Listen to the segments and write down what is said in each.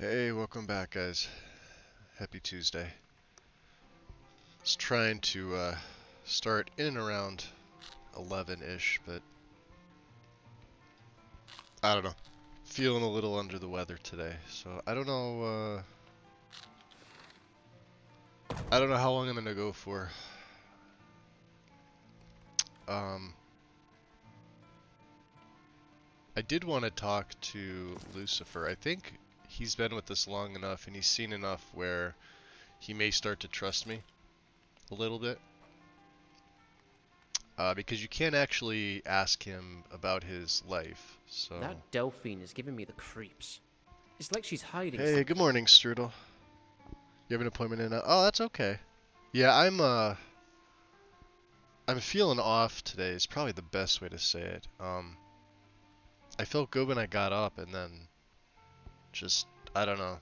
Hey, welcome back, guys. Happy Tuesday. I was trying to start in and around 11-ish, but I don't know. Feeling a little under the weather today, so I don't know. I don't know how long I'm gonna go for. Um, I did want to talk to Lucifer. I think he's been with us long enough, and he's seen enough where he may start to trust me a little bit. Because you can't actually ask him about his life, so... That Delphine is giving me the creeps. It's like she's hiding Hey, good something. morning, Strudel. You have an appointment in... Oh, that's okay. Yeah, I'm feeling off today is probably the best way to say it. I felt good when I got up, and then just, I don't know,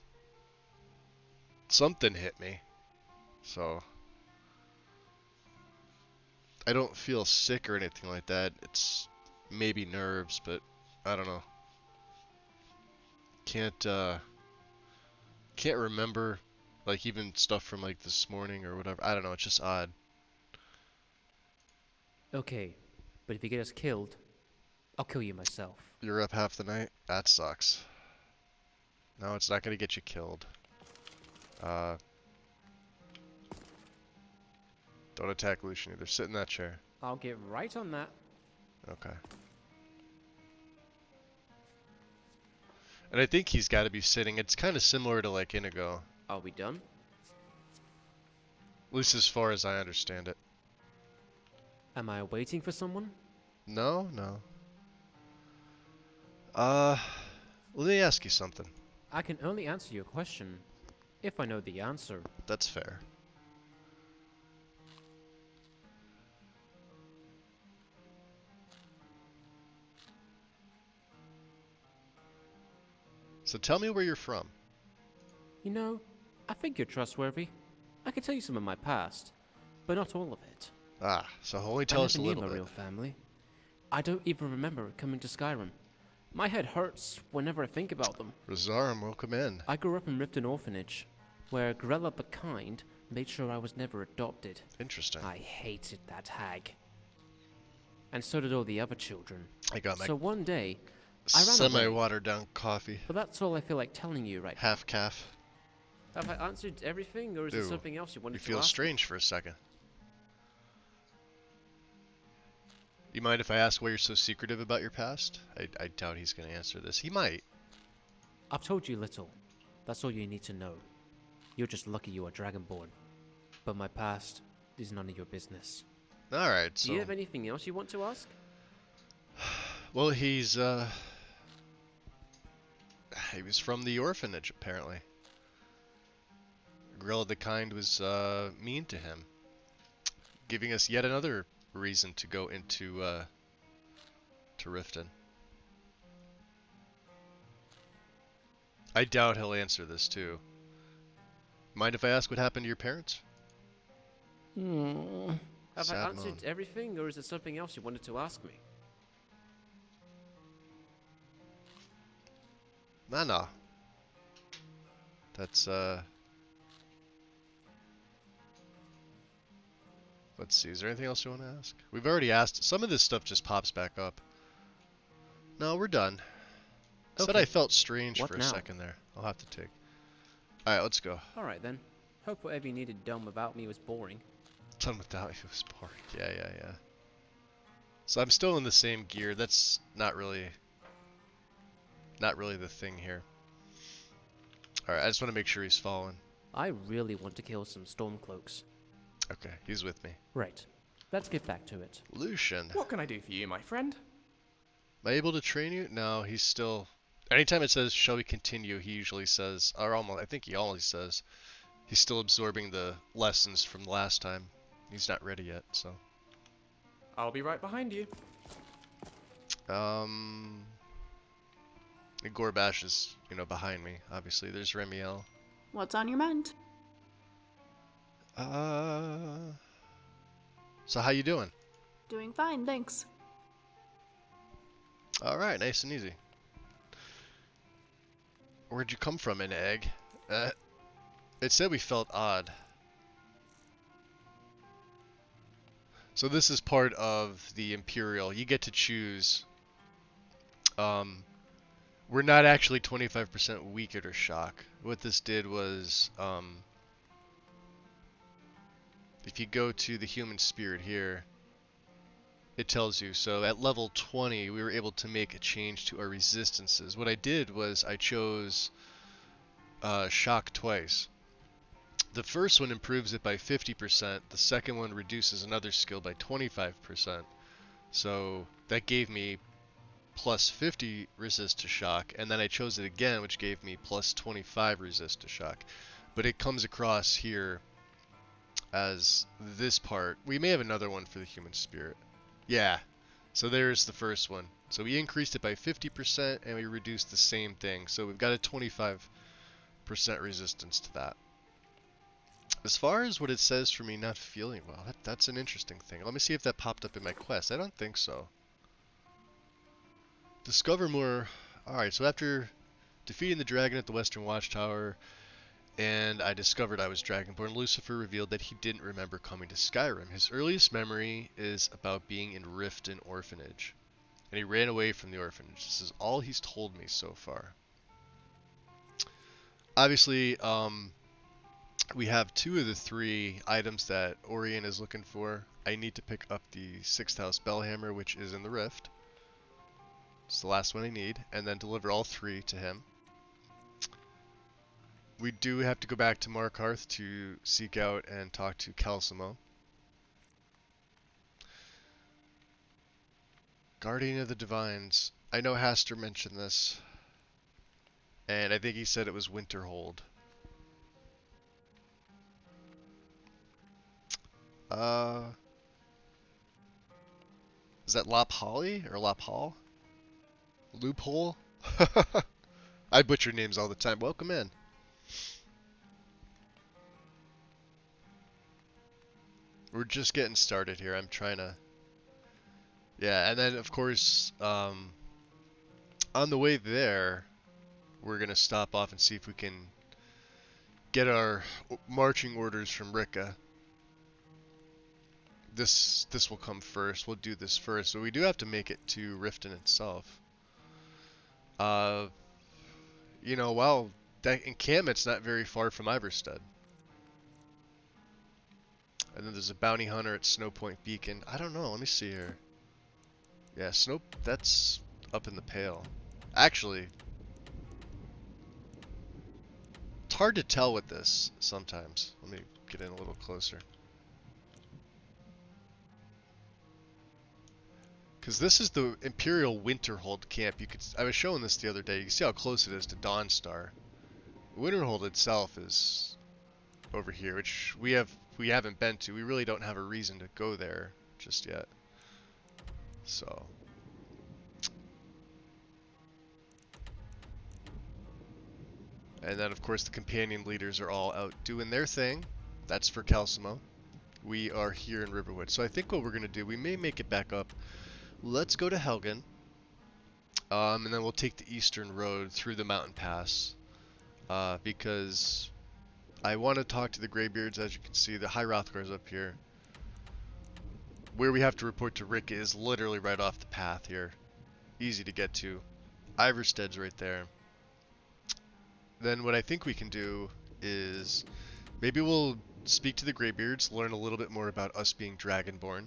something hit me. So, I don't feel sick or anything like that. It's maybe nerves, but I don't know. Can't, can't remember, like, even stuff from, like, this morning or whatever. I don't know, it's just odd. Okay, but if you get us killed, I'll kill you myself. You're up half the night? That sucks. No, it's not gonna get you killed. Uh, don't attack Lucian either. Sit in that chair. I'll get right on that. Okay. And I think he's got to be sitting. It's kind of similar to like Inigo. Are we done? At least as far as I understand it. Am I waiting for someone? No, no. Uh, let me ask you something. I can only answer your question if I know the answer. That's fair. So tell me where you're from. You know, I think you're trustworthy. I can tell you some of my past, but not all of it. Ah, so only I tell us a never knew little my bit. real family. I don't even remember coming to Skyrim. My head hurts whenever I think about them. Razarum, welcome in. I grew up in Riften Orphanage, where Grella the Kind made sure I was never adopted. Interesting. I hated that hag. And so did all the other children. I got my So one day, I ran away. semi-watered down coffee. But that's all I feel like telling you right Half calf. now. Have I answered everything, or is there Ooh, something else you wanted you to feel ask? strange for a second. You mind if I ask why you're so secretive about your past? I doubt he's going to answer this. He might. I've told you little. That's all you need to know. You're just lucky you are Dragonborn. But my past is none of your business. Alright, Do so... you have anything else you want to ask? Well, he was from the orphanage, apparently. Grilla the Kind was, mean to him. Giving us yet another reason to go into, to Riften. I doubt he'll answer this, too. Mind if I ask what happened to your parents? Have I Sad answered moan. everything, or is there something else you wanted to ask me? No. That's, let's see, is there anything else you want to ask? We've already asked. Some of this stuff just pops back up. No, we're done. Said I felt strange What for a now? second there. I'll have to take. Alright, let's go. Alright then. Hope whatever you needed done without me was boring. Done without you was boring. Yeah. So I'm still in the same gear. That's not really the thing here. Alright, I just want to make sure he's following. I really want to kill some Stormcloaks. Okay, he's with me. Right. Let's get back to it. Lucian. What can I do for you, my friend? Am I able to train you? No, he's still... Anytime it says, shall we continue, he usually says, or almost, I think he always says, he's still absorbing the lessons from last time. He's not ready yet, so... I'll be right behind you. Gorbash is, behind me, obviously. There's Remiel. What's on your mind? So how you doing? Doing fine, thanks. Alright, nice and easy. Where'd you come from, an egg? It said we felt odd. So this is part of the Imperial. You get to choose. We're not actually 25% weaker to shock. What this did was, if you go to the human spirit here, it tells you. So at level 20, we were able to make a change to our resistances. What I did was I chose shock twice. The first one improves it by 50%. The second one reduces another skill by 25%. So that gave me plus 50 resist to shock, and then I chose it again, which gave me plus 25 resist to shock. But it comes across here as this part. We may have another one for the human spirit. Yeah, so there's the first one. So we increased it by 50% and we reduced the same thing. So we've got a 25% resistance to that. As far as what it says for me not feeling well, that's an interesting thing. Let me see if that popped up in my quest. I don't think so. Discover more. Alright, so after defeating the dragon at the Western Watchtower, and I discovered I was Dragonborn, Lucifer revealed that he didn't remember coming to Skyrim. His earliest memory is about being in Riften Orphanage, and he ran away from the orphanage. This is all he's told me so far. Obviously, we have 2 of the 3 items that Orion is looking for. I need to pick up the 6th House Bellhammer, which is in the Rift. It's the last one I need, and then deliver all 3 to him. We do have to go back to Markarth to seek out and talk to Calcimo. Guardian of the Divines. I know Haster mentioned this, and I think he said it was Winterhold. Is that Lopholly or Lophall? Loophole? I butcher names all the time. Welcome in. We're just getting started here. I'm trying to... Yeah, and then of course, on the way there, we're going to stop off and see if we can get our marching orders from Rika. This will come first. We'll do this first. So we do have to make it to Riften itself. You know, well, that encampment's not very far from Iverstead. And then there's a bounty hunter at Snowpoint Beacon. I don't know. Let me see here. Yeah, that's up in the Pale. Actually, it's hard to tell with this sometimes. Let me get in a little closer. Because this is the Imperial Winterhold camp. I was showing this the other day. You can see how close it is to Dawnstar. Winterhold itself is over here, which we haven't been to. We really don't have a reason to go there just yet. So, and then of course the companion leaders are all out doing their thing. That's for Calcimo. We are here in Riverwood. So I think what we're gonna do, we may make it back up. Let's go to Helgen, and then we'll take the eastern road through the mountain pass, because I want to talk to the Greybeards. As you can see, the High Hrothgar's up here. Where we have to report to Rick is literally right off the path here. Easy to get to. Iverstead's right there. Then what I think we can do is maybe we'll speak to the Greybeards, learn a little bit more about us being Dragonborn.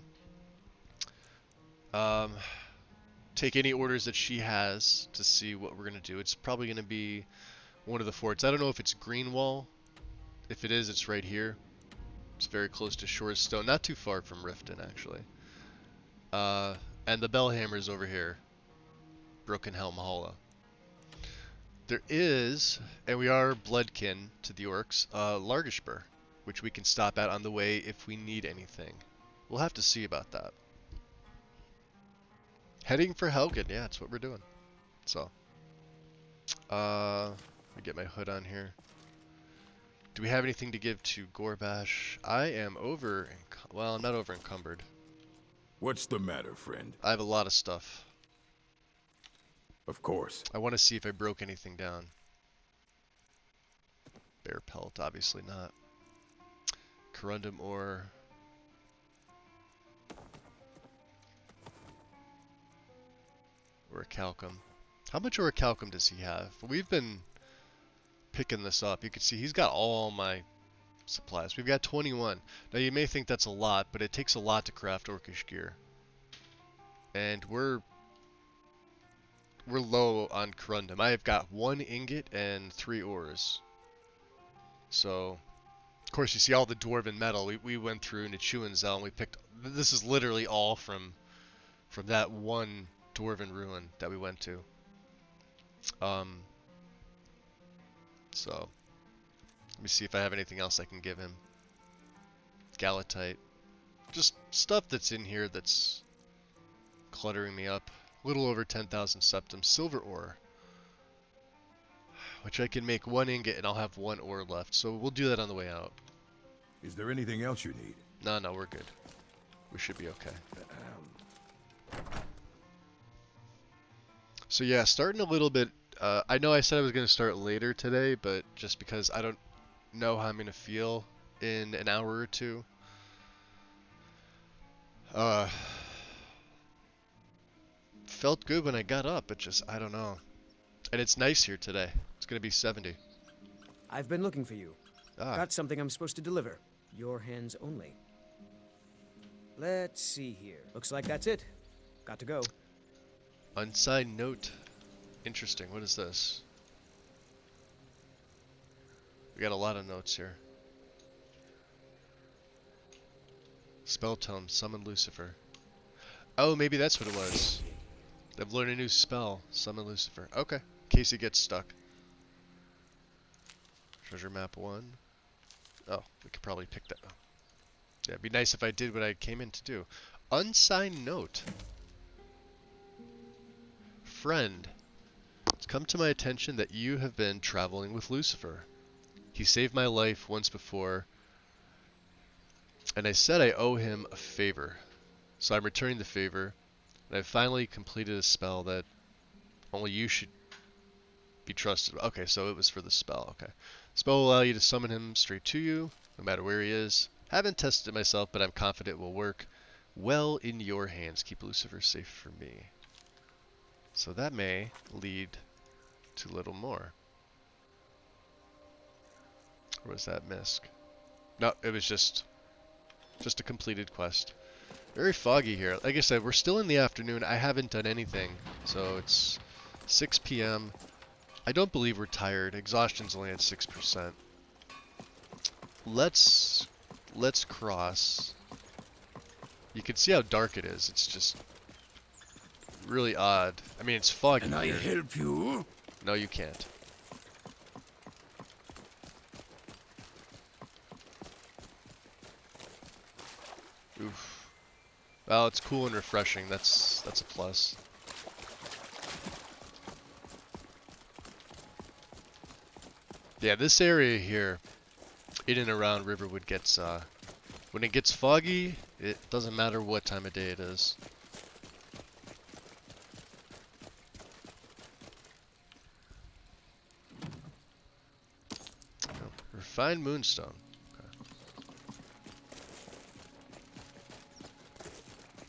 Take any orders that she has to see what we're going to do. It's probably going to be one of the forts. I don't know if it's Greenwall. If it is, it's right here. It's very close to Shorestone. Not too far from Riften, actually. And the Bellhammer's over here. Broken Helm Hollow. There is, and we are bloodkin to the orcs, Largishbur, which we can stop at on the way if we need anything. We'll have to see about that. Heading for Helgen, yeah, that's what we're doing. So, let me get my hood on here. Do we have anything to give to Gorbash? I am well, I'm not over encumbered. What's the matter, friend? I have a lot of stuff. Of course. I want to see if I broke anything down. Bear pelt, obviously not. Corundum ore. Orichalcum. How much orichalcum does he have? We've been picking this up. You can see he's got all my supplies. We've got 21. Now you may think that's a lot, but it takes a lot to craft orcish gear. And we're low on corundum. I have got 1 ingot and 3 ores. So, of course, you see all the dwarven metal. We went through Nichuanzel and we picked. This is literally all from that one dwarven ruin that we went to. So let me see if I have anything else I can give him. Galatite. Just stuff that's in here that's cluttering me up. A little over 10,000 septum. Silver ore. Which I can make 1 ingot and I'll have 1 ore left. So we'll do that on the way out. Is there anything else you need? No, we're good. We should be okay. So yeah, starting a little bit. I know I said I was going to start later today, but just because I don't know how I'm going to feel in an hour or two. Felt good when I got up, but just, I don't know. And it's nice here today. It's going to be 70. I've been looking for you. Ah, Got something I'm supposed to deliver. Your hands only. Let's see here. Looks like that's it. Got to go. unsigned note. Interesting. What is this? We got a lot of notes here. Spell tome, summon Lucifer. Oh, maybe that's what it was. They've learned a new spell, summon Lucifer. Okay, in case he gets stuck. Treasure map 1. Oh, we could probably pick that up. Yeah, it'd be nice if I did what I came in to do. Unsigned note. Friend, it's come to my attention that you have been traveling with Lucifer. He saved my life once before, and I said I owe him a favor. So I'm returning the favor, and I've finally completed a spell that only you should be trusted. Okay, so it was for the spell, okay. Spell will allow you to summon him straight to you, no matter where he is. Haven't tested it myself, but I'm confident it will work well in your hands. Keep Lucifer safe for me. So that may lead to a little more. Or was that Misk? No, it was just a completed quest. Very foggy here. Like I said, we're still in the afternoon. I haven't done anything. So it's 6 p.m. I don't believe we're tired. Exhaustion's only at 6%. Let's cross. You can see how dark it is. It's just really odd. I mean, it's foggy Can I here. help you? No, you can't. Oof. Well, it's cool and refreshing. That's a plus. Yeah, this area here, in and around Riverwood gets, when it gets foggy, it doesn't matter what time of day it is. Oh, refined moonstone.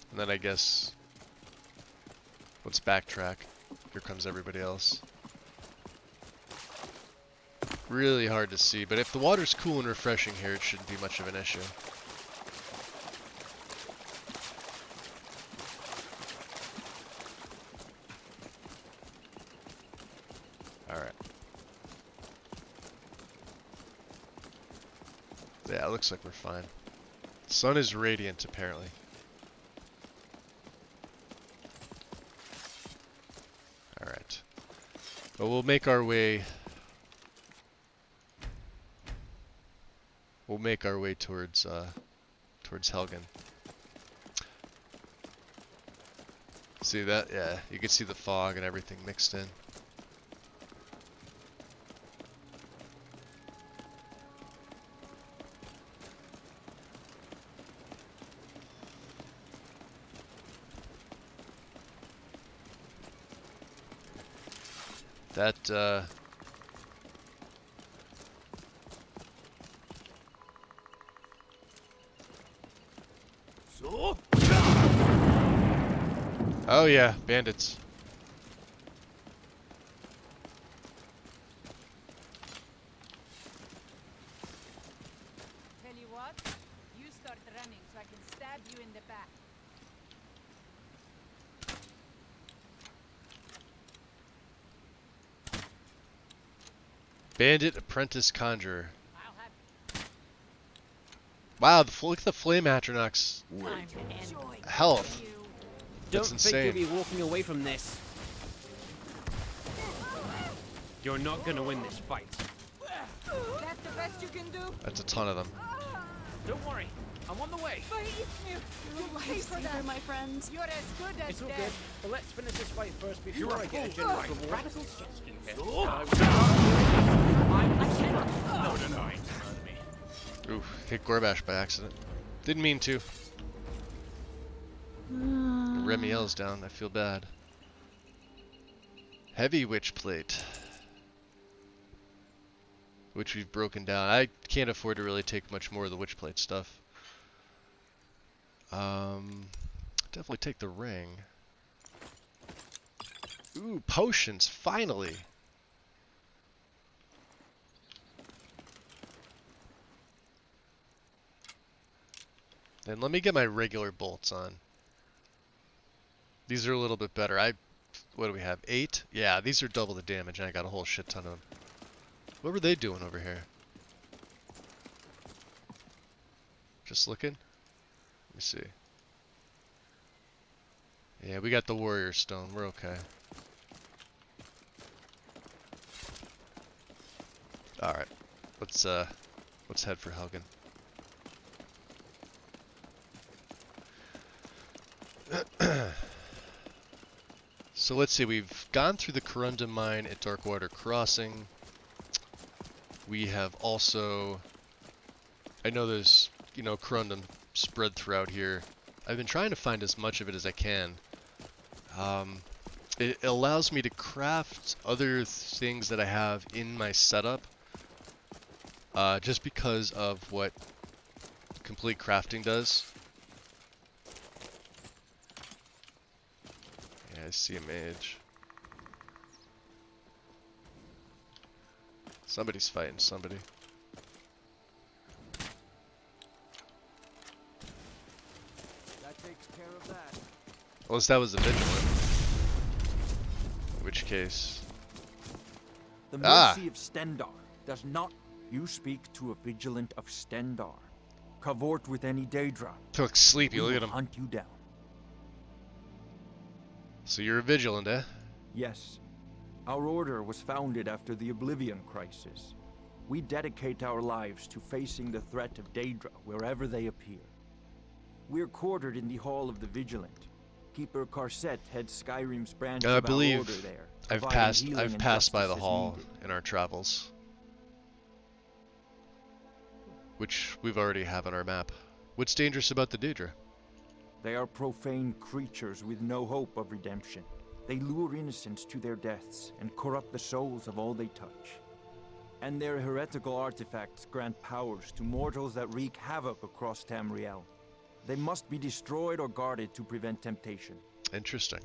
And then I guess, let's backtrack. Here comes everybody else. Really hard to see, but if the water's cool and refreshing here, it shouldn't be much of an issue. Alright. Yeah, it looks like we're fine. Sun is radiant, apparently. Alright. But we'll make our way... We'll make our way towards Helgen. See that? Yeah, you can see the fog and everything mixed in. Oh yeah, bandits. Tell you what, you start running so I can stab you in the back. Bandit apprentice conjurer. I'll have Wow, look at the flame atronach's time to end health. you. That's Don't think you'll insane. be walking away from this. You're not gonna win this fight. That's the best you can do? That's a ton of them. Don't worry, I'm on the way. You're a lifesaver, my friend. You're as good as It's all dead. good, but let's finish this fight first before I get a generous reward. Radical suggestion here. Oof, hit Gorbash by accident. Didn't mean to. Remiel's down, I feel bad. Heavy witch plate. Which we've broken down. I can't afford to really take much more of the witch plate stuff. Definitely take the ring. Ooh, potions, finally! Then let me get my regular bolts on. These are a little bit better. What do we have? 8? Yeah, these are double the damage, and I got a whole shit ton of them. What were they doing over here? Just looking? Let me see. Yeah, we got the warrior stone. We're okay. Alright. Let's head for Helgen. So let's see, we've gone through the Corundum mine at Darkwater Crossing. We have also, I know there's, Corundum spread throughout here. I've been trying to find as much of it as I can. It allows me to craft other things that I have in my setup, just because of what complete crafting does. Yeah, I see a mage. Somebody's fighting somebody. That takes care of that. Unless that was a vigilant. In which case... The Ah! mercy of Stendar does not. You speak to a vigilant of Stendar. Cavort with any Daedra. Took sleepy, We look will at him. hunt you down. So you're a vigilant, eh? Yes. Our order was founded after the Oblivion Crisis. We dedicate our lives to facing the threat of Daedra wherever they appear. We're quartered in the Hall of the Vigilant. Keeper Carset heads Skyrim's branch I of believe our order there. I've providing healing I've and passed by the justice as hall needed. in our travels. Which we've already have on our map. What's dangerous about the Daedra? They are profane creatures with no hope of redemption. They lure innocents to their deaths and corrupt the souls of all they touch. And their heretical artifacts grant powers to mortals that wreak havoc across Tamriel. They must be destroyed or guarded to prevent temptation. Interesting.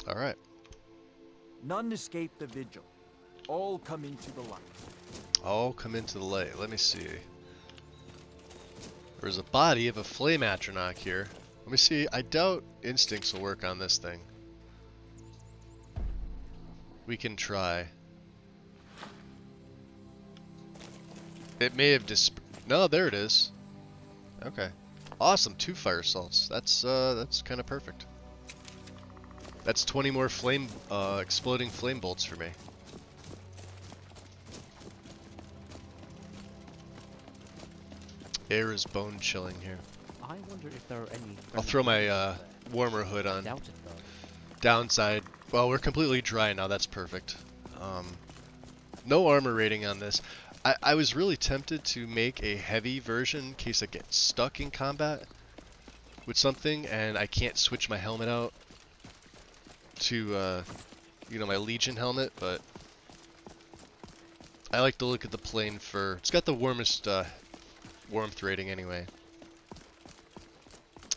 Alright. None escape the vigil. All come into the light. All come into the light. Let me see. There's a body of a flame atronach here. Let me see. I doubt instincts will work on this thing. We can try. It may have No, there it is. Okay. Awesome. 2 fire salts. That's kind of perfect. That's 20 more flame, exploding flame bolts for me. Air is bone chilling here. I wonder if there are any. I'll throw my warmer hood on. Doubt it though. Downside, well, we're completely dry now. That's perfect. No armor rating on this. I was really tempted to make a heavy version in case I get stuck in combat with something and I can't switch my helmet out to, my Legion helmet, but I like the look of the plain fur. It's got the warmest warmth rating anyway.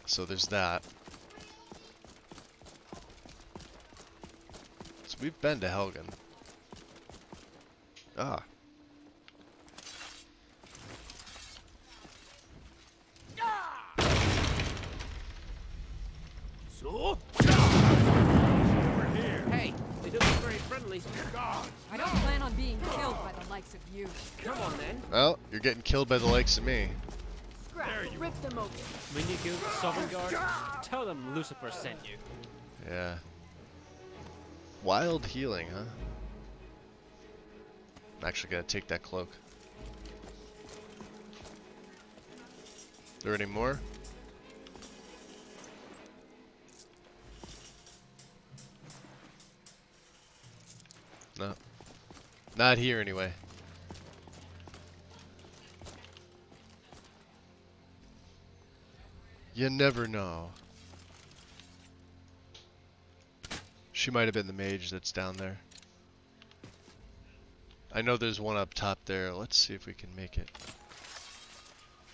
So there's that. We've been to Helgen. Ah. So? Hey, they don't look very friendly. I don't plan on being killed by the likes of you. Come on then. Well, you're getting killed by the likes of me. Scrap, rip them open. When you go to the Sovereign Guard, tell them Lucifer sent you. Yeah. Wild healing, huh? I'm actually gonna take that cloak. There any more? No. Not here anyway. You never know. She might have been the mage that's down there. I know there's one up top there. Let's see if we can make it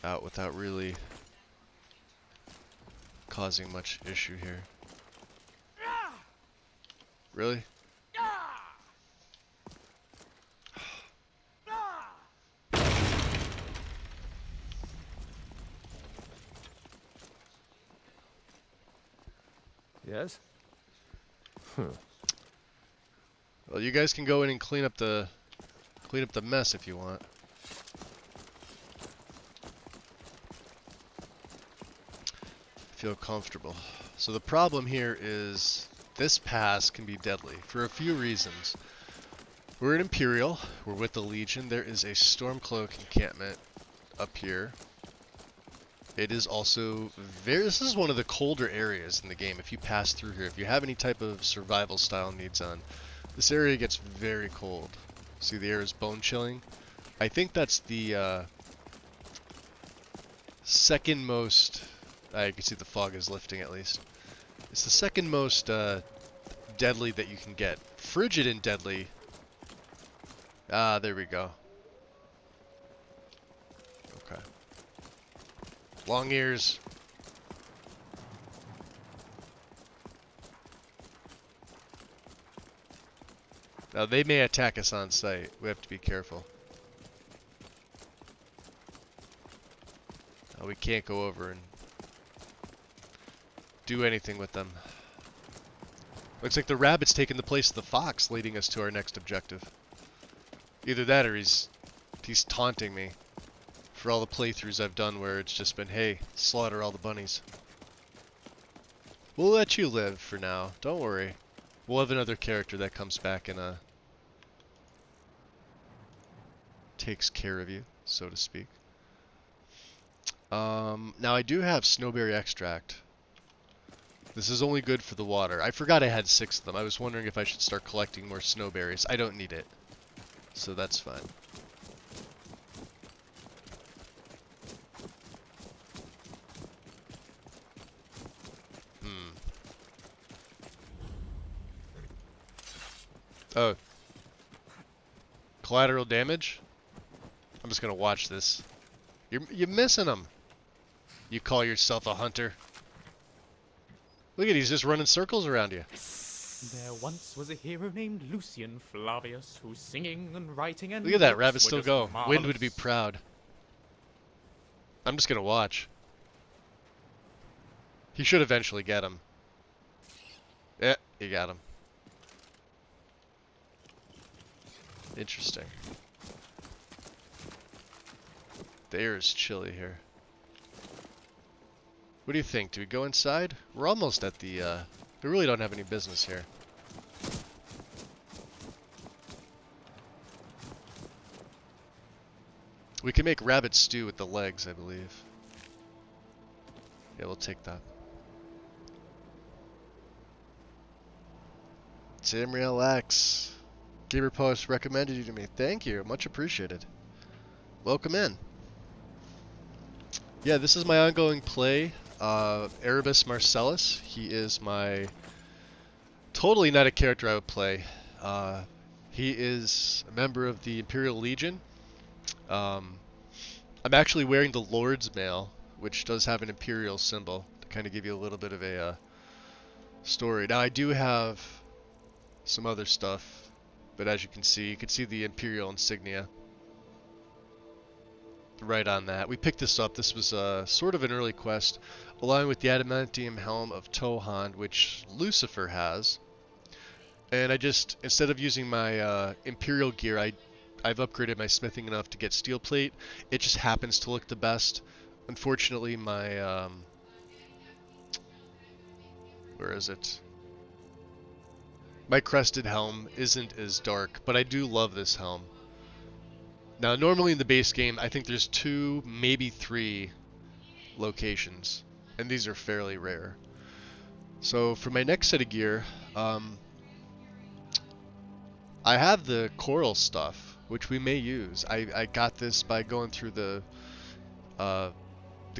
out without really causing much issue here. Really? Yes? Well, you guys can go in and clean up the mess if you want. Feel comfortable. So the problem here is this pass can be deadly for a few reasons. We're in Imperial. We're with the Legion. There is a Stormcloak encampment up here. It is also this is one of the colder areas in the game. If you pass through here, if you have any type of survival style needs on, this area gets very cold. See, the air is bone chilling. I think that's the second most. I can see the fog is lifting at least. It's the second most deadly that you can get. Frigid and deadly. Ah, there we go. Okay. Long ears. Now they may attack us on sight. We have to be careful. We can't go over and do anything with them. Looks like the rabbit's taking the place of the fox, leading us to our next objective. Either that or he's taunting me for all the playthroughs I've done where it's just been, hey, slaughter all the bunnies. We'll let you live for now. Don't worry. We'll have another character that comes back and takes care of you, so to speak. Now I do have snowberry extract. This is only good for the water. I forgot I had 6 of them. I was wondering if I should start collecting more snowberries. I don't need it, so that's fine. Oh. Collateral damage? I'm just gonna watch this. You're missing them. You call yourself a hunter? Look at he's just running circles around you. There once was a hero named Lucian Flavius, whose singing and writing and Look at that looks rabbit were still just go. Wind would marvelous. be proud. I'm just gonna watch. He should eventually get him. Yeah, he got him. Interesting. The air is chilly here. What do you think? Do we go inside? We're almost at the, we really don't have any business here. We can make rabbit stew with the legs, I believe. Yeah, we'll take that. Tamriel X. Gamer Post recommended you to me. Thank you. Much appreciated. Welcome in. Yeah, this is my ongoing play. Erebus Marcellus. He is my... Totally not a character I would play. He is a member of the Imperial Legion. I'm actually wearing the Lord's Mail, which does have an Imperial symbol, to kind of give you a little bit of a story. Now, I do have some other stuff. But as you can see the Imperial insignia right on that. We picked this up. This was sort of an early quest, along with the Adamantium Helm of Tohan, which Lucifer has. And I just, instead of using my Imperial gear, I've upgraded my smithing enough to get steel plate. It just happens to look the best. Unfortunately, my where is it? My crested helm isn't as dark, but I do love this helm. Now, normally in the base game, I think there's 2, maybe 3 locations, and these are fairly rare. So for my next set of gear, I have the coral stuff, which we may use. I got this by going through the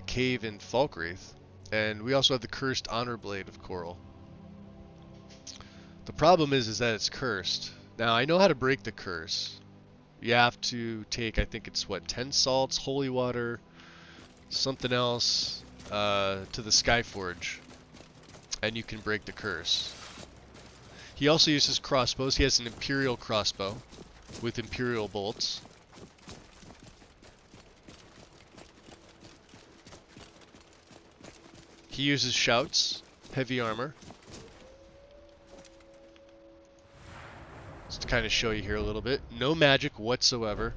cave in Falkreath, and we also have the cursed honor blade of coral. The problem is that it's cursed. Now I know how to break the curse. You have to take, I think it's what, 10 salts, holy water, something else, to the Skyforge, and you can break the curse. He also uses crossbows. He has an Imperial crossbow with Imperial bolts. He uses shouts, heavy armor. Just to kind of show you here a little bit. No magic whatsoever.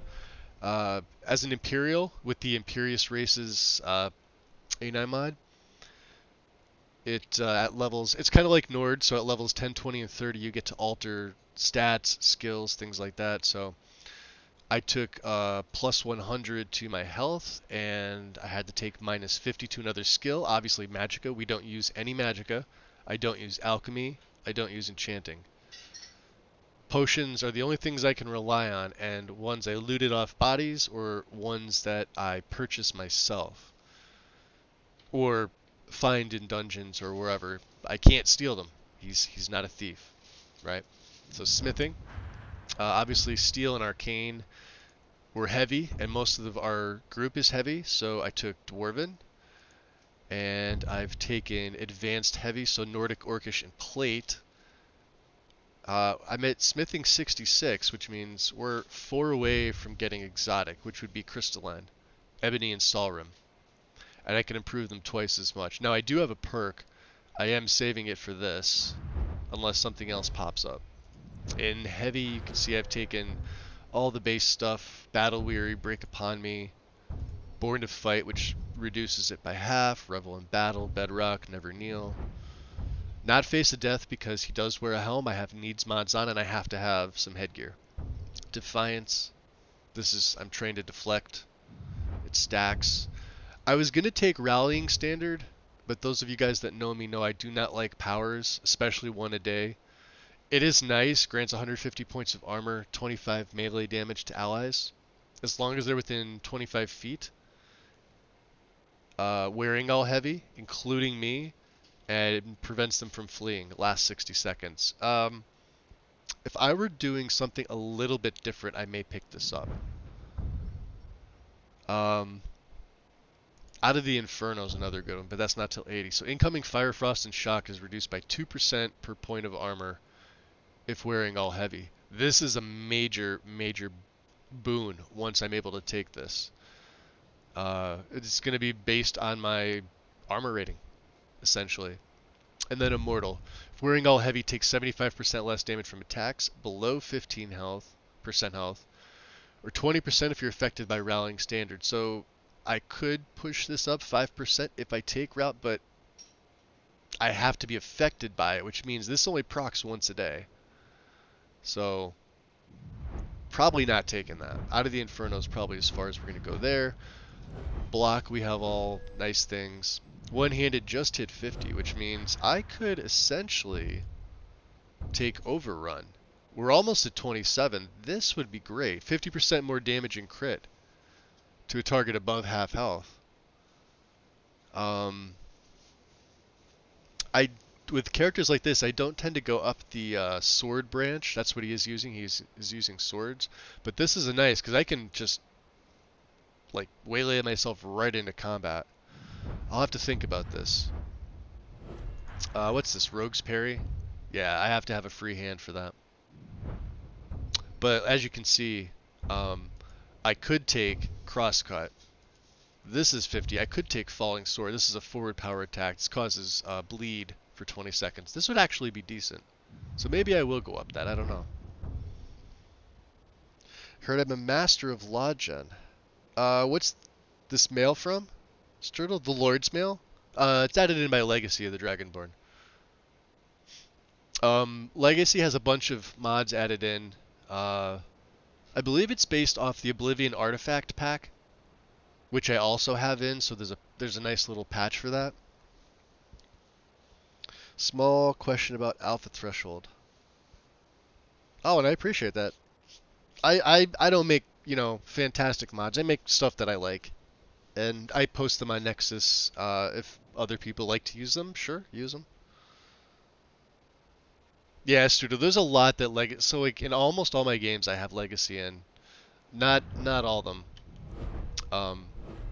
As an Imperial, with the Imperious Races A9 mod, it at levels, it's kind of like Nord, so at levels 10, 20, and 30 you get to alter stats, skills, things like that. So I took plus 100 to my health, and I had to take minus 50 to another skill. Obviously Magicka, we don't use any Magicka. I don't use Alchemy. I don't use Enchanting. Potions are the only things I can rely on, and ones I looted off bodies or ones that I purchase myself. Or find in dungeons or wherever. I can't steal them. He's not a thief, right? So smithing, obviously steel and arcane were heavy, and most of our group is heavy. So I took dwarven, and I've taken advanced heavy, so Nordic, Orcish, and plate. I'm at smithing 66, which means we're 4 away from getting exotic, which would be crystalline, ebony, and Solrim. And I can improve them twice as much. Now I do have a perk. I am saving it for this, unless something else pops up. In heavy, you can see I've taken all the base stuff: Battle Weary, Break Upon Me, Born to Fight, which reduces it by half, Revel in Battle, Bedrock, Never Kneel. Not Face of Death because he does wear a helm. I have needs mods on, and I have to have some headgear. Defiance. I'm trained to deflect. It stacks. I was going to take Rallying Standard, but those of you guys that know me know I do not like powers, especially one a day. It is nice, grants 150 points of armor, 25 melee damage to allies, as long as they're within 25 feet. Wearing all heavy, including me, and it prevents them from fleeing, last 60 seconds. If I were doing something a little bit different, I may pick this up. Out of the Inferno is another good one, but that's not till 80. So incoming Fire, Frost, and Shock is reduced by 2% per point of armor if wearing all heavy. This is a major, major boon once I'm able to take this. It's going to be based on my armor rating, essentially. And then Immortal. If wearing all heavy, takes 75% less damage from attacks below 15% health, or 20% if you're affected by Rallying Standard. So I could push this up 5% if I take route, but I have to be affected by it, which means this only procs once a day. So probably not taking that. Out of the Inferno is probably as far as we're going to go there. Block, we have all nice things. One-handed just hit 50, which means I could essentially take Overrun. We're almost at 27. This would be great. 50% more damage and crit to a target above half health. With characters like this, I don't tend to go up the sword branch. That's what he is using. He's using swords. But this is a nice, because I can just like waylay myself right into combat. I'll have to think about this. What's this? Rogue's Parry? Yeah, I have to have a free hand for that. But as you can see, I could take crosscut. This is 50. I could take falling sword. This is a forward power attack. This causes bleed for 20 seconds. This would actually be decent. So maybe I will go up that. I don't know. Heard I'm a master of law gen. What's this mail from? Sturtle, the Lord's mail? It's added in by Legacy of the Dragonborn. Legacy has a bunch of mods added in. I believe it's based off the Oblivion Artifact pack, which I also have in, so there's a nice little patch for that. Small question about Alpha Threshold. Oh, and I appreciate that. I don't make, fantastic mods. I make stuff that I like. And I post them on Nexus. If other people like to use them, sure, use them. Yeah, Studio, there's a lot that so like in almost all my games I have Legacy in. Not all of them.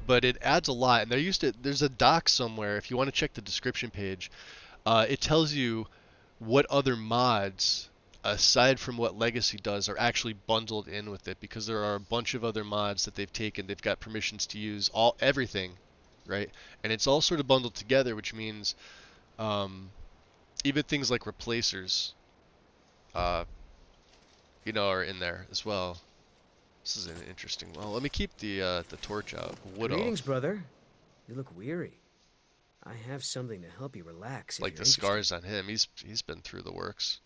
But it adds a lot, and there's a doc somewhere, if you want to check the description page, it tells you what other mods, aside from what Legacy does, are actually bundled in with it, because there are a bunch of other mods that they've taken. They've got permissions to use everything, right? And it's all sort of bundled together, which means even things like replacers, are in there as well. This is an interesting. Well, let me keep the torch out. Wood Greetings, off. brother. You look weary. I have something to help you relax if Like you're the scars on him. He's been through the works.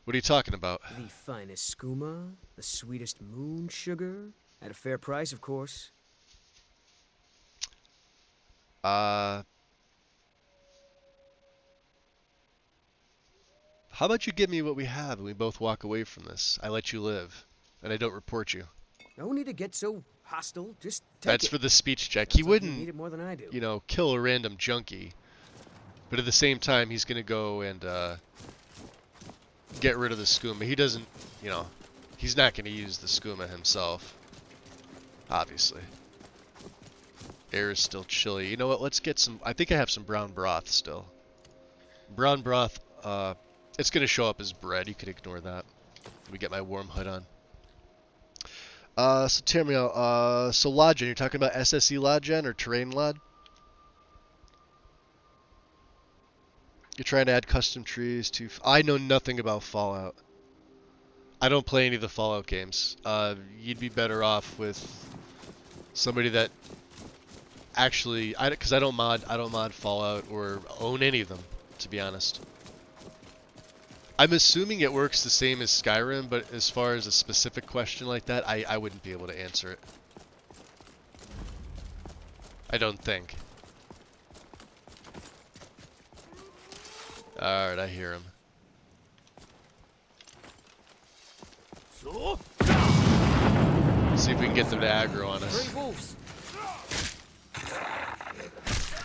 What are you talking about? The finest skooma, the sweetest moon sugar, at a fair price, of course. How about you give me what we have and we both walk away from this? I let you live, and I don't report you. No need to get so hostile. Just take That's it. for the speech check. Sounds He like you need wouldn't, it more than I do. kill a random junkie, but at the same time, he's gonna go and get rid of the skooma. He doesn't, he's not gonna use the skooma himself. Obviously. Air is still chilly. You know what? Let's get some. I think I have some brown broth still. Brown broth. It's gonna show up as bread. You could ignore that. Let me get my warm hood on. So tell me, so Lodgen, you're talking about SSE Lodgen or Terrain Lod? You're trying to add custom trees to. I know nothing about Fallout. I don't play any of the Fallout games. You'd be better off with somebody that actually, because I don't mod Fallout or own any of them, to be honest. I'm assuming it works the same as Skyrim, but as far as a specific question like that, I wouldn't be able to answer it. I don't think. Alright, I hear him. See if we can get them to aggro on us.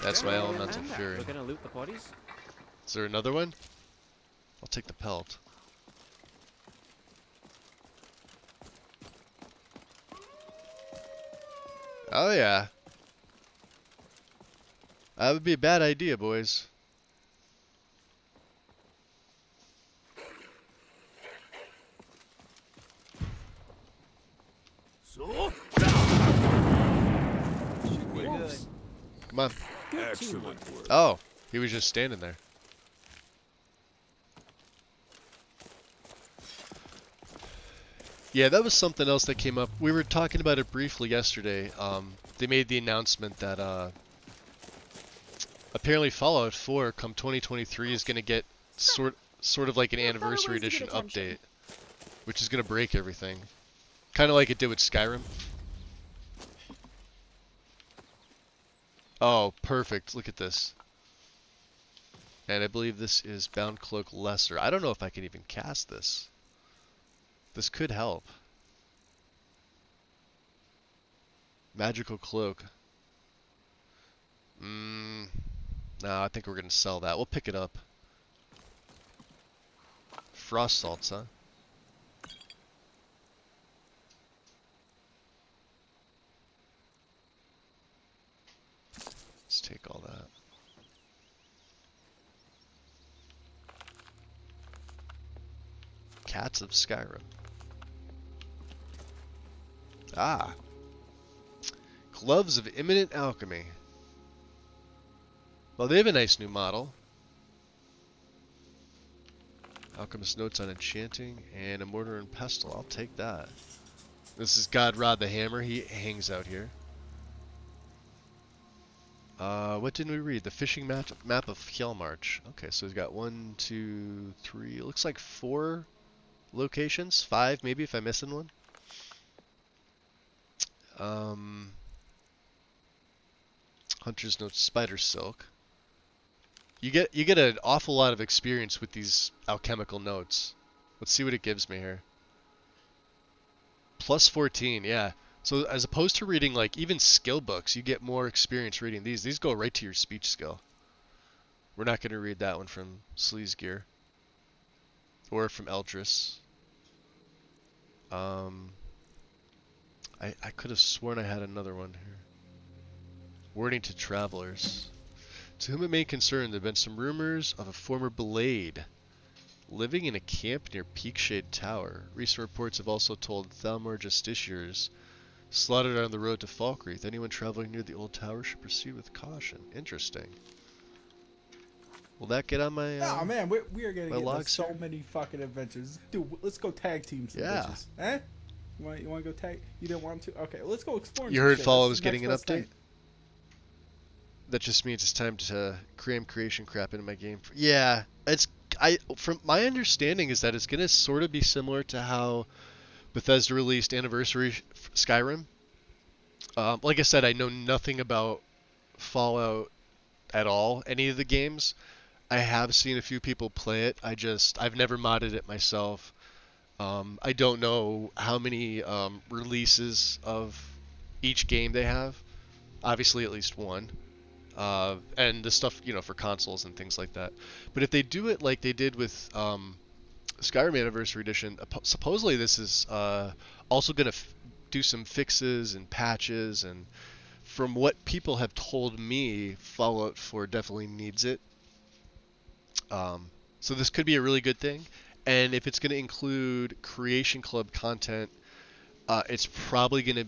That's my elemental fury. We're gonna loot the bodies? Is there another one? I'll take the pelt. Oh yeah. That would be a bad idea, boys. Come on. Excellent work. Oh, he was just standing there. Yeah, that was something else that came up. We were talking about it briefly yesterday. They made the announcement that apparently Fallout 4 come 2023 is going to get sort of like an anniversary edition update, which is going to break everything. Kind of like it did with Skyrim. Oh, perfect. Look at this. And I believe this is Bound Cloak Lesser. I don't know if I can even cast this. This could help. Magical Cloak. No, I think we're going to sell that. We'll pick it up. Frost Salts, huh? Let's take all that. Cats of Skyrim. Ah. Gloves of Imminent Alchemy. Well, they have a nice new model. Alchemist notes on enchanting and a mortar and pestle. I'll take that. This is Godrod the Hammer. He hangs out here. What didn't we read? The fishing map of Hjalmarch. Okay, so we've got 1, 2, 3. It looks like 4 locations. 5, maybe, if I'm missing one. Hunter's Notes, Spider Silk. You get an awful lot of experience with these alchemical notes. Let's see what it gives me here. Plus 14, yeah. So as opposed to reading like even skill books, you get more experience reading these. These go right to your speech skill. We're not going to read that one from Sleazegear. Or from Eldris. I could have sworn I had another one here. Warning to travelers. To whom it may concern, there have been some rumors of a former Blade living in a camp near Peakshade Tower. Recent reports have also told Thalmor Justiciars slaughtered on the road to Falkreath. Anyone traveling near the old tower should proceed with caution. Interesting. Will that get on my Oh man, we are gonna my get into logs so here? many fucking adventures. Dude, let's go tag team some Yeah. bitches. Eh? You want to go tag? You didn't want to? Okay, let's go explore. You some heard shit. Follow This was is getting an next best update? thing. That just means it's time to cram creation crap into my game. Yeah, from my understanding is that it's gonna sort of be similar to how Bethesda released Anniversary Skyrim. Like I said, I know nothing about Fallout at all, any of the games. I have seen a few people play it. I've never modded it myself. I don't know how many releases of each game they have. Obviously, at least one. And the stuff, for consoles and things like that. But if they do it like they did with Skyrim Anniversary Edition, supposedly this is also going to do some fixes and patches. And from what people have told me, Fallout 4 definitely needs it. So this could be a really good thing. And if it's going to include Creation Club content, it's probably going to...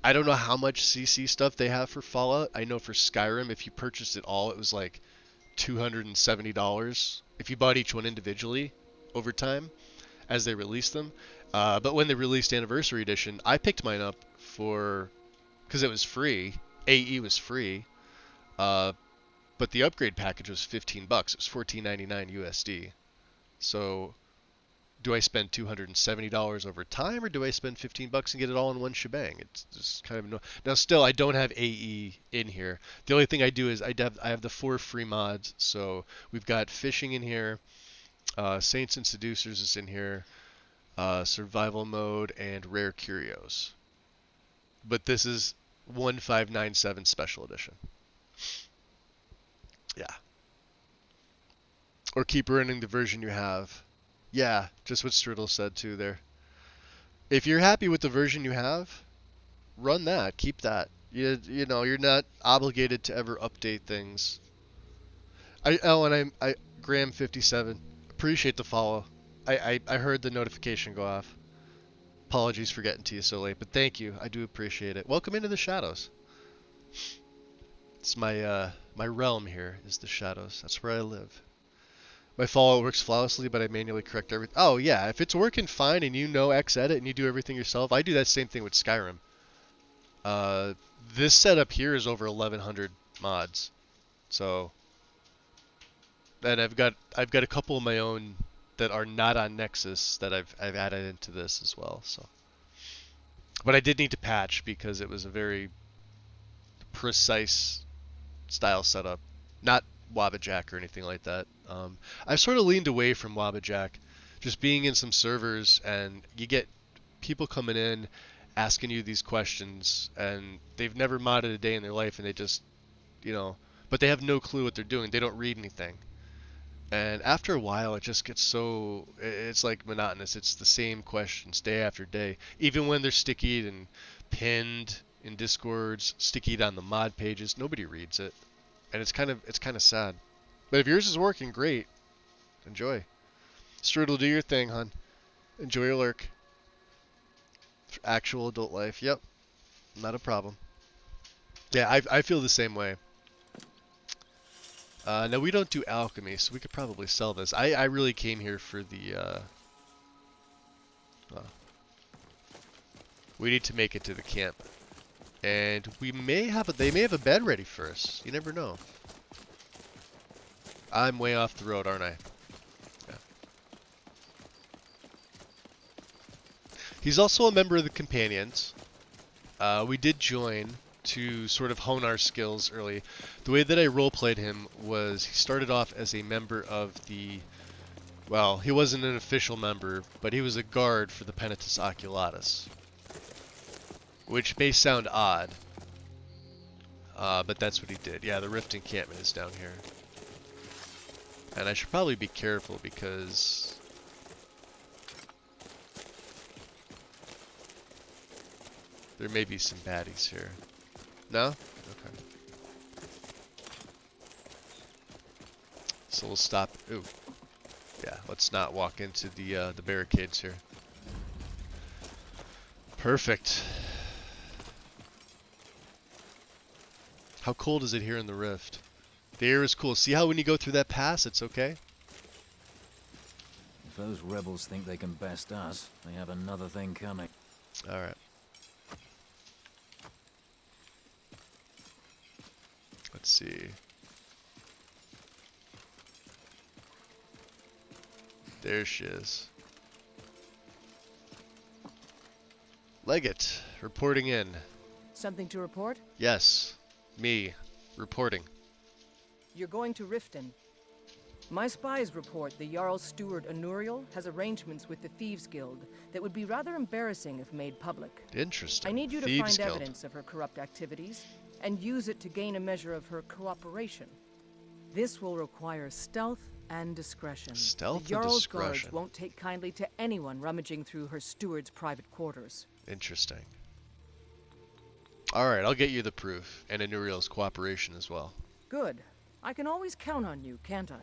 I don't know how much CC stuff they have for Fallout. I know for Skyrim, if you purchased it all, it was like $270 if you bought each one individually over time as they released them. But when they released Anniversary Edition, I picked mine up because it was free. AE was free. But the upgrade package was $15. It was $14.99 USD. So, do I spend $270 over time, or do I spend $15 and get it all in one shebang? It's just kind of now. Still, I don't have AE in here. The only thing I do is I have the 4 free mods. So we've got fishing in here, Saints and Seducers is in here, survival mode, and rare curios. But this is 1597 special edition. Yeah. Or keep running the version you have. Yeah, just what Strudel said too there. If you're happy with the version you have, run that. Keep that. You're not obligated to ever update things. I Graham57, appreciate the follow. I heard the notification go off. Apologies for getting to you so late, but thank you. I do appreciate it. Welcome into the shadows. It's my realm here is the shadows. That's where I live. My Fallout works flawlessly, but I manually correct everything. Oh yeah, if it's working fine and you know Xedit and you do everything yourself, I do that same thing with Skyrim. This setup here is over 1,100 mods, so. And I've got a couple of my own that are not on Nexus that I've added into this as well. So, but I did need to patch because it was a very precise style setup, not Wabbajack or anything like that. I've sort of leaned away from Wabbajack, just being in some servers and you get people coming in asking you these questions and they've never modded a day in their life and they just, but they have no clue what they're doing. They don't read anything. And after a while, it just gets it's like monotonous. It's the same questions day after day. Even when they're stickied and pinned in Discords, stickied on the mod pages, nobody reads it. And it's kind of sad. But if yours is working, great. Enjoy. Strudel, do your thing, hon. Enjoy your lurk. Actual adult life. Yep. Not a problem. Yeah, I feel the same way. Now we don't do alchemy, so we could probably sell this. I really came here for the, we need to make it to the camp. And they may have a bed ready for us. You never know. I'm way off the road, aren't I? Yeah. He's also a member of the Companions. We did join to sort of hone our skills early. The way that I roleplayed him was he started off as a member of the... Well, he wasn't an official member, but he was a guard for the Penitus Oculatus. Which may sound odd, but that's what he did. Yeah, the Rift Encampment is down here. And I should probably be careful because... there may be some baddies here. No? Okay. So we'll stop. Ooh. Yeah, let's not walk into the barricades here. Perfect. How cold is it here in the Rift? The air is cool. See how when you go through that pass, it's okay? If those rebels think they can best us, they have another thing coming. Alright. Let's see. There she is. Leggett, reporting in. Something to report? Yes, me, reporting. You're going to Riften. My spies report the Jarl's steward Anuriel has arrangements with the Thieves Guild that would be rather embarrassing if made public. Interesting. I need you to Thieves find Guild. evidence of her corrupt activities and use it to gain a measure of her cooperation. This will require stealth and discretion. Stealth the and Jarl's discretion. guards won't take kindly to anyone rummaging through her steward's private quarters. Interesting. Alright, I'll get you the proof, and Anuriel's cooperation as well. Good. I can always count on you, can't I?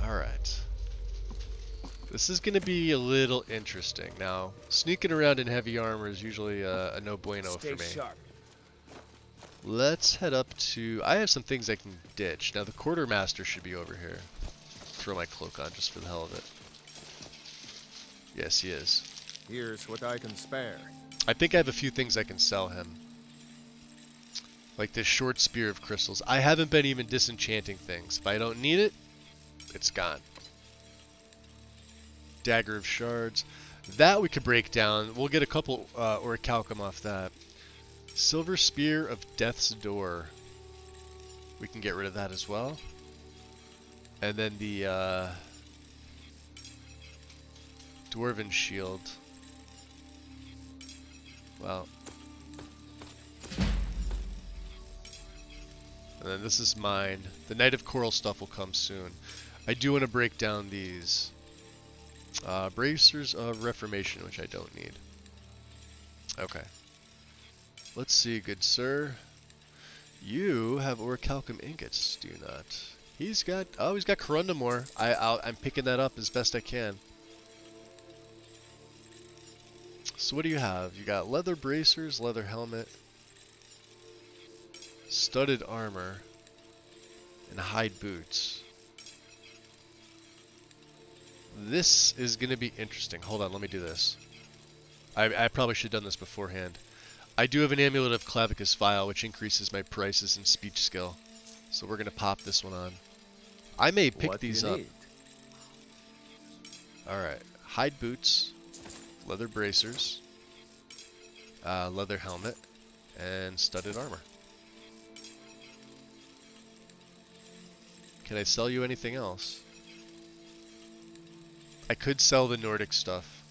Alright. This is going to be a little interesting. Now, sneaking around in heavy armor is usually a no bueno Stay for me. sharp. Let's head up to... I have some things I can ditch. Now, the quartermaster should be over here. Throw my cloak on just for the hell of it. Yes, he is. Here's what I can spare. I think I have a few things I can sell him. Like this short spear of crystals. I haven't been even disenchanting things. If I don't need it, it's gone. Dagger of shards. That we could break down. We'll get a couple orichalcum off that. Silver spear of death's door. We can get rid of that as well. And then the dwarven shield. Well. And then this is mine. The Knight of Coral stuff will come soon. I do want to break down these. Bracers of Reformation, which I don't need. Okay. Let's see, good sir. You have orichalcum ingots, do you not? He's got... Oh, he's got corundumor. I'm picking that up as best I can. So what do you have? You got leather bracers, leather helmet, studded armor, and hide boots. This is going to be interesting. Hold on, let me do this. I probably should have done this beforehand. I do have an Amulet of Clavicus Vial, which increases my prices and speech skill. So we're going to pop this one on. I may pick these up. Alright. Hide boots, leather bracers, leather helmet, and studded armor. Can I sell you anything else? I could sell the Nordic stuff,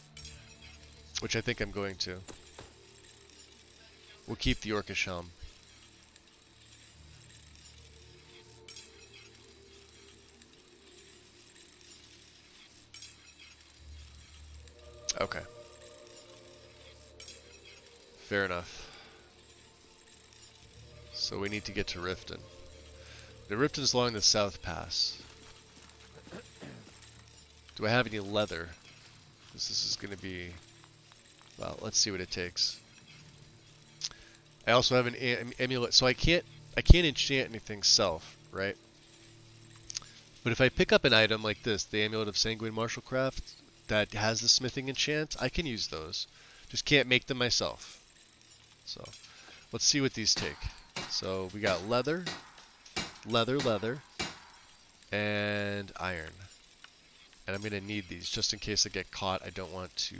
which I think I'm going to. We'll keep the Orcish helm. Okay. Fair enough. So we need to get to Riften. The Riften's along the South Pass. Do I have any leather? This is going to be... Well, let's see what it takes. I also have an amulet, so I can't enchant anything self, right? But if I pick up an item like this, the Amulet of Sanguine Martial Craft, that has the smithing enchant, I can use those. Just can't make them myself. So, let's see what these take. So, we got leather, leather, and iron. And I'm going to need these just in case I get caught. I don't want to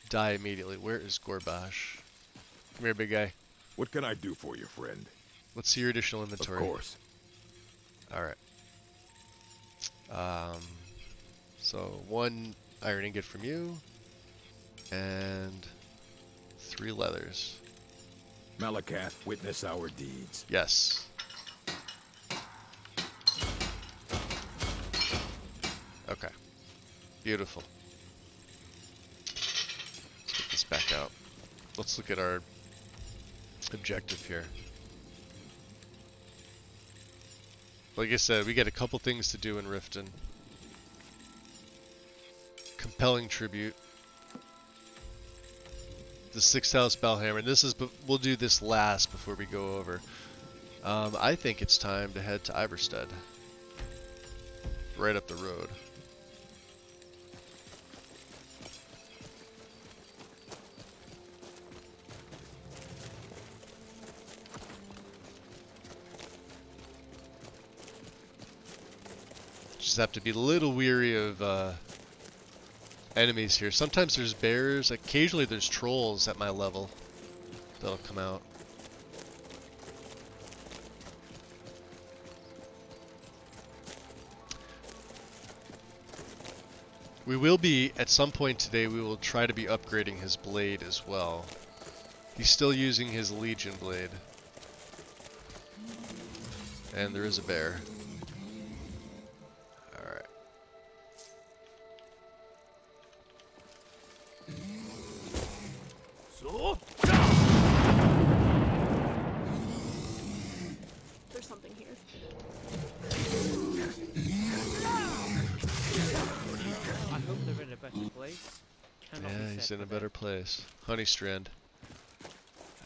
die immediately. Where is Gorbash? Come here, big guy. What can I do for you, friend? Let's see your additional inventory. Of course. Alright. So 1 iron ingot from you, and 3 leathers. Malakath, witness our deeds. Yes. Okay. Beautiful. Let's get this back out. Let's look at our objective here. Like I said, we got a couple things to do in Riften. Compelling tribute. The 6th House Balhammer. And this is, we'll do this last before we go over. I think it's time to head to Iverstead. Right up the road. Just have to be a little weary of enemies here. Sometimes there's bears, occasionally there's trolls at my level that'll come out. We will be, at some point today, we will try to be upgrading his blade as well. He's still using his Legion blade. And there is a bear. There's something here. I hope they're in a better place. Cannot Yeah, be he's said in a for better place. Honey Strand.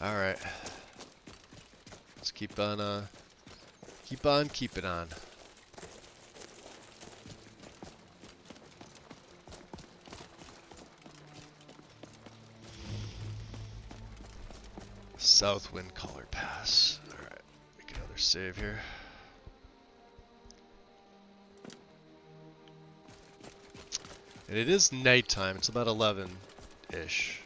Alright. Let's keep on keeping on. Southwind Collar Pass. Alright, make another save here. And it is nighttime, it's about 11-ish.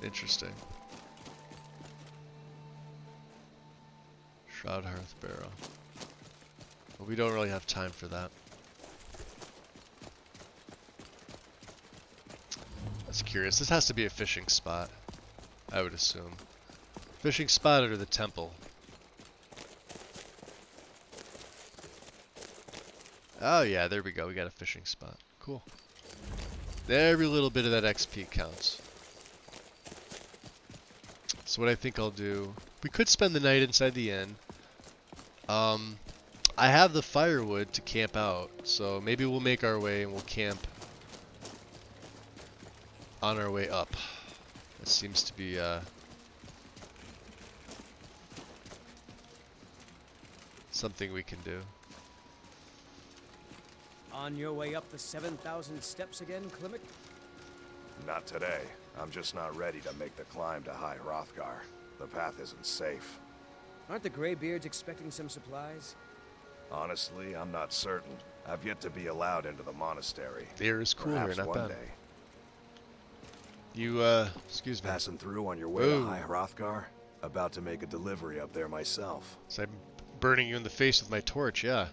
Interesting. Shroud Hearth Barrow. Well, we don't really have time for that. That's curious. This has to be a fishing spot, I would assume. Fishing spot or the temple. Oh yeah, there we go. We got a fishing spot. Cool. Every little bit of that XP counts. So what I think I'll do, we could spend the night inside the inn. I have the firewood to camp out, so maybe we'll make our way and we'll camp on our way up. That seems to be something we can do. On your way up the 7,000 steps again, Klimek? Not today. I'm just not ready to make the climb to High Hrothgar. The path isn't safe. Aren't the Greybeards expecting some supplies? Honestly, I'm not certain. I've yet to be allowed into the monastery. The air is cooler, Perhaps not one bad. day. You, excuse me. Passing through on your way Whoa. to High Hrothgar? About to make a delivery up there myself. So I'm burning you in the face with my torch, yeah.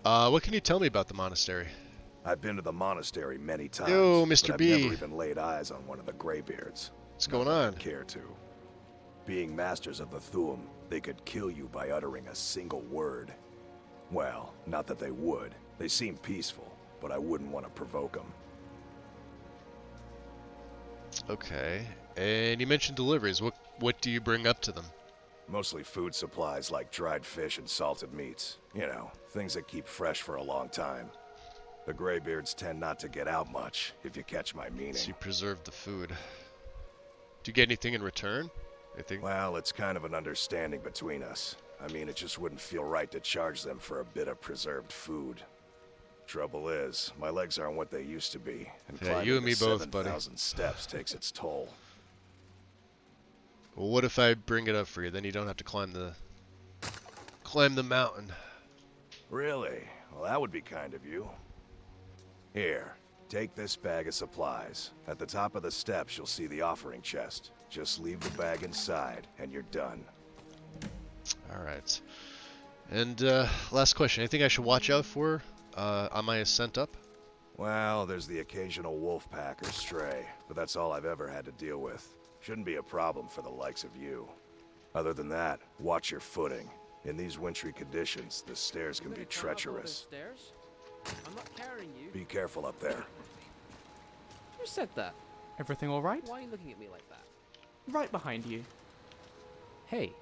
What can you tell me about the monastery? I've been to the monastery many times. Yo, Mr. but I've B. never even laid eyes on one of the Greybeards. What's going Not that on? I'd care to. Being masters of the Thuum, they could kill you by uttering a single word. Well, not that they would. They seem peaceful. but I wouldn't want to provoke them. Okay. And you mentioned deliveries. What do you bring up to them? Mostly food supplies like dried fish and salted meats. You know, things that keep fresh for a long time. The Greybeards tend not to get out much, if you catch my meaning. So you preserve the food. Do you get anything in return? Well, it's kind of an understanding between us. I mean, it just wouldn't feel right to charge them for a bit of preserved food. Trouble is, my legs aren't what they used to be, and Yeah, climbing you and me the both, buddy. 7,000 steps takes its toll. Well, what if I bring it up for you? Then you don't have to climb the mountain. Really? Well, that would be kind of you. Here, take this bag of supplies. At the top of the steps, you'll see the offering chest. Just leave the bag inside, and you're done. Alright. And, last question. Anything I should watch out for on my ascent up? Well, there's the occasional wolf pack or stray, but that's all I've ever had to deal with. Shouldn't be a problem for the likes of you. Other than that, watch your footing. In these wintry conditions, the stairs can be treacherous. Stairs? I'm not carrying you. Be careful up there. Who said that? Everything all right? Why are you looking at me like that? Right behind you. Hey,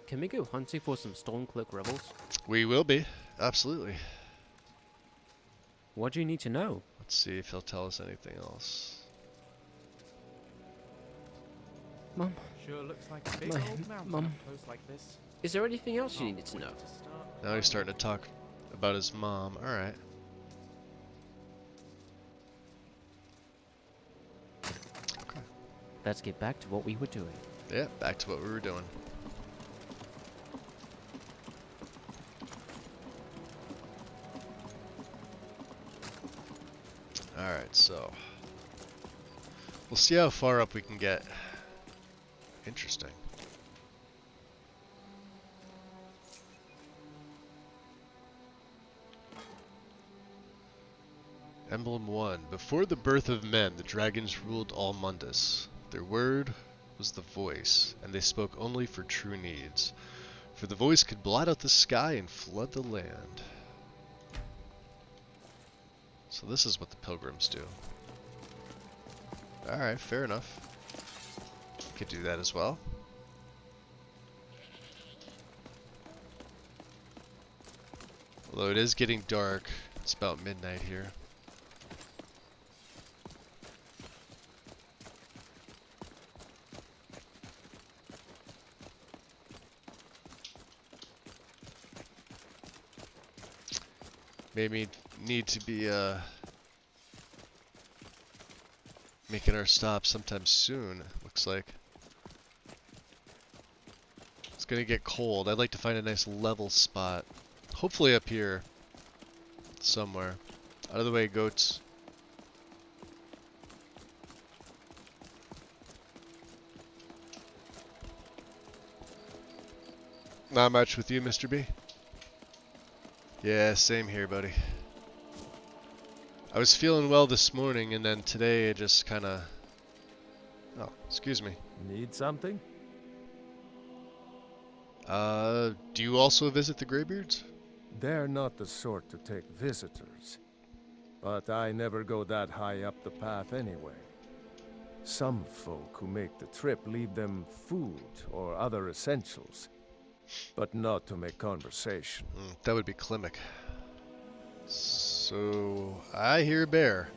can we go hunting for some Stormcloak rebels? We will be. Absolutely. What do you need to know? Let's see if he'll tell us anything else. Mum, Sure looks like a big My- old mountain Mum. up close like this. is there anything else you needed to know? Now he's starting to talk about his mom. Alright. Okay. Let's get back to what we were doing. Yeah, back to what we were doing. Alright, so we'll see how far up we can get. Interesting. Emblem 1. Before the birth of men, the dragons ruled all Mundus. Their word was the voice, and they spoke only for true needs. For the voice could blot out the sky and flood the land. So this is what the pilgrims do. Alright, fair enough. Could do that as well. Although it is getting dark. It's about midnight here. Maybe need to be making our stop sometime soon, looks like. It's gonna get cold. I'd like to find a nice level spot. Hopefully up here somewhere. Out of the way, goats. Not much with you, Mr. B? Yeah, same here, buddy. I was feeling well this morning, and then today it just kinda... Oh, excuse me. Need something? Do you also visit the Greybeards? They're not the sort to take visitors. But I never go that high up the path anyway. Some folk who make the trip leave them food or other essentials. But not to make conversation. That would be Klimek. So, I hear a bear.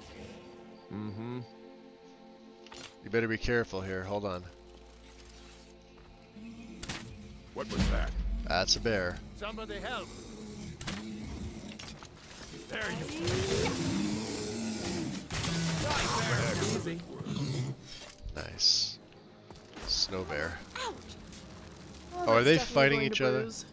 Mm-hmm. You better be careful here. Hold on. What was that? That's a bear. Somebody help! There you Easy. Nice. Snow bear. Oh, Oh, are that's they definitely fighting going to each other? bruise.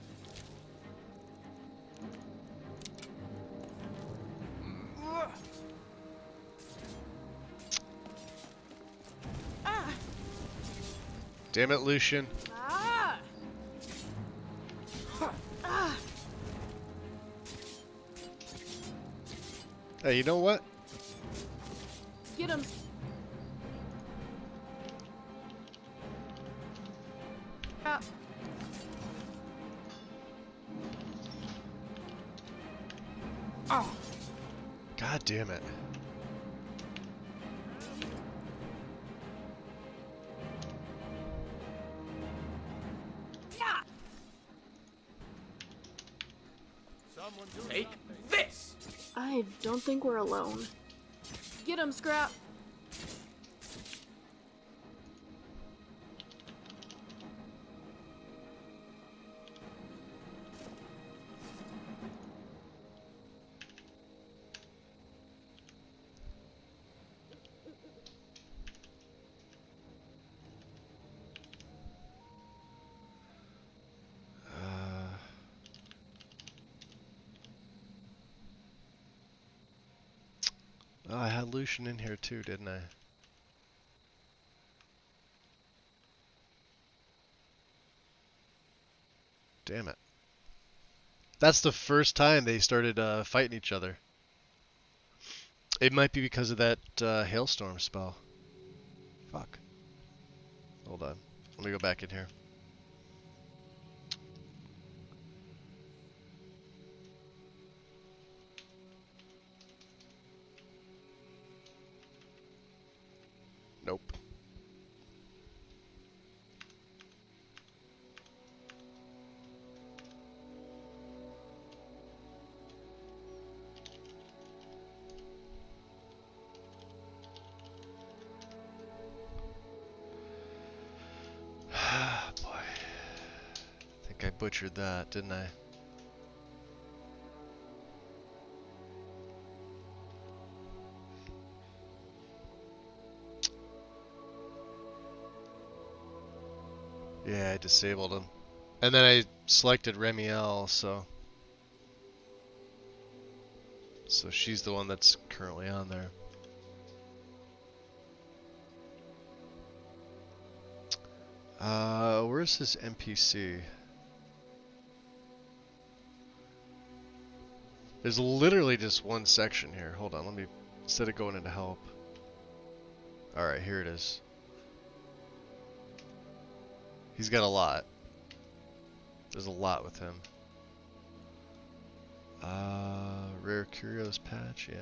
Damn it, Lucian. Ah! Ah! Hey, you know what? Get him. Ah. Oh, God damn it. Take this! I don't think we're alone. Get him, Scrap! Oh, I had Lucian in here too, didn't I? Damn it. That's the first time they started fighting each other. It might be because of that hailstorm spell. Fuck. Hold on. Let me go back in here. Nope. Boy. I think I butchered that, didn't I? Yeah, I disabled him. And then I selected Remiel, so she's the one that's currently on there. Where's this NPC? There's literally just one section here. Hold on, let me, instead of going into help. Alright, here it is. He's got a lot. There's a lot with him. Rare Curios patch, yeah.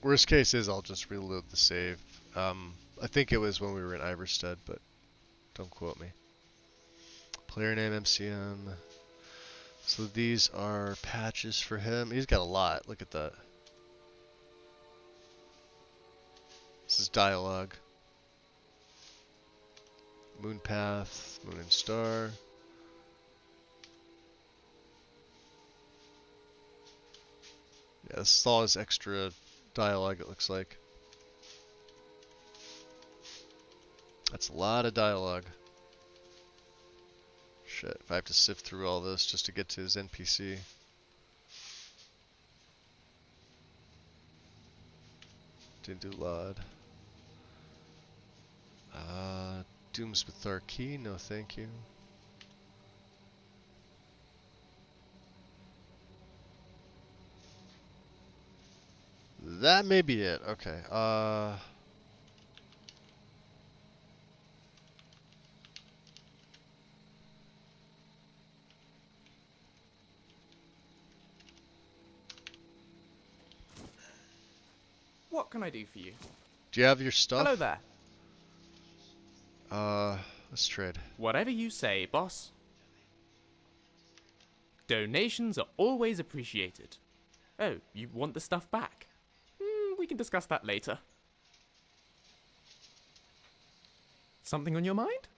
Worst case is I'll just reload the save. I think it was when we were in Iverstead, but don't quote me. Player name MCM. So these are patches for him. He's got a lot. Look at that. This is dialogue. Moon Path, Moon and Star. Yeah, this is all his extra dialogue, it looks like. That's a lot of dialogue. Shit, if I have to sift through all this just to get to his NPC. Didn't do Lod. Dooms with our key, no thank you. That may be it, okay. What can I do for you? Do you have your stuff? Hello there. Let's trade. Whatever you say, boss. Donations are always appreciated. Oh, you want the stuff back? We can discuss that later. Something on your mind?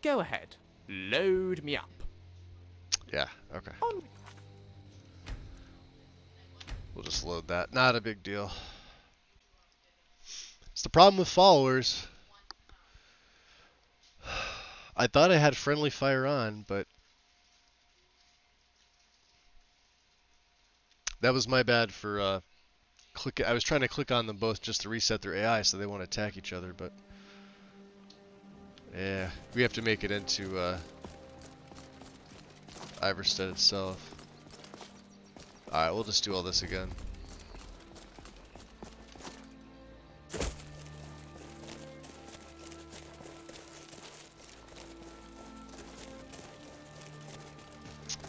Go ahead. Load me up. Yeah, okay. On. We'll just load that. Not a big deal. It's the problem with followers. I thought I had friendly fire on, but that was my bad for I was trying to click on them both just to reset their AI so they won't attack each other, but yeah, we have to make it into Iverstead itself. Alright, we'll just do all this again.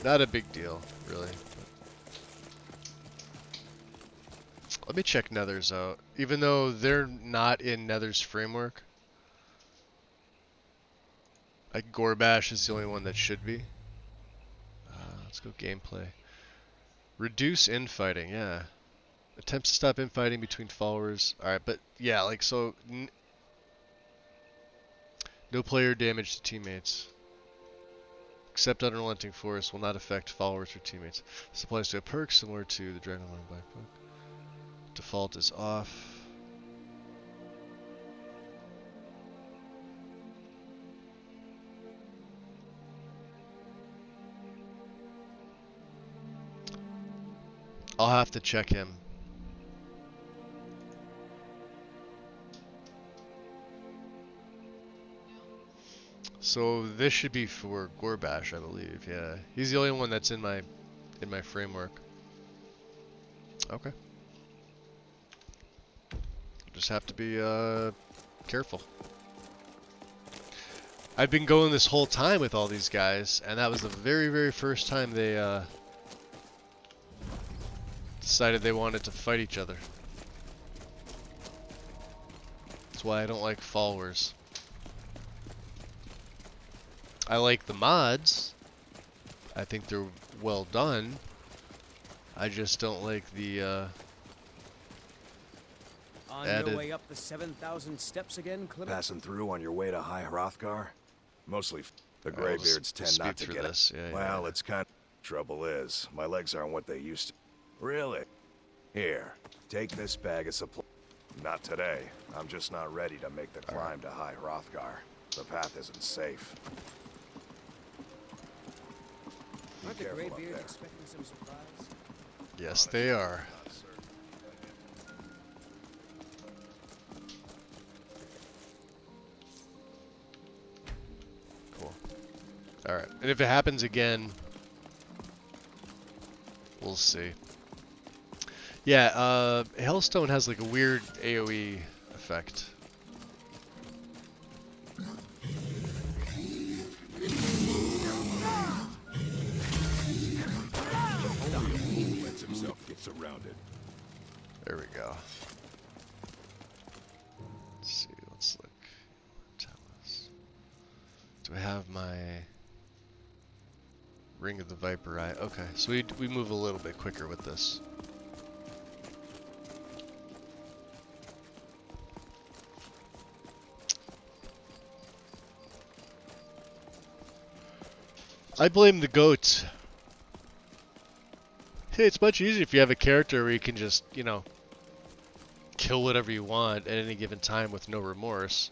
Not a big deal, really. Let me check Nether's out. Even though they're not in Nether's framework, like Gorbash is the only one that should be. Let's go gameplay. Reduce infighting, yeah. Attempts to stop infighting between followers. Alright, but yeah, like so... no player damage to teammates. Except unrelenting force will not affect followers or teammates. This applies to a perk similar to the Dragonlord Black Book. Default is off. I'll have to check him. So this should be for Gorbash, I believe. Yeah, he's the only one that's in my framework. Okay. Just have to be careful. I've been going this whole time with all these guys, and that was the very, very first time they decided they wanted to fight each other. That's why I don't like followers. I like the mods. I think they're well done. I just don't like the On added... your way up the 7,000 steps again, Clement? Passing through on your way to High Hrothgar? Mostly the Greybeards tend not to get this. Yeah, well, it's kind of... Trouble is, my legs aren't what they used to. Really? Here, take this bag of supplies. Not today. I'm just not ready to make the climb to High Hrothgar. The path isn't safe. Aren't the Greybeards expecting some surprise? Yes, they are. Cool. Alright, and if it happens again, we'll see. Yeah, Hailstone has like a weird AoE effect. Himself gets surrounded. There we go. Let's see, let's look. Tell us. Do I have my Ring of the Viper Eye? Okay, so we move a little bit quicker with this. I blame the goats. Hey, it's much easier if you have a character where you can just, you know, kill whatever you want at any given time with no remorse.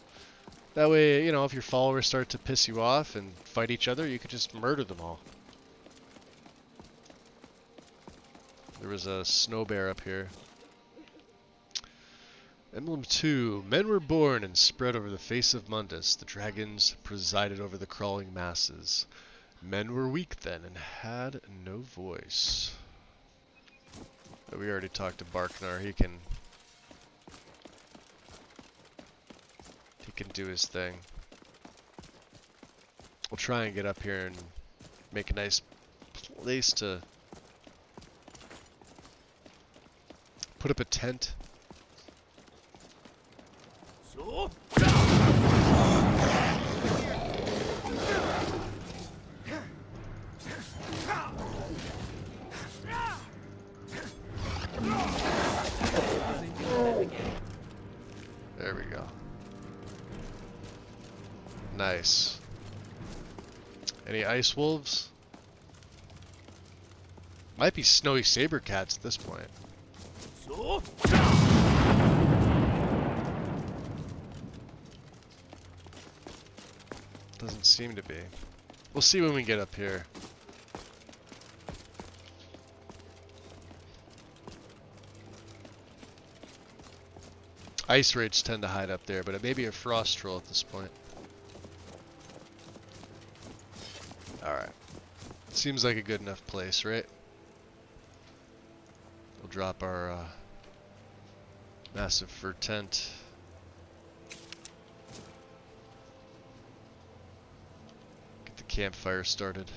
That way, you know, if your followers start to piss you off and fight each other, you could just murder them all. There was a snow bear up here. Emblem 2. Men were born and spread over the face of Mundus. The dragons presided over the crawling masses. Men were weak then and had no voice. But we already talked to Barknar. He can do his thing. We'll try and get up here and make a nice place to put up a tent. So? There we go. Nice. Any ice wolves? Might be snowy saber cats at this point. So? Doesn't seem to be. We'll see when we get up here. Ice raids tend to hide up there, but it may be a frost troll at this point. Alright. Seems like a good enough place, right? We'll drop our massive fur tent. Get the campfire started.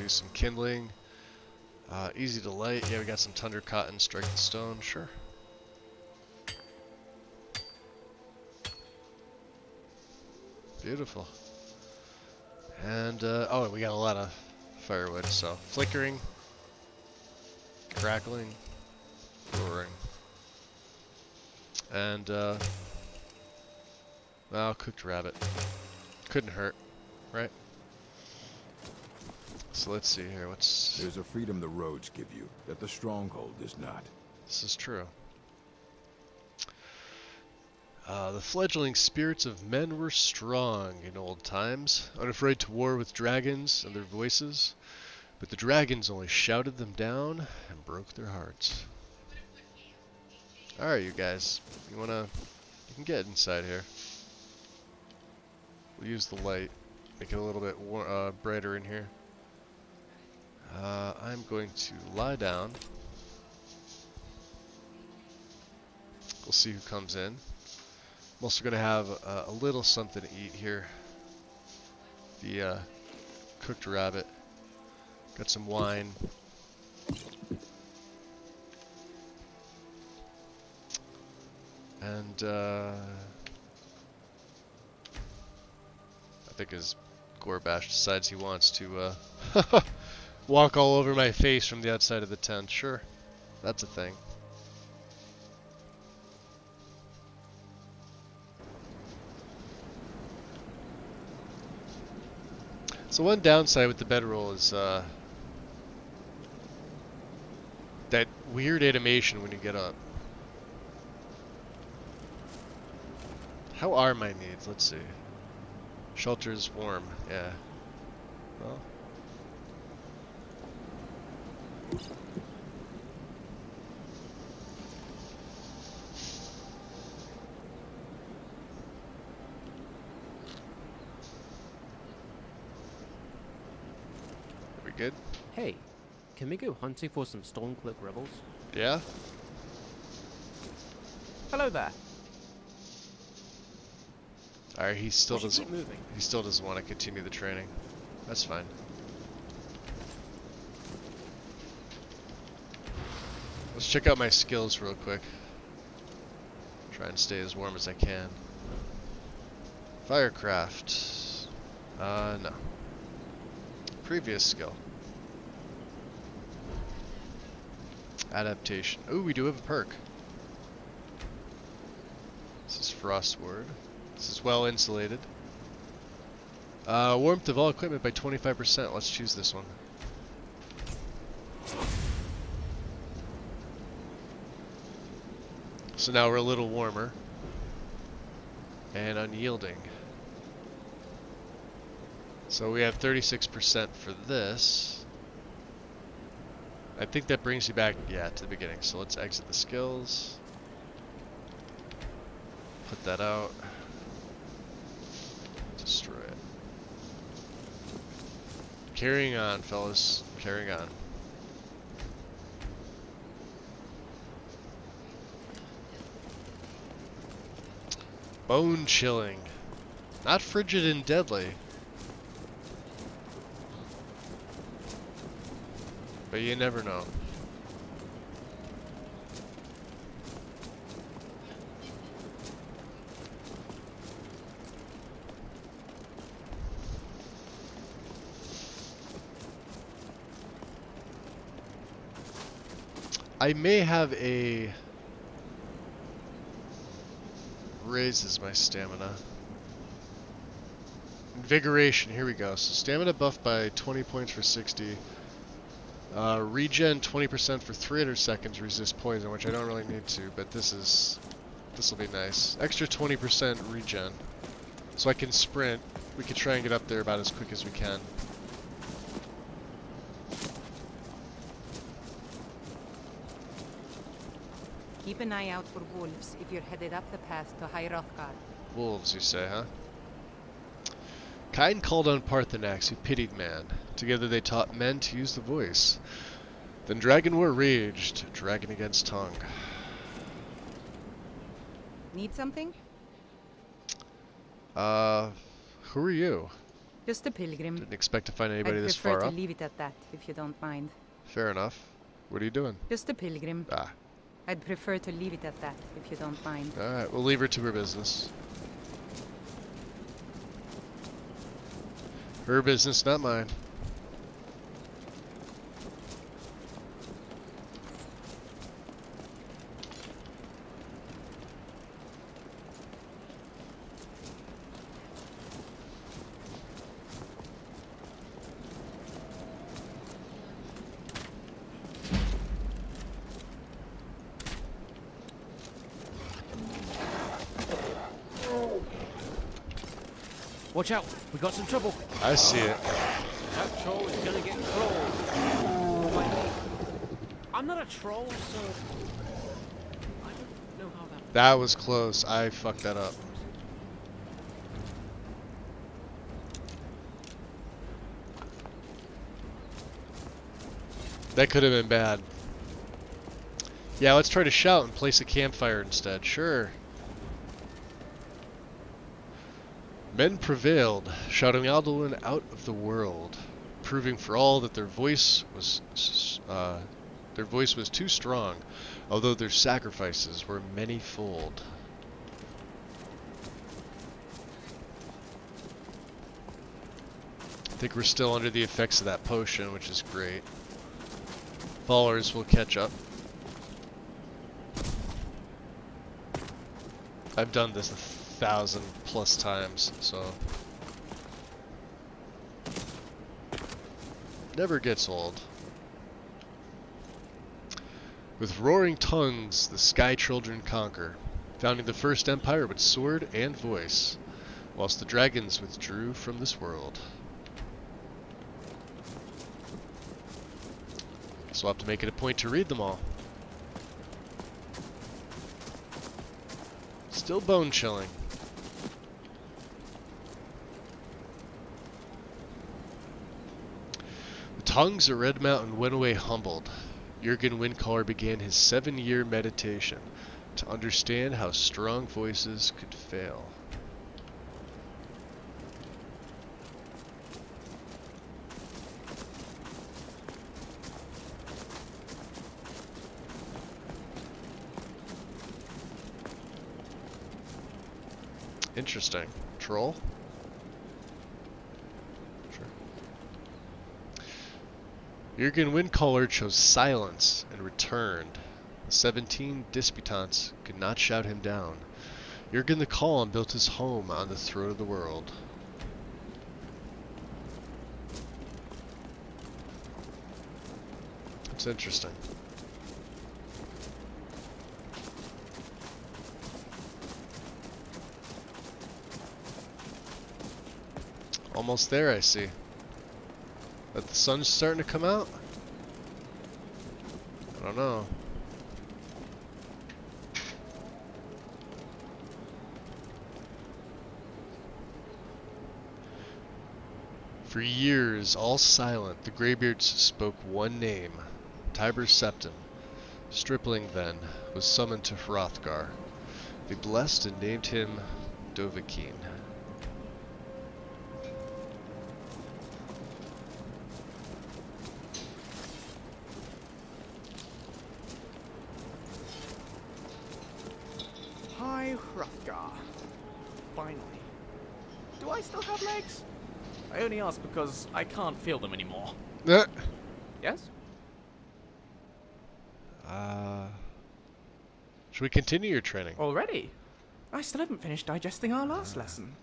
use some kindling. Easy to light. Yeah, we got some thunder cotton. Strike the stone. Sure. Beautiful. And, oh, we got a lot of firewood, so flickering, crackling, roaring. And, well, cooked rabbit. Couldn't hurt, right? So let's see here, what's... There's a freedom the roads give you that the stronghold does not. This is true. The fledgling spirits of men were strong in old times, unafraid to war with dragons and their voices, but the dragons only shouted them down and broke their hearts. Alright, you guys, you can get inside here. We'll use the light, make it a little bit brighter in here. I'm going to lie down. We'll see who comes in. I'm also going to have a little something to eat here. The cooked rabbit. Got some wine. And I think as Gorbash decides he wants to walk all over my face from the outside of the tent. Sure, that's a thing. So one downside with the bedroll is that weird animation when you get up. How are my needs? Let's see. Shelter's warm. Yeah. Well. Are we good? Hey, can we go hunting for some Stormcloak rebels? Yeah? Hello there. Alright, he still We should doesn't keep moving. he still doesn't want to continue the training. That's fine. Let's check out my skills real quick. Try and stay as warm as I can. Firecraft. No. Previous skill. Adaptation. Ooh, we do have a perk. This is Frost Ward. This is well insulated. Warmth of all equipment by 25%. Let's choose this one. So now we're a little warmer. And unyielding. So we have 36% for this. I think that brings you back, yeah, to the beginning. So let's exit the skills. Put that out. Destroy it. Carrying on, fellas. Carrying on. Bone chilling. Not frigid and deadly. But you never know. I may have a raises my stamina. Invigoration, here we go. So stamina buff by 20 points for 60. Regen 20% for 300 seconds, resist poison, which I don't really need to, but this will be nice. Extra 20% regen. So I can sprint. We can try and get up there about as quick as we can. Keep an eye out for wolves if you're headed up the path to High Hrothgar. Wolves, you say, huh? Kain called on Parthenax, who pitied man. Together they taught men to use the voice. Then dragon war raged, dragon against tongue. Need something? Who are you? Just a pilgrim. Didn't expect to find anybody I'd this prefer far to up. leave it at that, if you don't mind. Fair enough. What are you doing? Just a pilgrim. Ah. I'd prefer to leave it at that, if you don't mind. Alright, we'll leave her to her business. Her business, not mine. Watch out, we got some trouble. I see it. That troll is gonna get trolled. By me. I'm not a troll, so I don't know how that. That was close. I fucked that up. That could have been bad. Yeah, let's try to shout and place a campfire instead. Sure. Men prevailed, shouting Alduin out of the world, proving for all that their voice was too strong, although their sacrifices were many-fold. I think we're still under the effects of that potion, which is great. Followers will catch up. I've done this 1,000+ times, so never gets old. With roaring tongues, the Sky Children conquer, founding the first empire with sword and voice, whilst the dragons withdrew from this world. So I'll have to make it a point to read them all. Still bone chilling. The tongues of Red Mountain went away humbled. Jurgen Windcaller began his 7-year meditation to understand how strong voices could fail. Interesting. Troll? Sure. Jurgen Windcaller chose silence and returned. The 17 disputants could not shout him down. Jurgen the Calm built his home on the throat of the world. It's interesting. Almost there, I see. That the sun's starting to come out? I don't know. For years, all silent, the Greybeards spoke one name, Tiber Septim. Stripling, then, was summoned to Hrothgar. They blessed and named him Dovahkiin. Hi, Hrothgar. Finally. Do I still have legs? I only ask because I can't feel them anymore. Yes? Should we continue your training? Already? I still haven't finished digesting our last lesson.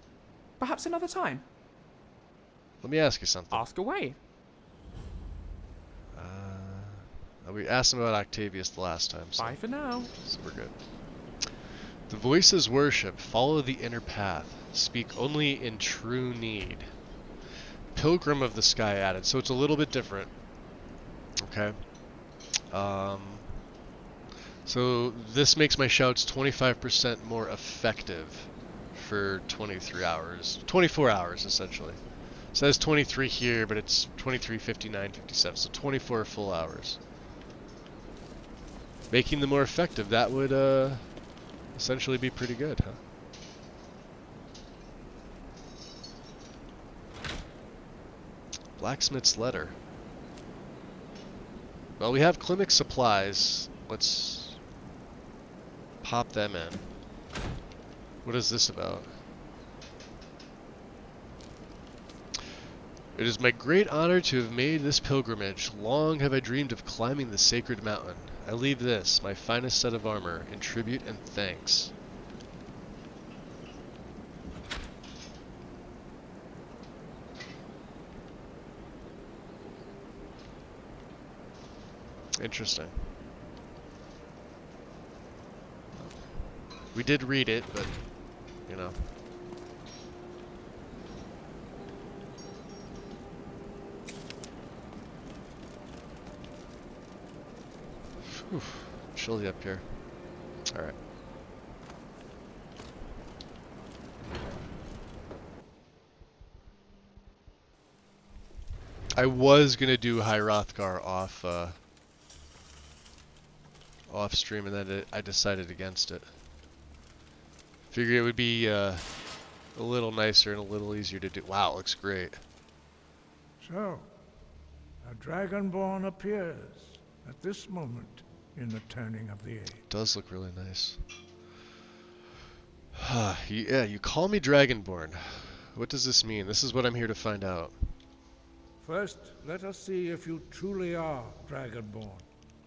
Perhaps another time. Let me ask you something. Ask away. We asked him about Octavius the last time. So. Bye for now. So we're good. The voices worship, follow the inner path, speak only in true need. Pilgrim of the Sky added, so it's a little bit different. Okay. So this makes my shouts 25% more effective for 23 hours. 24 hours, essentially. It says 23 here, but it's 23, 59, 57, so 24 full hours. Making them more effective, that would essentially be pretty good, huh? Blacksmith's letter. Well, we have Klimek supplies. Let's pop them in. What is this about? It is my great honor to have made this pilgrimage. Long have I dreamed of climbing the sacred mountain. I leave this, my finest set of armor, in tribute and thanks. Interesting. We did read it, but, you know. Whew, chilly up here. Alright. I was gonna do High Hrothgar off stream, and then I decided against it. Figured it would be a little nicer and a little easier to do. Wow, it looks great. So, a Dragonborn appears at this moment in the turning of the age. It does look really nice. Yeah, you call me Dragonborn. What does this mean? This is what I'm here to find out. First, let us see if you truly are Dragonborn.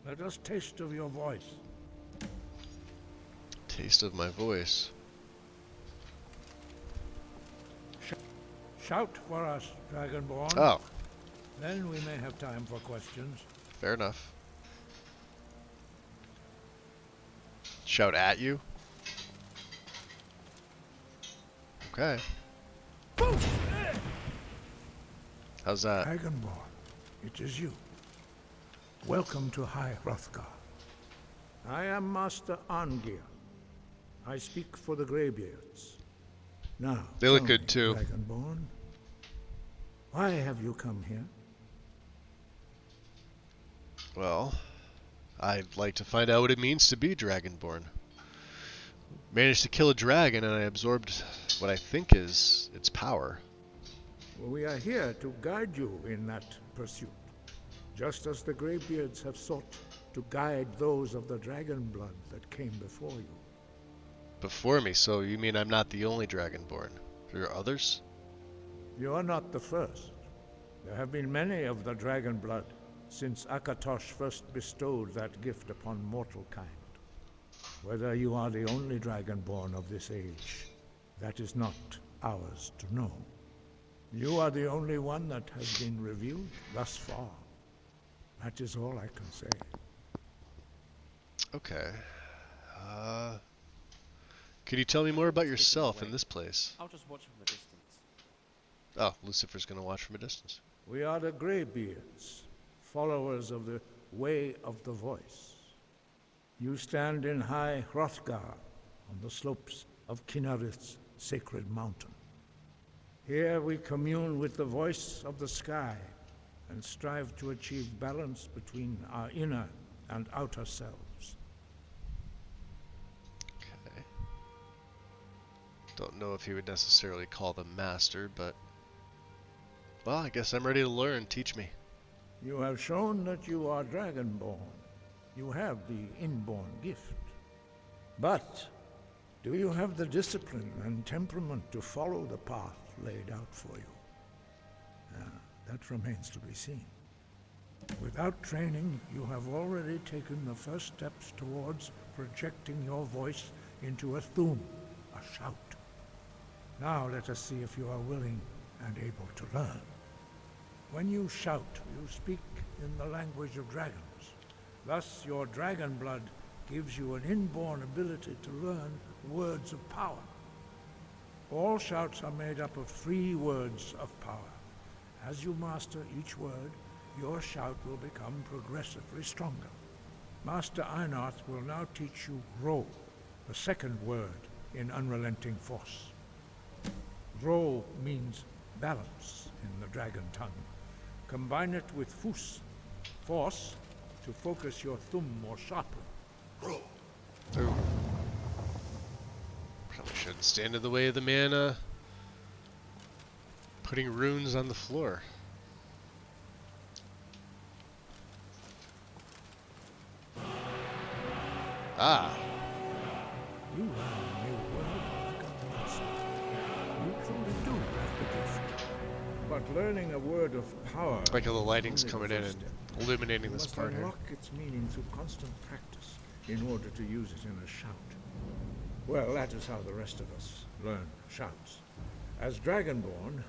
Let us taste of your voice. Taste of my voice. Shout for us, Dragonborn. Oh. Then we may have time for questions. Fair enough. Shout at you? Okay. How's that? Dragonborn, it is you. Welcome to High Hrothgar. I am Master Arngir. I speak for the Greybeards. Now, they look tell good me, too. Dragonborn, why have you come here? Well, I'd like to find out what it means to be Dragonborn. Managed to kill a dragon and I absorbed what I think is its power. We are here to guide you in that pursuit, just as the Greybeards have sought to guide those of the dragon blood that came before you. Before me, so you mean I'm not the only Dragonborn? There are others? You are not the first. There have been many of the dragon blood since Akatosh first bestowed that gift upon mortal kind. Whether you are the only Dragonborn of this age, that is not ours to know. You are the only one that has been revealed thus far. That is all I can say. Okay. Could you tell me more about yourself in this place? I'll just watch from a distance. Oh, Lucifer's gonna watch from a distance. We are the Greybeards, followers of the Way of the Voice. You stand in High Hrothgar, on the slopes of Kinnarith's sacred mountain. Here we commune with the voice of the sky and strive to achieve balance between our inner and outer selves. Okay. Don't know if he would necessarily call them master, but... well, I guess I'm ready to learn. Teach me. You have shown that you are Dragonborn. You have the inborn gift. But do you have the discipline and temperament to follow the path laid out for you? That remains to be seen. Without training, you have already taken the first steps towards projecting your voice into a thum, a shout. Now let us see if you are willing and able to learn. When you shout, you speak in the language of dragons. Thus, your dragon blood gives you an inborn ability to learn words of power. All shouts are made up of 3 words of power. As you master each word, your shout will become progressively stronger. Master Einarth will now teach you Ro, the second word in Unrelenting Force. Ro means balance in the dragon tongue. Combine it with Fus, force, to focus your thumb more sharply. Ro. Probably shouldn't stand in the way of the man putting runes on the floor. Ah. You learn a new word like a monster. You truly do have the gift. But learning a word of power Like how the lighting's is coming only in the and first step. illuminating You this must part here. unlock its meaning through constant practice in order to use it in a shout. Well, that is how the rest of us learn shouts. As Dragonborn,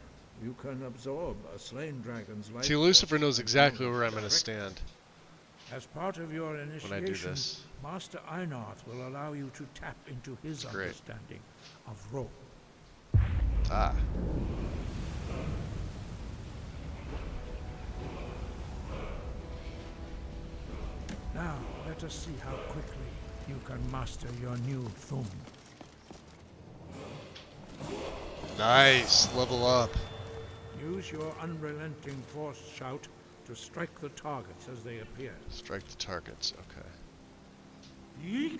you can absorb a slain dragon's life See, Lucifer force knows and exactly channel it where I'm going to directly. stand As part of your when I do initiation, this. Master Einarth will allow you to tap into his It's great. understanding of rope. Ah. Now, let us see how quickly you can master your new thum. Nice. Level up. Use your unrelenting force shout to strike the targets as they appear. Strike the targets. Okay. Yeet!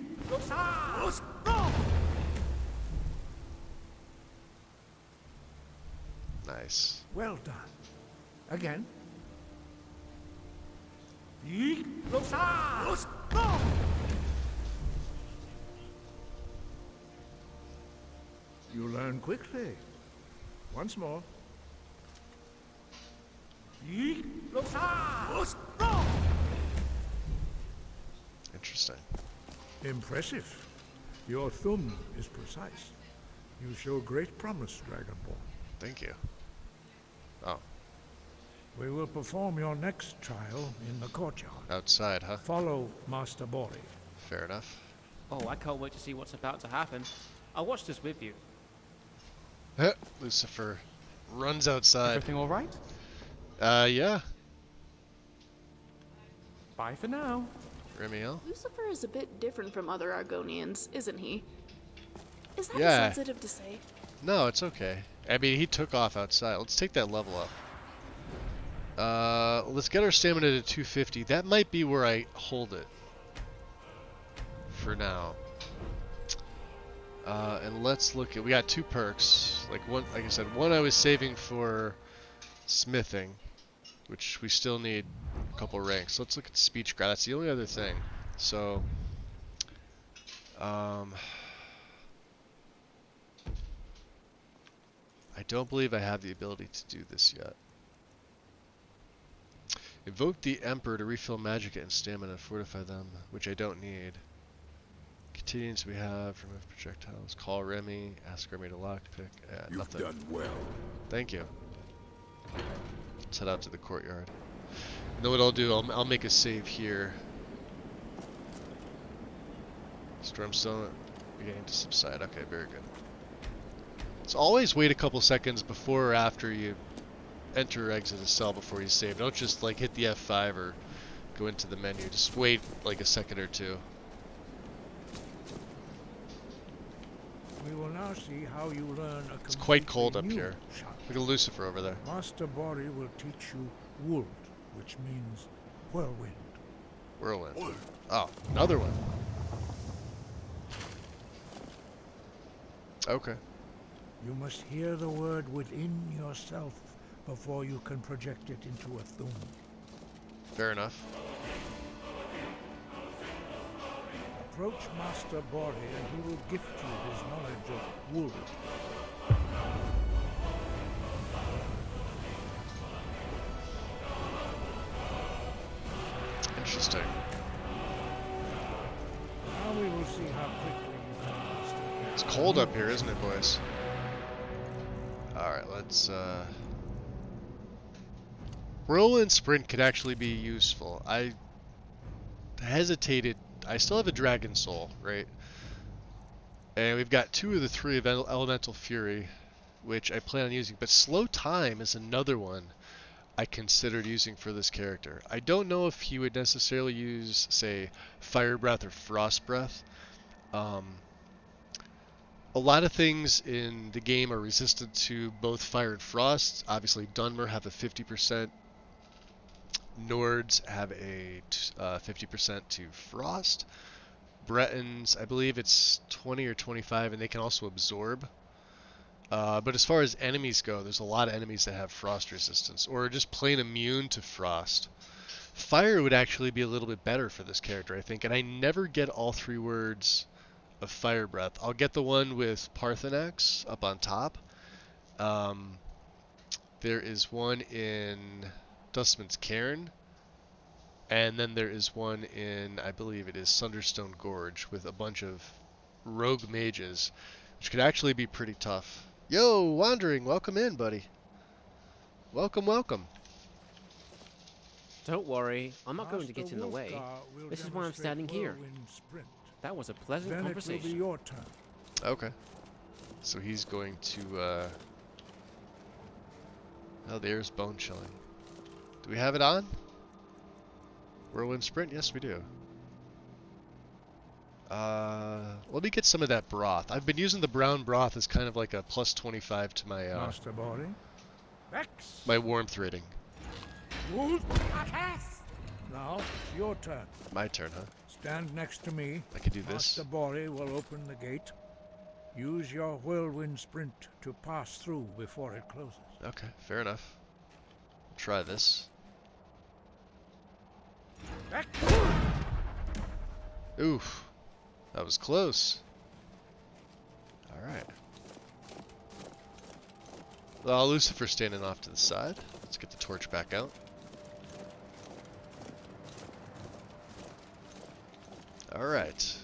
Nice. Well done. Again. Yeet! You learn quickly. Once more. Yeet! Interesting. Impressive. Your thumb is precise. You show great promise, Dragonborn. Thank you. Oh. We will perform your next trial in the courtyard. Outside, huh? Follow Master Bori. Fair enough. Oh, I can't wait to see what's about to happen. I'll watch this with you. Lucifer runs outside. Everything all right? Yeah. Bye for now. Remiel? Lucifer is a bit different from other Argonians, isn't he? Is that Yeah. sensitive to say? No, it's okay. I mean, he took off outside. Let's take that level up. Let's get our stamina to 250. That might be where I hold it for now. And let's look at. We got 2 perks. Like I said, one I was saving for smithing, which we still need a couple ranks. Let's look at speech grab. That's the only other thing. So, I don't believe I have the ability to do this yet. Invoke the Emperor to refill magic and stamina and fortify them, which I don't need. Continuance we have, remove projectiles, call Remy, ask Remy to lockpick. You've Nothing. done well. Thank you. Let's head out to the courtyard. You know what I'll do? I'll make a save here. Stormstone beginning to subside. Okay, very good. So always wait a couple seconds before or after you enter or exit a cell before you save. Don't just like hit the F5 or go into the menu. Just wait like a second or two. We will now see how you learn a It's quite cold up completely here. new shout. Look at Lucifer over there. Master Bori will teach you Wold, which means whirlwind. Whirlwind. Oh, another one. Okay. You must hear the word within yourself before you can project it into a thum. Fair enough. Approach Master Bori and he will gift you his knowledge of Wold. Interesting. Now we will see how quickly you can master it. It's cold up here, isn't it, boys? Alright, let's, Whirlwind Sprint could actually be useful. I hesitated. I still have a Dragon Soul, right? And we've got 2 of the 3 of Elemental Fury, which I plan on using. But Slow Time is another one I considered using for this character. I don't know if he would necessarily use, say, Fire Breath or Frost Breath. A lot of things in the game are resistant to both fire and frost. Obviously, Dunmer have a 50%. Nords have a 50% to frost. Bretons, I believe it's 20 or 25, and they can also absorb. But as far as enemies go, there's a lot of enemies that have frost resistance, or just plain immune to frost. Fire would actually be a little bit better for this character, I think, and I never get all 3 words of fire breath. I'll get the one with Parthenax up on top. There is one in Dustman's Cairn, and then there is one in, I believe it is Sunderstone Gorge, with a bunch of rogue mages, which could actually be pretty tough. Yo, Wandering, welcome in, buddy. Welcome, welcome. Don't worry, I'm not going to Master get in the way. Wolfgar will This is why I'm standing demonstrate here. whirlwind sprint. That was a pleasant Then it will conversation. be your turn. Okay. So he's going to, oh, there's Bone Chilling. Do we have it on? Whirlwind Sprint? Yes, we do. Let me get some of that broth. I've been using the brown broth as kind of like a plus 25 to my, Master Bori. my warmth rating. Wolf. Now, it's your turn. My turn, huh? Stand next to me. I can do this. Master Bori will open the gate. Use your whirlwind sprint to pass through before it closes. Okay, fair enough. Try this. Oof. That was close. Alright. Well, Lucifer's standing off to the side. Let's get the torch back out. Alright.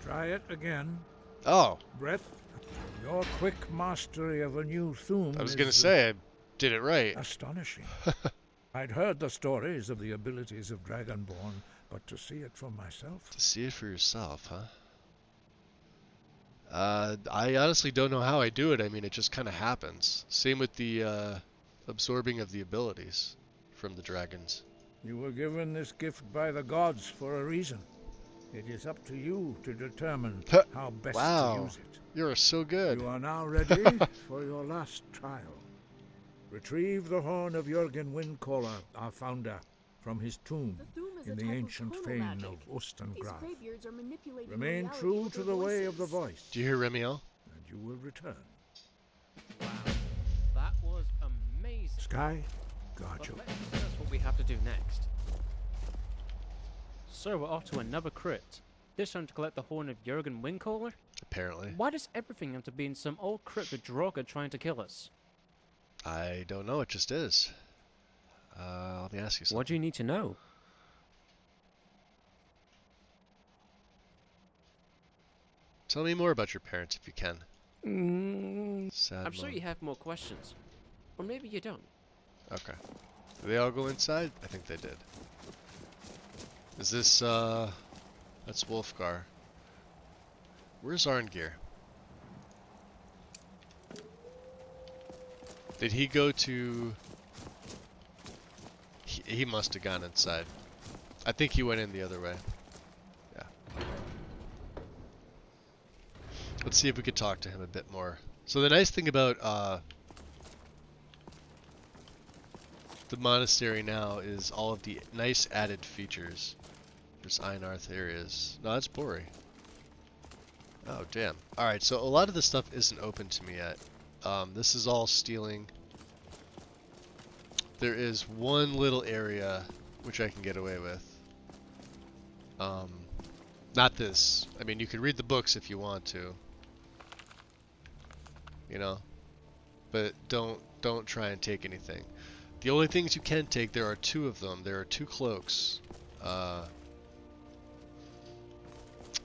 Try it again. Oh. Breath. Your quick mastery of a new thum I was is, gonna say, I did it right. astonishing. I'd heard the stories of the abilities of Dragonborn, but to see it for myself... To see it for yourself, huh? I honestly don't know how I do it. I mean, it just kind of happens. Same with the absorbing of the abilities from the dragons. You were given this gift by the gods for a reason. It is up to you to determine how best to use it. You're so good. You are now ready for your last trial. Retrieve the horn of Jürgen Windcaller, our founder, from his tomb in the ancient fane of Ostengraf. Remain true to the way of the voice. Do you hear Remiel? And you will return. Wow, that was amazing. Sky, guard you. That's what we have to do next. So we're off to another crypt. This time to collect the horn of Jürgen Windcaller? Apparently. Why does everything have to be in some old crypt with Droga trying to kill us? I don't know, it just is. Let me ask you something. What do you need to know? Tell me more about your parents if you can. Sad I'm sure mom. you have more questions. Or maybe you don't. Okay. Do they all go inside? I think they did. Is this, that's Wolfgar. Where's Arngeir? Did he go to... He must have gone inside. I think he went in the other way. Yeah. Let's see if we could talk to him a bit more. So the nice thing about, the monastery now is all of the nice added features. There's Einarth areas. No, that's Bori. Oh, damn. Alright, so a lot of this stuff isn't open to me yet. This is all stealing. There is one little area which I can get away with. Not this. I mean, you can read the books if you want to. You know? But don't try and take anything. The only things you can take, there are 2 of them. There are 2 cloaks.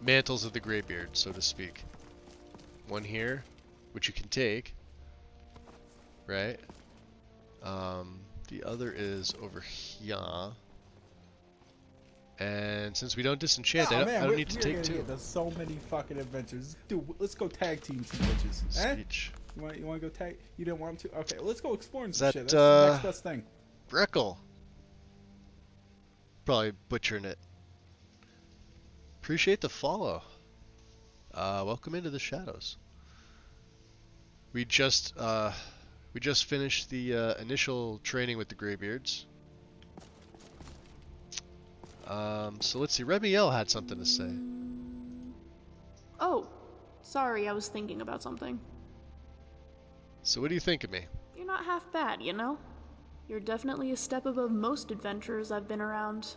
Mantles of the Greybeard, so to speak. One here, which you can take. Right? The other is over here. And since we don't disenchant, I don't need to take 2. There's so many fucking adventures. Dude, let's go tag team some bitches. Speech. You want to go tag? You didn't want to? Okay, let's go exploring Is some that, shit. That's the next best thing. Breckle. Probably butchering it. Appreciate the follow. Welcome into the shadows. We just finished the initial training with the Greybeards. So let's see. Remiel had something to say. Oh, sorry, I was thinking about something. So what do you think of me? You're not half bad, you know? You're definitely a step above most adventurers I've been around.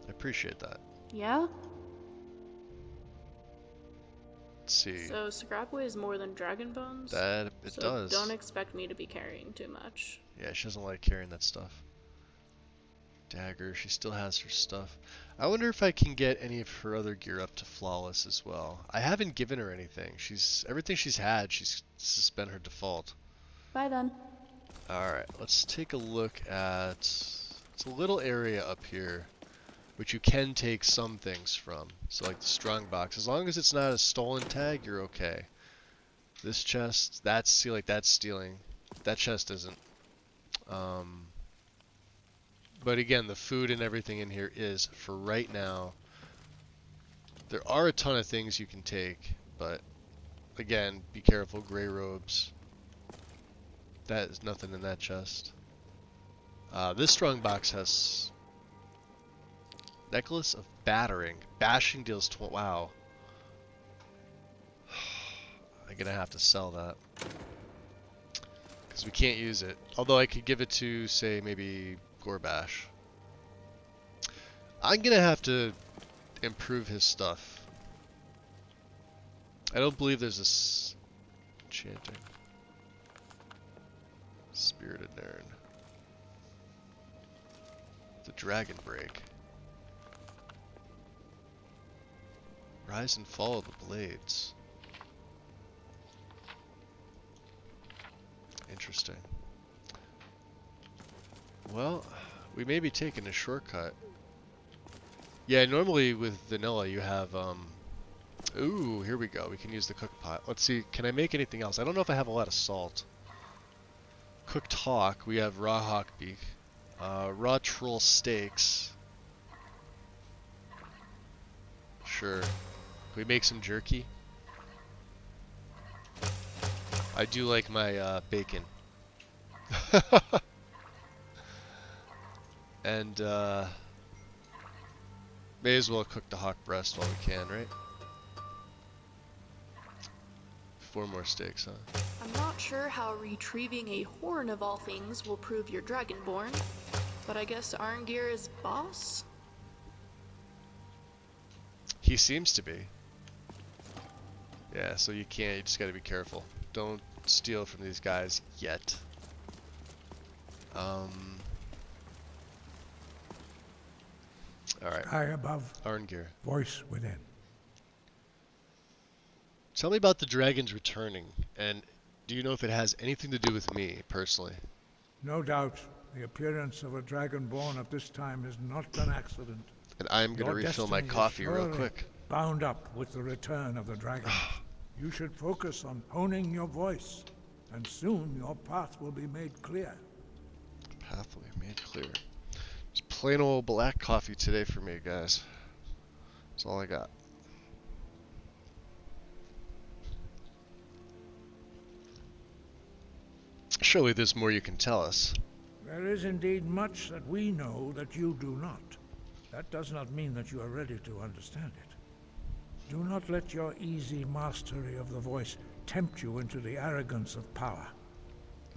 I appreciate that. Yeah? Let's see. So scrap weighs more than dragon bones? That it does. Don't expect me to be carrying too much. Yeah, she doesn't like carrying that stuff. Dagger, she still has her stuff. I wonder if I can get any of her other gear up to flawless as well. I haven't given her anything. Everything she's had, this has been her default. Bye then. Alright, let's take a look at... It's a little area up here, which you can take some things from. So like the strong box. As long as it's not a stolen tag, you're okay. This chest, that's stealing. That chest isn't. But again, the food and everything in here is, for right now. There are a ton of things you can take, but again, be careful, gray robes. That is nothing in that chest. This strong box has necklace of battering. Bashing deals wow. I'm gonna have to sell that because we can't use it. Although I could give it to, say, maybe Gorbash. I'm gonna have to improve his stuff. I don't believe there's this enchanting. Spirited Nairn. The Dragon Break. Rise and fall of the blades. Interesting. Well, we may be taking a shortcut. Yeah, normally with vanilla you have, ooh, here we go. We can use the cook pot. Let's see, can I make anything else? I don't know if I have a lot of salt. Cooked hawk, we have raw hawk beak. Raw troll steaks. Sure. Can we make some jerky? I do like my bacon. And may as well cook the hawk breast while we can, right? 4 more steaks, huh? I'm not sure how retrieving a horn of all things will prove you're dragonborn, but I guess Arngir is boss? He seems to be. Yeah, so you can't, you just gotta be careful. Don't steal from these guys yet. Alright. Eye above, Arngir. voice within. Tell me about the dragons returning, and do you know if it has anything to do with me, personally? No doubt, the appearance of a dragonborn at this time is not an accident. And I'm gonna refill my coffee real quick. Bound up with the return of the dragon. You should focus on honing your voice, and soon your path will be made clear. Path will be made clear. Just plain old black coffee today for me, guys. That's all I got. Surely there's more you can tell us. There is indeed much that we know that you do not. That does not mean that you are ready to understand it. Do not let your easy mastery of the voice tempt you into the arrogance of power.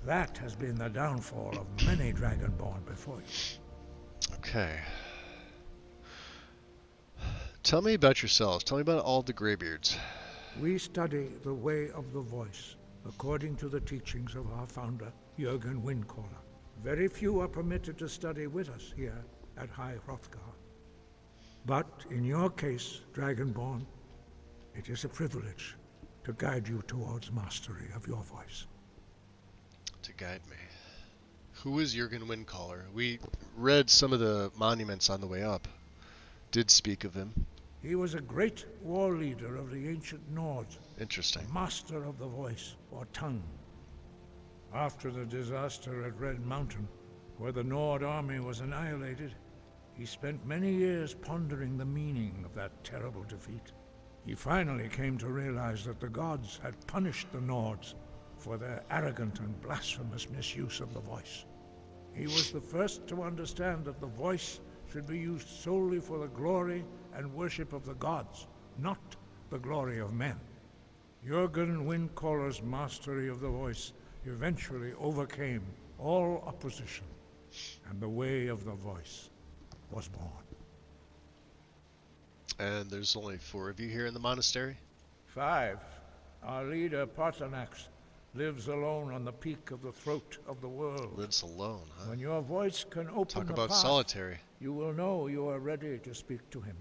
That has been the downfall of many Dragonborn before you. Okay. Tell me about yourselves. Tell me about all the Greybeards. We study the way of the voice, according to the teachings of our founder, Jürgen Windcaller. Very few are permitted to study with us here at High Hrothgar. But in your case, Dragonborn, it is a privilege to guide you towards mastery of your voice. To guide me. Who is Jürgen Windcaller? We read some of the monuments on the way up. Did speak of him. He was a great war leader of the ancient Nords. Interesting. Master of the voice, or tongue. After the disaster at Red Mountain, where the Nord army was annihilated, he spent many years pondering the meaning of that terrible defeat. He finally came to realize that the gods had punished the Nords for their arrogant and blasphemous misuse of the voice. He was the first to understand that the voice should be used solely for the glory and worship of the gods, not the glory of men. Jürgen Windcaller's mastery of the voice eventually overcame all opposition, and the way of the voice was born. And there's only 4 of you here in the monastery? 5. Our leader, Parthenax, lives alone on the peak of the throat of the world. Lives alone, huh? When your voice can open Talk the about path, solitary. you will know you are ready to speak to him.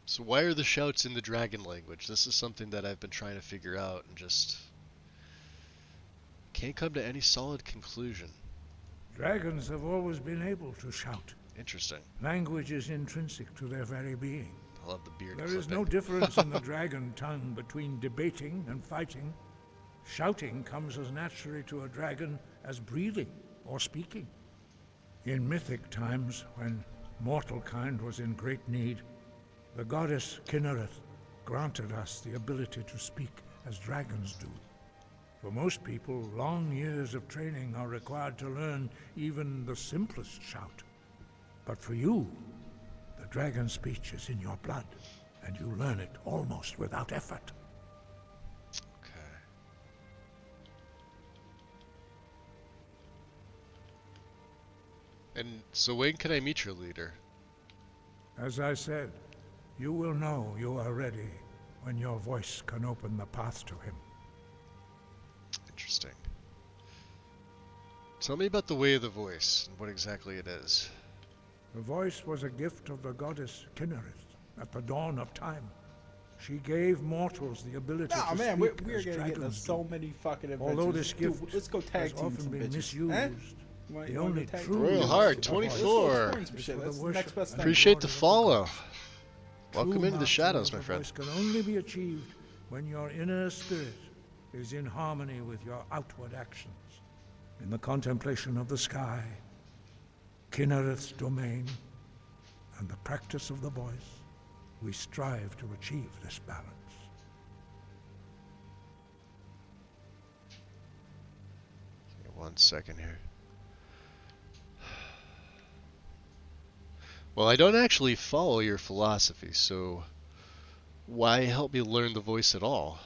So why are the shouts in the dragon language? This is something that I've been trying to figure out and just can't come to any solid conclusion. Dragons have always been able to shout. Interesting. Language is intrinsic to their very being. I love the beard There clipping. is no difference in the dragon tongue between debating and fighting. Shouting comes as naturally to a dragon as breathing or speaking. In mythic times, when mortal kind was in great need, the goddess Kinnereth granted us the ability to speak as dragons do. For most people, long years of training are required to learn even the simplest shout. But for you, the dragon speech is in your blood, and you learn it almost without effort. Okay. And so when can I meet your leader? As I said, you will know you are ready when your voice can open the path to him. Interesting. Tell me about the way of the voice and what exactly it is. The voice was a gift of the goddess Kinnereth at the dawn of time. She gave mortals the ability Nah, to man, speak we're as gonna get into dragons so do. many fucking adventures. Although this Dude, gift let's go tag has team often some been bitches. misused, Eh? the only true Royal use Heart, of the voice 24. Let's go is shit. for the That's the worship next best and thing. Appreciate the glory of follow. gods. Welcome True into the mastery shadows, of my the friend. voice can only be achieved when your inner spirit is in harmony with your outward actions. In the contemplation of the sky, Kinnereth's domain, and the practice of the voice, we strive to achieve this balance. Give me 1 second here. Well, I don't actually follow your philosophy, so why help me learn the voice at all?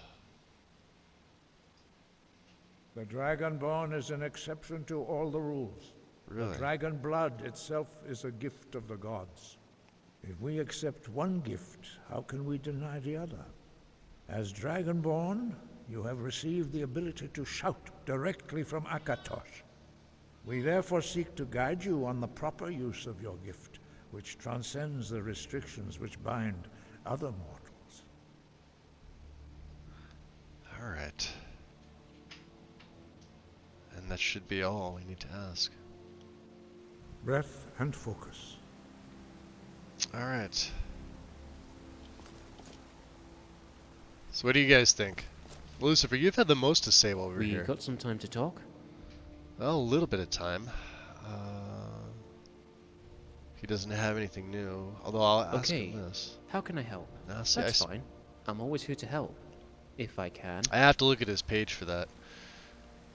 The Dragonborn is an exception to all the rules. Really? The dragon blood itself is a gift of the gods. If we accept one gift, how can we deny the other? As Dragonborn, you have received the ability to shout directly from Akatosh. We therefore seek to guide you on the proper use of your gift, which transcends the restrictions which bind other mortals. All right. And that should be all we need to ask. Breath and focus. All right. So what do you guys think? Lucifer, you've had the most to say while we were We here. got some time to talk? Well, a little bit of time. He doesn't have anything new, although I'll ask Okay, him this. how can I help? No, see, That's fine. I'm always here to help. If I can. I have to look at his page for that.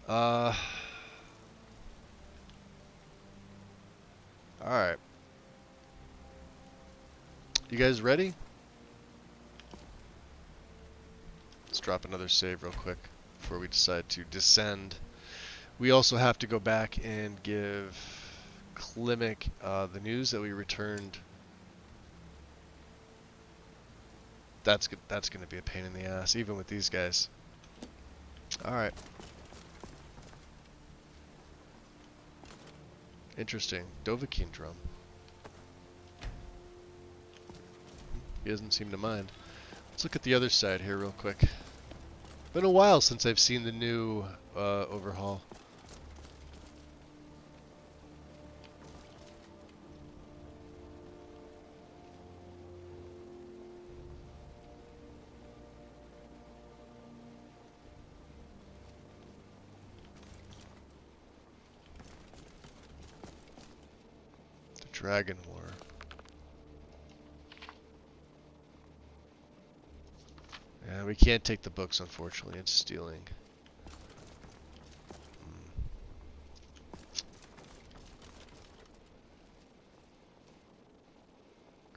Alright. You guys ready? Let's drop another save real quick before we decide to descend. We also have to go back and give Klimek the news that we returned. That's going to be a pain in the ass, even with these guys. Alright. Interesting. Dovahkiin drum. He doesn't seem to mind. Let's look at the other side here real quick. Been a while since I've seen the new overhaul. The Dragon War. Yeah, we can't take the books, unfortunately. It's stealing.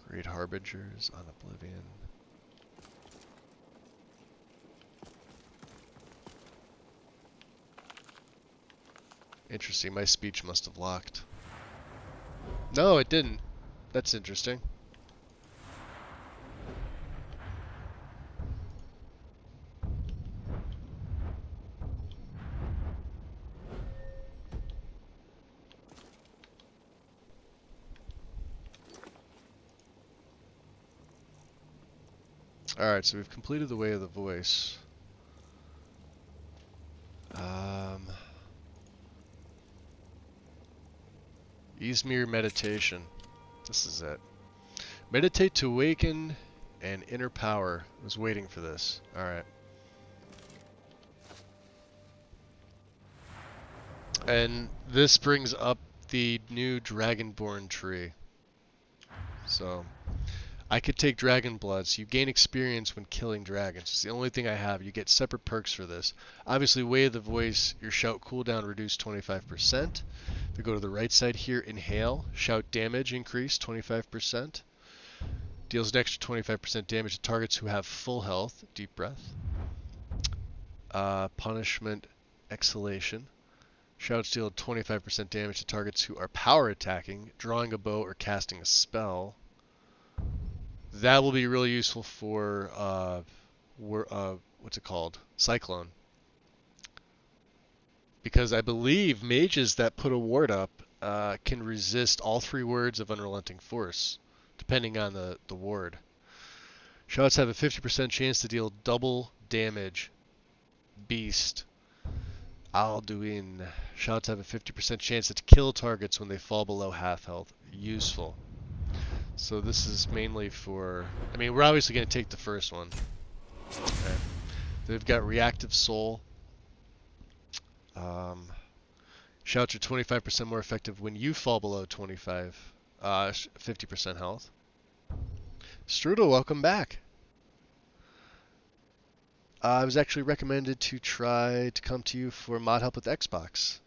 Great Harbingers on Oblivion. Interesting, my speech must have locked. No, it didn't. That's interesting. Alright, so we've completed the Way of the Voice. Izmir Meditation. This is it. Meditate to awaken an inner power. I was waiting for this. Alright. And this brings up the new Dragonborn tree. So, I could take Dragon Blood, so you gain experience when killing dragons. It's the only thing I have. You get separate perks for this. Obviously, Way of the Voice, your shout cooldown reduced 25%. If we go to the right side here, Inhale, shout damage increased 25%. Deals an extra 25% damage to targets who have full health. Deep breath. Punishment, Exhalation. Shouts deal 25% damage to targets who are power attacking, drawing a bow, or casting a spell. That will be really useful for, what's it called? Cyclone. Because I believe mages that put a ward up can resist all 3 words of Unrelenting Force, depending on the ward. Shouts have a 50% chance to deal double damage. Beast. Alduin. Shouts have a 50% chance to kill targets when they fall below half health. Useful. So this is mainly for... I mean, we're obviously going to take the first one. Okay. They've got Reactive Soul. Shouts are 25% more effective when you fall below 50% health. Strudel, welcome back. I was actually recommended to try to come to you for mod help with Xbox.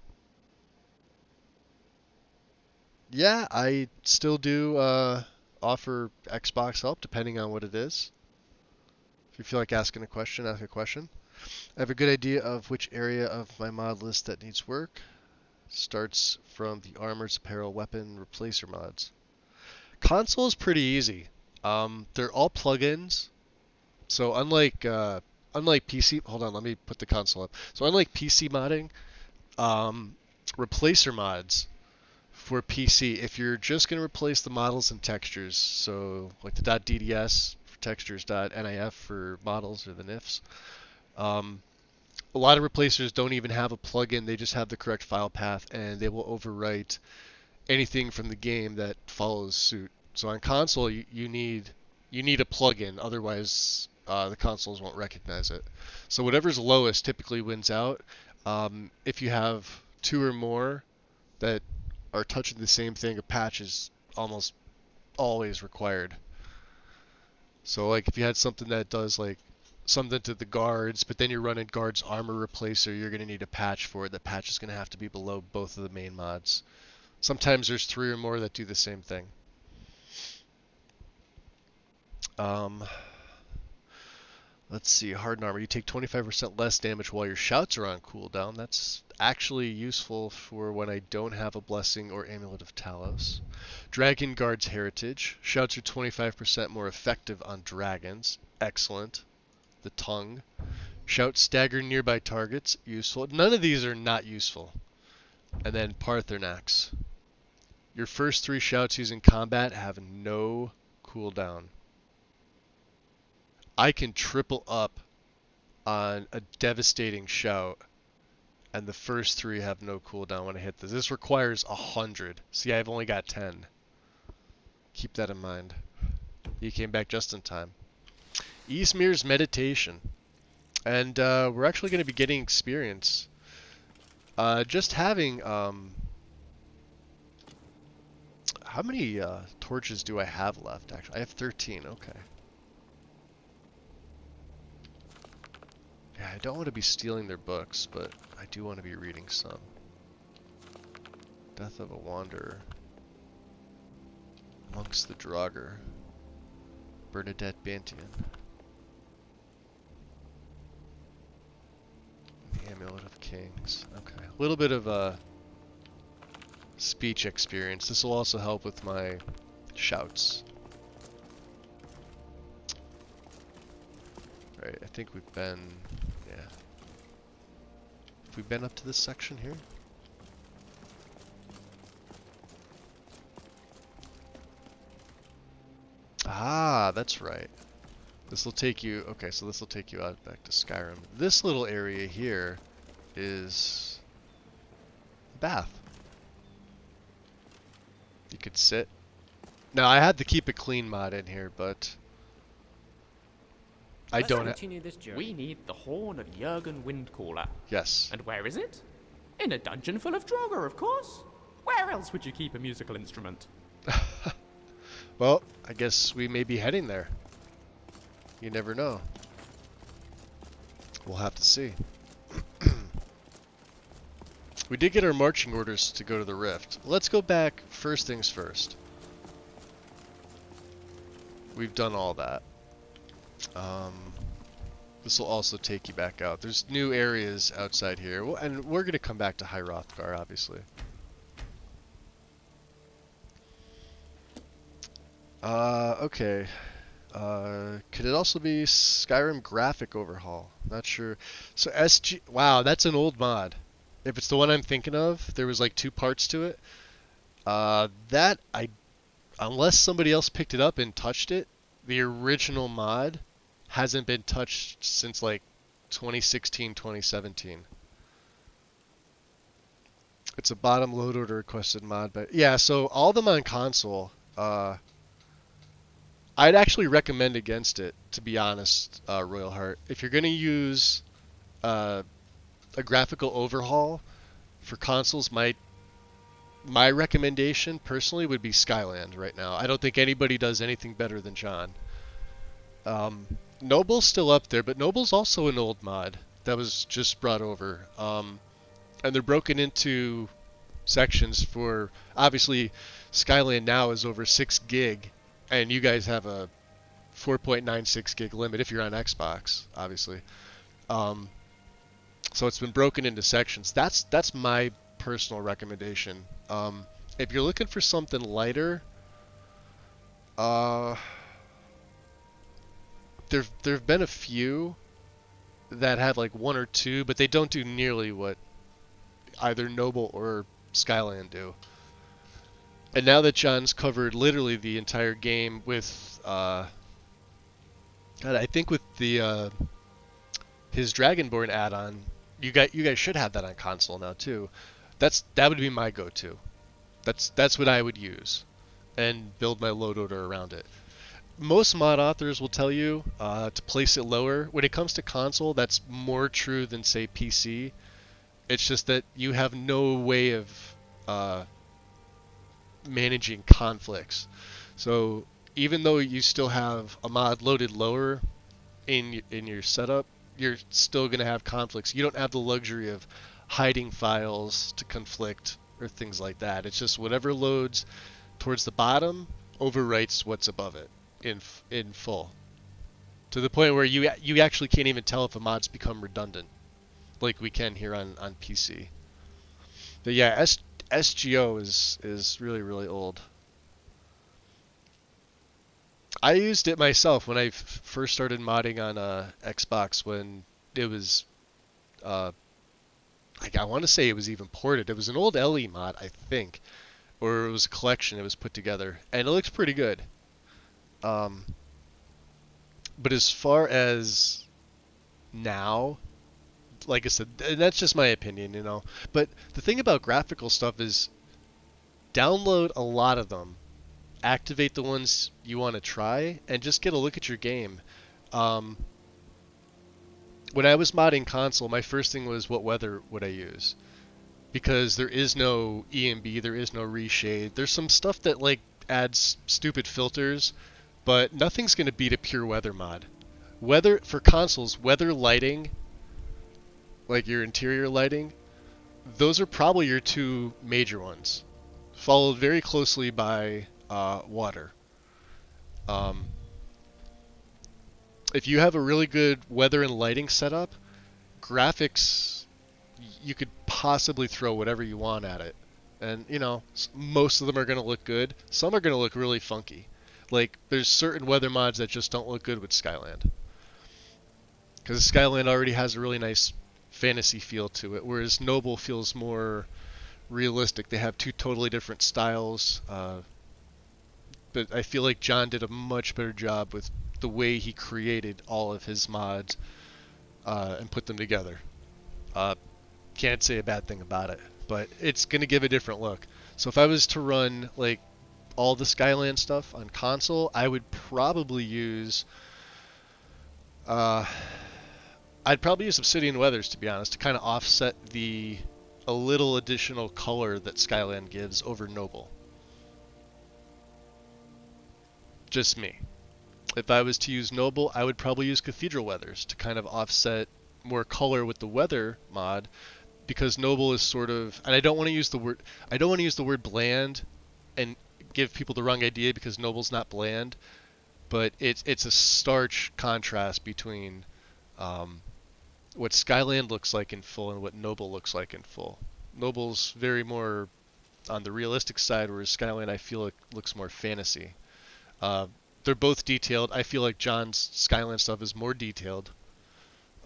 Yeah, I still do offer Xbox help depending on what it is. If you feel like asking a question, ask a question. I have a good idea of which area of my mod list that needs work. Starts from the armors, apparel, weapon, replacer mods. Console is pretty easy. They're all plugins. So unlike PC, hold on, let me put the console up. So unlike PC modding, replacer mods for PC, if you're just going to replace the models and textures, so like the .dds for textures, .nif for models or the nifs, a lot of replacers don't even have a plugin, they just have the correct file path, and they will overwrite anything from the game that follows suit. So on console, you need a plugin, otherwise the consoles won't recognize it. So whatever's lowest typically wins out. If you have 2 or more that are touching the same thing, a patch is almost always required. So like if you had something that does like something to the guards, but then you're running guards armor replacer, you're going to need a patch for it. That patch is going to have to be below both of the main mods. Sometimes there's 3 or more that do the same thing. Let's see, hardened armor. You take 25% less damage while your shouts are on cooldown. That's actually useful for when I don't have a blessing or amulet of Talos. Dragon Guard's heritage. Shouts are 25% more effective on dragons. Excellent. The tongue. Shout stagger nearby targets. Useful. None of these are not useful. And then Parthernax. Your first 3 shouts using combat have no cooldown. I can triple up on a devastating shout, and the first 3 have no cooldown when I hit this. This requires 100. See, I've only got 10. Keep that in mind. You came back just in time. Izmir's Meditation. And we're actually going to be getting experience. Just having... how many torches do I have left, actually? I have 13, okay. Yeah, I don't want to be stealing their books, but I do want to be reading some. Death of a Wanderer. Amongst the Draugr. Bernadette Bantian. The Amulet of Kings. Okay. A little bit of speech experience. This will also help with my shouts. Right, I think we've been, yeah. Have we been up to this section here? Ah, that's right. This will take you, okay, so this will take you out back to Skyrim. This little area here is a bath. You could sit. Now, I had to keep a clean mod in here, but I Let's don't continue this journey. We need the horn of Jurgen Windcaller. Yes. And where is it? In a dungeon full of Draugr, of course. Where else would you keep a musical instrument? Well, I guess we may be heading there. You never know. We'll have to see. We did get our marching orders to go to the Rift. Let's go back first things first. We've done all that. This will also take you back out. There's new areas outside here, and we're going to come back to High Hrothgar, obviously. Okay. Could it also be Skyrim graphic overhaul? Not sure. So SG, wow, that's an old mod. If it's the one I'm thinking of, there was like 2 parts to it. Unless somebody else picked it up and touched it, the original mod hasn't been touched since like 2016, 2017. It's a bottom load order requested mod, but yeah, so all of them on console, I'd actually recommend against it, to be honest, Royal Heart. If you're going to use a graphical overhaul for consoles, my recommendation personally would be Skyland right now. I don't think anybody does anything better than John. Noble's still up there, but Noble's also an old mod that was just brought over. And they're broken into sections for, obviously, Skyland now is over 6 gig, and you guys have a 4.96 gig limit if you're on Xbox, obviously. So it's been broken into sections. That's my personal recommendation. If you're looking for something lighter, there've been a few that have like 1 or 2, but they don't do nearly what either Noble or Skyland do. And now that John's covered literally the entire game with, God, I think with the his Dragonborn add-on, you guys should have that on console now too. That would be my go-to. That's what I would use, and build my load order around it. Most mod authors will tell you to place it lower. When it comes to console, that's more true than say PC. It's just that you have no way of managing conflicts. So even though you still have a mod loaded lower in your setup, you're still going to have conflicts. You don't have the luxury of hiding files to conflict or things like that. It's just whatever loads towards the bottom overwrites what's above it in full. To the point where you actually can't even tell if a mod's become redundant, like we can here on PC. But yeah, SGO is really, really old. I used it myself when I first started modding on Xbox, when it was, I want to say it was even ported. It was an old LE mod, I think, or it was a collection. It was put together, and it looks pretty good. But as far as now, like I said, that's just my opinion, you know. But the thing about graphical stuff is, download a lot of them, activate the ones you want to try, and just get a look at your game. When I was modding console, my first thing was, what weather would I use? Because there is no EMB, there is no reshade. There's some stuff that like adds stupid filters, but nothing's going to beat a pure weather mod. Weather for consoles, weather lighting, like your interior lighting, those are probably your 2 major ones, followed very closely by water. If you have a really good weather and lighting setup, graphics, you could possibly throw whatever you want at it. And, you know, most of them are going to look good. Some are going to look really funky. Like, there's certain weather mods that just don't look good with Skyland. Because Skyland already has a really nice fantasy feel to it, whereas Noble feels more realistic. They have two totally different styles. But I feel like John did a much better job with the way he created all of his mods and put them together. Can't say a bad thing about it, but it's going to give a different look. So if I was to run like all the Skyland stuff on console, I would probably use I'd probably use Obsidian Weathers, to be honest, to kind of offset a little additional color that Skyland gives over Noble. Just me. If I was to use Noble, I would probably use Cathedral Weathers to kind of offset more color with the weather mod, because Noble is sort of, and I don't want to use the word bland and give people the wrong idea, because Noble's not bland, but it's a starch contrast between what Skyland looks like in full and what Noble looks like in full. Noble's very more on the realistic side, whereas Skyland I feel like looks more fantasy. They're both detailed. I feel like John's Skyland stuff is more detailed,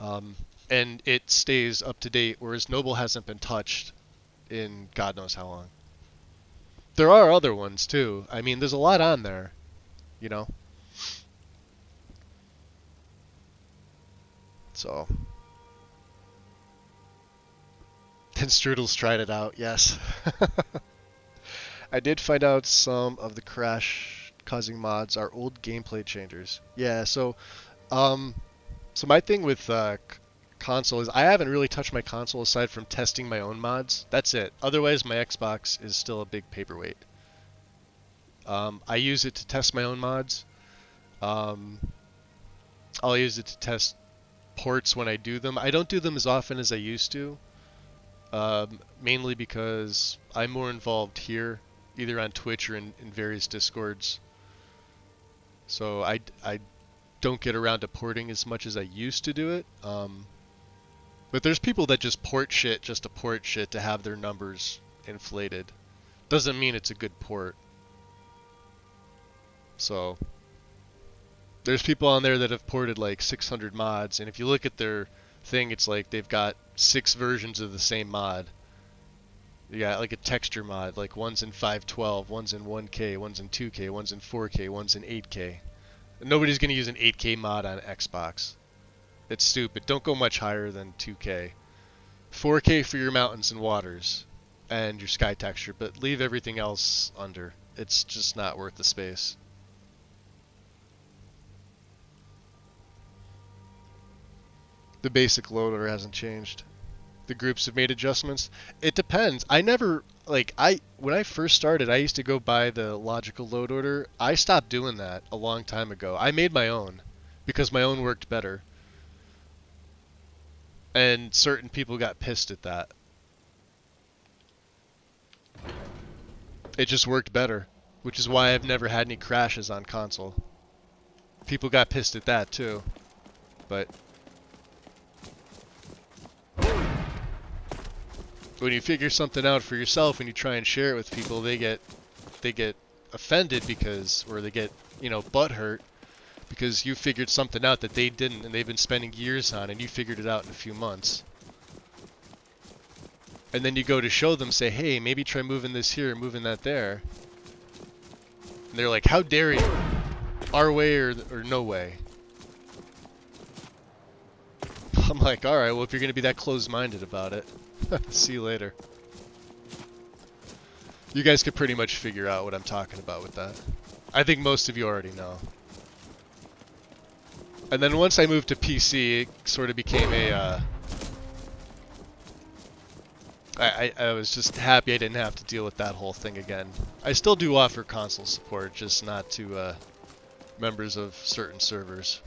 and it stays up to date, whereas Noble hasn't been touched in God knows how long. There are other ones too. I mean, there's a lot on there, you know. So. And Strudels tried it out, yes. I did find out some of the crash causing mods are old gameplay changers. Yeah, so my thing with console is I haven't really touched my console aside from testing my own mods. That's it. Otherwise, my Xbox is still a big paperweight. I use it to test my own mods. I'll use it to test ports when I do them. I don't do them as often as I used to. Mainly because I'm more involved here, either on Twitch or in various Discords. So I don't get around to porting as much as I used to do it. But there's people that just port shit just to port shit to have their numbers inflated. Doesn't mean it's a good port. So there's people on there that have ported like 600 mods, and if you look at their thing, it's like they've got 6 versions of the same mod. You got like a texture mod, like one's in 512, one's in 1K, one's in 2K, one's in 4K, one's in 8K. Nobody's going to use an 8K mod on Xbox. It's stupid. Don't go much higher than 2K. 4K for your mountains and waters and your sky texture, but leave everything else under. It's just not worth the space. The basic loader hasn't changed. The groups have made adjustments. It depends. I never, like, when I first started, I used to go by the logical load order. I stopped doing that a long time ago. I made my own because my own worked better. And certain people got pissed at that. It just worked better, which is why I've never had any crashes on console. People got pissed at that too, but when you figure something out for yourself and you try and share it with people, they get offended because, or they get, butthurt because you figured something out that they didn't, and they've been spending years on, and you figured it out in a few months. And then you go to show them, say, hey, maybe try moving this here, moving that there. And they're like, how dare you? Our way or no way? I'm like, alright, well, if you're going to be that closed-minded about it, see you later. You guys could pretty much figure out what I'm talking about with that. I think most of you already know. And then once I moved to PC, it sort of became a, I was just happy I didn't have to deal with that whole thing again. I still do offer console support, just not to members of certain servers.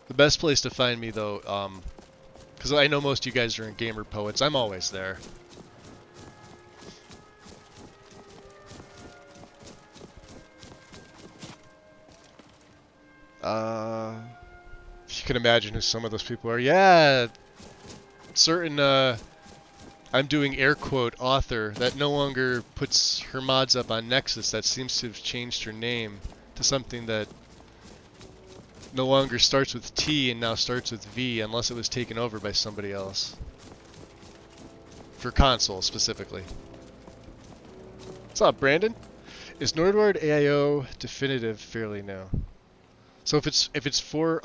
The best place to find me, though, because I know most of you guys are in Gamer Poets, I'm always there. If you can imagine who some of those people are. Yeah, certain I'm doing air quote author that no longer puts her mods up on Nexus that seems to have changed her name to something that no longer starts with T and now starts with V unless it was taken over by somebody else. For console specifically. What's up, Brandon? Is Nordward AIO definitive fairly new? So if it's for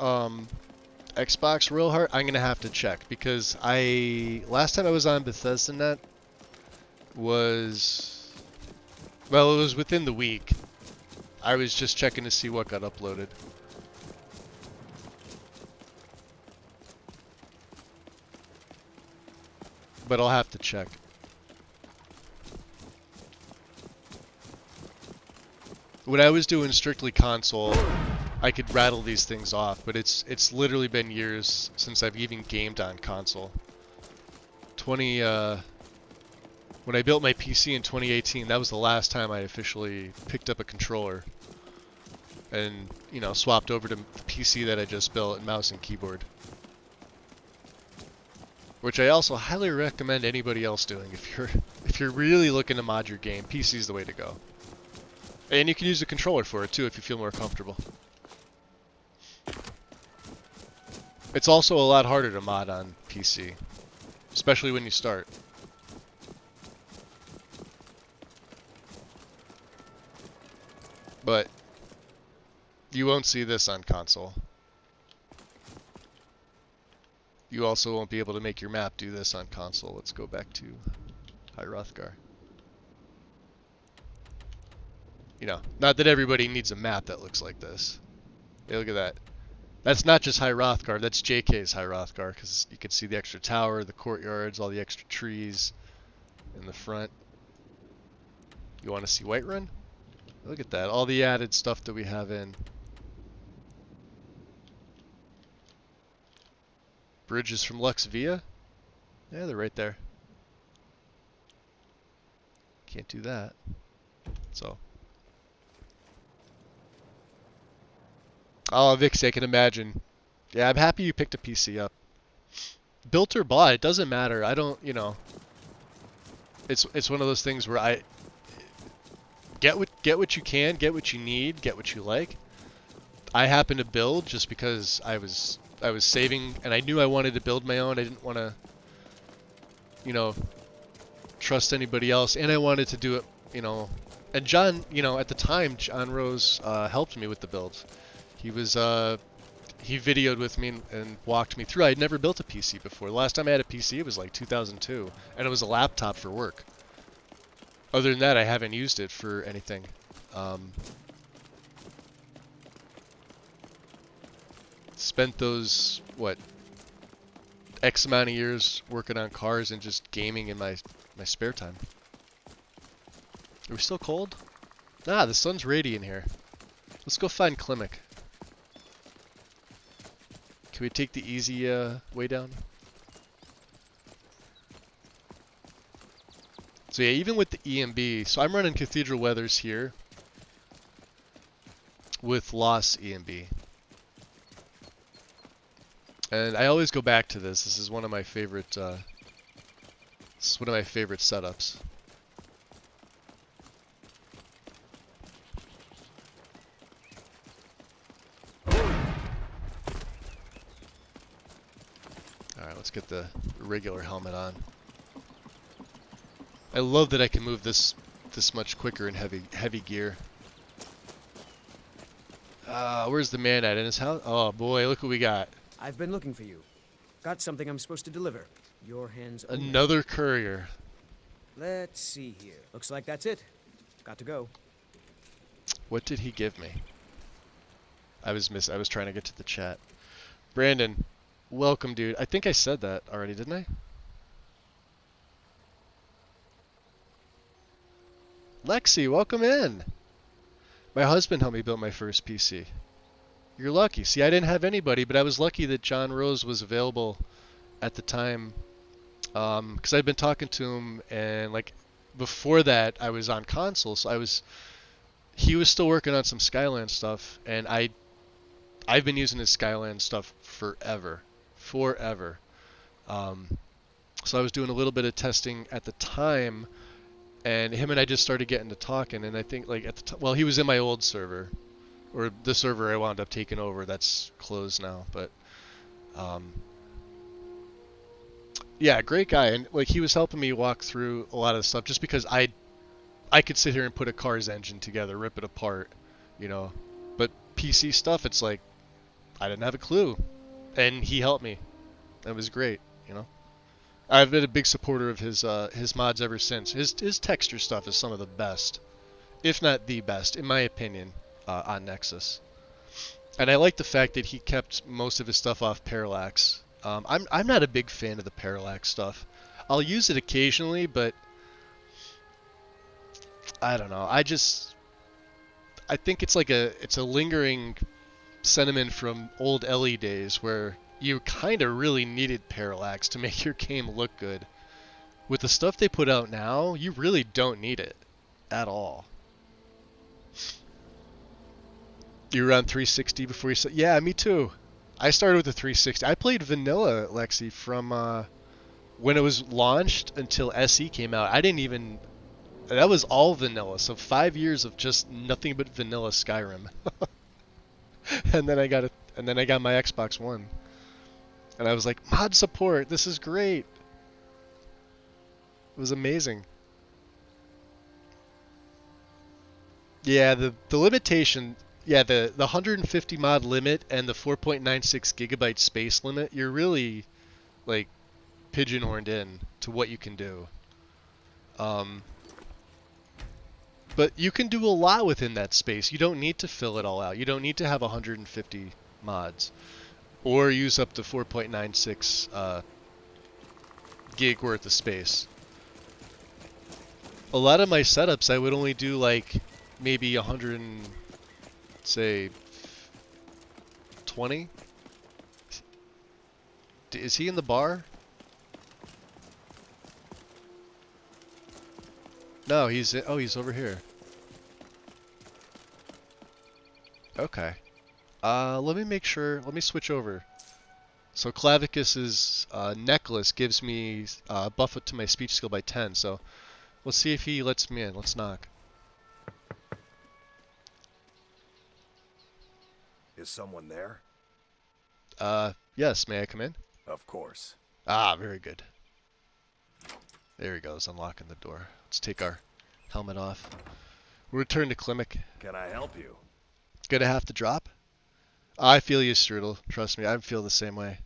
Xbox real hard, I'm gonna have to check because last time I was on BethesdaNet was it was within the week. I was just checking to see what got uploaded. But I'll have to check. When I was doing strictly console, I could rattle these things off, but it's literally been years since I've even gamed on console. When I built my PC in 2018, that was the last time I officially picked up a controller and, you know, swapped over to the PC that I just built and mouse and keyboard. Which I also highly recommend anybody else doing if you're really looking to mod your game. PC is the way to go. And you can use a controller for it too if you feel more comfortable. It's also a lot harder to mod on PC, especially when you start. But you won't see this on console. You also won't be able to make your map do this on console. Let's go back to High Hrothgar. You know, not that everybody needs a map that looks like this. Hey, look at that. That's not just High Hrothgar, that's JK's High Hrothgar, because you can see the extra tower, the courtyards, all the extra trees in the front. You want to see Whiterun? Look at that, all the added stuff that we have in. Bridges from Lux Via? Yeah, they're right there. Can't do that. So. Oh, Vix, I can imagine. Yeah, I'm happy you picked a PC up. Built or bought, it doesn't matter. I don't, you know. It's one of those things where I get what you can, get what you need, get what you like. I happen to build just because I was saving and I knew I wanted to build my own. I didn't want to, you know, trust anybody else, and I wanted to do it, you know. And John, you know, at the time, John Rose helped me with the builds. He was he videoed with me and walked me through. I had never built a PC before. The last time I had a PC, it was like 2002, and it was a laptop for work. Other than that, I haven't used it for anything. Spent those, what, X amount of years working on cars and just gaming in my spare time. Are we still cold? Ah, the sun's radiant here. Let's go find Klimek. Can we take the easy way down? So yeah, even with the EMB, so I'm running Cathedral Weathers here with Loss EMB. And I always go back to this. This is one of my favorite setups. Alright, let's get the regular helmet on. I love that I can move this much quicker in heavy gear. Where's the man at? In his house? Oh boy, look what we got. I've been looking for you. Got something I'm supposed to deliver. Your hands only. Another courier. Let's see here. Looks like that's it. Got to go. What did he give me? I was trying to get to the chat. Brandon, welcome, dude. I think I said that already, didn't I? Lexi, welcome in. My husband helped me build my first PC. You're lucky. See, I didn't have anybody, but I was lucky that John Rose was available at the time. Because I'd been talking to him, and like before that, I was on console, so he was still working on some Skyland stuff, and I've been using his Skyland stuff forever. So I was doing a little bit of testing at the time, and him and I just started getting to talking. And I think like at the well, he was in my old server, or the server I wound up taking over. That's closed now, but yeah, great guy. And like he was helping me walk through a lot of the stuff just because I could sit here and put a car's engine together, rip it apart, you know. But PC stuff, it's like I didn't have a clue, and he helped me. That was great, you know. I've been a big supporter of his mods ever since. His texture stuff is some of the best, if not the best, in my opinion, on Nexus. And I like the fact that he kept most of his stuff off parallax. I'm not a big fan of the parallax stuff. I'll use it occasionally, but I don't know. I think it's like it's a lingering sentiment from old Ellie days where you kind of really needed parallax to make your game look good. With the stuff they put out now, you really don't need it at all. You were on 360 before you said, yeah, me too. I started with the 360. I played vanilla, Lexi, from when it was launched until SE came out. I didn't even. That was all vanilla. So 5 years of just nothing but vanilla Skyrim. And then I got my Xbox One. And I was like, mod support, this is great. It was amazing. Yeah, the limitation, yeah, the 150 mod limit and the 4.96 gigabyte space limit, you're really like pigeonholed in to what you can do. But you can do a lot within that space. You don't need to fill it all out. You don't need to have 150 mods or use up to 4.96 gig worth of space. A lot of my setups, I would only do like maybe 100 and say 20. Is he in the bar? No, he's over here. Okay. Let me make sure. Let me switch over. So Clavicus's necklace gives me buff it to my speech skill by 10. So let's see if he lets me in. Let's knock. Is someone there? Yes. May I come in? Of course. Ah, very good. There he goes, unlocking the door. Let's take our helmet off. We'll return to Klimek. Can I help you? Gonna have to drop? I feel you, Strudel. Trust me, I feel the same way.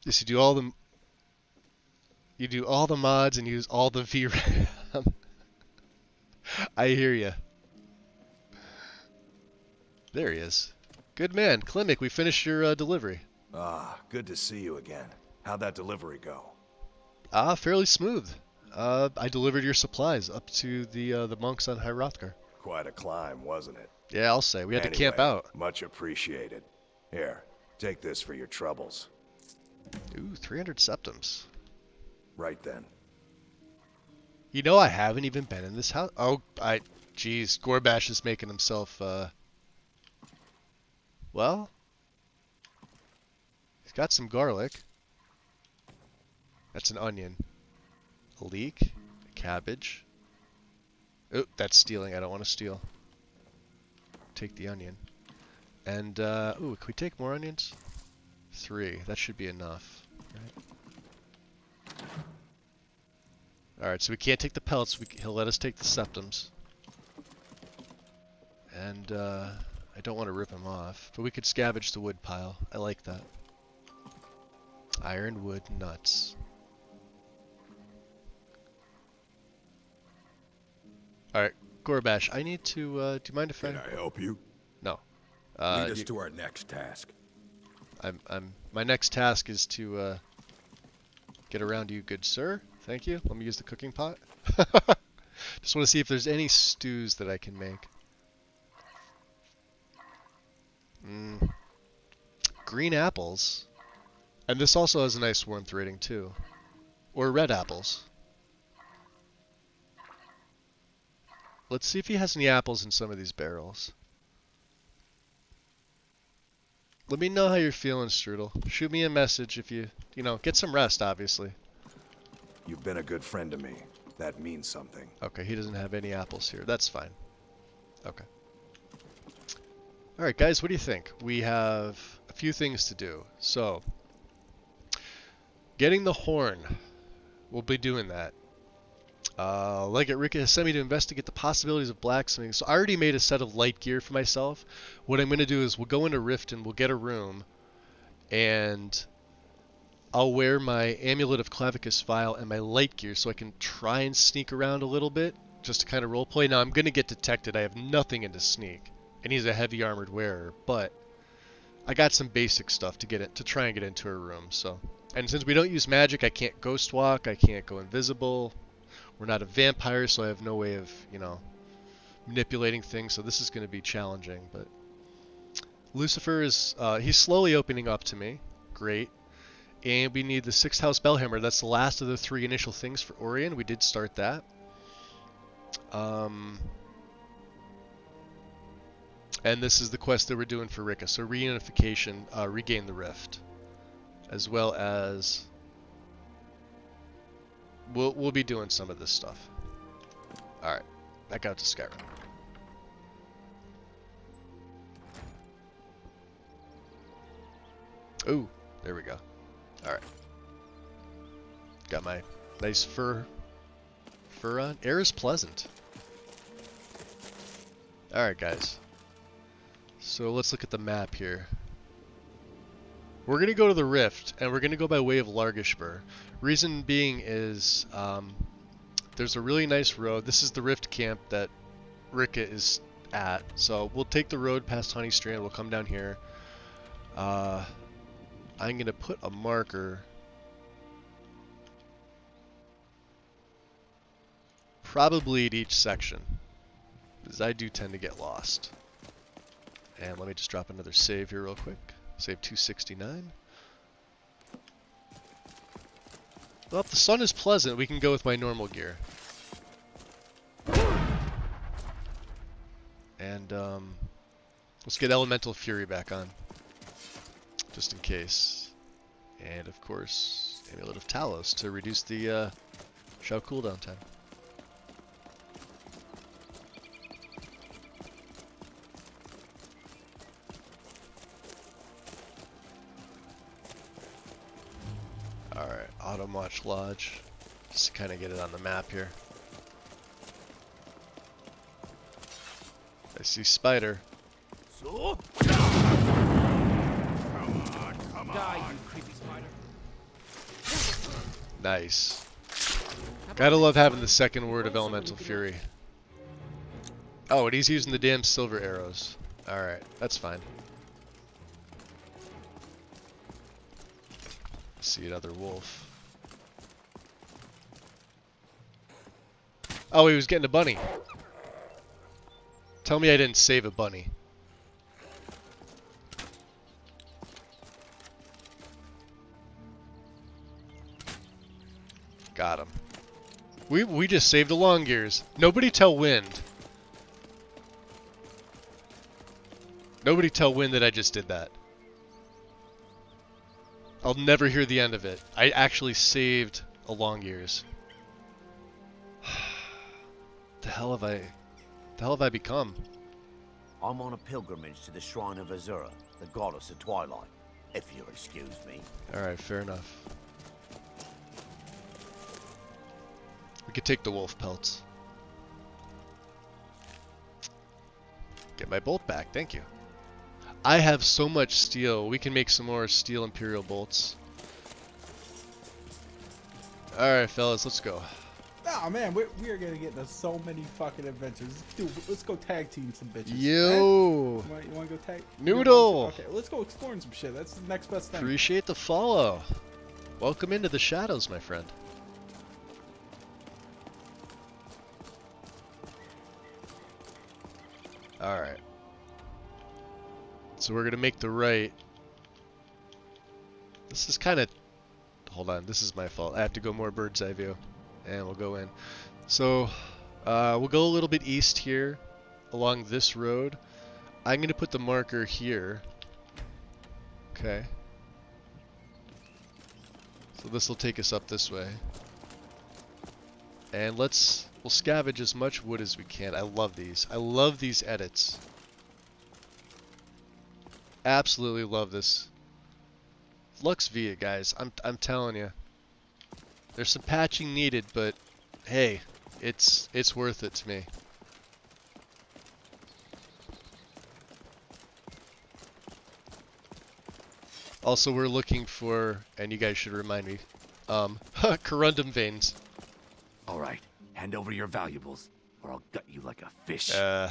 Yes, you do all the mods and use all the VRAM. I hear you. There he is. Good man, Klimek. We finished your delivery. Ah, good to see you again. How'd that delivery go? Fairly smooth. I delivered your supplies up to the monks on Hrothgar. Quite a climb, wasn't it? Yeah, I'll say. We had to Anyway, camp out. Much appreciated. Here, take this for your troubles. Ooh, 300 septums. Right then. You know, I haven't even been in this house. Oh, jeez, Gorbash is making himself, well, he's got some garlic. That's an onion. A leek, a cabbage. Oh, that's stealing. I don't want to steal. Take the onion. And, ooh, can we take more onions? 3. That should be enough. Right. Alright, so we can't take the pellets. He'll let us take the septums. And, I don't want to rip him off. But we could scavenge the wood pile. I like that. Ironwood nuts. Alright, Gorbash, I need to, do you mind if Can I help you? No. Lead us to our next task. My next task is to, get around you, good sir. Thank you. Let me use the cooking pot. Just want to see if there's any stews that I can make. Green apples. And this also has a nice warmth rating, too. Or red apples. Let's see if he has any apples in some of these barrels. Let me know how you're feeling, Strudel. Shoot me a message if you know, get some rest, obviously. You've been a good friend to me. That means something. Okay, he doesn't have any apples here. That's fine. Okay. Alright, guys, what do you think? We have a few things to do. So, getting the horn. We'll be doing that. Legate Rika has sent me to investigate the possibilities of blacksmithing. So I already made a set of light gear for myself. What I'm going to do is we'll go into Riften, we'll get a room, and I'll wear my Amulet of Clavicus File and my light gear so I can try and sneak around a little bit, just to kind of roleplay. Now I'm going to get detected. I have nothing into sneak, and he's a heavy armored wearer, but I got some basic stuff to get it to try and get into a room. So, and since we don't use magic, I can't ghost walk, I can't go invisible. We're not a vampire, so I have no way of, you know, manipulating things. So this is going to be challenging. But Lucifer is he's slowly opening up to me. Great. And we need the 6th House Bellhammer. That's the last of the 3 initial things for Orion. We did start that. And this is the quest that we're doing for Rika. So reunification, regain the rift, as well as we'll be doing some of this stuff. All right, back out to Skyrim. Ooh, there we go. All right, got my nice fur on. Air is pleasant. All right, guys. So let's look at the map here. We're going to go to the Rift, and we're going to go by way of Largishbur. Reason being is there's a really nice road. This is the Rift camp that Rika is at. So we'll take the road past Honeystrand. We'll come down here. I'm going to put a marker probably at each section, because I do tend to get lost. And let me just drop another save here real quick. Save 269. Well, if the sun is pleasant, we can go with my normal gear. And let's get Elemental Fury back on, just in case. And of course, Amulet of Talos to reduce the shout cooldown time. Alright, Automwatch Lodge. Just to kind of get it on the map here. I see Spider. So? Die, you creepy spider. Nice. Gotta love having the second word of Elemental Fury. Oh, and he's using the damn silver arrows. Alright, that's fine. See another wolf. Oh, he was getting a bunny. Tell me I didn't save a bunny. Got him. We just saved the long gears. Nobody tell Wind. Nobody tell Wind that I just did that. I'll never hear the end of it. I actually saved a long gears. The hell have I become? I'm on a pilgrimage to the shrine of Azura, the goddess of twilight, if you'll excuse me. Alright, fair enough. We could take the wolf pelts. Get my bolt back, thank you. I have so much steel, we can make some more steel Imperial bolts. Alright fellas, let's go. Oh man, we are gonna get into so many fucking adventures. Dude, let's go tag team some bitches. Yo! Eh? You wanna go tag? Noodle! Okay, let's go exploring some shit. That's the next best thing. Appreciate the follow. Welcome into the shadows, my friend. Alright. So we're gonna make the right. This is kind of... Hold on, this is my fault. I have to go more bird's eye view. And we'll go in. So, we'll go a little bit east here, along this road. I'm going to put the marker here. Okay. So this will take us up this way. And we'll scavenge as much wood as we can. I love these. I love these edits. Absolutely love this. Lux Via, guys. I'm telling you. There's some patching needed, but hey, it's worth it to me. Also, we're looking for, and you guys should remind me, corundum veins. All right, hand over your valuables, or I'll gut you like a fish. How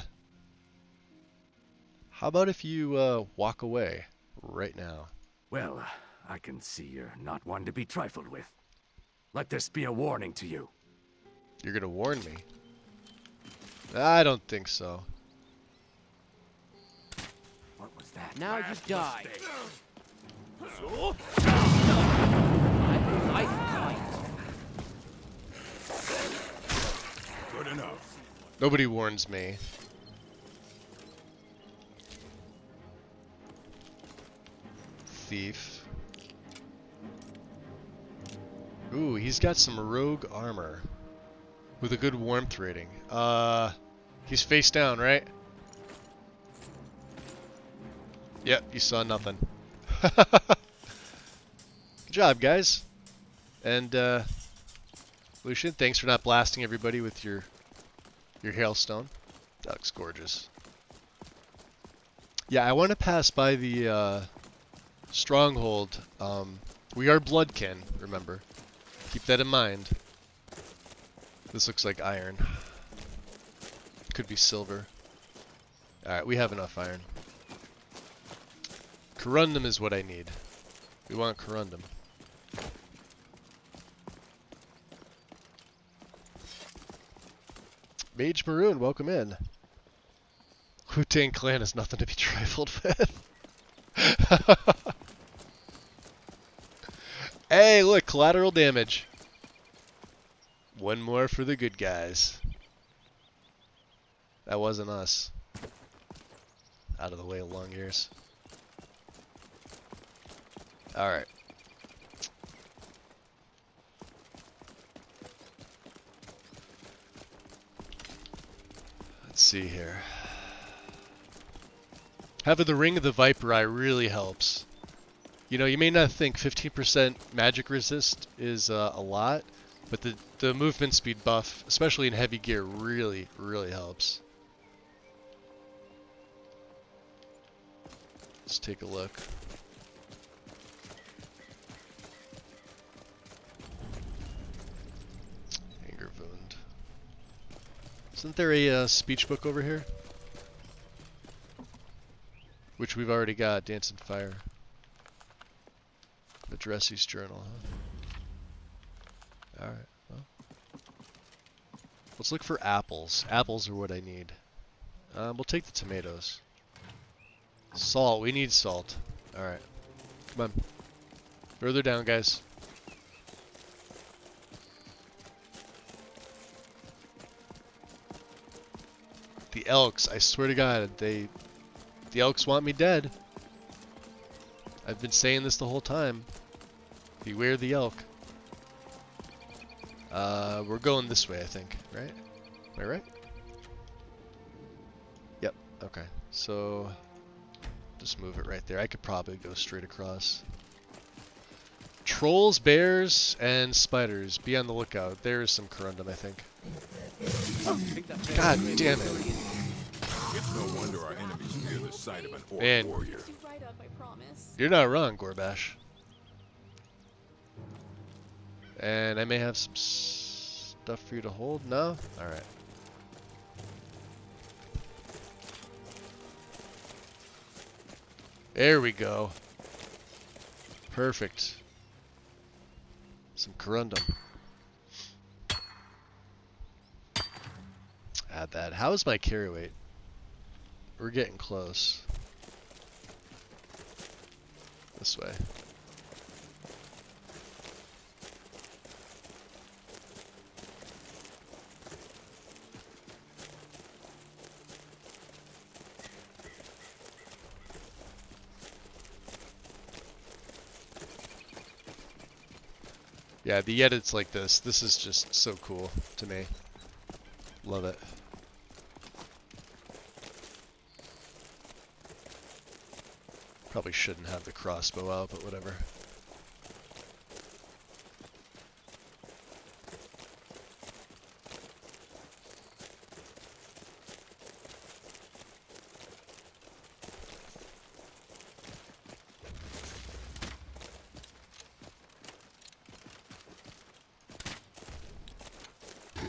about if you walk away right now? Well, I can see you're not one to be trifled with. Let this be a warning to you. You're gonna warn me? I don't think so. What was that? Now you die. Good enough. Nobody warns me. Thief. Ooh, he's got some rogue armor with a good warmth rating. He's face down, right? Yep, you saw nothing. Good job, guys. And Lucian, thanks for not blasting everybody with your hailstone. That looks gorgeous. Yeah, I want to pass by the stronghold. We are bloodkin, remember. Keep that in mind. This looks like iron. Could be silver. Alright, we have enough iron. Corundum is what I need. We want corundum. Mage Maroon, welcome in. Wu-Tang Clan is nothing to be trifled with. Hey, look, collateral damage. One more for the good guys. That wasn't us. Out of the way, long ears. Alright. Let's see here. Having the Ring of the Viper Eye really helps. You know, you may not think 15% magic resist is a lot, but the movement speed buff, especially in heavy gear, really, really helps. Let's take a look. Anger Wound. Isn't there a speech book over here? Which we've already got, Dance and Fire. The Dressy's Journal, huh? Alright, well. Let's look for apples. Apples are what I need. We'll take the tomatoes. Salt, we need salt. Alright. Come on. Further down, guys. The elks, I swear to God, the elks want me dead. I've been saying this the whole time. Beware the elk. We're going this way, I think, right? Am I right? Yep, okay. So, just move it right there. I could probably go straight across. Trolls, bears, and spiders. Be on the lookout. There is some corundum, I think. God damn it. It's no wonder our enemies fear the sight of an orc Man, warrior. you're not wrong, Gorbash. And I may have some stuff for you to hold. No? Alright. There we go. Perfect. Some corundum. Add that. How's my carry weight? We're getting close. This way. Yeah, the edits like this is just so cool to me. Love it. Probably shouldn't have the crossbow out, but whatever.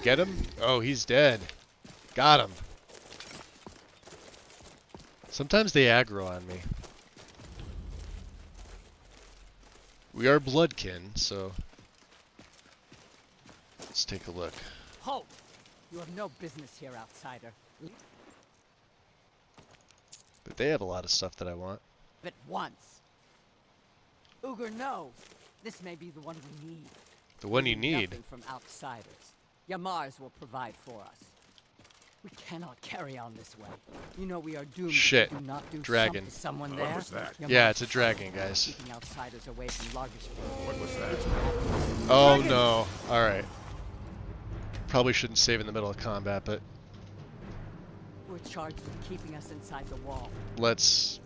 Get him? Oh, he's dead. Got him. Sometimes they aggro on me. We are bloodkin, so let's take a look. Halt! You have no business here, outsider. But they have a lot of stuff that I want. But once. Ugur, no! This may be the one we need. The one you We need? Nothing from outsiders. Yamars will provide for us. We cannot carry on this way. You know we are doomed Shit. if we do not do Dragon. something to someone there. What was that? Yeah, it's a dragon, guys. Keeping outsiders away from larger What was that? Oh no. Alright. Probably shouldn't save in the middle of combat, but We're charged with keeping us inside the wall. let's...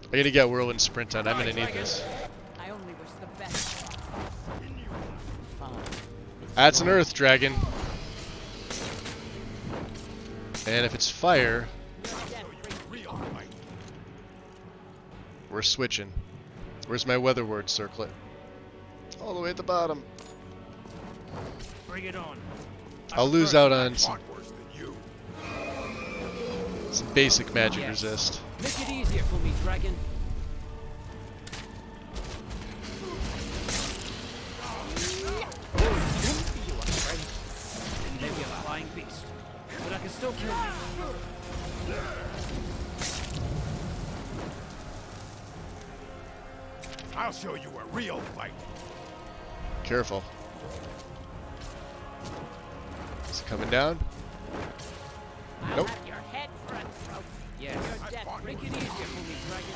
I'm gonna get Whirlwind Sprint on. I'm gonna need this. I only wish the best. Fine. That's an Earth Dragon. And if it's fire... We're switching. Where's my weather word circlet? All the way at the bottom. Bring it on. I'll lose out on some basic magic Yes. resist. Make it easier for me, dragon. Maybe a flying beast, but I can still kill you. I'll show you a real fight. Careful. Is it coming down? Nope. Your head for a trophy. Yes. You're dead. Make it easier for me, dragon.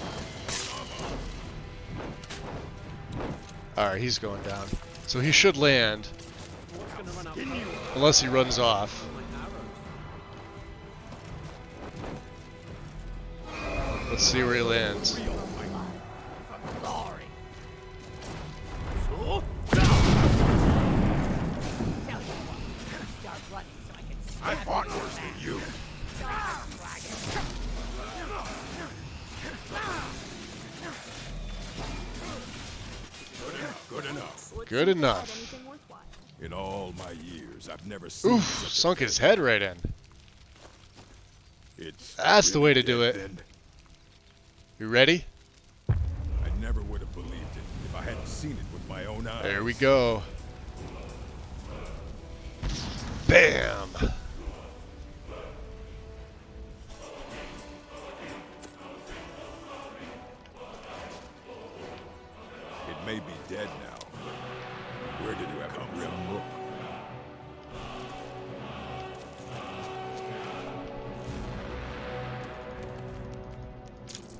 Alright, he's going down. So he should land. What's gonna run out? Unless he runs off. Let's see where he lands. Glory. Start running so I can I fought worse than you. Good enough. Good enough. Anything worthwhile. In all my years, I've never seen Oof, such a sunk thing. his head right in. It's That's the really way to do dead it. then. You ready? I never would have believed it if I hadn't seen it with my own eyes. There we go. Bam! It may be dead now. Where did you have a grim look?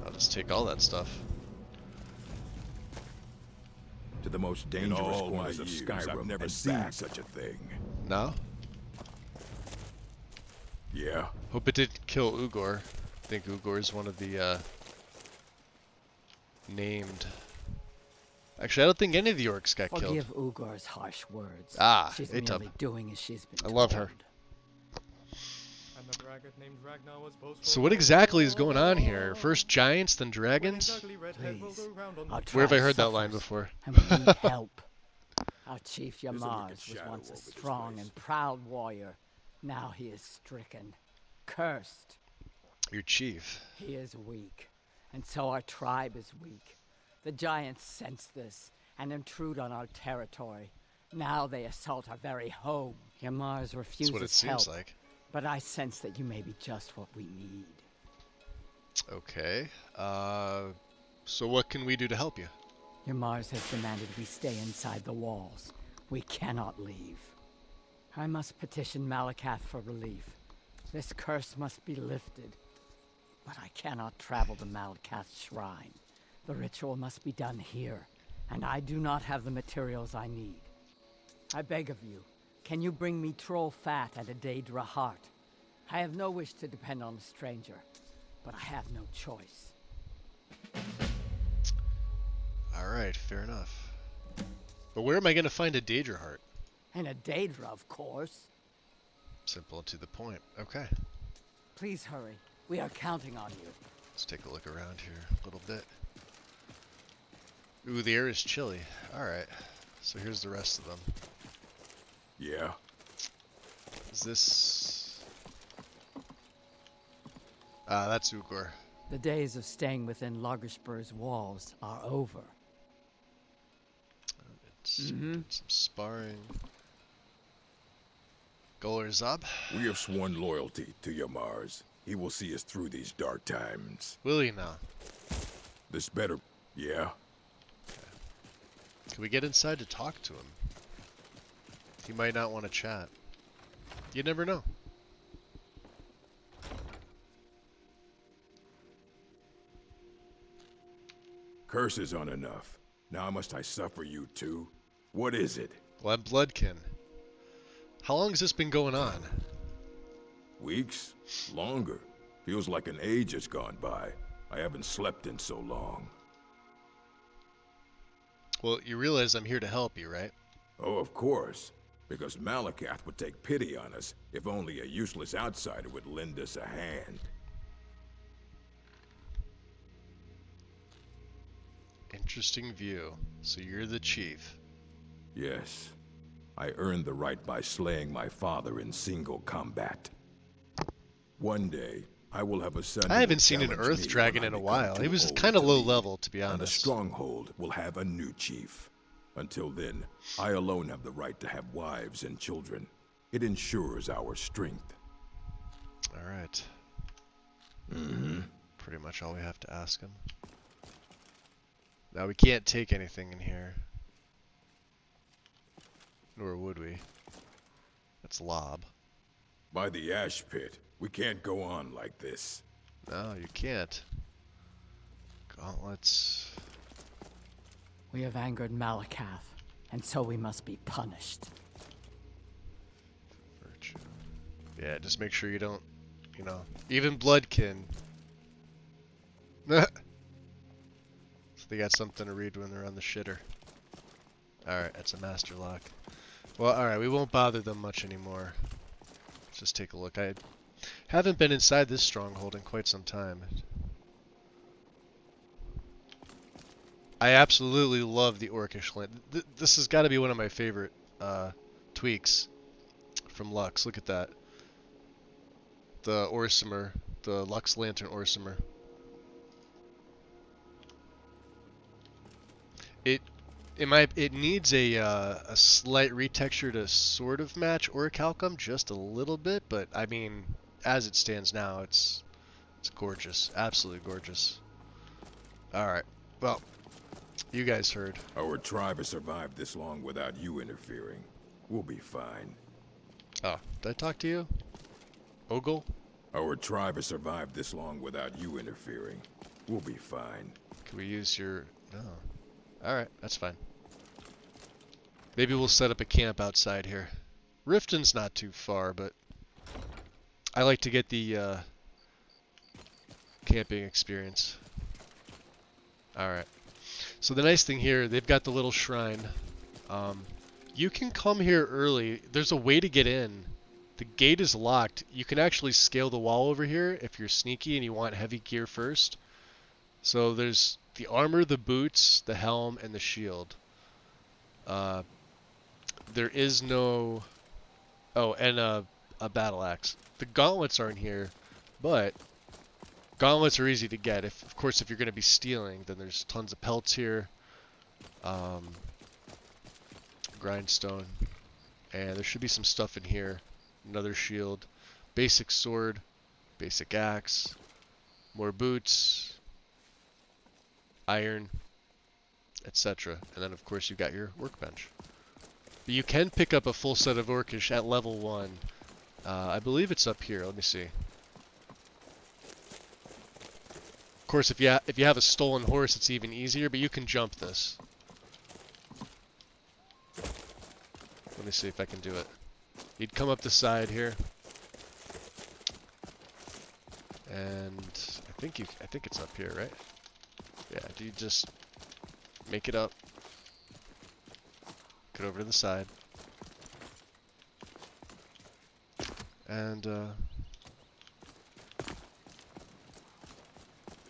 I'll just take all that stuff. To the most dangerous corners of Skyrim, I've never seen such a thing. No? Yeah. Hope it didn't kill Ugor. I think Ugor is one of the named. Actually, I don't think any of the orcs got killed. Forgive Ugor's harsh words. Ah, she's Atub. merely doing as she's been I told. love her. So what exactly is going on here? First giants, then dragons? Please. Our Where have I tribe heard that line suffers, before? And we need help. Our chief There's a Yamars wicked was shadow once a over this strong place. and proud warrior. Now he is stricken, cursed. Your chief. He is weak, and so our tribe is weak. The giants sense this and intrude on our territory. Now they assault our very home. Yamars refuses That's what it seems help, like. but I sense that you may be just what we need. Okay. So what can we do to help you? Yamars has demanded we stay inside the walls. We cannot leave. I must petition Malakath for relief. This curse must be lifted. But I cannot travel to Malakath's shrine. The ritual must be done here, and I do not have the materials I need. I beg of you, can you bring me troll fat and a Daedra heart? I have no wish to depend on a stranger, but I have no choice. Alright, fair enough. But where am I going to find a Daedra heart? And a Daedra, of course. Simple and to the point. Okay. Please hurry. We are counting on you. Let's take a look around here a little bit. Ooh, the air is chilly. Alright. So here's the rest of them. Yeah? Is this... Ah, that's Ugor. The days of staying within Lagerspur's walls are over. Some sparring. Golerzab? We have sworn loyalty to Yamars. He will see us through these dark times. Will he now? This better... Yeah? Can we get inside to talk to him? He might not want to chat. You never know. Curses aren't enough. Now must I suffer you too? What is it? Well, I'm Bloodkin. How long has this been going on? Weeks? Longer. Feels like an age has gone by. I haven't slept in so long. Well, you realize I'm here to help you, right? Oh, of course. Because Malakath would take pity on us if only a useless outsider would lend us a hand. Interesting view. So you're the chief. Yes. I earned the right by slaying my father in single combat. One day, I will have a son. I haven't seen an Earth Dragon in a while. He was kind of low level, to be honest. And the Stronghold will have a new chief. Until then, I alone have the right to have wives and children. It ensures our strength. Alright. Pretty much all we have to ask him. Now we can't take anything in here. Nor would we. That's Lob. By the ash pit, we can't go on like this. No, you can't. Gauntlets. We have angered Malakath, and so we must be punished. Virtue. Yeah, just make sure you don't, you know, even Bloodkin. So they got something to read when they're on the shitter. Alright, that's a master lock. Well, alright, we won't bother them much anymore. Let's just take a look. I haven't been inside this stronghold in quite some time. I absolutely love the Orcish land. This has got to be one of my favorite tweaks from Lux. Look at that. The Orsimer, the Lux Lantern Orsimer. It needs a slight retexture to sort of match Orichalcum just a little bit, but I mean, as it stands now, it's gorgeous, absolutely gorgeous. All right, well, you guys heard. Our tribe has survived this long without you interfering. We'll be fine. Oh, did I talk to you, Ogle? Our tribe has survived this long without you interfering. We'll be fine. Can we use your... No. Alright, that's fine. Maybe we'll set up a camp outside here. Riften's not too far, but... I like to get the camping experience. Alright. So the nice thing here, they've got the little shrine. You can come here early. There's a way to get in. The gate is locked. You can actually scale the wall over here if you're sneaky and you want heavy gear first. So there's the armor, the boots, the helm, and the shield. There is no... Oh, and a battle axe. The gauntlets aren't here, but gauntlets are easy to get. Of course, if you're going to be stealing, then there's tons of pelts here. Grindstone. And there should be some stuff in here. Another shield. Basic sword. Basic axe. More boots. Iron. Etc. And then, of course, you got your workbench. But you can pick up a full set of Orcish at level 1. I believe it's up here. Let me see. Of course, if you have a stolen horse, it's even easier, but you can jump this. Let me see if I can do it. You'd come up the side here. And I think it's up here, right? Yeah, do you just make it up. Get over to the side. And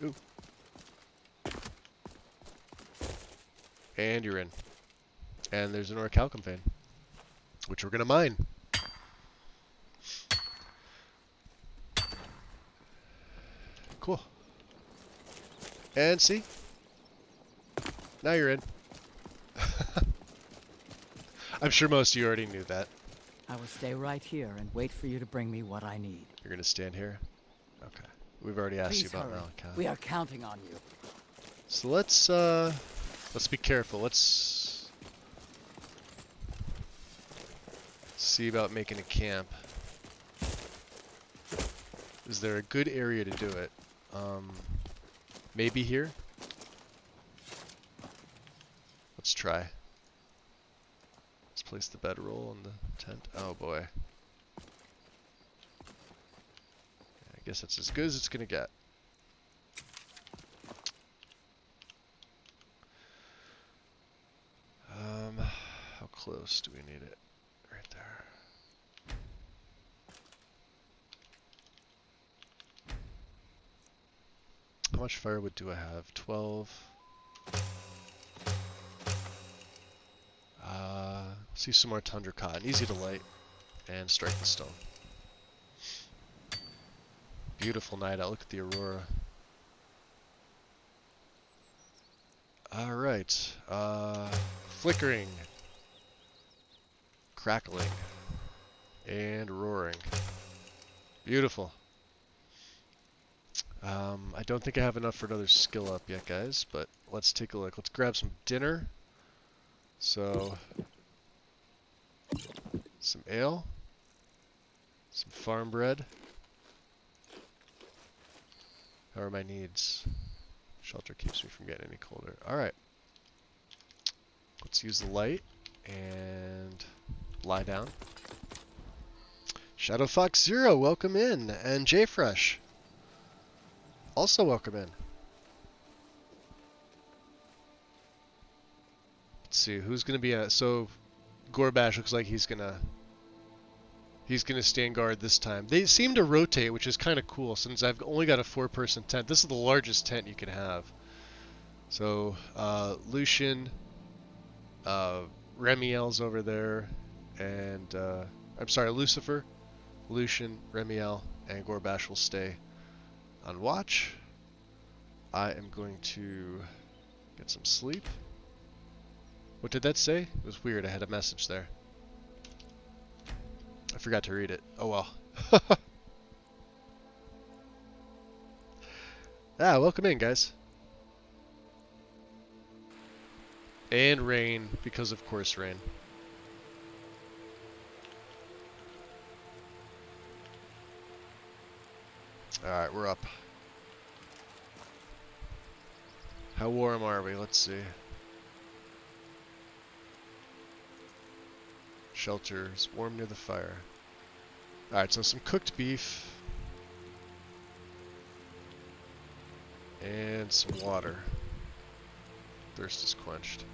ooh. And you're in. And there's an orichalcum vein, which we're gonna mine. Cool. And see? Now you're in. I'm sure most of you already knew that. I will stay right here and wait for you to bring me what I need. You're gonna stand here? Okay. We've already asked Please you about hurry. Malachite. We are counting on you. So let's be careful. Let's see about making a camp. Is there a good area to do it? Maybe here? Let's try. Let's place the bedroll in the tent. Oh boy. I guess that's as good as it's gonna get. How close do we need it? Right there. How much firewood do I have? 12. See some more tundra cotton. Easy to light and strike the stone. Beautiful night out. Look at the aurora. Alright. Flickering. Crackling. And roaring. Beautiful. I don't think I have enough for another skill up yet, guys, but let's take a look. Let's grab some dinner. So, some ale. Some farm bread. How are my needs? Shelter keeps me from getting any colder. Alright. Let's use the light and lie down. Shadow Fox Zero, welcome in. And JFresh, also welcome in. Let's see, who's going to be so Gorbash looks like he's going to stand guard this time. They seem to rotate, which is kind of cool since I've only got a 4-person tent. This is the largest tent you can have. So, Lucian, Remiel's over there, and, I'm sorry, Lucifer, Lucian, Remiel, and Gorbash will stay on watch. I am going to get some sleep. What did that say? It was weird, I had a message there. I forgot to read it. Oh well. Welcome in, guys. And rain, because of course rain. Alright, we're up. How warm are we? Let's see. Shelters, warm near the fire. Alright, so some cooked beef. And some water. Thirst is quenched.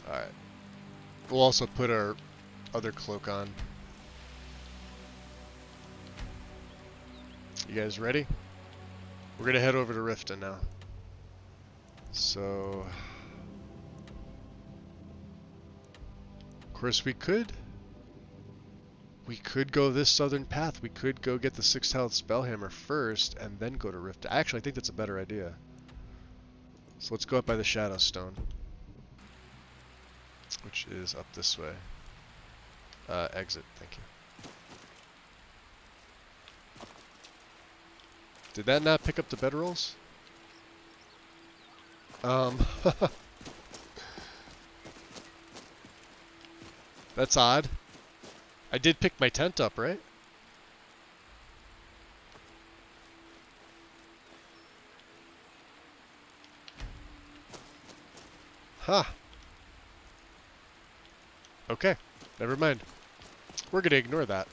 Alright. We'll also put our other cloak on. You guys ready? We're gonna head over to Riften now. So, of course we could go this southern path. We could go get the 6th health Spellhammer first and then go to Riften. Actually, I think that's a better idea. So let's go up by the Shadow Stone, which is up this way. Exit, thank you. Did that not pick up the bedrolls? That's odd. I did pick my tent up, right? Huh. Okay, never mind. We're gonna ignore that.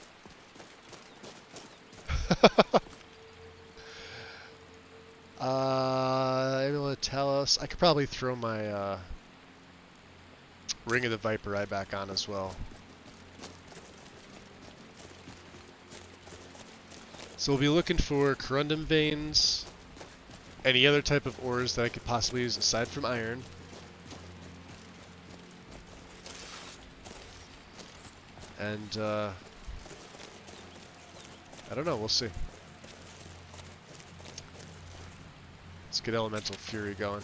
Able to tell us. I could probably throw my Ring of the Viper eye back on as well. So we'll be looking for corundum veins, any other type of ores that I could possibly use aside from iron. And I don't know, we'll see. Let's get Elemental Fury going.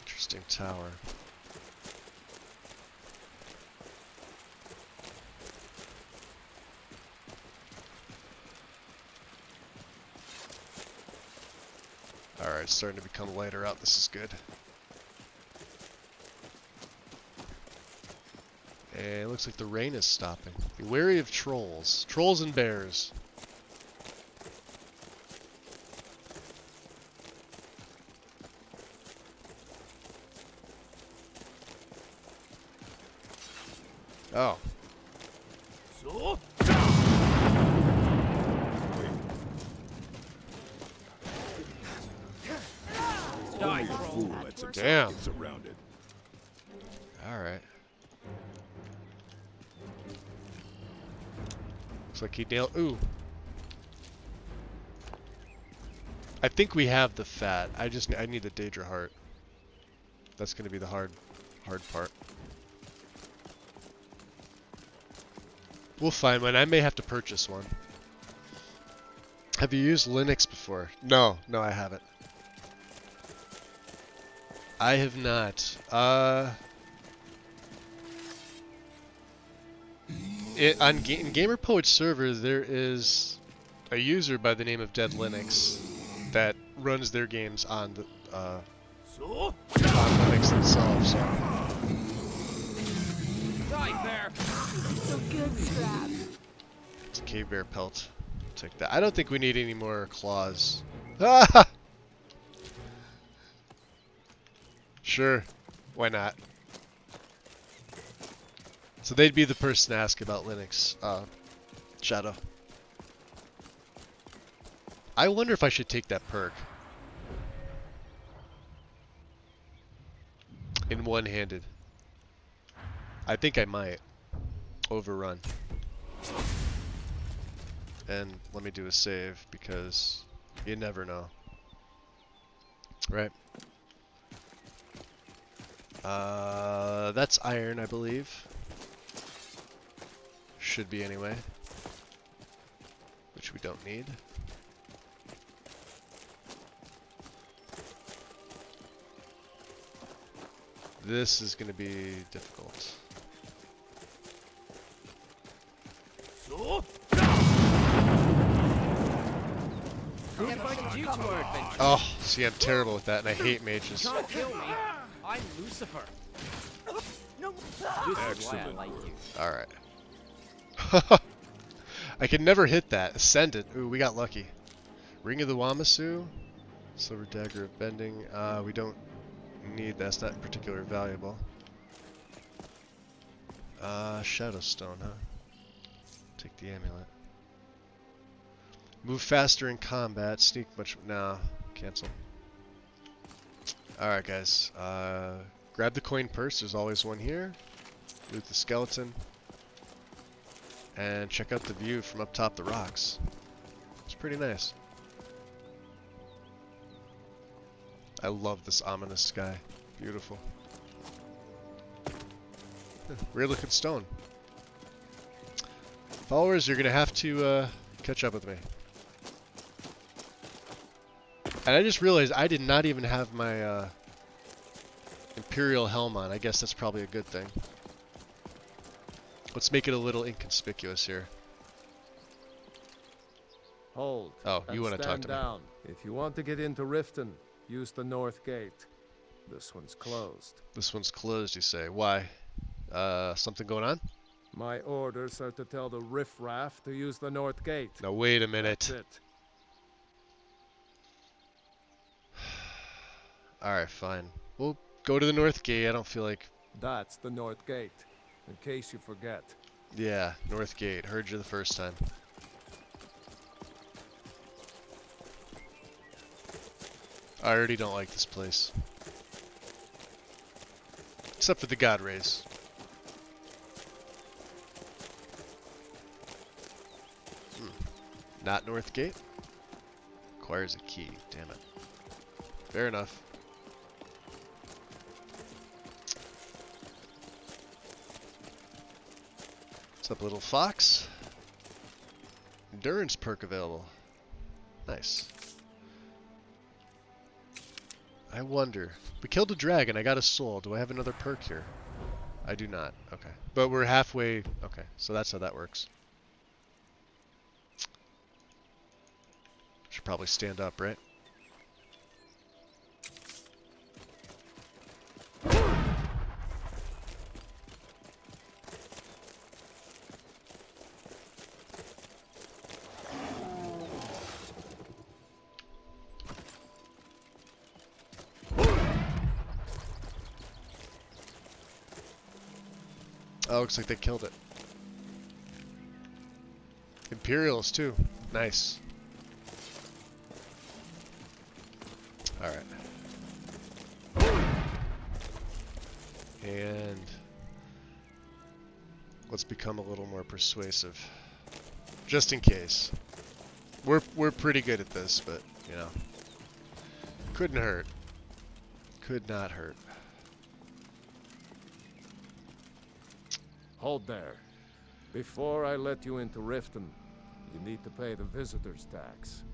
Interesting tower. Alright, it's starting to become lighter out. This is good. And it looks like the rain is stopping. Be wary of trolls. Trolls and bears. Oh. So? Damn. Alright. Looks like he nailed. Ooh. I think we have the fat. I need the Daedra heart. That's gonna be the hard part. We'll find one. I may have to purchase one. Have you used Linux before? No, I haven't. I have not. In Gamer Poet's server, there is a user by the name of Dead Linux that runs their games on the on Linux themselves. So. Die there. So good, Scrap. It's a cave bear pelt. Take that. I don't think we need any more claws. Ah! Sure. Why not? So they'd be the person to ask about Linux. Shadow. I wonder if I should take that perk. In one-handed. I think I might. Overrun. And let me do a save, because you never know. Right? That's iron, I believe. Should be anyway. Which we don't need. This is going to be difficult. So? Who invited you to our adventure? Oh, see, I'm terrible with that, and I hate mages. You can't kill me. I'm Lucifer. This is why I like you. Alright. I can never hit that. Ascendant. Ooh, we got lucky. Ring of the Wamasu. Silver Dagger of Bending. We don't need that. That's not particularly valuable. Shadowstone, huh? Take the amulet. Move faster in combat. Sneak much. No. Cancel. Alright, guys. Grab the coin purse. There's always one here. Loot the skeleton. And check out the view from up top the rocks. It's pretty nice. I love this ominous sky. Beautiful. Weird looking stone. Followers, you're gonna have to catch up with me. And I just realized I did not even have my Imperial helm on. I guess that's probably a good thing. Let's make it a little inconspicuous here. Hold. Oh, you want to talk to me? Down. If you want to get into Riften, use the north gate. This one's closed. This one's closed, you say. Why? Something going on? My orders are to tell the riffraff to use the north gate. Now wait a minute. That's it. Alright, fine. We'll go to the north gate. I don't feel like... That's the north gate, in case you forget. Yeah, north gate. Heard you the first time. I already don't like this place. Except for the god rays. Not north gate? Requires a key. Damn it. Fair enough. What's up, little fox? Endurance perk available. Nice. I wonder. We killed a dragon. I got a soul. Do I have another perk here? I do not. Okay. But we're halfway. Okay. So that's how that works. Should probably stand up, right? Oh, looks like they killed it. Imperials, too. Nice. Alright. And... let's become a little more persuasive. Just in case. We're pretty good at this, but, you know. Couldn't hurt. Could not hurt. Hold there. Before I let you into Riften, you need to pay the visitor's tax.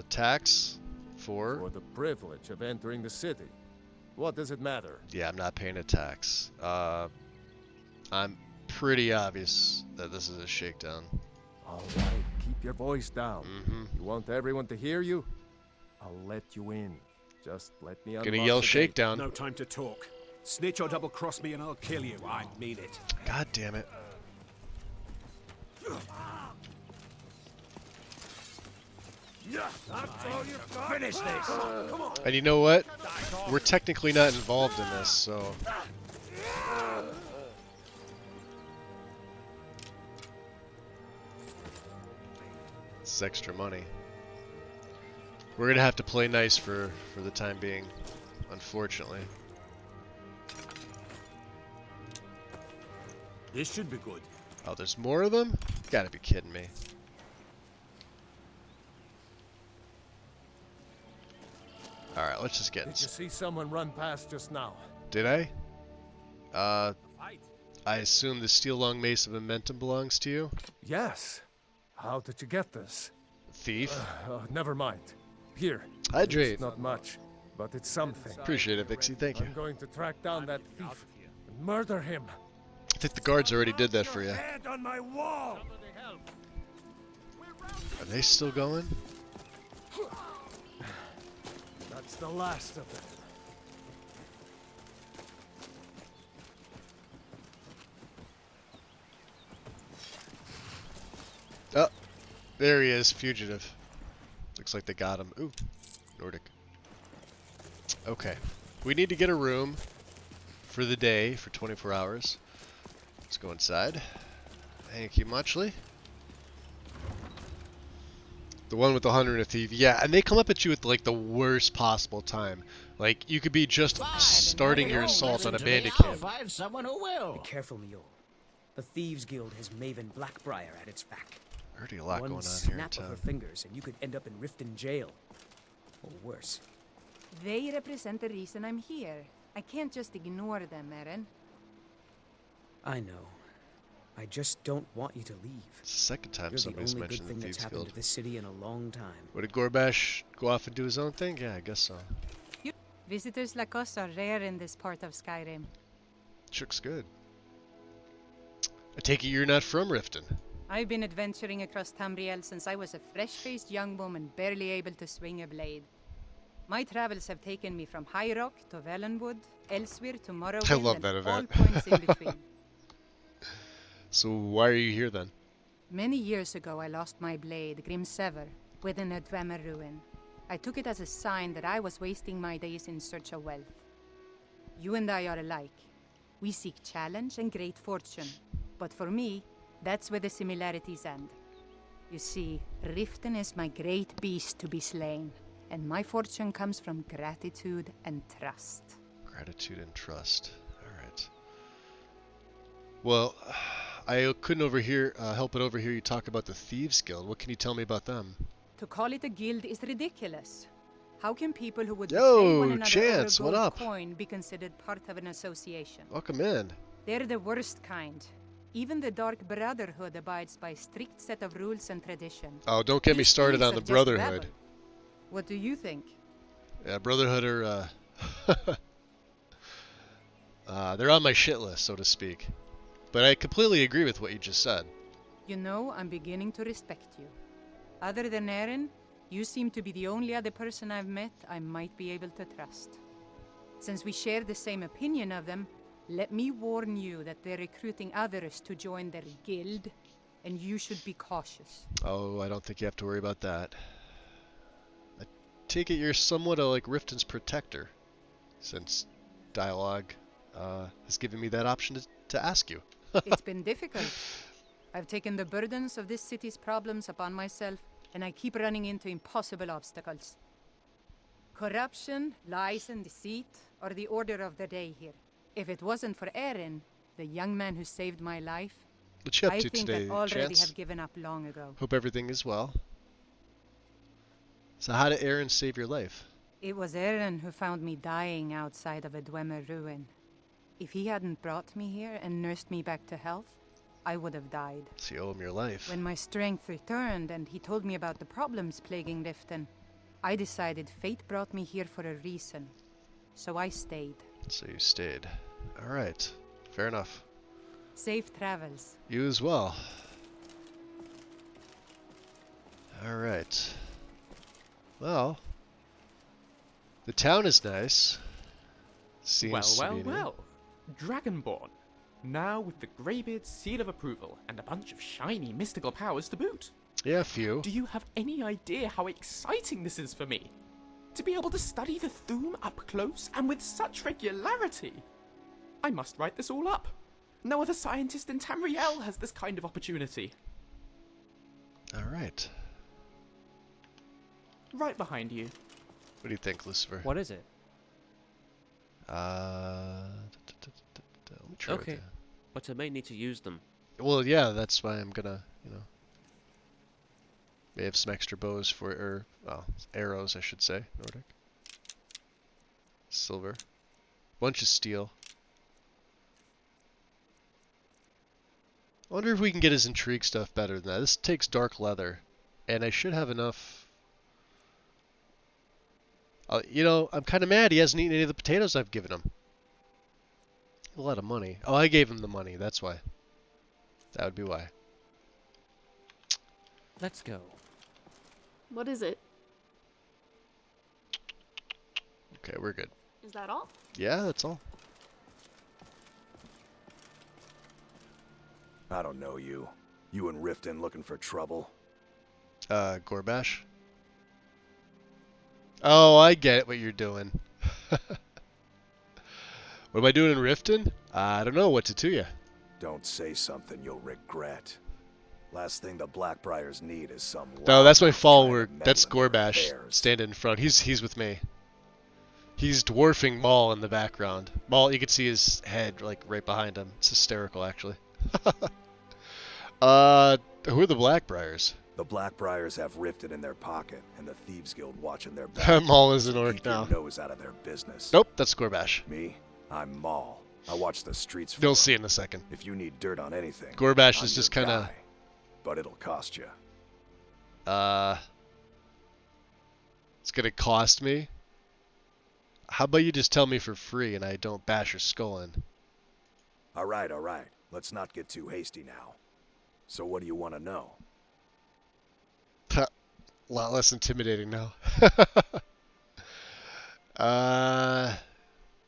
Tax? For the privilege of entering the city. What does it matter? Yeah, I'm not paying a tax. I'm pretty obvious that this is a shakedown. All right, keep your voice down. You want everyone to hear you? I'll let you in. Just let me unlock Gonna yell the shakedown. No time to talk. Snitch or double cross me and I'll kill you. I mean it. God damn it. Finish this. Come on. And you know what? We're technically not involved in this, so... It's extra money. We're gonna have to play nice for the time being, unfortunately. This should be good. Oh, there's more of them? You gotta be kidding me. Alright, let's just get... Did you see someone run past just now? Did I? I assume the steel long mace of momentum belongs to you? Yes. How did you get this? Thief? Never mind. Here. Hydrate. It's not much, but it's something. Appreciate it, Vixie. Thank you. I'm going to track down that thief and murder him. I think the guards already did that for you. Head on my wall. Are they still going? That's the last of them. Oh, there he is, fugitive. Looks like they got him. Ooh, Nordic. Okay, we need to get a room for the day, for 24 hours. Let's go inside. Thank you muchly. The one with the hunter and a thief. Yeah, and they come up at you at like the worst possible time. Like, you could be just starting your assault on a bandit camp. Find someone who will. Be careful, Mule. The Thieves Guild has Maven Blackbriar at its back. Already a lot One going on here in snap of her town. fingers and you could end up in Riften jail. Or worse. They represent the reason I'm here. I can't just ignore them, Eren. I know. I just don't want you to leave. It's the second time You're somebody's the only good mentioned thing the that's Thieves happened Guild. to this city in a long time. Would Gorbash go off and do his own thing? Yeah, I guess so. Visitors like us are rare in this part of Skyrim. Looks good. I take it you're not from Riften. I've been adventuring across Tamriel since I was a fresh-faced young woman barely able to swing a blade. My travels have taken me from High Rock to Valenwood, elsewhere to Morrowind, I love and that all event. points in between. So why are you here then? Many years ago, I lost my blade, Grimsever, within a Dwemer ruin. I took it as a sign that I was wasting my days in search of wealth. You and I are alike. We seek challenge and great fortune. But for me, that's where the similarities end. You see, Riften is my great beast to be slain, and my fortune comes from gratitude and trust. Gratitude and trust. Alright. Well, I couldn't help but overhear you talk about the Thieves Guild. What can you tell me about them? To call it a guild is ridiculous. How can people who would betray Yo, one another Chance, over a what gold up? coin be considered part of an association? Welcome in. They're the worst kind. Even the Dark Brotherhood abides by a strict set of rules and tradition. Oh, don't get me These started thieves on are the just Brotherhood. rabble. What do you think? Yeah, Brotherhood are, they're on my shit list, so to speak. But I completely agree with what you just said. You know, I'm beginning to respect you. Other than Eren, you seem to be the only other person I've met I might be able to trust. Since we share the same opinion of them, let me warn you that they're recruiting others to join their guild, and you should be cautious. Oh, I don't think you have to worry about that. I take it you're somewhat like Riften's protector, since dialogue has given me that option to ask you. It's been difficult. I've taken the burdens of this city's problems upon myself, and I keep running into impossible obstacles. Corruption, lies, and deceit are the order of the day here. If it wasn't for Eren, the young man who saved my life, What you up I to think today, I'd already Chance? have given up long ago. Hope everything is well. So how did Eren save your life? It was Eren who found me dying outside of a Dwemer ruin. If he hadn't brought me here and nursed me back to health, I would have died. So you owe him your life. When my strength returned and he told me about the problems plaguing Riften, I decided fate brought me here for a reason. So I stayed. So you stayed. Alright. Fair enough. Safe travels. You as well. Alright. Well, the town is nice. Seems to be new. Well. Dragonborn. Now with the Greybeard's seal of approval and a bunch of shiny mystical powers to boot. Yeah, a few. Do you have any idea how exciting this is for me? To be able to study the Thuum up close and with such regularity. I must write this all up. No other scientist in Tamriel has this kind of opportunity. Alright. Right behind you. What do you think, Lucifer? What is it? Let me try Okay, but I may need to use them. Well, yeah, that's why I'm gonna, may have some extra bows arrows, I should say, Nordic. Silver. Bunch of steel. I wonder if we can get his intrigue stuff better than that. This takes dark leather, and I should have enough. I'm kind of mad he hasn't eaten any of the potatoes I've given him. A lot of money. Oh, I gave him the money, that's why. That would be why. Let's go. What is it? Okay, we're good. Is that all? Yeah, that's all. I don't know you. You and Riften looking for trouble? Gorbash? Oh, I get what you're doing. What am I doing in Riften? I don't know what to tell you. Don't say something you'll regret. Last thing the Blackbriars need is some... No, that's my follower. trying to That's meddle in their Gorbash affairs. standing in front. He's with me. He's dwarfing Maul in the background. Maul, you can see his head like right behind him. It's hysterical, actually. Who are the Blackbriars? The Blackbriars have Riften in their pocket, and the Thieves Guild watching their back. Maul is an orc Keep your now. nose out of their business. Nope, that's Gorbash. Me? I'm Maul. I watch the streets for You'll them. see in a second. If you need dirt on anything, Gorbash I'm is your just kind of... guy. But it'll cost you. It's gonna cost me? How about you just tell me for free and I don't bash your skull in? Alright. Let's not get too hasty now. So what do you want to know? A lot less intimidating now. Uh,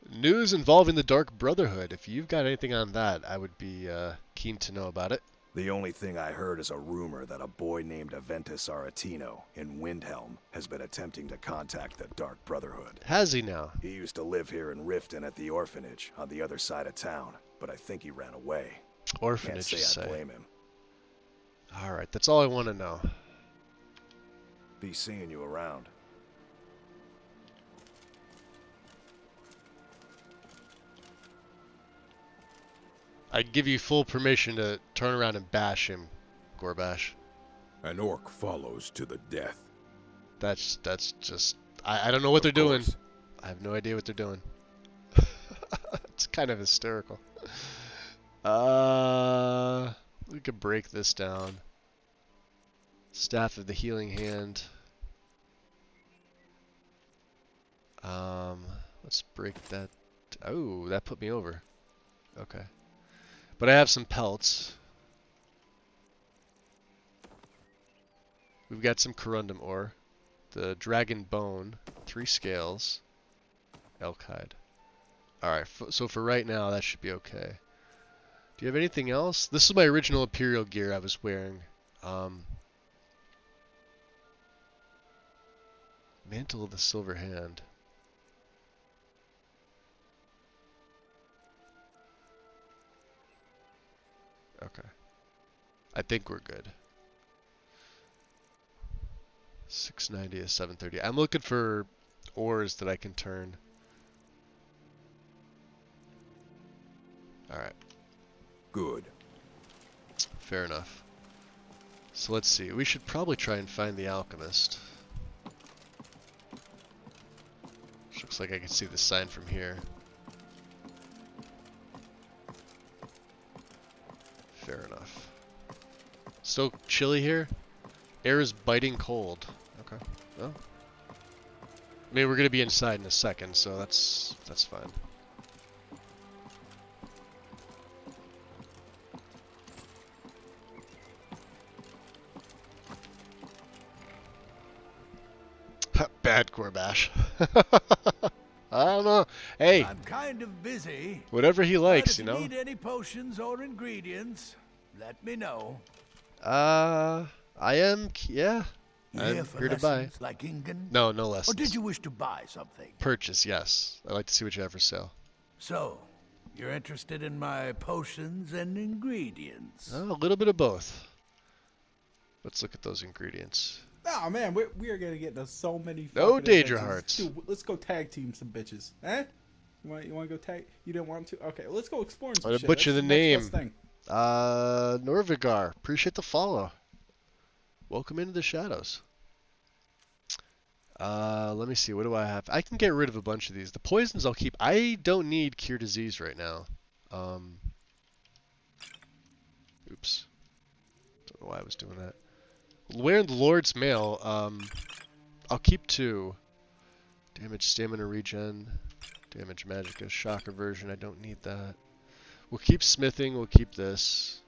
news involving the Dark Brotherhood. If you've got anything on that, I would be keen to know about it. The only thing I heard is a rumor that a boy named Aventus Aretino in Windhelm has been attempting to contact the Dark Brotherhood. Has he now? He used to live here in Riften at the orphanage on the other side of town, but I think he ran away. Orphanage, Can't you say I say? blame him. Alright, that's all I want to know. Be seeing you around. I give you full permission to turn around and bash him, Gorbash. An orc follows to the death. That's just... I don't know what they're doing. I have no idea what they're doing. It's kind of hysterical. We could break this down. Staff of the Healing Hand. Let's break that. Oh, that put me over. Okay. But I have some pelts. We've got some corundum ore. The dragon bone. 3 scales. Elk hide. Alright, so for right now, that should be okay. Do you have anything else? This is my original Imperial gear I was wearing. Mantle of the Silver Hand. Okay. I think we're good. 690 to 730. I'm looking for ores that I can turn. Alright. Good. Fair enough. So let's see. We should probably try and find the alchemist. Which looks like I can see the sign from here. Fair enough. Still chilly here? Air is biting cold. Okay. Well. I mean, we're gonna be inside in a second, so that's fine. Bad Gorbash. I don't know. Hey. I'm kind of busy. Whatever he likes, you know. If you need any potions or ingredients, let me know. I am, yeah. You I'm here for here to buy. lessons like Ingen? No, no lessons. Or did you wish to buy something? Purchase, yes. I'd like to see what you have for sale. So, you're interested in my potions and ingredients? A little bit of both. Let's look at those ingredients. Oh man, we are gonna get into so many. No fucking Daedra adventures. Hearts. Dude, let's go tag team some bitches, eh? You want to go tag? You didn't want to? Okay, let's go exploring some I'm shit. gonna butcher That's the next name. best thing. Norvigar. Appreciate the follow. Welcome into the shadows. Let me see. What do I have? I can get rid of a bunch of these. The poisons I'll keep. I don't need cure disease right now. Oops. Don't know why I was doing that. Wearing the Lord's Mail. I'll keep 2. Damage, stamina regen. Damage, magicka, shock aversion. I don't need that. We'll keep smithing. We'll keep this.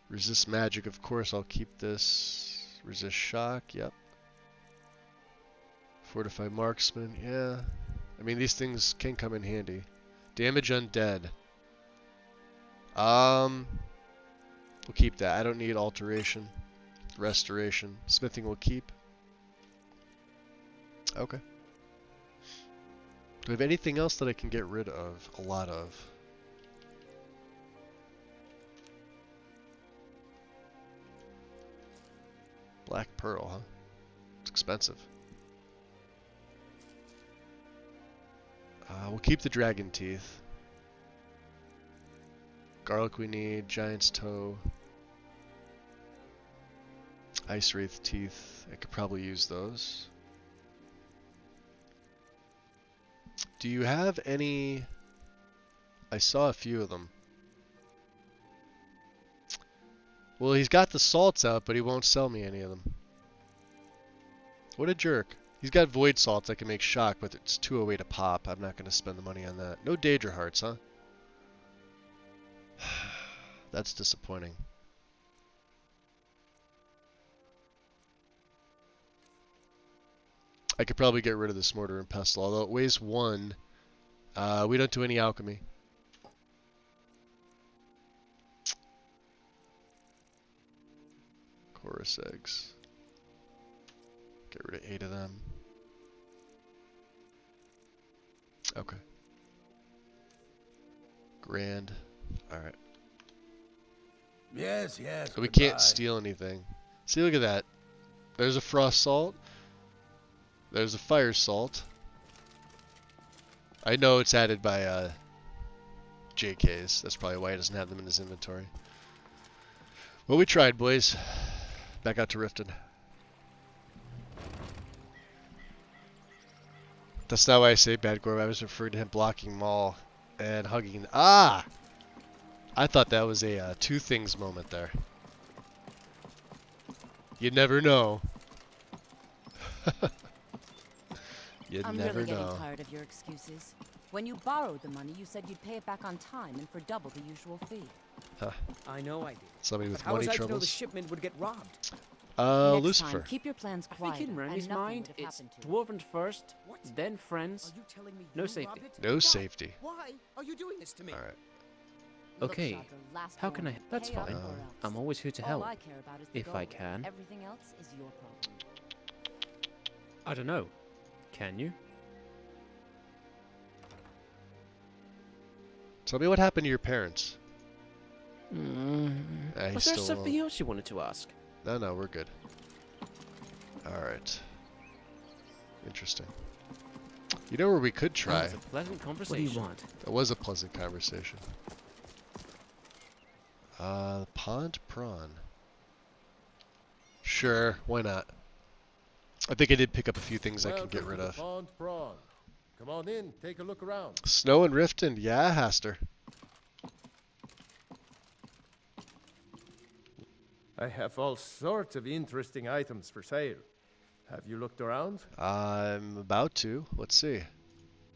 Resist magic, of course. I'll keep this. Resist shock. Yep. Fortify marksman. Yeah. I mean, these things can come in handy. Damage undead. We'll keep that. I don't need alteration. Restoration. Smithing we'll keep. Okay. Do I have anything else that I can get rid of? A lot of. Black pearl, huh? It's expensive. We'll keep the dragon teeth. Garlic we need. Giant's toe. Ice wraith teeth. I could probably use those. Do you have any... I saw a few of them. Well, he's got the salts out, but he won't sell me any of them. What a jerk. He's got void salts I can make shock, but it's 208 a pop. I'm not going to spend the money on that. No Daedra Hearts, huh? That's disappointing. I could probably get rid of this mortar and pestle, although it weighs 1. We don't do any alchemy. Chorus eggs. Get rid of 8 of them. Okay. Grand. Alright. Yes, yes. So we goodbye. can't steal anything. See, look at that. There's a frost salt. There's a fire salt. I know it's added by JK's. That's probably why he doesn't have them in his inventory. Well, we tried, boys. Back out to Riften. That's not why I say bad Gorb. I was referring to him blocking Maul and hugging. Ah! I thought that was a two things moment there. You never know. You I'm never really know. getting tired of your excuses. When you borrowed the money, you said you'd pay it back on time and for double the usual fee. Huh. I know I did. Somebody with But how money was I to know the troubles? shipment would get robbed? Next Lucifer. time, keep your plans I quiet. think in Randy's and nothing mind, would have it's happened to dwarven first, then friends, Are you telling me no you safety. robbed it? No Why? safety. Why are you doing this to me? Alright. Okay, Look, Shadra, last how can I? warning. That's Pay up fine. or else. I'm always here to All help. I care about is the If gold. I can. Everything else is your problem. I don't know. Can you? Tell me what happened to your parents. Was he's there still something alone. else you wanted to ask? No, we're good. Alright. Interesting. You know where we could try? It's a pleasant conversation. What do you want? That was a pleasant conversation. Pond prawn. Sure, why not? I think I did pick up a few things I can get rid of. Pond prawn. Come on in, take a look around. Snow and Riften, yeah, Haster. I have all sorts of interesting items for sale. Have you looked around? I'm about to. Let's see.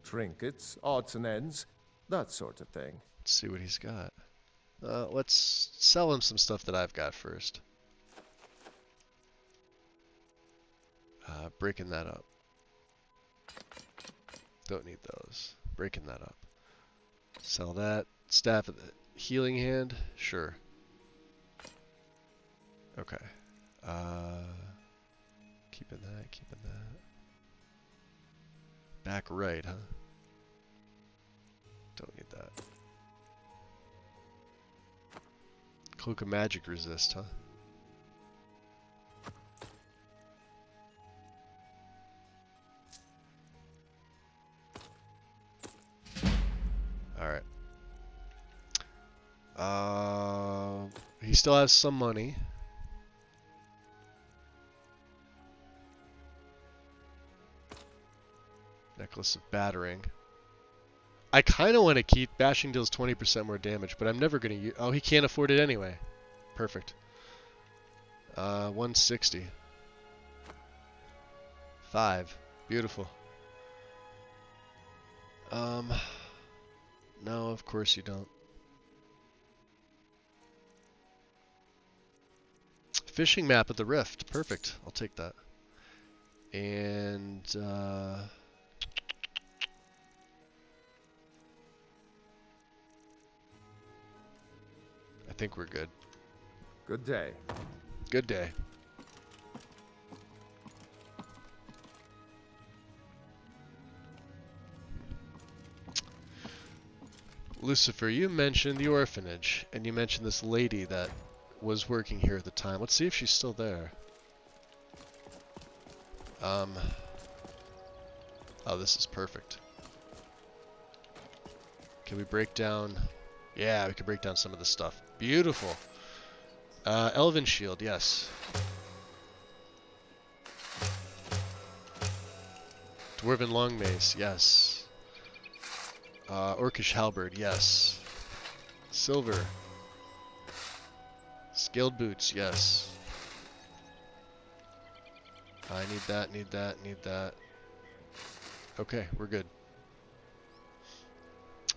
Trinkets, odds and ends, that sort of thing. Let's see what he's got. Let's sell him some stuff that I've got first. Breaking that up. Don't need those. Breaking that up. Sell that. Staff of the healing hand. Sure. Okay. Keeping that. Keeping that. Back right, huh? Don't need that. Cloak of Magic resist, huh? Alright. He still has some money. Necklace of Battering. I kind of want to keep bashing deals 20% more damage, but I'm never going to use... Oh, he can't afford it anyway. Perfect. 160. 5. Beautiful. No, of course you don't. Fishing map of the Rift. Perfect. I'll take that. And, I think we're good. Good day. Good day. Lucifer, you mentioned the orphanage, and you mentioned this lady that was working here at the time. Let's see if she's still there. Oh, this is perfect. Can we break down... Yeah, we can break down some of the stuff. Beautiful. Elven shield, yes. Dwarven long mace, yes. Orcish halberd, yes. Silver. Scaled boots, yes. I need that, need that, need that. Okay, we're good.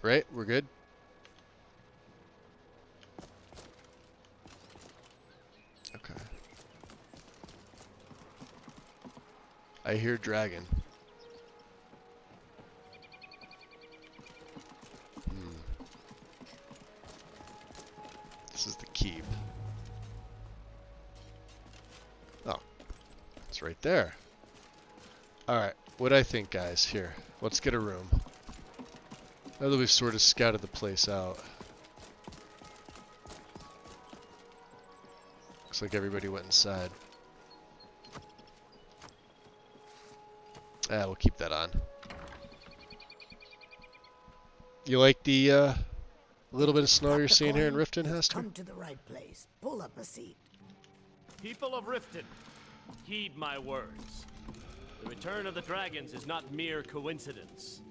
Right? We're good? Okay. I hear dragon. This is the keep. Oh, it's right there. Alright, what do I think, guys? Here, let's get a room. Now that we've sort of scouted the place out. Looks like everybody went inside. We'll keep that on. You like the little bit of snow you're seeing here in Riften, Hester? Come to the right place. Pull up a seat. People of Riften, heed my words. The return of the dragons is not mere coincidence.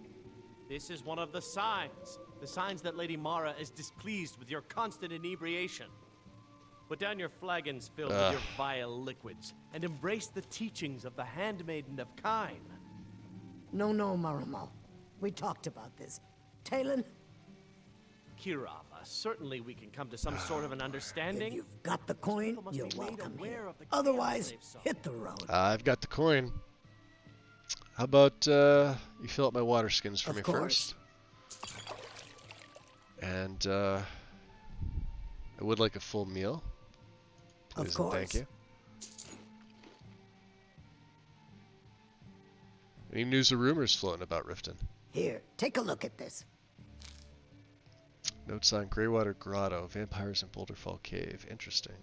This is one of the signs that Lady Mara is displeased with your constant inebriation. Put down your flagons filled with your vile liquids, and embrace the teachings of the Handmaiden of Kine. No, Maramo. We talked about this. Talon? Kirava, certainly we can come to some sort of an understanding. If you've got the coin, you're welcome here. Otherwise, hit the road. I've got the coin. How about you fill up my water skins for me first? And I would like a full meal. Please of course. And thank you. Any news or rumors floating about Riften? Here, take a look at this. Notes on Greywater Grotto, vampires in Boulderfall Cave. Interesting.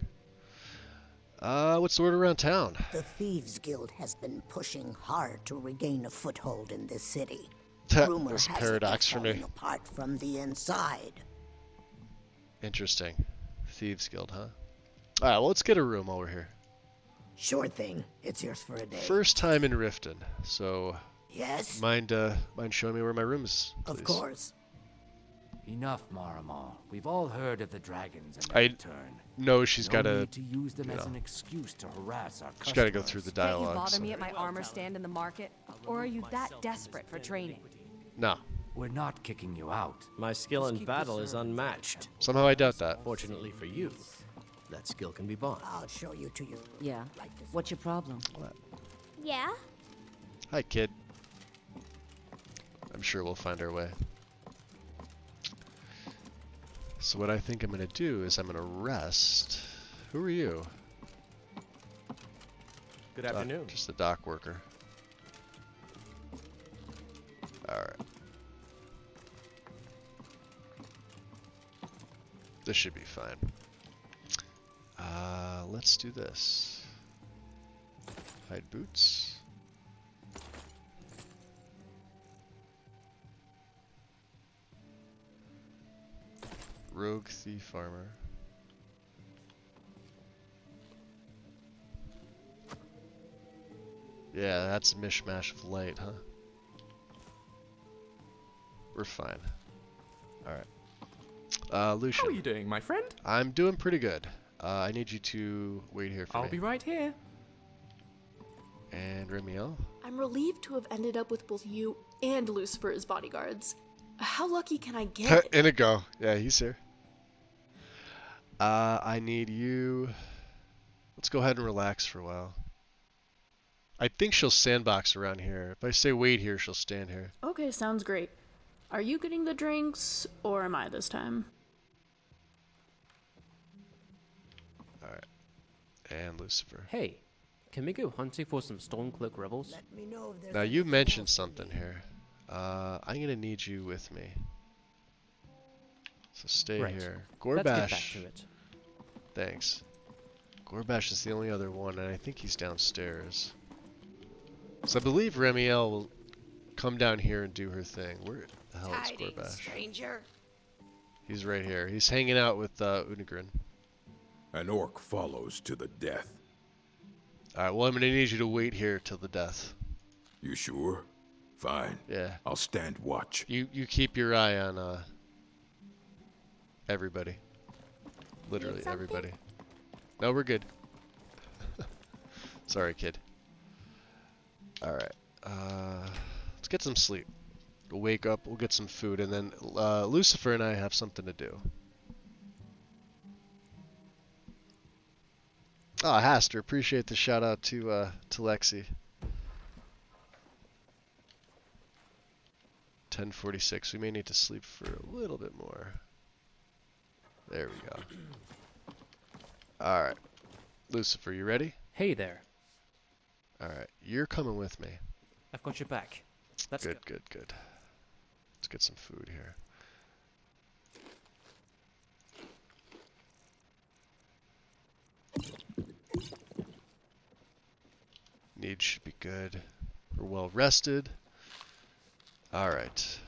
What's the word around town? The Thieves Guild has been pushing hard to regain a foothold in this city. Rumor That's a has paradox it for falling me. apart from the inside. Interesting. Thieves Guild, huh? Alright, well, let's get a room over here. Sure thing. It's yours for a day. First time in Riften, so... Yes? Mind showing me where my room is, please? Of course. Enough, Maramo. We've all heard of the dragons and I their return. know she's No got to... need to use them as an excuse to harass our customers. She's got to go through the Can't you dialogue. bother So. me at my armor stand in the market? Or are you that desperate for training? No. We're not kicking you out. My skill in battle is unmatched. Somehow I doubt that. Fortunately for you, that skill can be bought. I'll show you to your room. Yeah. What's your problem? Yeah? Hi, kid. I'm sure we'll find our way. So what I think I'm going to do is I'm going to rest. Who are you? Good afternoon. Just a dock worker. Alright. This should be fine. Let's do this. Hide boots. Rogue thief armor. Yeah, that's a mishmash of light, huh? We're fine. Alright. Lucian. How are you doing, my friend? I'm doing pretty good. I need you to wait here for me. I'll be right here. And Remiel? I'm relieved to have ended up with both you and Lucifer as bodyguards. How lucky can I get? Inigo. Yeah, he's here. I need you... Let's go ahead and relax for a while. I think she'll sandbox around here. If I say wait here, she'll stand here. Okay, sounds great. Are you getting the drinks, or am I this time? Alright. And Lucifer. Hey, can we go hunting for some Stormcloak rebels? Let me know if there's Now, you mentioned something here. I'm going to need you with me. So stay Right. here. Let's get back Gorbash. to it. Thanks. Gorbash is the only other one, and I think he's downstairs. So I believe Remiel will come down here and do her thing. Where the hell is Gorbash? stranger. He's right here. He's hanging out with Unigrin. An orc follows to the death. Alright, well, I'm going to need you to wait here till the death. You sure? Fine. Yeah. I'll stand watch. You keep your eye on everybody. Literally everybody. No, we're good. Sorry, kid. Alright. Let's get some sleep. We'll wake up, we'll get some food, and then Lucifer and I have something to do. Oh, Haster, appreciate the shout out to Lexi. 10:46. We may need to sleep for a little bit more. There we go. Alright. Lucifer, you ready? Hey there. Alright, you're coming with me. I've got your back. Let's go. Good. Let's get some food here. Needs should be good. We're well rested. Alright.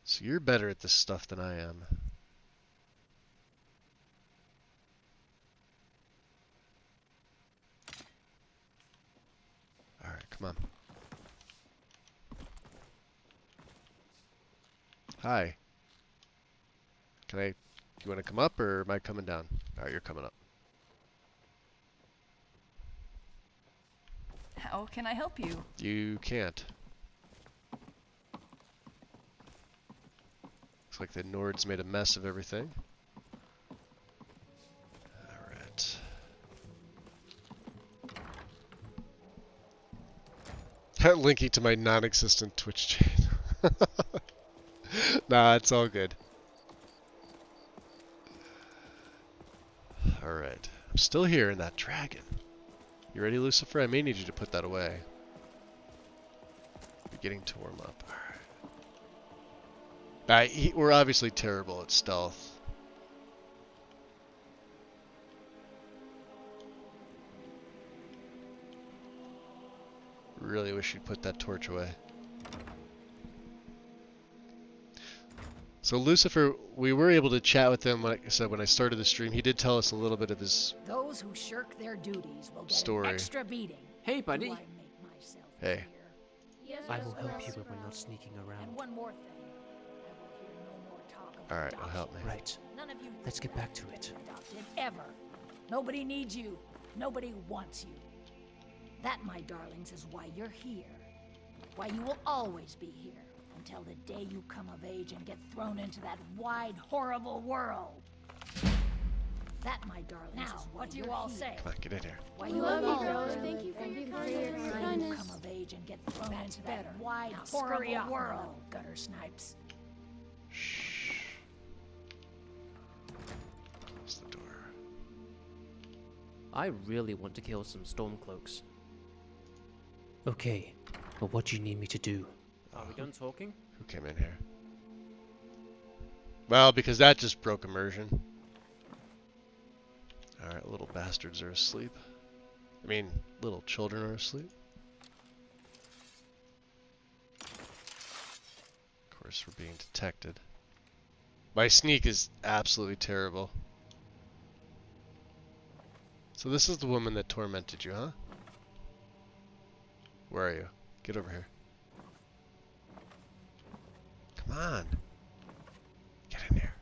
So you're better at this stuff than I am. Alright, come on. Hi. Do you want to come up or am I coming down? Alright, you're coming up. How can I help you? You can't. Looks like the Nords made a mess of everything. Alright. Linking to my non-existent Twitch channel. Nah, it's all good. Alright. I'm still here in that dragon. You ready, Lucifer? I may need you to put that away. Beginning to warm up. Alright. We're obviously terrible at stealth. Really wish you'd put that torch away. So Lucifer, we were able to chat with him, like I said, when I started the stream. He did tell us a little bit of his Those who shirk their duties will get story. an extra beating. Hey, buddy. Do I make myself Hey. clear? I will help you when we're not sneaking around. And one more thing. I will hear no more talk of Alright, adoption. help me. Right. None of you Let's get back to it. adopted ever. Nobody needs you. Nobody wants you. That, my darlings, is why you're here. Why you will always be here. Until the day you come of age and get thrown into that wide, horrible world. That, my darlings, now, is why what do you all say? Come on, get in here. Why We you love you, all girls. live Thank you for your until kindness. you come of age and get thrown into that wide, horrible world, gutter snipes. Close the door. I really want to kill some Stormcloaks. Okay, but what do you need me to do? Are we done talking? Who came in here? Well, because that just broke immersion. Alright, little bastards are asleep. I mean, little children are asleep. Of course, we're being detected. My sneak is absolutely terrible. So this is the woman that tormented you, huh? Where are you? Get over here. Come on. Get in here.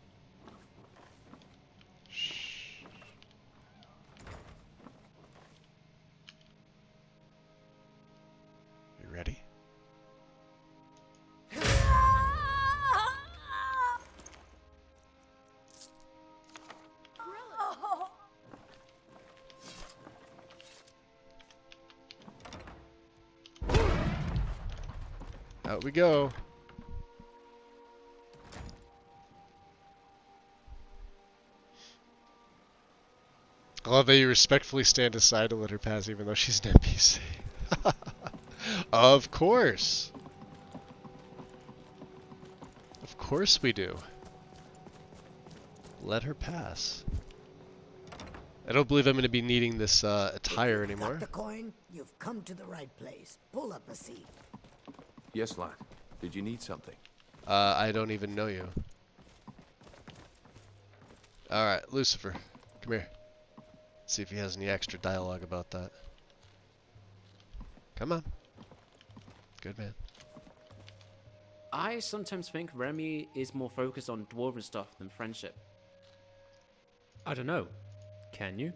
Shh. You ready? Out we go. I love that you respectfully stand aside to let her pass even though she's an NPC. Of course. Of course we do. Let her pass. I don't believe I'm going to be needing this attire anymore. Got the coin? You've come to the right place. Pull up a seat. Yes, lad. Did you need something? I don't even know you. Alright, Lucifer. Come here. See if he has any extra dialogue about that. Come on. Good man. I sometimes think Remy is more focused on dwarven stuff than friendship. I don't know. Can you?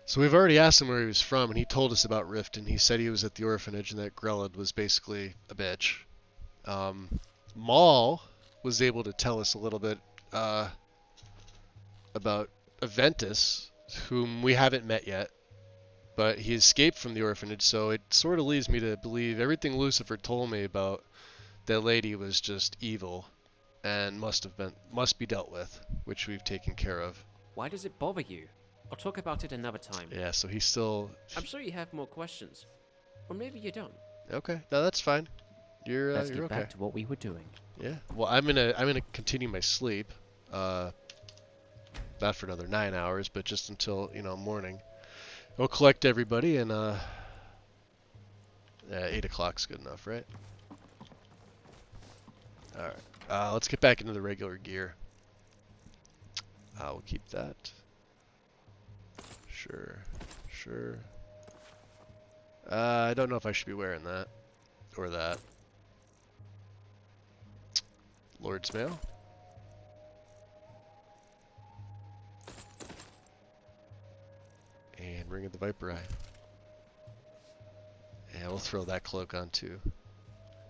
So we've already asked him where he was from, and he told us about Rift, and he said he was at the orphanage and that Grelad was basically a bitch. Maul was able to tell us a little bit about Aventus, whom we haven't met yet, but he escaped from the orphanage, so it sort of leads me to believe everything Lucifer told me about that lady was just evil and must be dealt with, which we've taken care of. Why does it bother you? I'll talk about it another time. Yeah, so he's still... I'm sure you have more questions. Or maybe you don't. Okay, no, that's fine. Let's You're get okay. back to what we were doing. Yeah. Well, I'm gonna continue my sleep. Not for another 9 hours, but just until morning. We'll collect everybody, and 8 o'clock's good enough, right? All right. Let's get back into the regular gear. We'll keep that. Sure. Sure. I don't know if I should be wearing that or that. Lord's Mail. And Ring of the Viper Eye. And we'll throw that cloak on too.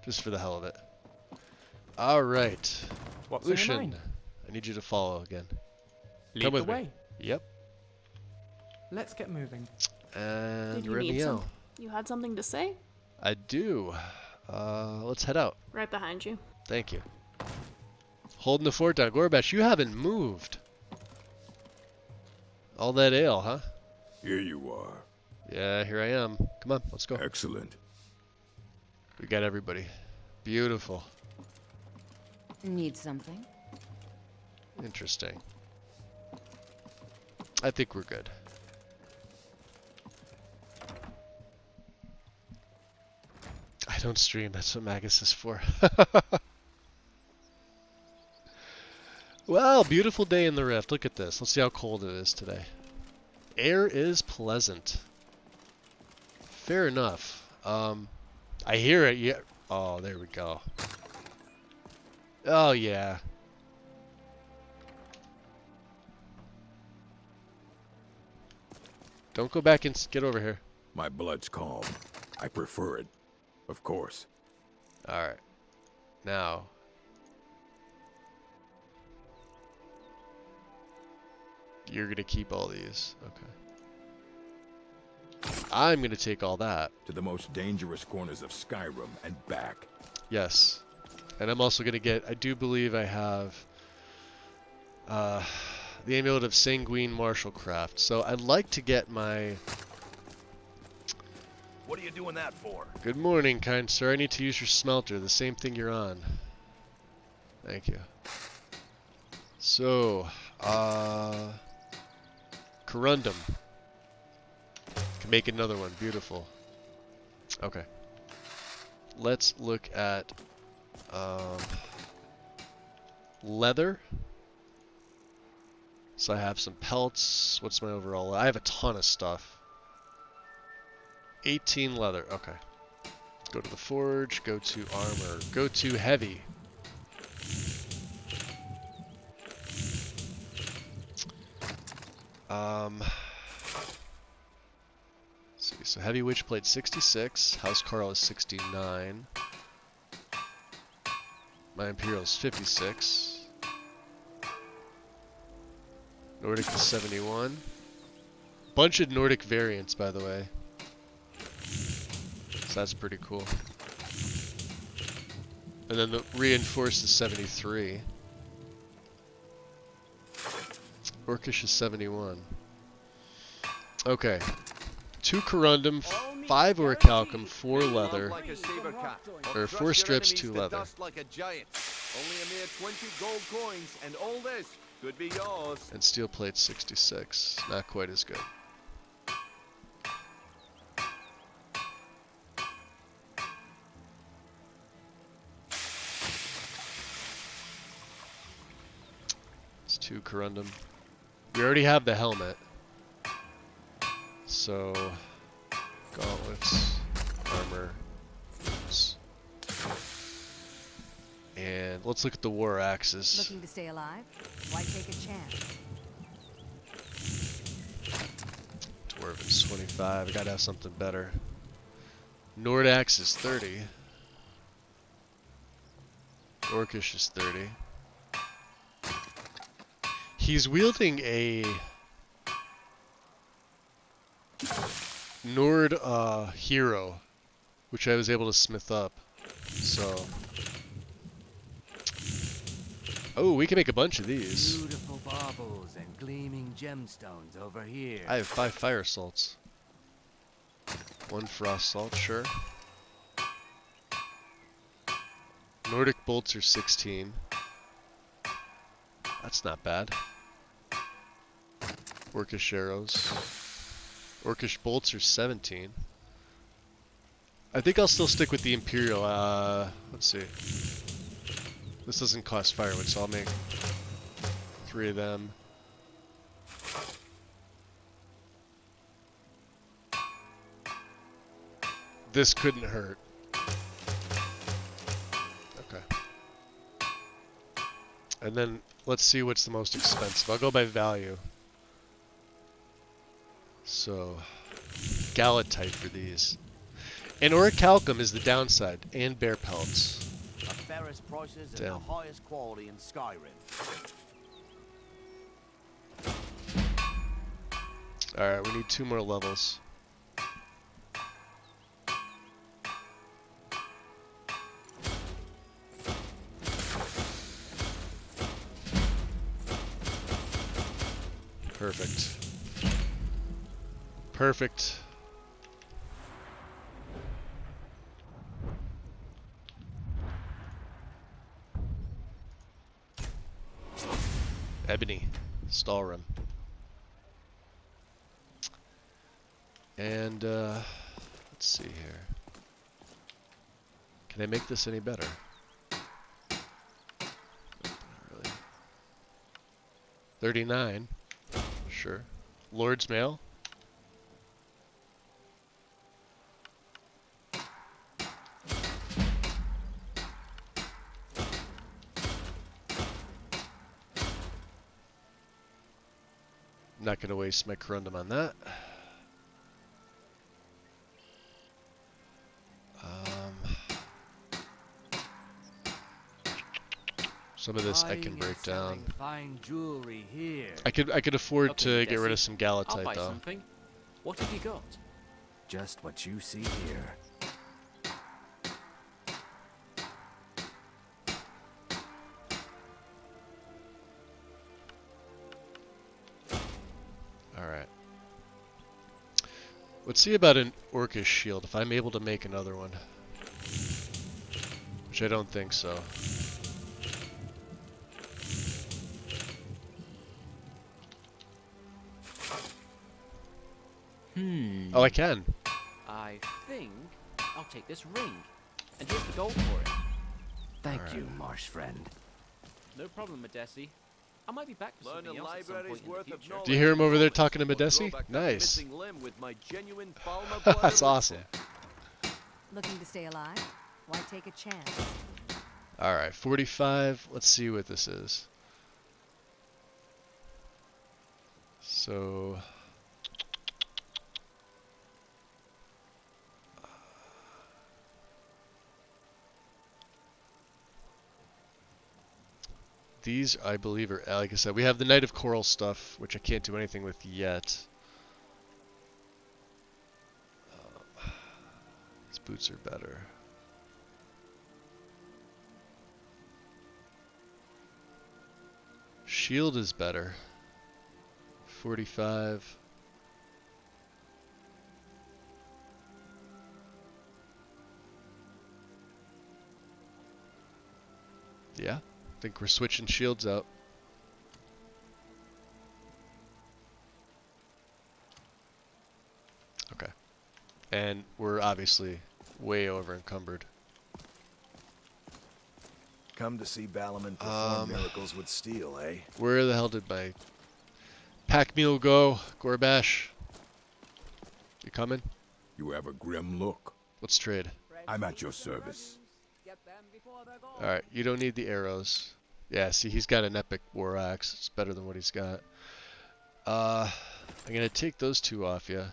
Just for the hell of it. Alright. What's in your Lucian, mind? I need you to follow again. Lead Come the with me. way. Yep. Let's get moving. And Did you need Remiel. You had something to say? I do. Let's head out. Right behind you. Thank you. Holding the fort down. Gorbash, you haven't moved. All that ale, huh? Here you are. Yeah, here I am. Come on, let's go. Excellent. We got everybody. Beautiful. Need something? Interesting. I think we're good. I don't stream, that's what Magus is for. Well, beautiful day in the Rift. Look at this. Let's see how cold it is today. Air is pleasant. Fair enough. I hear it. Yeah. Oh, there we go. Oh, yeah. Don't go back and get over here. My blood's calm. I prefer it. Of course. Alright. Now. You're gonna keep all these. Okay. I'm gonna take all that. To the most dangerous corners of Skyrim and back. Yes. And I'm also gonna get, I do believe I have the Amulet of Sanguine Martial Craft. So I'd like to get my... What are you doing that for? Good morning, kind sir. I need to use your smelter, the same thing you're on. Thank you. So, Corundum. Can make another one. Beautiful. Okay. Let's look at leather. So I have some pelts. What's my overall? I have a ton of stuff. 18 leather. Okay. Go to the forge. Go to armor. Go to heavy. Let's see. So heavy witch plate 66. House Carl is 69. My Imperial is 56. Nordic is 71. Bunch of Nordic variants, by the way. So that's pretty cool. And then the reinforced is 73. Orcish is 71. Okay. 2 corundum, 5 orichalcum, 4 leather. Or 4 strips, 2 leather. Like a giant. Only a mere 20 gold coins, and all this could be yours. And steel plate 66. Not quite as good. It's 2 corundum. We already have the helmet. So, gauntlets, armor, boots. And let's look at the war axes. Looking to stay alive? Why take a chance? Dwarven's 25. I gotta have something better. Nordax is 30. Orcish is 30. He's wielding a Nord hero, which I was able to smith up. So, oh, we can make a bunch of these. Beautiful baubles and gleaming gemstones over here. I have 5 fire salts. 1 frost salt, sure. Nordic bolts are 16. That's not bad. Orcish arrows. Orcish bolts are 17. I think I'll still stick with the Imperial. Let's see. This doesn't cost firewood, so I'll make 3 of them. This couldn't hurt. Okay. And then let's see what's the most expensive. I'll go by value. So, Galatite for these. And orichalcum is the downside, and bear pelts. The fairest prices and Damn. the highest quality in Skyrim. Alright, we need 2 more levels. Perfect. Perfect. Ebony. Stalrim. And, let's see here. Can I make this any better? Not really. 39. Sure. Lord's Mail. Not going to waste my corundum on that. Some of this I can break down. Fine jewelry here. I could afford Okay, to get rid Desi, of some I'll Galatite buy though. something. What have you got? Just what you see here. Alright. Let's see about an Orcish shield, if I'm able to make another one. Which I don't think so. Oh, I can. I think I'll take this ring. And here's the gold for it. Thank you, marsh friend. No problem, Madesi. I might be back for Learn something a else at some library's point in the worth of future. Do you hear him over there talking to Or throw Madesi? back that Nice. missing limb with my genuine Falmer blood That's awesome. Looking to stay alive? Why take a chance? Alright, 45. Let's see what this is. So... These, I believe, are, like I said, we have the Knight of Coral stuff, which I can't do anything with yet. These boots are better. Shield is better. 45. Yeah. I think we're switching shields out. Okay. And we're obviously way over encumbered. Come to see Balaman perform miracles with steel, eh? Where the hell did my pack mule go? Gorbash? You coming? You have a grim look. Let's trade. I'm at your service. Alright, you don't need the arrows. Yeah, see, he's got an epic war axe. It's better than what he's got. I'm gonna take those 2 off you.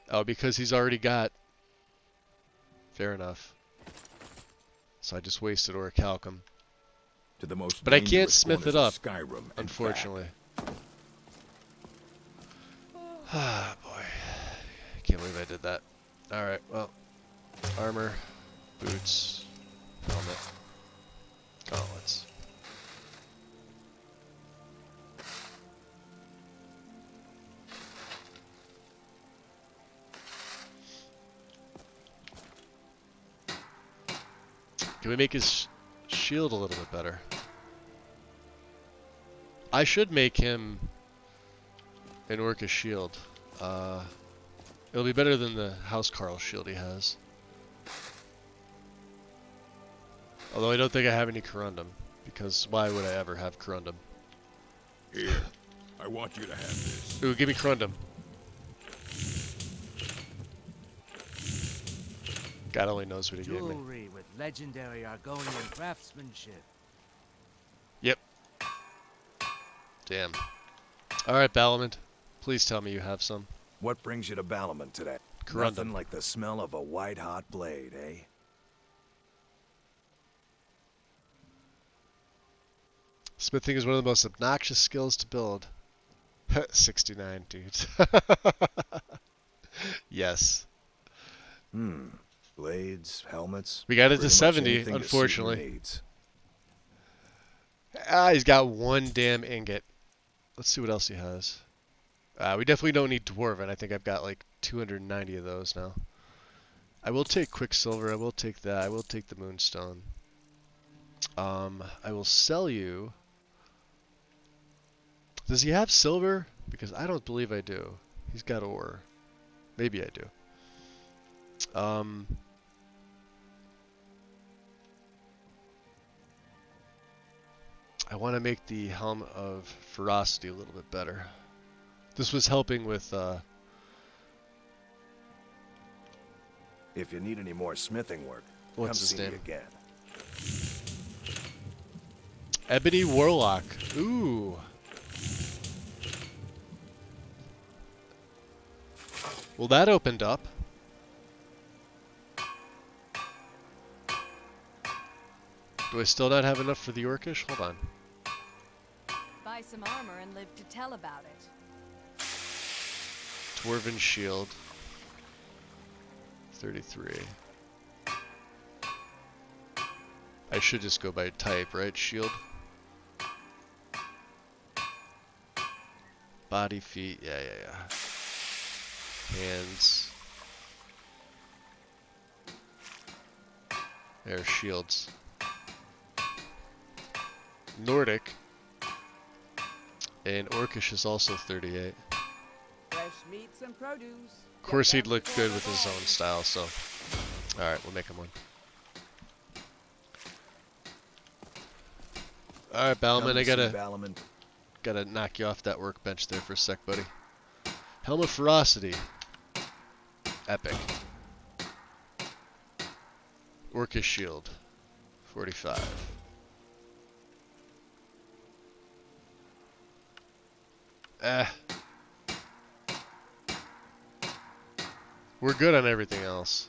Oh, because he's already got... Fair enough. So I just wasted orichalcum. To the most But I can't dangerous smith it corners up, of Skyrim and unfortunately. Ah, boy. I can't believe I did that. Alright, well. Armor, boots, helmet, gauntlets. Can we make his shield a little bit better? I should make him an Orcish shield. It'll be better than the Housecarl shield he has. Although I don't think I have any Corundum, because why would I ever have Corundum? Here, I want you to have this. Ooh, give me Corundum. God only knows what he gave me. Jewelry with legendary Argonian craftsmanship. Yep. Damn. Alright, Balamond. Please tell me you have some. What brings you to Balamond today? Corundum. Nothing like the smell of a white-hot blade, eh? Smithing is one of the most obnoxious skills to build. 69, dudes. Yes. Blades, helmets. We got it to pretty much 70, anything to suit your unfortunately. needs. Ah, he's got one damn ingot. Let's see what else he has. We definitely don't need Dwarven. I think I've got like 290 of those now. I will take Quicksilver. I will take that. I will take the Moonstone. I will sell you. Does he have silver? Because I don't believe I do. He's got ore. Maybe I do. I want to make the Helm of Ferocity a little bit better. This was helping with, If you need any more smithing work, what's come his see name? me again. Ebony Warlock. Ooh. Well, that opened up. Do I still not have enough for the Orcish? Hold on. Buy some armor and live to tell about it. Dwarven Shield. 33. I should just go by type, right? Shield. Body, feet. Yeah. Hands. There, shields. Nordic. And Orcish is also 38. Fresh meats and produce. Of course he'd look good with his own style, so... Alright, we'll make him one. Alright, Balman, I gotta knock you off that workbench there for a sec, buddy. Helm of Ferocity. Epic. Orcish Shield. 45. We're good on everything else.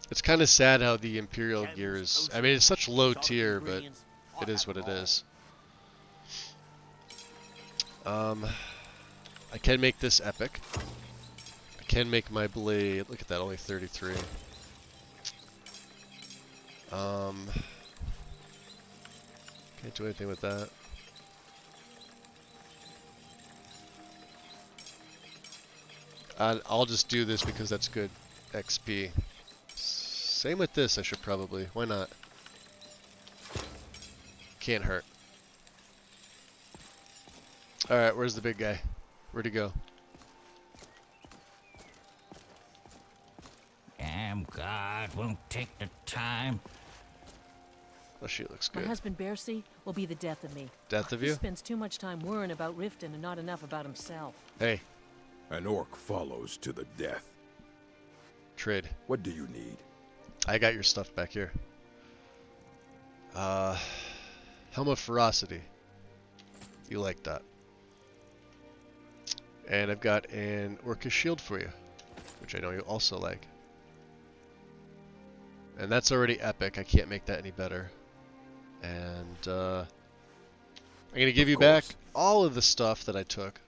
It's kind of sad how the Imperial gear is... I mean, it's such low tier, but it is what it is. I can make this epic. I can make my blade... Look at that, only 33. Can't do anything with that. I'll just do this because that's good XP. Same with this, I should probably. Why not? Can't hurt. Alright, where's the big guy? Where'd he go? Damn God won't take the time. Oh, she looks My good. husband Bercy will be the death of me. Death of He you? spends too much time worrying about Riften and not enough about himself. Hey. An orc follows to the death. Trade. What do you need? I got your stuff back here. Helm of Ferocity. You like that. And I've got an Orca shield for you, which I know you also like. And that's already epic. I can't make that any better. And I'm going to give you back all of the stuff that I took.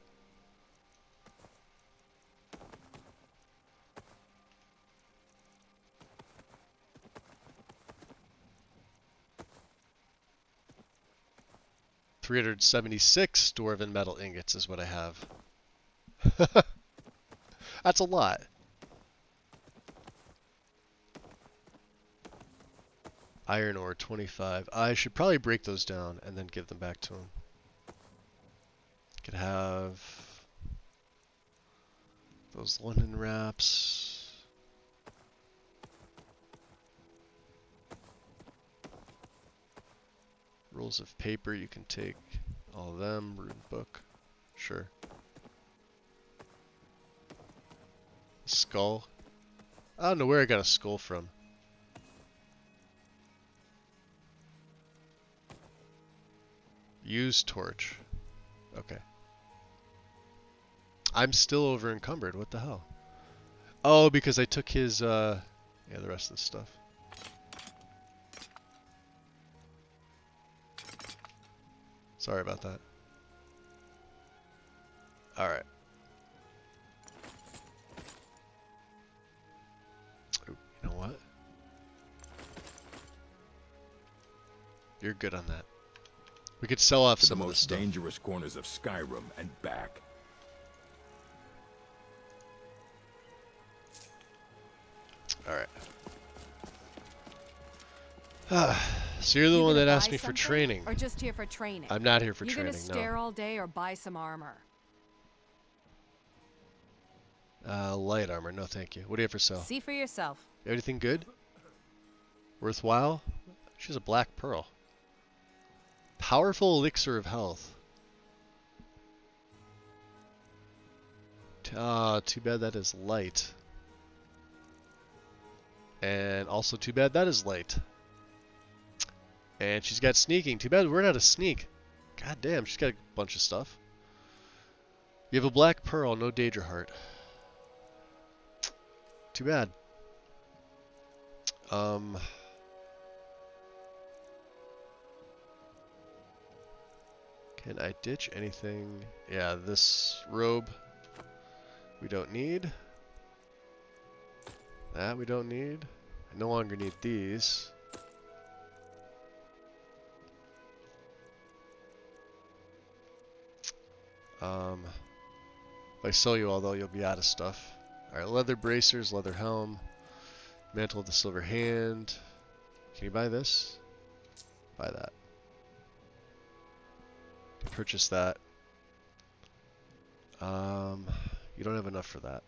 $376 dwarven metal ingots is what I have. That's a lot. Iron ore 25. I should probably break those down and then give them back to him. Could have those linen wraps. Rolls of paper, you can take all of them. Rune book, sure. Skull. I don't know where I got a skull from. Use torch. Okay. I'm still over encumbered. What the hell? Oh, because I took his, yeah, the rest of the stuff. Sorry about that. Alright. You know what? You're good on that. We could sell off some of this stuff. The most dangerous corners of Skyrim and back. Alright. So you're the one that asked me for training. Or just here for training? I'm not here for training, training, no. You gonna stare all day or buy some armor? Light armor, no thank you. What do you have for sale? See for yourself. Anything good? Worthwhile? She's a black pearl. Powerful elixir of health. Too bad that is light. And also too bad that is light. And she's got sneaking. Too bad we're not a sneak. God damn, she's got a bunch of stuff. You have a black pearl, no Daedra heart. Too bad. Can I ditch anything? Yeah, this robe we don't need. That we don't need. I no longer need these. If I sell you all though, you'll be out of stuff. Alright, leather bracers, leather helm, mantle of the silver hand. Can you buy this? Buy that. Purchase that. You don't have enough for that.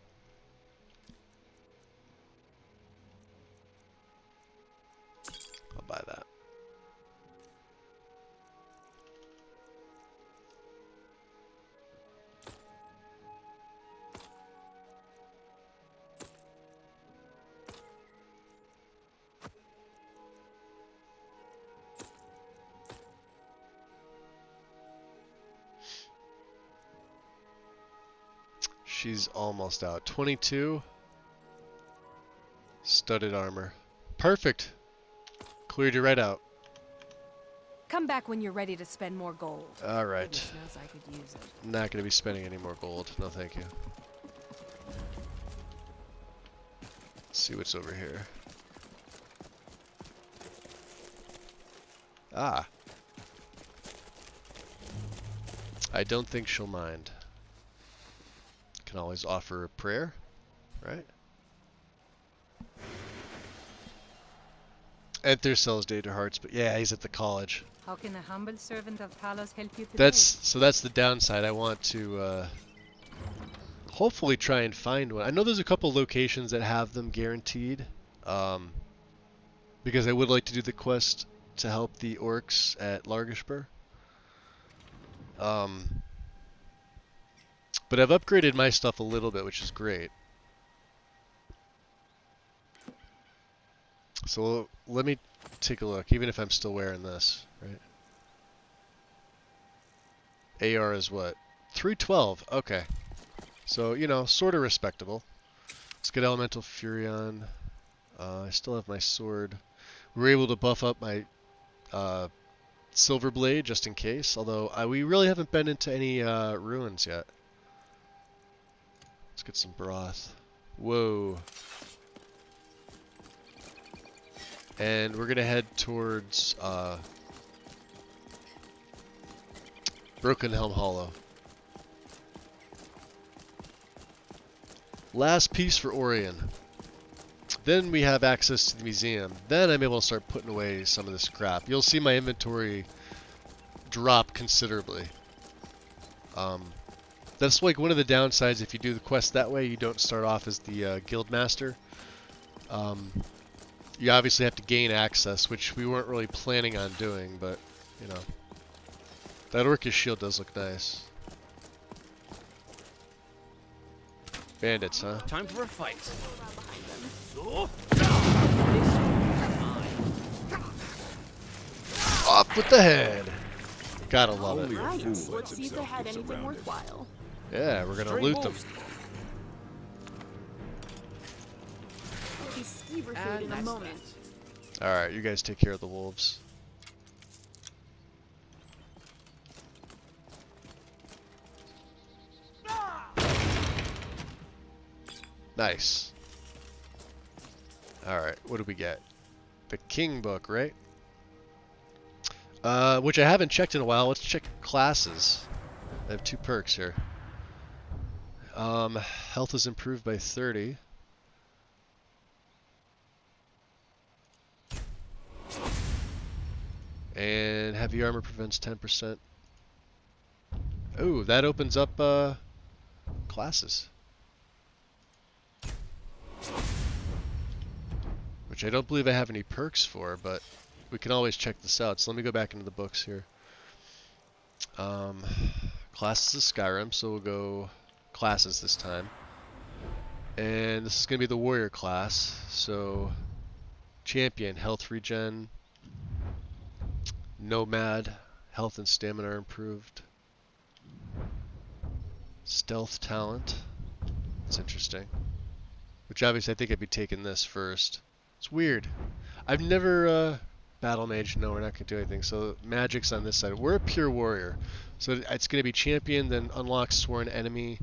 I'll buy that. She's almost out. 22. Studded armor. Perfect. Cleared you right out. Come back when you're ready to spend more gold. All right. Goodness knows I could use it. Not going to be spending any more gold. No, thank you. Let's see what's over here. Ah. I don't think she'll mind. Can always offer a prayer, right? Enter sells Daedra hearts, but yeah, he's at the college. How can a humble servant of Talos help you today? That's the downside. I want to hopefully try and find one. I know there's a couple locations that have them guaranteed, because I would like to do the quest to help the orcs at Largashbur. But I've upgraded my stuff a little bit, which is great. So let me take a look, even if I'm still wearing this, right? AR is what? 312. Okay. So, you know, sort of respectable. Let's get Elemental Fury on. I still have my sword. We were able to buff up my Silver Blade just in case, although we really haven't been into any ruins yet. Let's get some broth. Whoa. And we're going to head towards Broken Helm Hollow. Last piece for Orion. Then we have access to the museum. Then I'm able to start putting away some of this crap. You'll see my inventory drop considerably. That's like one of the downsides if you do the quest that way. You don't start off as the guild master. You obviously have to gain access, which we weren't really planning on doing, but, you know. That Orcish shield does look nice. Bandits, huh? Time for a fight. Off with the head. Gotta love it. Right, let's see if they had anything worthwhile. Yeah, we're gonna loot them. I'll be skeever food in a moment. Alright, you guys take care of the wolves. Nice. Alright, what do we get? The King book, right? Which I haven't checked in a while. Let's check classes. I have 2 perks here. Health is improved by 30. And heavy armor prevents 10%. Oh, that opens up classes. Which I don't believe I have any perks for, but we can always check this out. So let me go back into the books here. Classes is Skyrim, so we'll go classes this time. And this is going to be the warrior class. So champion, health regen. Nomad, health and stamina are improved. Stealth talent. That's interesting. Which obviously I think I'd be taking this first. It's weird. I've never battle mage. No, we're not going to do anything. So magic's on this side. We're a pure warrior. So it's going to be champion, then unlock sworn enemy.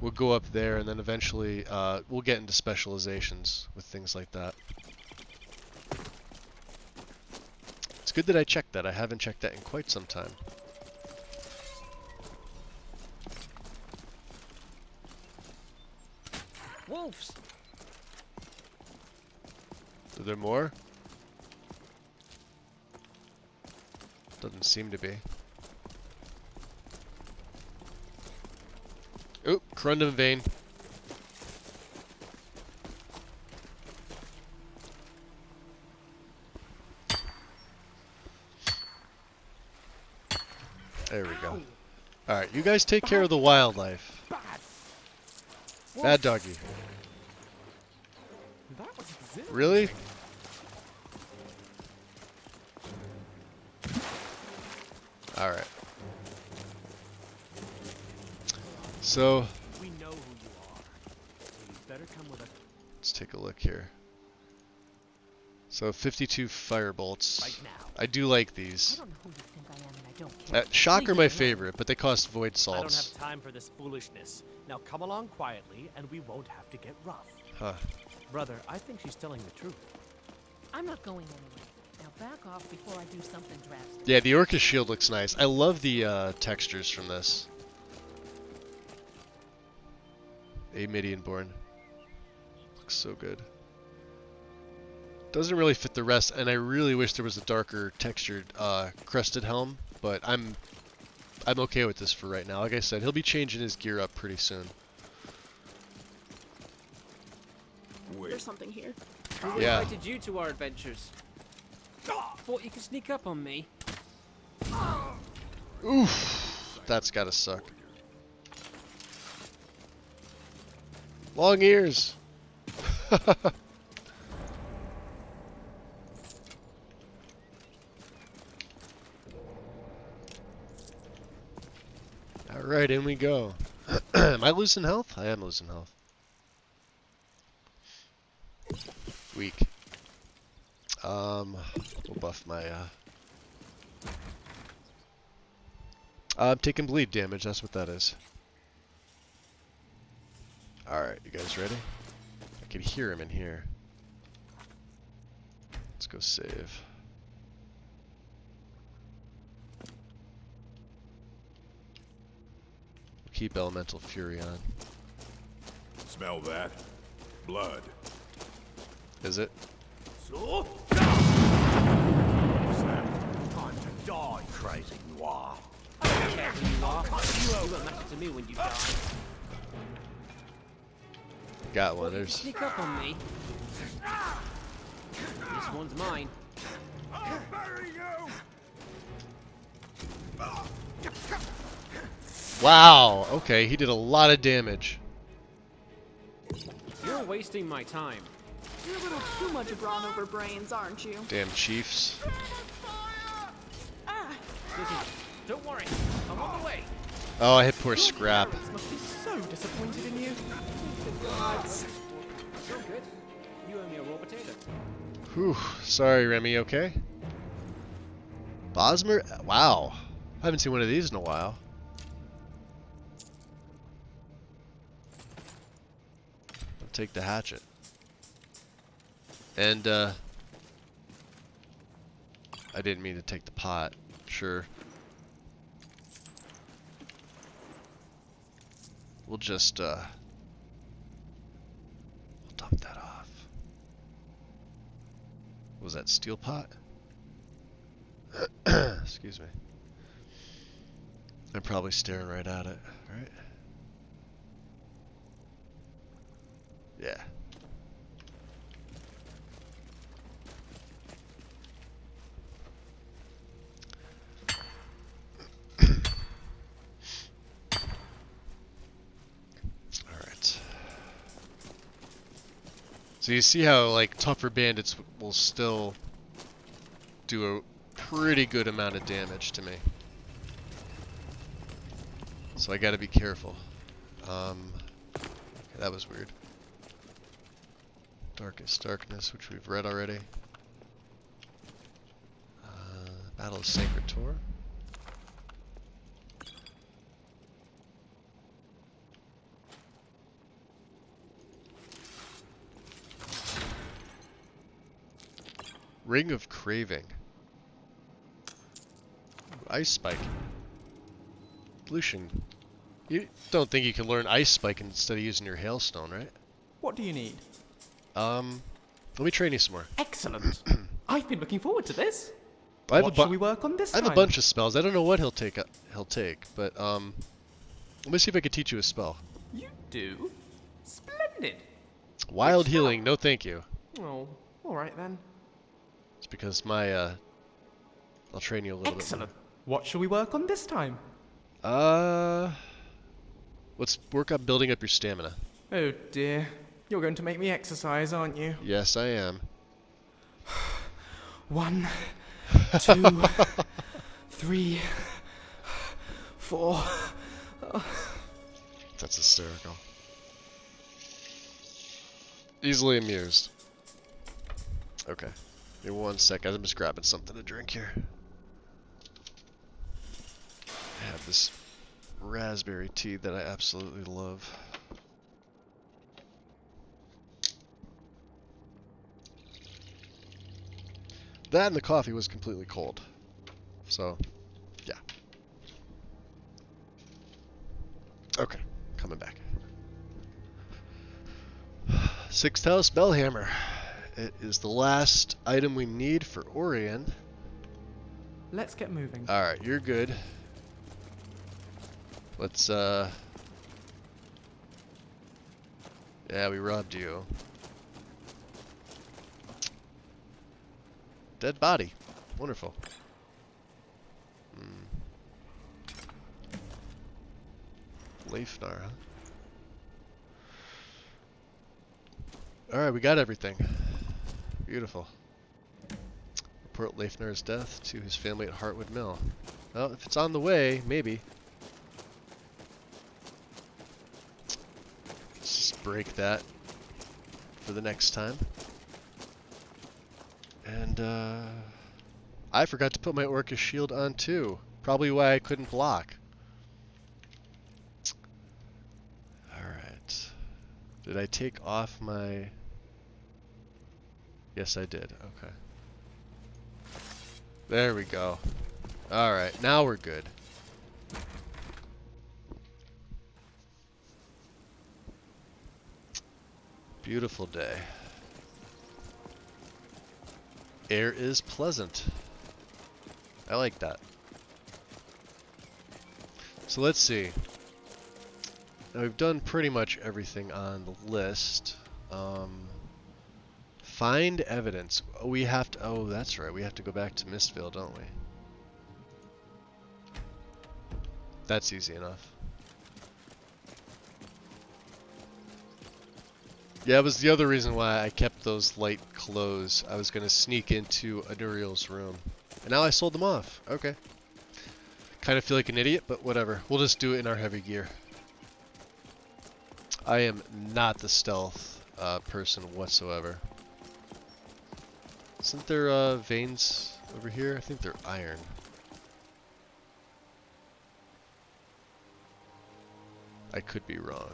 We'll go up there, and then eventually we'll get into specializations with things like that. It's good that I checked that. I haven't checked that in quite some time. Wolves! Are there more? Doesn't seem to be. Oop, Corundum Vein. There we go. Alright, you guys take care of the wildlife. Bad doggy. Really? Alright. So, We know who you are. You better come with us. let's take a look here. So 52 firebolts. Right now. I do like these. I don't know who you think I am, and I don't care. Shock are my Leave me alone. favorite, but they cost void I don't salts. have time for this foolishness. Now come along quietly, and we won't have to get rough. Huh. Brother, I think she's telling the truth. I'm not going anywhere. Now back off before I do something drastic. Yeah, the Orcish shield looks nice. I love the textures from this. A Midianborn. Looks so good. Doesn't really fit the rest, and I really wish there was a darker textured crested helm, but I'm okay with this for right now. Like I said, he'll be changing his gear up pretty soon. There's something here. Who Yeah. invited you to our adventures? Thought you could sneak up on me. Oof, that's gotta suck. Long ears. Alright, in we go. Am I losing health? I am losing health. Weak. We'll buff my, I'm taking bleed damage, that's what that is. Alright, you guys ready? I can hear him in here. Let's go save. We'll keep Elemental Fury on. Smell that? Blood. Is it? So? Time to die, crazy noir. I don't care who you are. You won't matter to me when you die. Got one. There's. Sneak up on me. This one's mine. I'll bury you! Wow. Okay, he did a lot of damage. You're wasting my time. You're a little too much brawn over brains, aren't you? Damn chiefs. Listen, don't worry. I'm on the way. Oh, I hit poor Scrap. Parents must be so disappointed in you. So good. You owe me a raw potato. Whew. Sorry, Remy. Okay. Bosmer. Wow. I haven't seen one of these in a while. I'll take the hatchet. And I didn't mean to take the pot. Sure. We'll just we'll dump that off. Was that steel pot? Excuse me. I'm probably staring right at it, right? Yeah. So you see how, like, tougher bandits will still do a pretty good amount of damage to me. So I gotta be careful. Okay, that was weird. Darkest Darkness, which we've read already. Battle of Sacred Tor. Ring of Craving. Ice Spike. Lucian. You don't think you can learn Ice Spike instead of using your Hailstone, right? What do you need? Let me train you some more. Excellent. I've been looking forward to this. I have What shall we work on this I have time? a bunch of spells. I don't know what he'll take, but let me see if I can teach you a spell. You do? Splendid. Wild Healing, no thank you. Oh, alright then. It's because my, I'll train you a little Excellent. What shall we work on this time? bit. Let's work on building up your stamina. Oh dear. You're going to make me exercise, aren't you? Yes, I am. 1, 2, 3, 4. That's hysterical. Easily amused. Okay. Give me 1 second. I'm just grabbing something to drink here. I have this raspberry tea that I absolutely love. That and the coffee was completely cold. So, yeah. Okay, coming back. Sixth House Bellhammer. It is the last item we need for Orion. Let's get moving. Alright, you're good. Let's, yeah, we robbed you. Dead body. Wonderful. Leifnar, huh? Alright, we got everything. Beautiful. Report Leifnar's death to his family at Heartwood Mill. Well, if it's on the way, maybe. break that for the next time. And I forgot to put my Orca shield on too. Probably why I couldn't block. Alright. Did I take off my... Yes, I did. Okay. There we go. Alright, now we're good. Beautiful day. Air is pleasant. I like that. So let's see. Now we've done pretty much everything on the list. Find evidence. We have to... Oh, that's right. We have to go back to Mistvale, don't we? That's easy enough. Yeah, it was the other reason why I kept those light clothes. I was going to sneak into Anuriel's room. And now I sold them off. Okay. Kind of feel like an idiot, but whatever. We'll just do it in our heavy gear. I am not the stealth person whatsoever. Isn't there veins over here? I think they're iron. I could be wrong.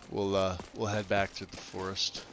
We'll head back through the forest.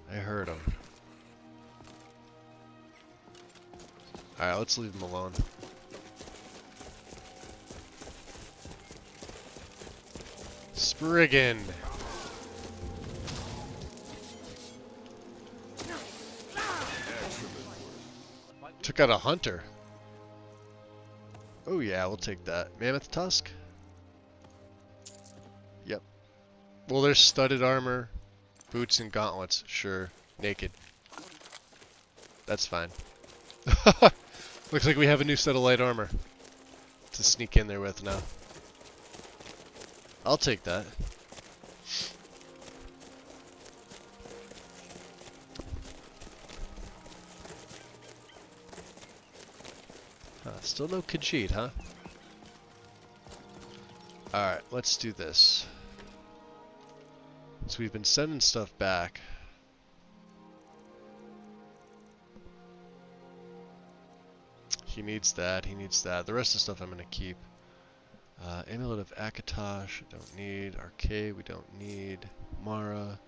I heard him. Alright, let's leave him alone. Spriggan! Took out a hunter. Oh yeah, we'll take that. Mammoth tusk? Yep. Well, there's studded armor. Boots and gauntlets, sure. Naked. That's fine. Looks like we have a new set of light armor to sneak in there with now. I'll take that. Still no Khajiit, huh? Alright, let's do this. So we've been sending stuff back. He needs that, he needs that. The rest of the stuff I'm going to keep. Amulet of Akatosh, I don't need. Arcade, we don't need. Mara,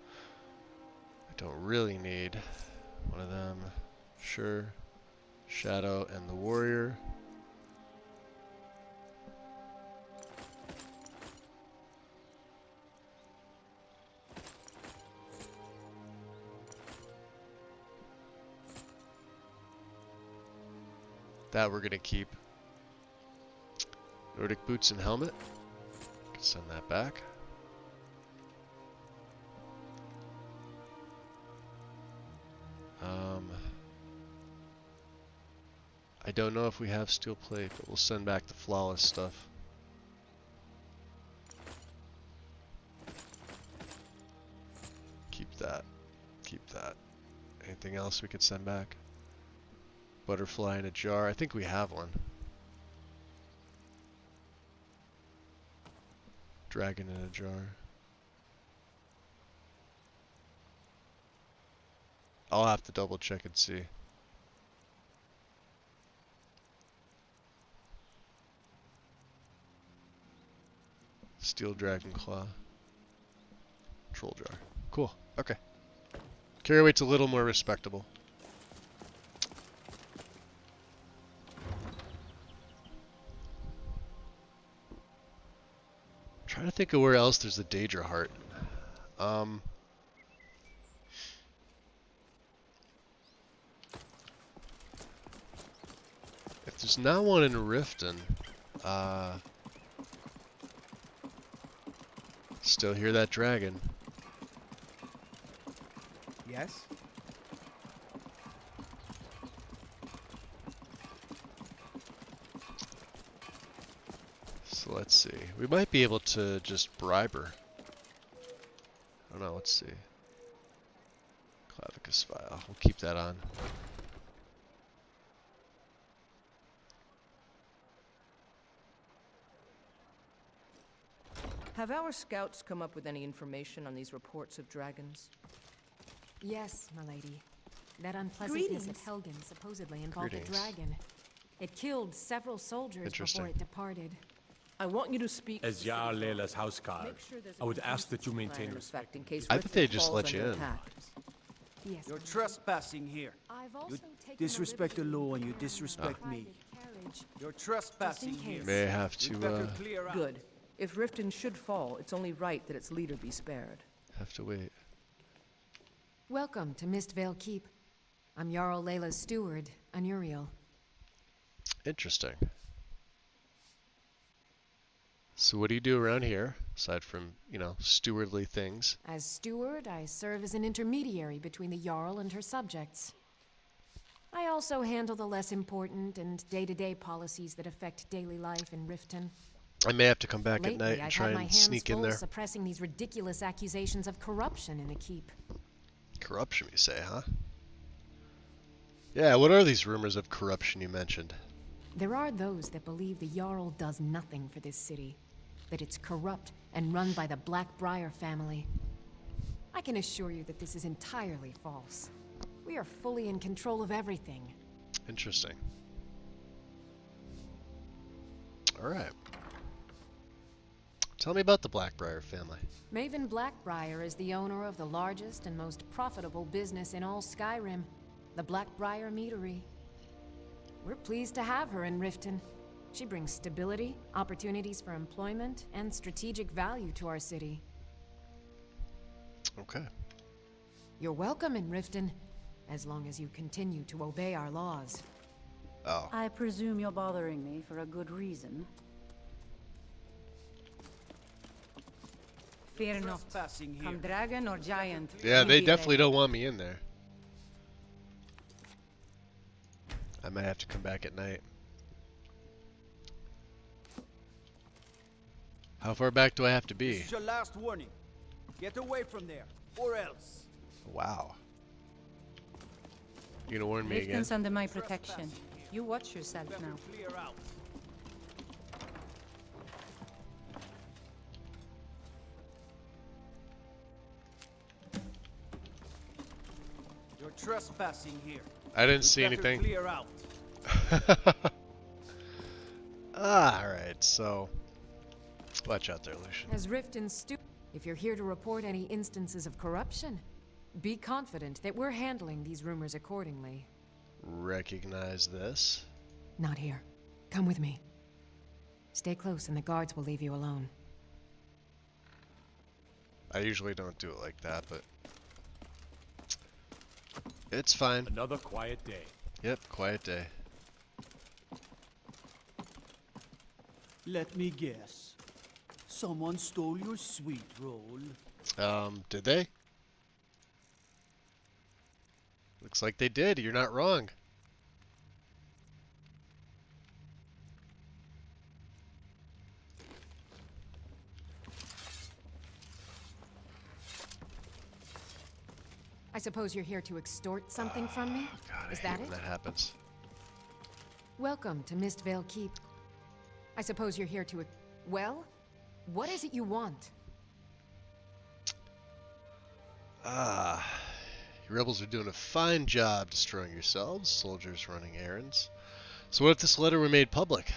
I don't really need. One of them, sure. Shadow and the Warrior. That we're gonna keep. Nordic boots and helmet. Can send that back. I don't know if we have steel plate, but we'll send back the flawless stuff. Keep that. Keep that. Anything else we could send back? Butterfly in a jar. I think we have one. Dragon in a jar. I'll have to double check and see. Steel dragon claw. Troll jar. Cool. Okay. Carry weight's a little more respectable. Trying to think of where else there's a Daedra heart. There's not one in Riften. Still hear that dragon. Yes? So let's see. We might be able to just bribe her. I don't know, let's see. Clavicus file. We'll keep that on. Have our scouts come up with any information on these reports of dragons? Yes, my lady. That unpleasantness at Helgen supposedly involved a dragon. It killed several soldiers before it departed. I want you to speak. As Jarl Leila's houseguard, I would ask that you maintain respect. In case I think they just let you in. Yes. You're trespassing here. I've also You disrespect the law and you disrespect me. You're trespassing here. May have to, Good. If Riften should fall, it's only right that its leader be spared. have to wait. Welcome to Mistvale Keep. I'm Jarl Leila's steward, Anuriel. Interesting. So what do you do around here, aside from, you know, stewardly things? As steward, I serve as an intermediary between the Jarl and her subjects. I also handle the less important and day-to-day policies that affect daily life in Riften. I may have to come back Lately, at night and I've try had my and hands sneak in full there. suppressing these ridiculous accusations of corruption in the keep. Corruption, you say, huh? Yeah, what are these rumors of corruption you mentioned? There are those that believe the Jarl does nothing for this city, that it's corrupt and run by the Blackbriar family. I can assure you that this is entirely false. We are fully in control of everything. Interesting. Alright. Tell me about the Blackbriar family. Maven Blackbriar is the owner of the largest and most profitable business in all Skyrim, the Blackbriar Meadery. We're pleased to have her in Riften. She brings stability, opportunities for employment, and strategic value to our city. Okay. You're welcome in Riften, as long as you continue to obey our laws. Oh. I presume you're bothering me for a good reason. Fear not. Come dragon or giant. Yeah, they definitely don't want me in there. I might have to come back at night. How far back do I have to be? This is your last warning. Get away from there, or else. Wow. You gonna warn me again? Riften's under my protection. You watch yourself now. Clear out. You're trespassing here. I didn't see Better anything. Clear out. Alright, so watch out there, Lucian. As Riften's if you're here to report any instances of corruption, be confident that we're handling these rumors accordingly. Recognize this. Not here. Come with me. Stay close and the guards will leave you alone. I usually don't do it like that, but it's fine. Another quiet day. Yep, quiet day. Let me guess. Someone stole your sweet roll. Did they? Looks like they did. You're not wrong. I suppose you're here to extort something from me? God, Is I that hate it? when that happens. Welcome to Mistvale Keep. I suppose you're here to... Well, what is it you want? You rebels are doing a fine job destroying yourselves, soldiers running errands. So what if this letter were made public?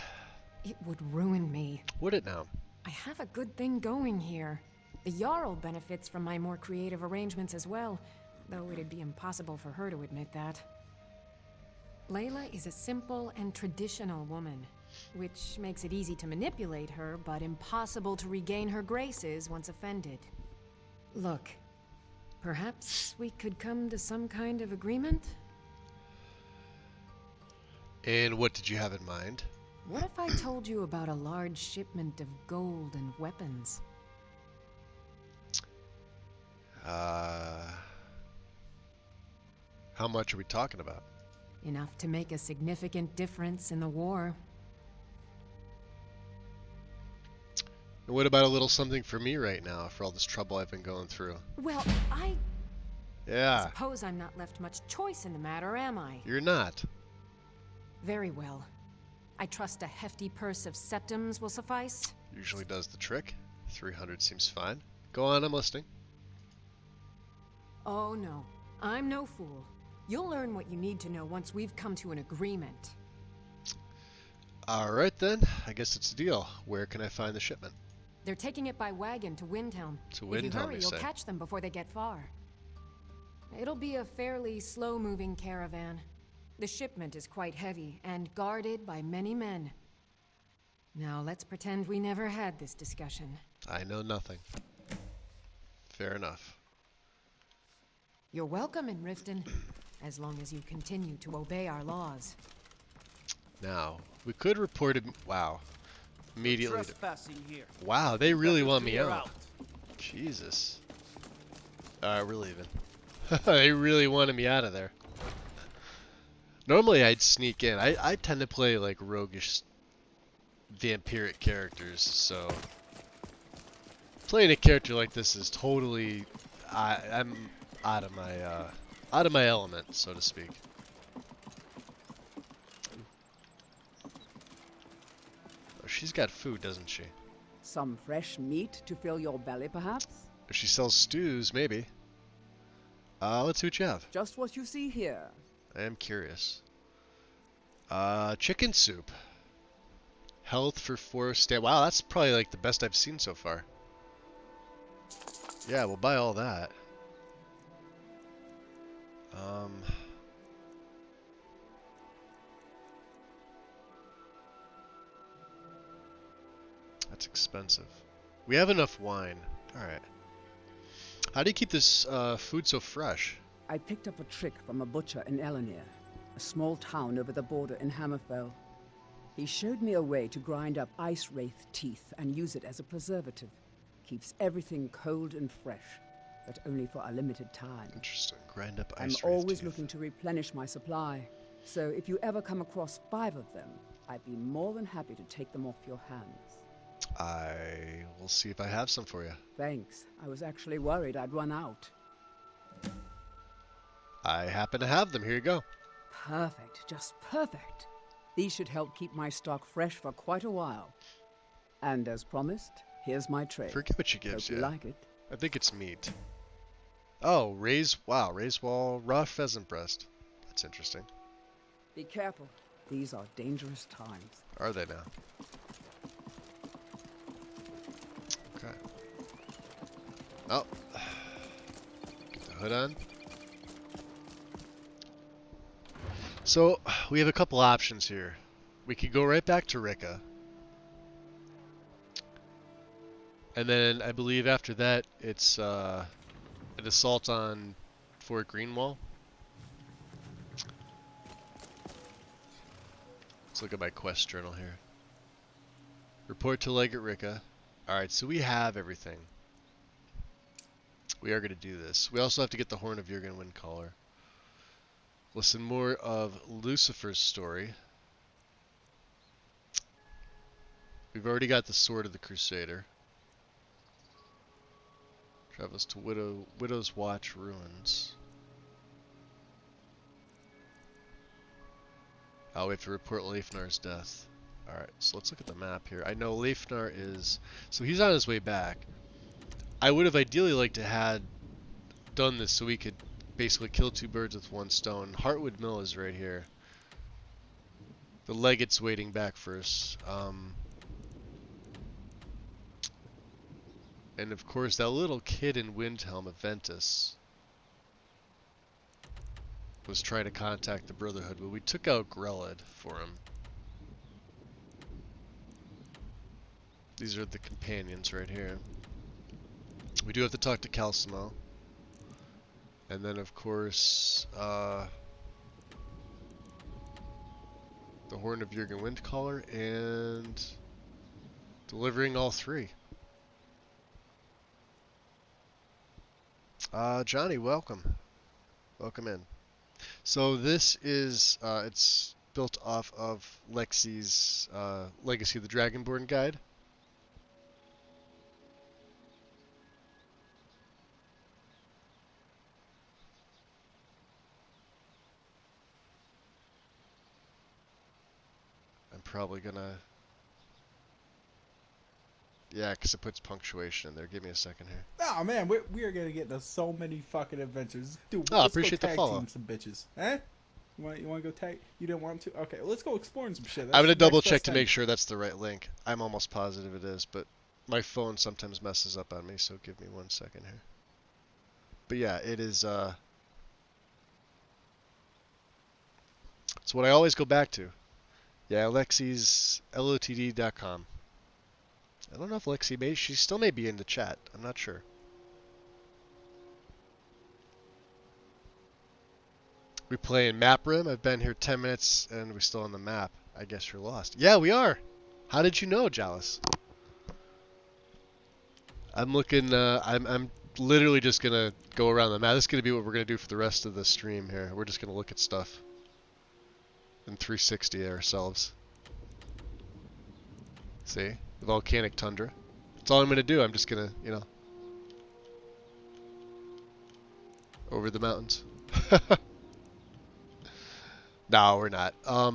It would ruin me. Would it now? I have a good thing going here. The Jarl benefits from my more creative arrangements as well, though it'd be impossible for her to admit that. Leila is a simple and traditional woman, which makes it easy to manipulate her, but impossible to regain her graces once offended. Look, perhaps we could come to some kind of agreement? And what did you have in mind? What if I told you about a large shipment of gold and weapons? How much are we talking about? Enough to make a significant difference in the war. And what about a little something for me right now, for all this trouble I've been going through? Well, I Yeah. suppose I'm not left much choice in the matter, am I? You're not. Very well. I trust a hefty purse of septims will suffice. Usually does the trick. 300 seems fine. Go on, I'm listening. Oh no, I'm no fool. You'll learn what you need to know once we've come to an agreement. Alright then, I guess it's a deal. Where can I find the shipment? They're taking it by wagon to Windhelm. To If you Windhelm, hurry, you you'll say? catch them before they get far. It'll be a fairly slow-moving caravan. The shipment is quite heavy and guarded by many men. Now let's pretend we never had this discussion. I know nothing. Fair enough. You're welcome in Riften, as long as you continue to obey our laws. Now, we could report it. Wow. Immediately. Trespassing here. Wow, they really want me Clear out. Jesus. Alright, we're leaving. They really wanted me out of there. Normally I'd sneak in. I tend to play like roguish vampiric characters, so playing a character like this is totally I'm out of my element, so to speak. Oh, she's got food, doesn't she? Some fresh meat to fill your belly, perhaps? If she sells stews, maybe. Let's see what you have. Just what you see here. I am curious. Chicken soup. Health for 4 stay. Wow, that's probably like the best I've seen so far. Yeah, we'll buy all that. That's expensive. We have enough wine. Alright. How do you keep this food so fresh? I picked up a trick from a butcher in Elenir, a small town over the border in Hammerfell. He showed me a way to grind up ice wraith teeth and use it as a preservative. Keeps everything cold and fresh, but only for a limited time. Interesting. Grind up I'm ice wraith always teeth. looking to replenish my supply, so if you ever come across 5 of them, I'd be more than happy to take them off your hands. I will see if I have some for you. Thanks. I was actually worried I'd run out. I happen to have them. Here you go. Perfect. Just perfect. These should help keep my stock fresh for quite a while. And as promised, here's my trade. Forget what she gives Hope you. you like it. I think it's meat. Oh, raise wall, raw pheasant breast. That's interesting. Be careful. These are dangerous times. Are they now? Okay. Oh. Get the hood on. So, we have a couple options here. We could go right back to Rika. And then, I believe after that, it's an assault on Fort Greenwall. Let's look at my quest journal here. Report to Legate Rika. Alright, so we have everything. We are going to do this. We also have to get the Horn of Jurgen Windcaller. Listen more of Lucifer's story. We've already got the Sword of the Crusader. Travels to Widow's Watch Ruins. Oh, we have to report Leifnar's death. Alright, so let's look at the map here. I know Leifnar is... So he's on his way back. I would have ideally liked to had done this so we could basically kill 2 birds with 1 stone. Heartwood Mill is right here. The Legate's waiting back for us. And of course that little kid in Windhelm, Aventus, was trying to contact the Brotherhood, but we took out Grelad for him. These are the companions right here. We do have to talk to Calcimo. And then of course, the Horn of Jurgen Windcaller, and delivering all three. Johnny, welcome. Welcome in. So this is, it's built off of Lexi's Legacy of the Dragonborn guide. I'm probably gonna... Yeah, because it puts punctuation in there. Give me a second here. Oh man, we are gonna get into so many fucking adventures. Dude, Oh, let's appreciate go the tag follow. team some bitches. Eh? You want to go tag? You didn't want to? Okay, let's go exploring some shit. I'm That's gonna the double next check best to thing. make sure that's the right link. I'm almost positive it is, but my phone sometimes messes up on me, so give me 1 second here. But yeah, it is, it's what I always go back to. Yeah, Lexi's LOTD.com. I don't know if Lexi may, she still may be in the chat. I'm not sure. We play in Map Room. I've been here 10 minutes and we're still on the map. I guess you're lost. Yeah, we are. How did you know, Jalis? I'm looking, I'm literally just gonna go around the map. This is gonna be what we're gonna do for the rest of the stream here. We're just gonna look at stuff in 360 ourselves. See? The volcanic tundra. That's all I'm gonna do. I'm just gonna, you know, over the mountains. No, we're not. I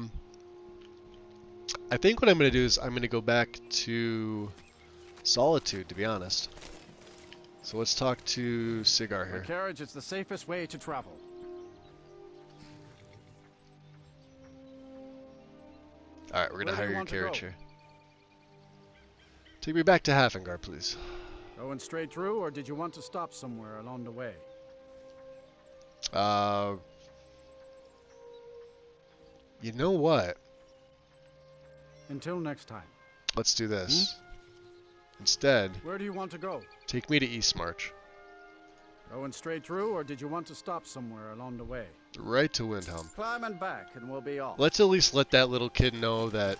think what I'm gonna do is I'm gonna go back to Solitude, to be honest. So let's talk to Cigar The here. carriage is the safest way to travel. Alright, we're gonna Where do hire you your want to carriage go? here. Take me back to Hafengar, please. Going straight through, or did you want to stop somewhere along the way? You know what? Until next time. Let's do this. Instead, Where do you want to go? take me to East March. Going straight through, or did you want to stop somewhere along the way? Right to Windhelm. Climb and back, and we'll be off. Let's at least let that little kid know that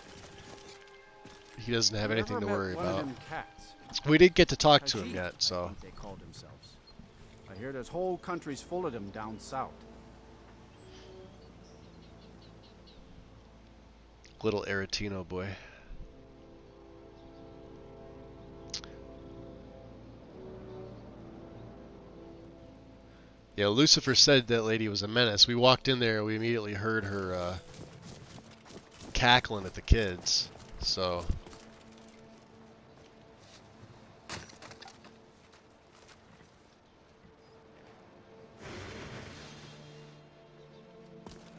he doesn't have You anything ever to met worry one of about. them cats? We didn't get to talk to him Ajit, yet, I so... think they called themselves. I hear there's whole countries full of them down south. Little Aretino boy. Yeah, Lucifer said that lady was a menace. We walked in there, we immediately heard her cackling at the kids. So...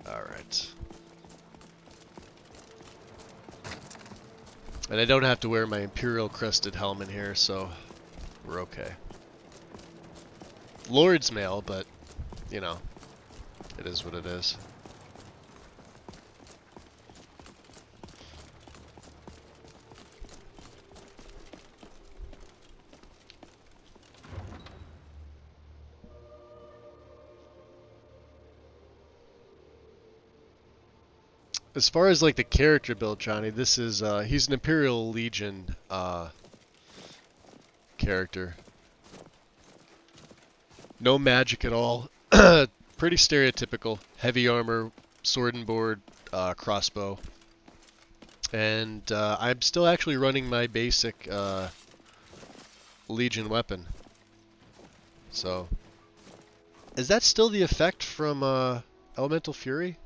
Alright. And I don't have to wear my Imperial crested helmet here, so we're okay. Lord's mail, but, you know, it is what it is. As far as like the character build, Johnny, this is he's an Imperial Legion character. No magic at all. Pretty stereotypical. Heavy armor, sword and board, crossbow. And I'm still actually running my basic Legion weapon. So, is that still the effect from Elemental Fury?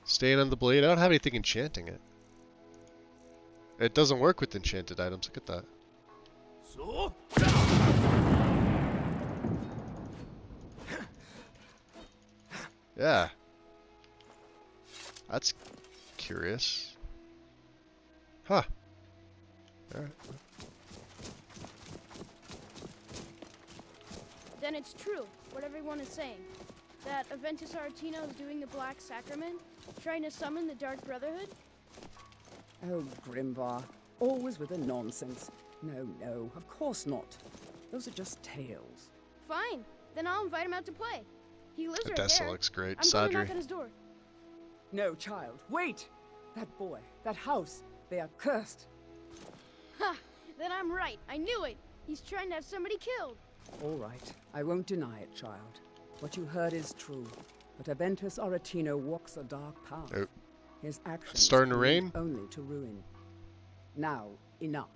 Staying on the blade? I don't have anything enchanting it. It doesn't work with enchanted items. Look at that. Yeah. That's curious. Huh. Alright. Then it's true, what everyone is saying. That Aventus Aretino is doing the Black Sacrament, trying to summon the Dark Brotherhood? Oh, Grimvar. Always with the nonsense. No, no, of course not. Those are just tales. Fine, then I'll invite him out to play. He lives right Odessa there. looks great. I'm going to knock Sadri. on his door. No, child. Wait! That boy, that house, they are cursed. Ha! Then I'm right. I knew it. He's trying to have somebody killed. All right. I won't deny it, child. What you heard is true. But Aventus Aretino walks a dark path. Oh. His actions It's starting to lead rain? only to ruin. Now, enough.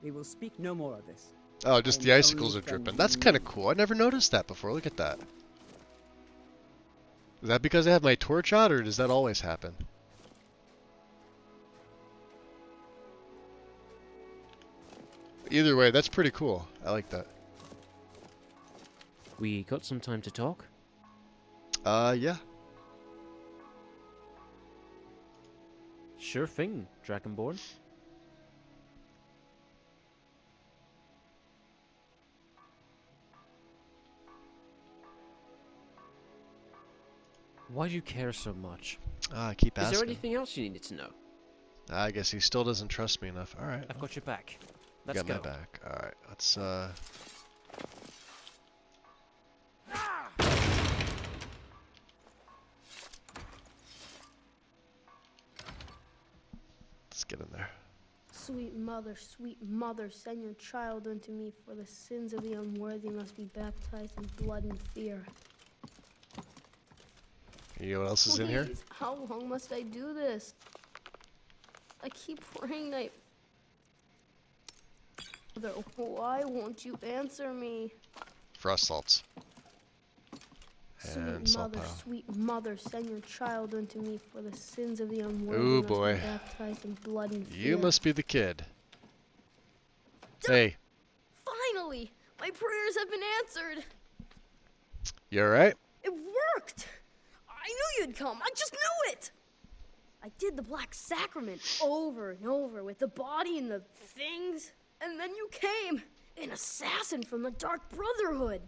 We will speak no more of this. Oh, just I the am icicles are only friend dripping. you That's kind of knew. cool. I never noticed that before. Look at that. Is that because I have my torch out, or does that always happen? Either way, that's pretty cool. I like that. We got some time to talk? Yeah. Sure thing, Dragonborn. Why do you care so much? I keep Is asking. there anything else you needed to know? I guess he still doesn't trust me enough. Alright. I've got your back. You Let's got go. my back. Alright, let's let's get in there. Sweet mother, send your child unto me, for the sins of the unworthy must be baptized in blood and fear. You know what else is in here? Please, how long must I do this? I keep praying Mother, why won't you answer me? Frost salts. And salt pile. Sweet mother, send your child unto me, for the sins of the unworthy Ooh, must boy. be baptized in blood and fear. You must be the kid. Hey, Finally! My prayers have been answered! you alright? It worked! I knew you'd come. I just knew it! I did the Black Sacrament over and over with the body and the things. And then you came, an assassin from the Dark Brotherhood.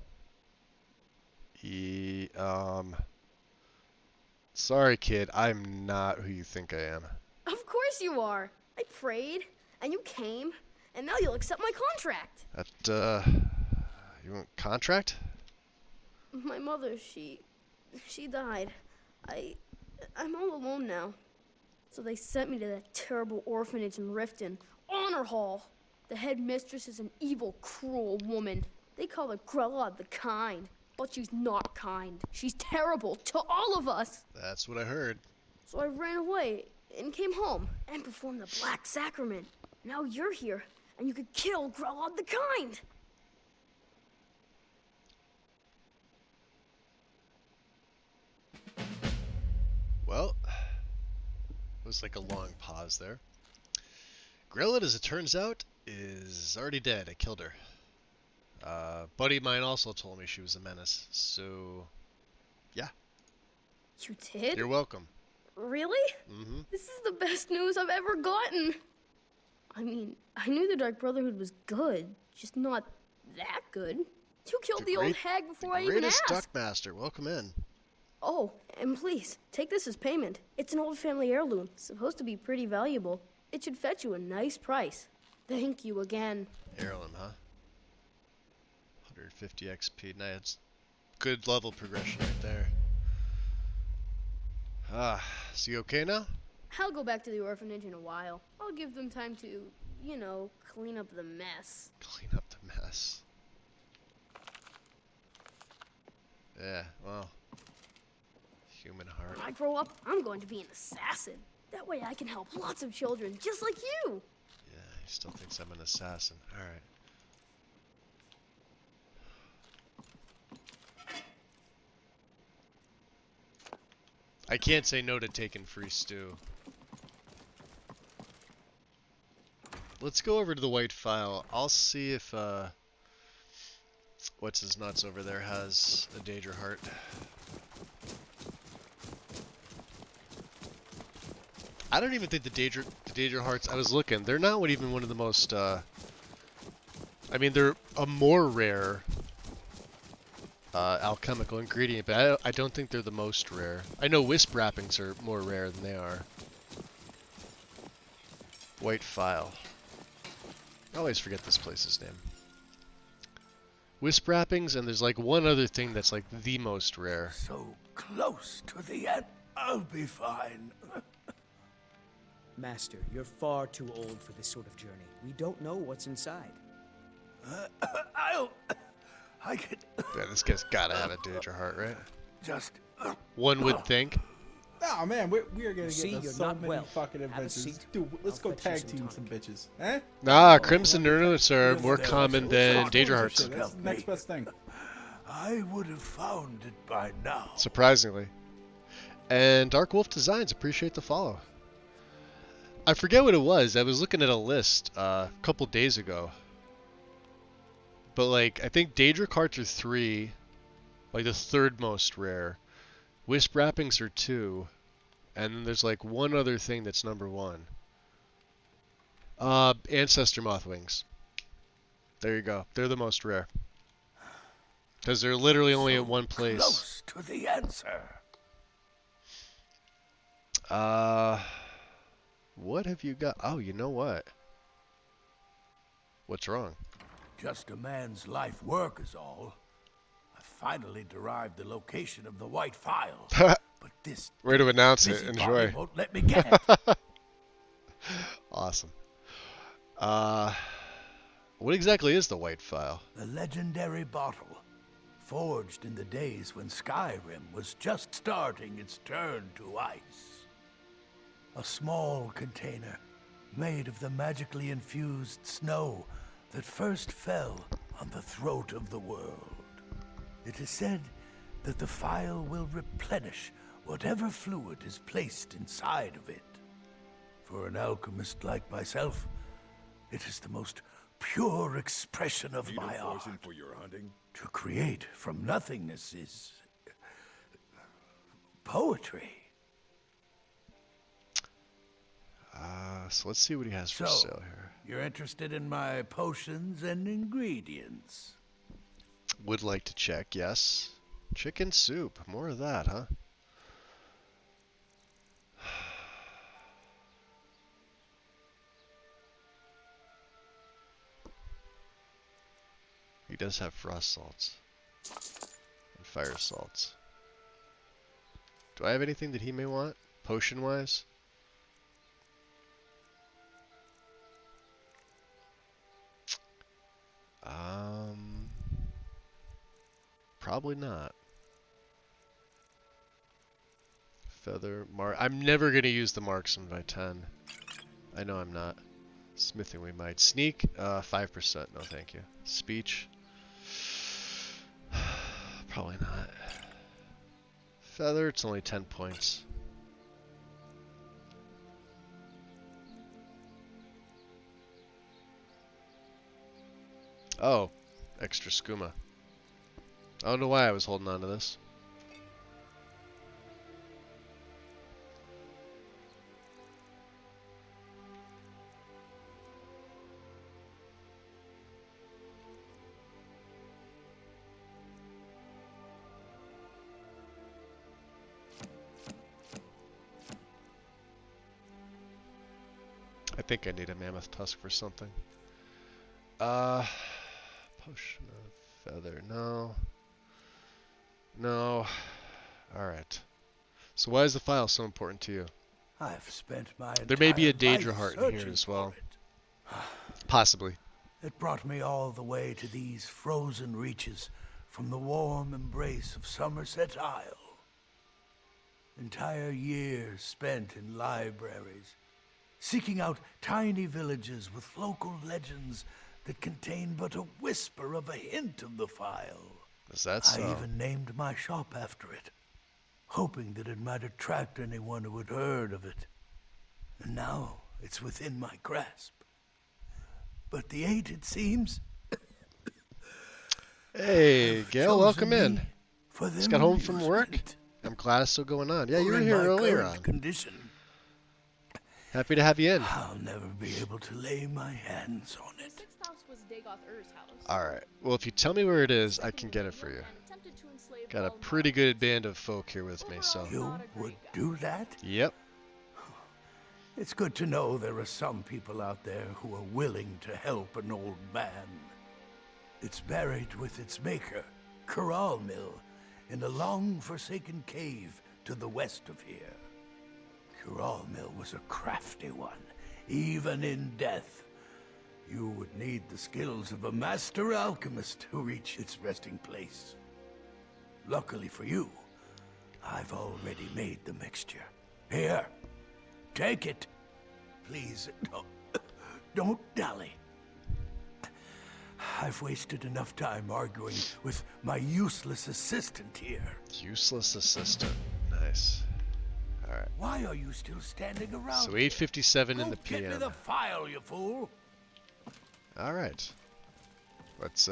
Sorry, kid. I'm not who you think I am. Of course you are. I prayed, and you came, and now you'll accept my contract. You want contract? My mother, she died. I'm all alone now. So they sent me to that terrible orphanage in Riften, Honor Hall. The headmistress is an evil, cruel woman. They call her Grella the Kind, but she's not kind. She's terrible to all of us. That's what I heard. So I ran away and came home and performed the Black Sacrament. Now you're here, and you could kill Grella the Kind. Well, it was like a long pause there. Grellet, as it turns out, is already dead. I killed her. Buddy of mine also told me she was a menace, so yeah. You did? You're welcome. Really? Mm-hmm. This is the best news I've ever gotten. I mean, I knew the Dark Brotherhood was good, just not that good. You killed the old hag before I even asked. Greatest Duckmaster, welcome in. Oh, and please, take this as payment. It's an old family heirloom, supposed to be pretty valuable. It should fetch you a nice price. Thank you again. Heirloom, huh? 150 XP. Nice. Good level progression right there. So you okay now? I'll go back to the orphanage in a while. I'll give them time to, you know, clean up the mess. Clean up the mess. Yeah, well. Human heart. When I grow up, I'm going to be an assassin. That way I can help lots of children, just like you. Yeah, he still thinks I'm an assassin. Alright. I can't say no to taking free stew. Let's go over to the white file. I'll see if, what's his nuts over there has a Daedra heart. I don't even think the Daedra hearts, I was looking, they're not even one of the most, I mean, they're a more rare alchemical ingredient, but I don't think they're the most rare. I know wisp wrappings are more rare than they are. White file. I always forget this place's name. wisp wrappings, and there's like one other thing that's like the most rare. So close to the end. I'll be fine. Master, you're far too old for this sort of journey. We don't know what's inside. I can... Yeah, this guy's gotta have a Daedra heart, right? Just... One would think. Nah, man, we are gonna See, get you're so not many well. fucking Have a adventures. seat. Dude, let's I'll go fetch you tag some team tonic. some bitches. Eh? Nah, Crimson Nurnlets are more common than Daedra hearts. That's the next best thing. I would have found it by now. Surprisingly. And Dark Wolf Designs, appreciate the follow. I forget what it was. I was looking at a list a couple days ago. But like, I think Daedra cards are 3, like the third most rare. Wisp wrappings are 2, and then there's like one other thing that's number 1. Ancestor moth wings. There you go. They're the most rare. Because they're literally only in one place. Close to the answer. What have you got? Oh, you know what? What's wrong? Just a man's life work is all. I finally derived the location of the white file. But this way to announce it. busybody Enjoy. won't let me get it. Awesome. What exactly is the white file? The legendary bottle, forged in the days when Skyrim was just starting its turn to ice. A small container made of the magically infused snow that first fell on the throat of the world. It is said that the file will replenish whatever fluid is placed inside of it. For an alchemist like myself, it is the most pure expression of my art. For your hunting? To create from nothingness is poetry. So let's see what he has for So, sale here. You're interested in my potions and ingredients? Would like to check, yes. Chicken soup, more of that, huh? He does have frost salts and fire salts. Do I have anything that he may want, potion-wise? Probably not. Feather mark. I'm never gonna use the marksman by 10. I know I'm not. Smithing we might. Sneak, 5%. No, thank you. Speech. Probably not. Feather, it's only 10 points. Oh, extra skooma. I don't know why I was holding on to this. I think I need a mammoth tusk for something. Potion of feather, no. No. Alright. So why is the file so important to you? I've spent my There may be a entire Daedra life heart in here searching as well. for it. Possibly. It brought me all the way to these frozen reaches from the warm embrace of Somerset Isle. Entire years spent in libraries, seeking out tiny villages with local legends that contain but a whisper of a hint of the file. Is that so? I even named my shop after it, hoping that it might attract anyone who had heard of it. And now it's within my grasp. But the eight, it seems. Hey, Gail, welcome in. For Just got home from work. I'm glad it's still going on. Yeah, you were here earlier on. Condition. Happy to have you in. I'll never be able to lay my hands on it. Sixth house was Dagoth Ur's house. Alright. Well, if you tell me where it is, I can get it for you. Got a pretty good band of folk here with me, so. You would do that? Yep. It's good to know there are some people out there who are willing to help an old man. It's buried with its maker, Corral Mill, in a long-forsaken cave to the west of here. Corral Mill was a crafty one, even in death. You would need the skills of a master alchemist to reach its resting place. Luckily for you, I've already made the mixture. Here, take it. Please, don't dally. I've wasted enough time arguing with my useless assistant here. Useless assistant. Nice. Alright. Why are you still standing around? So 8:57 in the Get me PM. the file, you fool. Alright. Let's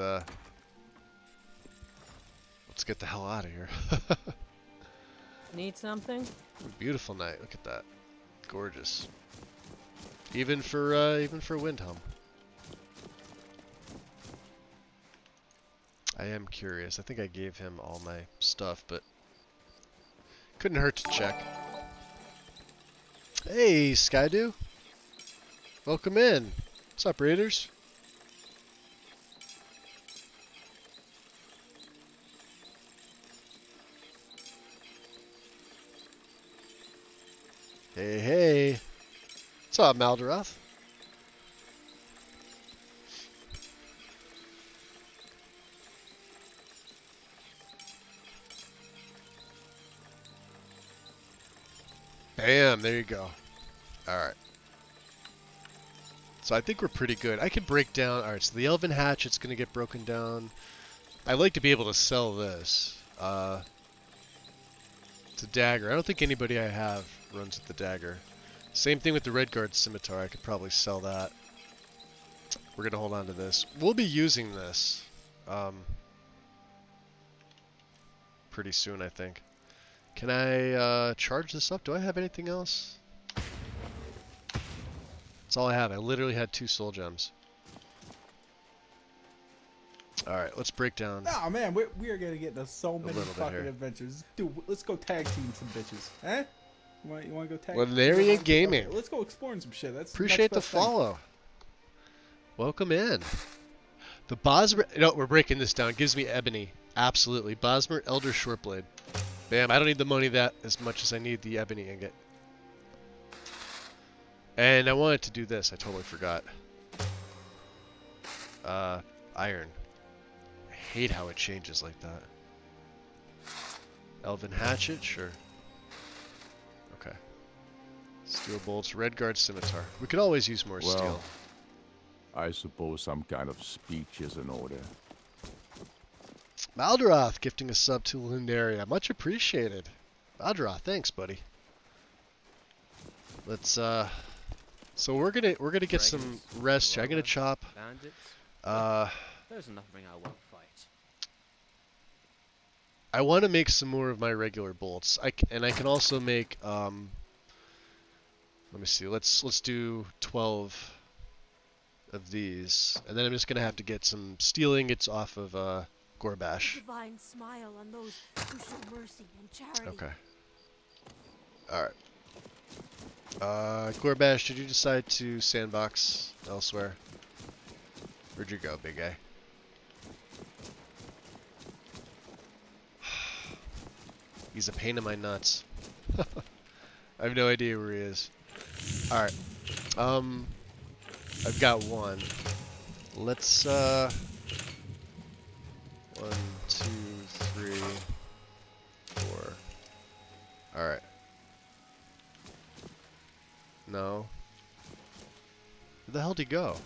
get the hell out of here. Need something? Beautiful night. Look at that. Gorgeous. Even for Windhelm. I am curious. I think I gave him all my stuff, but couldn't hurt to check. Hey, Skydew. Welcome in. What's up, Raiders? Hey, hey. What's up, Maldorath? Bam, there you go. Alright. So I think we're pretty good. I can break down... Alright, so the Elven Hatchet's going to get broken down. I'd like to be able to sell this. It's a dagger. I don't think anybody I have runs with the dagger. Same thing with the Redguard Scimitar. I could probably sell that. We're going to hold on to this. We'll be using this pretty soon, I think. Can I charge this up? Do I have anything else? That's all I have. I literally had 2 soul gems. Alright, let's break down. Oh man, we are gonna get into so many fucking here. adventures. Dude, let's go tag team some bitches. Eh? You wanna go tag Lanaria Gaming. Okay, let's go exploring some shit. That's Appreciate the next best thing. follow. Welcome in. The Bosmer... No, we're breaking this down. It gives me ebony. Absolutely. Bosmer Elder Shortblade. Bam, I don't need the money that as much as I need the ebony ingot. And I wanted to do this. I totally forgot. Iron. I hate how it changes like that. Elven Hatchet? Sure. Okay. Steel Bolts. Redguard Scimitar. We could always use more steel. I suppose some kind of speech is in order. Maldorath gifting a sub to Lunaria. Much appreciated. Maldorath, thanks, buddy. Let's so we're gonna get some rest here. I'm gonna chop There's nothing I won't fight. I want to make some more of my regular bolts. I can also make let me see. Let's do 12 of these, and then I'm just gonna have to get some steel ingots off of Gorbash. Divine smile on those who show mercy and charity. Okay. Alright. Gorbash, did you decide to sandbox elsewhere? Where'd you go, big guy? He's a pain in my nuts. I have no idea where he is. Alright. I've got one. Let's, 1, 2, 3, 4. Alright. No. Where the hell did he go?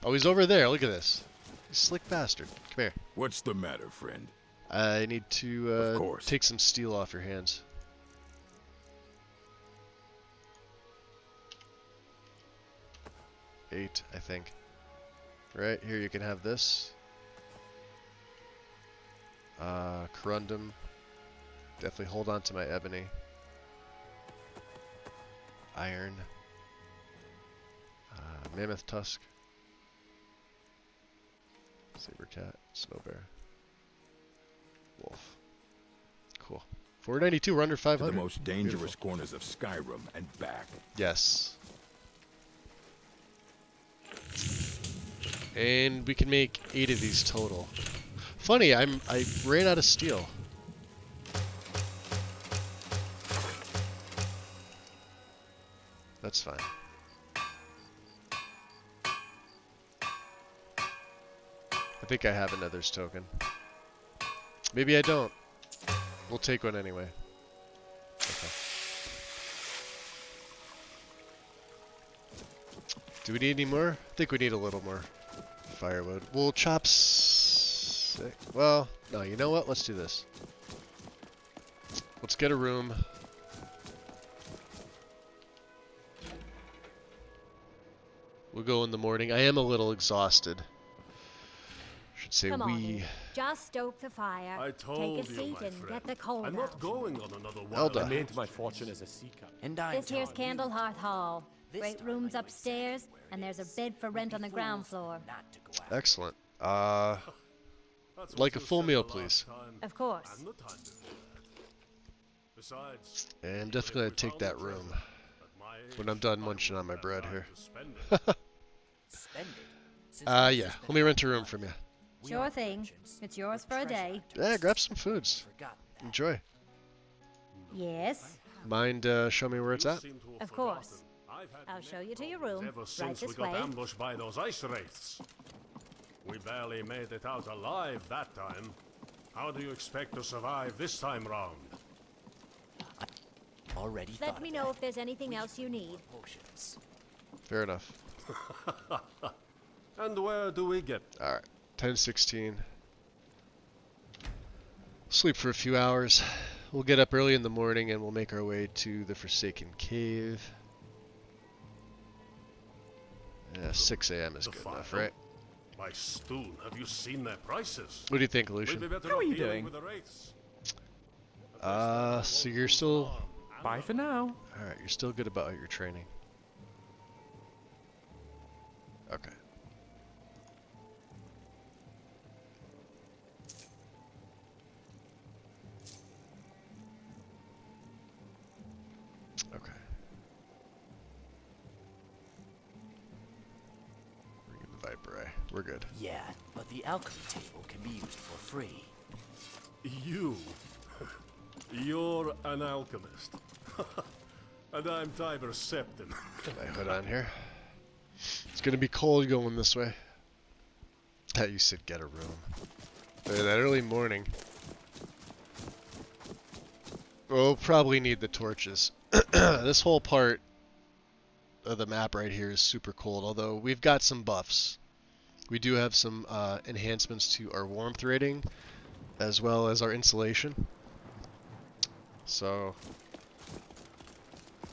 Oh, he's over there. Look at this. You slick bastard. Come here. What's the matter, friend? I need to take some steel off your hands. Eight, I think. Right, here you can have this. Corundum. Definitely hold on to my ebony. Iron. Mammoth Tusk. Saber Cat. Snow Bear. Wolf. Cool. 492, we're under 500. To the most dangerous corners of Skyrim and back. Yes. And we can make 8 of these total. Funny, I ran out of steel. That's fine. I think I have another's token. Maybe I don't. We'll take one anyway. Okay. Do we need any more? I think we need a little more firewood. We'll chop well, no, you know what? Let's do this. Let's get a room. We'll go in the morning. I am a little exhausted. Should say Come on, we. Eve. Just stoke the fire. I told Take a you, seat my and friend. get the cold I'm out. not going on another Well wild. done. I made my fortune as a sea captain. This here's Candlehearth Hall. Great rooms upstairs, and there's a bed for rent on the ground floor. Excellent. Like a full meal, please. Of course. Besides, And definitely I'd take that room when I'm done munching on my bread here. Yeah. Let me rent a room from you. Sure thing. It's yours for a day. Yeah, grab some foods. Enjoy. Yes, Mind show me where it's at? of course. I'll show you to your room, ever right since we this got way. ambushed by those ice wraiths. We barely made it out alive that time. How do you expect to survive this time round? Already Let me know if there's anything else you need. Fair enough. And where do we get? Alright. 10:16. Sleep for a few hours. We'll get up early in the morning and we'll make our way to the Forsaken Cave. Yeah, 6 a.m. is good enough, right? My stoon, have you seen their prices? What do you think, Lucian? How are you doing? So you're still... Bye for now. Alright, you're still good about your training. Okay. Okay. Bring in the Viper Eye. We're good. Yeah, but the alchemy table can be used for free. You? You're an alchemist. And I'm Tiber Septim. Get my hood on here. It's gonna be cold going this way. You said get a room. That early morning. We'll probably need the torches. This whole part of the map right here is super cold, although we've got some buffs. We do have some enhancements to our warmth rating, as well as our insulation. So...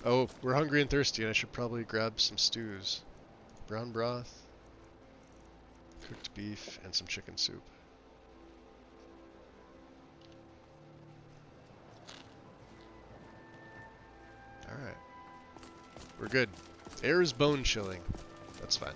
Oh, we're hungry and thirsty, and I should probably grab some stews. Brown broth, cooked beef, and some chicken soup. Alright. We're good. Air is bone chilling. That's fine.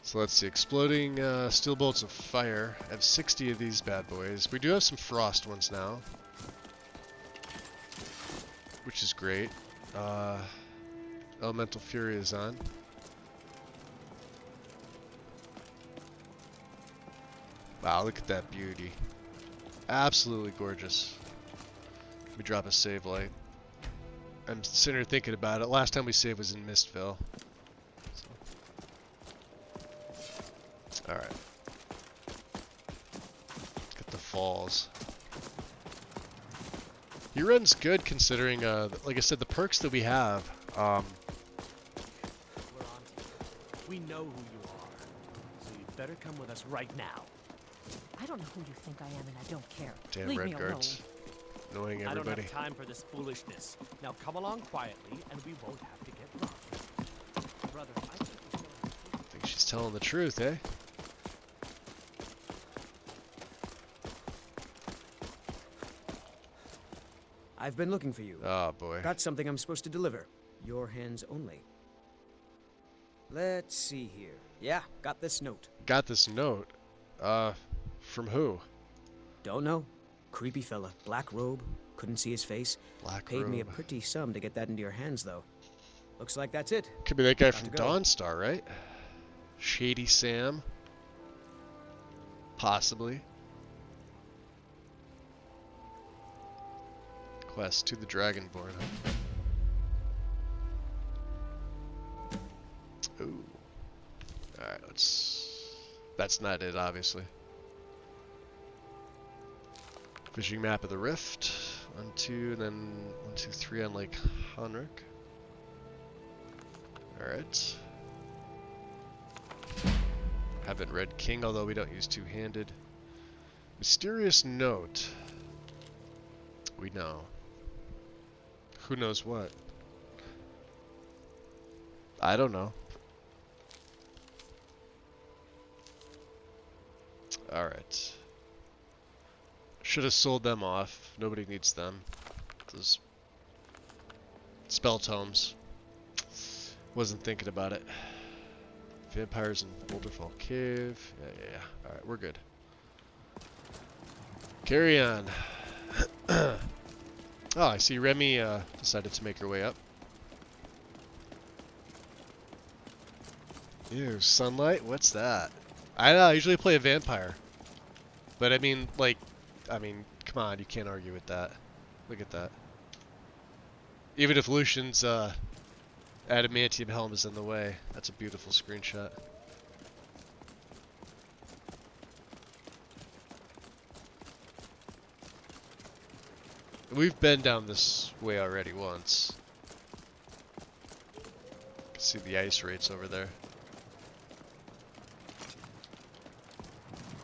So let's see, exploding steel bolts of fire. I have 60 of these bad boys. We do have some frost ones now, which is great. Elemental Fury is on. Wow, look at that beauty. Absolutely gorgeous. Let me drop a save light. I'm sitting here thinking about it. Last time we saved was in Mistville. Alright. Get the falls. He runs good considering, like I said, the perks that we have. We're on to you. We know who you are, so you better come with us right now. I don't know who you think I am, and I don't care. Damn Leave red me alone. guards. Annoying I don't everybody. have time for this foolishness. Now come along quietly, and we won't have to get rough. Brother, I think she's telling the truth, eh? I've been looking for you. Oh, boy. Got something I'm supposed to deliver. Your hands only. Let's see here. Yeah, got this note. Got this note? From who? Don't know. Creepy fella. Black robe. Couldn't see his face. Paid me a pretty sum to get that into your hands, though. Looks like that's it. Could be that guy Got from to go. Dawnstar, right? Shady Sam? Possibly. Quest to the Dragonborn. Ooh. Alright, let's... That's not it, obviously. Fishing map of the Rift. 1, 2, and then 1, 2, 3 on Lake Honrick. Alright. Haven't read King, although we don't use two-handed. Mysterious note. We know. Who knows what? I don't know. Alright. Should have sold them off. Nobody needs them. Those spell tomes. Wasn't thinking about it. Vampires in Boulderfall Cave. Yeah. Alright, we're good. Carry on. Oh, I see Remy decided to make her way up. Ew, sunlight? What's that? I know, I usually play a vampire. But I mean, like, come on, you can't argue with that. Look at that. Even if Lucian's adamantium helm is in the way, that's a beautiful screenshot. We've been down this way already once. You can see the ice rates over there.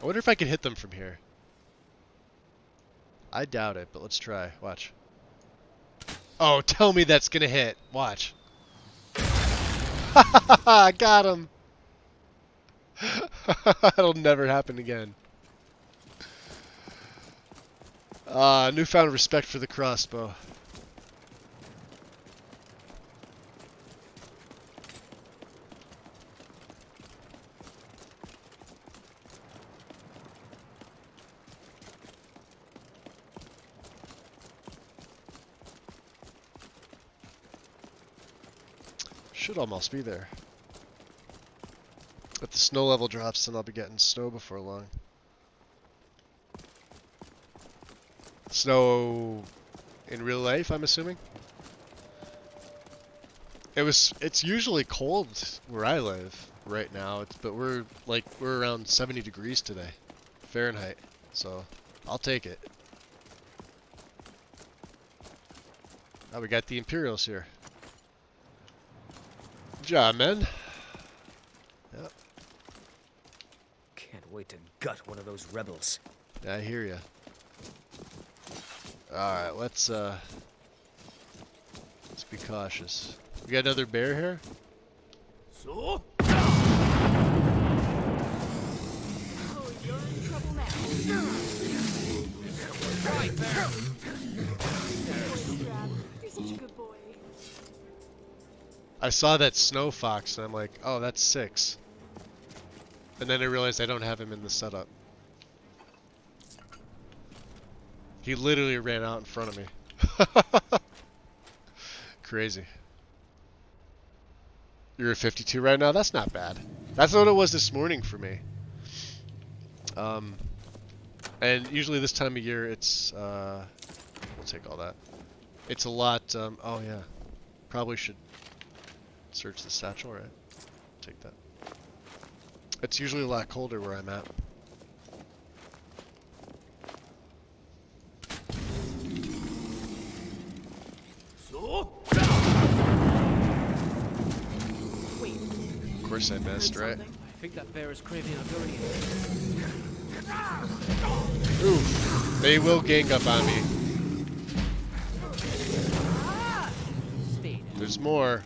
I wonder if I can hit them from here. I doubt it, but let's try. Watch. Oh, tell me that's gonna hit. Watch. I got him. That'll never happen again. Newfound respect for the crossbow. Should almost be there. If the snow level drops, then I'll be getting snow before long. Snow in real life, I'm assuming? It's usually cold where I live right now, but we're around 70 degrees today, Fahrenheit, so I'll take it. Oh, we got the Imperials here. Good job, man. Yep. Can't wait to gut one of those rebels. I hear ya. Alright, let's be cautious. We got another bear here? So? Oh, you're in trouble now. Right there. You're such a good boy. I saw that snow fox and I'm like, oh, that's 6. And then I realized I don't have him in the setup. He literally ran out in front of me. Crazy. You're at 52 right now? That's not bad. That's what it was this morning for me. And usually this time of year it's, we'll take all that. It's a lot, oh yeah. Probably should search the satchel, right? Take that. It's usually a lot colder where I'm at. Wait. Of course I missed, right? I think that bear is craving a durian. Ooh, they will gang up on me. There's more.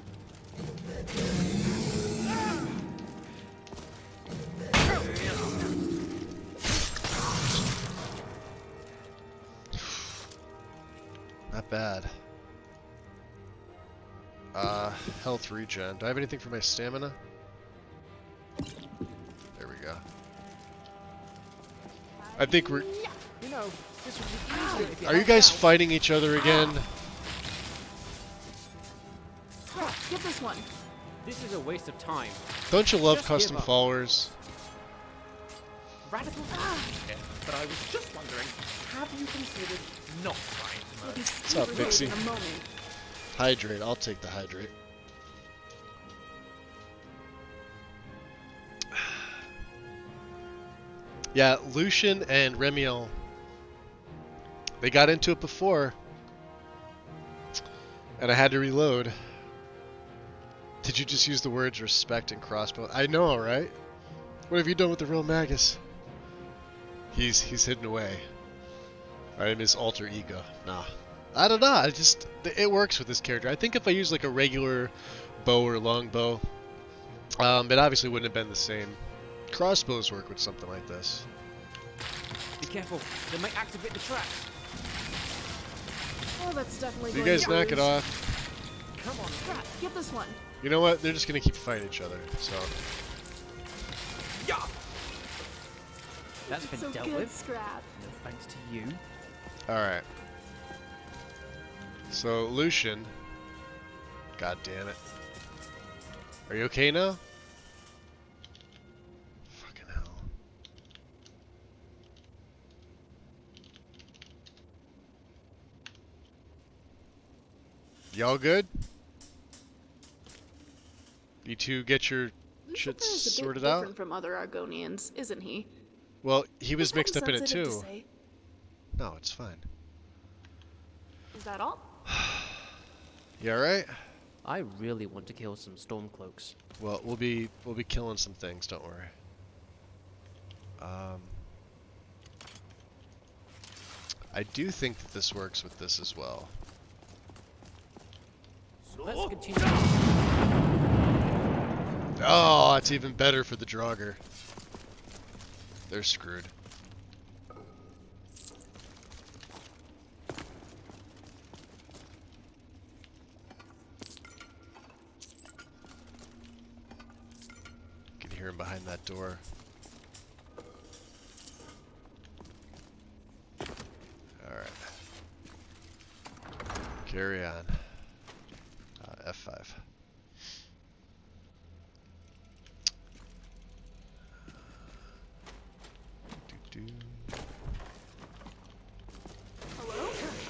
Not Not bad. Health regen. Do I have anything for my stamina? There we go. I think we're... You know, this would be easier if you Are you helped guys out. fighting each other again? Scrap, get this one. This is a waste of time. Don't you love Just custom give up. followers? Radical yeah, but I was just wondering, have you considered not trying to merge? What's up, Pixie? In a moment. Hydrate. I'll take the hydrate. Yeah, Lucian and Remiel, they got into it before, and I had to reload. Did you just use the words respect and crossbow? I know, right? What have you done with the real Magus? He's hidden away. I am his alter ego. Nah. I don't know, it works with this character. I think if I use like a regular bow or longbow, it obviously wouldn't have been the same. Crossbows work with something like this. Be careful, they might activate the traps. Oh, that's definitely You going guys to knock it lose. off. Come on, Scrap, get this one. You know what? They're just gonna keep fighting each other, so. Yeah. That's been So dealt good, with. Scrap. No thanks to you. Alright. So, Lucian. God damn it. Are you okay now? Fucking hell. Y'all good? You two get your shit Lucifer is a bit sorted out? different from other Argonians, isn't he? Well, he was Is that mixed up in it insensitive to too. say? No, it's fine. Is that all? You alright? I really want to kill some Stormcloaks. Well, we'll be killing some things, don't worry. I do think that this works with this as well. Let's continue. Oh, it's even better for the Draugr. They're screwed. You can hear him behind that door. Alright. Carry on. F5.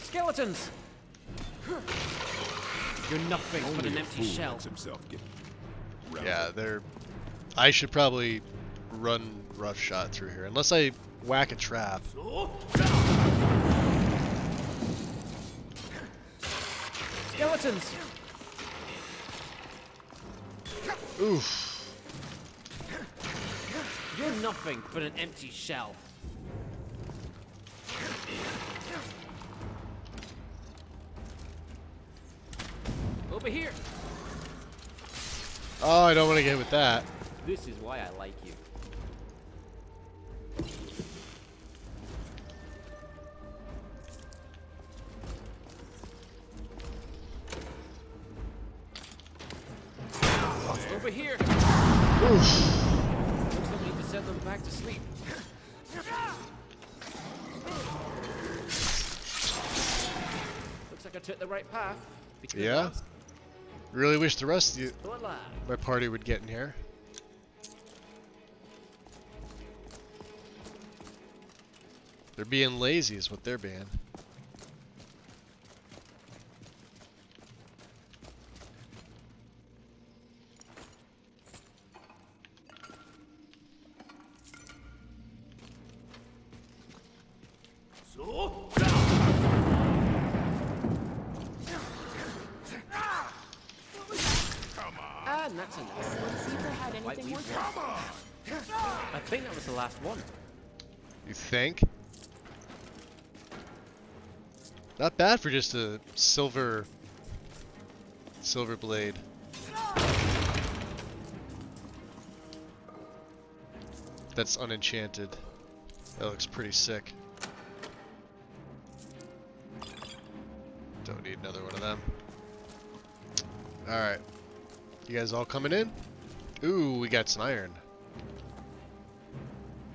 Skeletons! You're nothing but an empty shell. Yeah, they're... I should probably run roughshod through here, unless I whack a trap. Skeletons! Oof. You're nothing but an empty shell. Over here! Oh, I don't want to get with that. This is why I like you. Over here! Oof. Looks like we need to send them back to sleep. Looks like I took the right path. Because Yeah? Really wish the rest of you, Still alive. my party would get in here. They're being lazy is what they're being. And that's enough. Let's see if I had Like anything we worth want. I think that was the last one. You think? Not bad for just a silver blade. That's unenchanted. That looks pretty sick. Don't need another one of them. Alright. You guys all coming in? Ooh, we got some iron.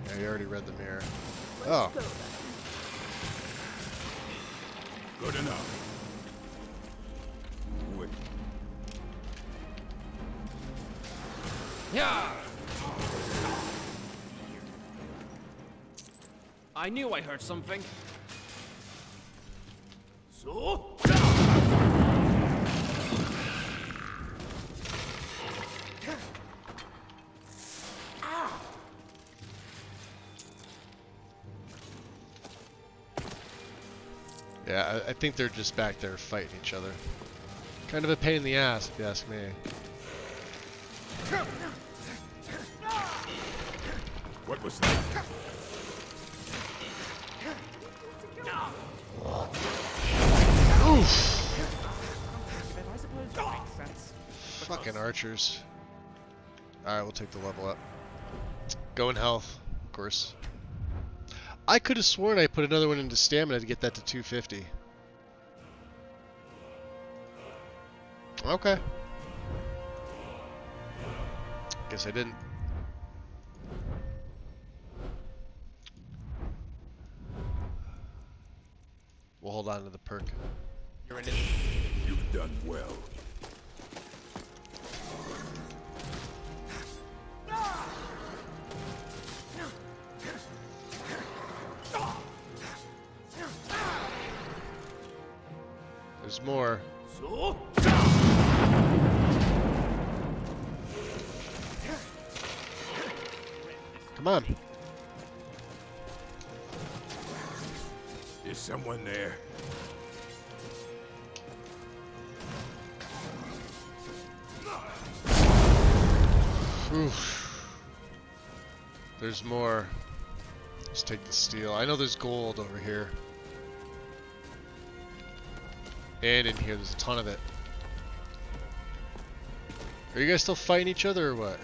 Yeah, you already read the mirror. Oh. Good enough. Wait. Yeah. I knew I heard something. So. Yeah, I think they're just back there fighting each other. Kind of a pain in the ass, if you ask me. What was that? Oof! Fucking archers. Alright, we'll take the level up. Go in health, of course. I could have sworn I put another one into stamina to get that to 250. Okay. Guess I didn't. We'll hold on to the perk. You're in it. You've done well. There's more. Come on. Is someone there? Oof. There's more. Let's take the steel. I know there's gold over here. And in here, there's a ton of it. Are you guys still fighting each other or what?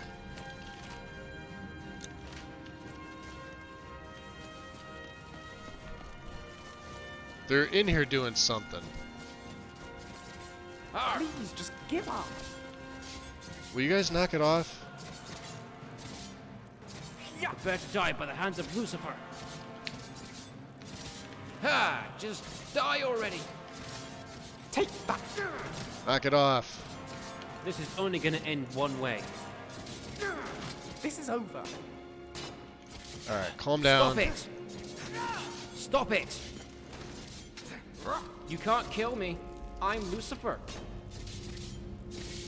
They're in here doing something. Please, just give up. Will you guys knock it off? Prepare to die by the hands of Lucifer. Ha! Just die already. Take that. Knock it off. This is only gonna end one way. This is over. Alright, calm down. Stop it! Stop it! You can't kill me. I'm Lucifer.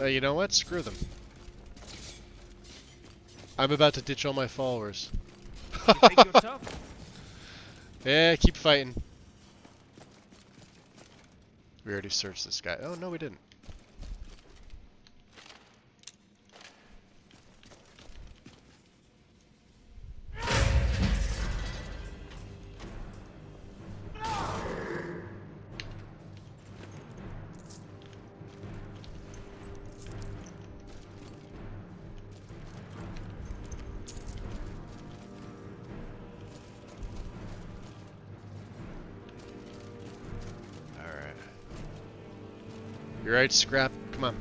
You know what? Screw them. I'm about to ditch all my followers. You think you're tough? Yeah, keep fighting. We already searched this guy. Oh, no, we didn't. You're right, Scrap. Come on.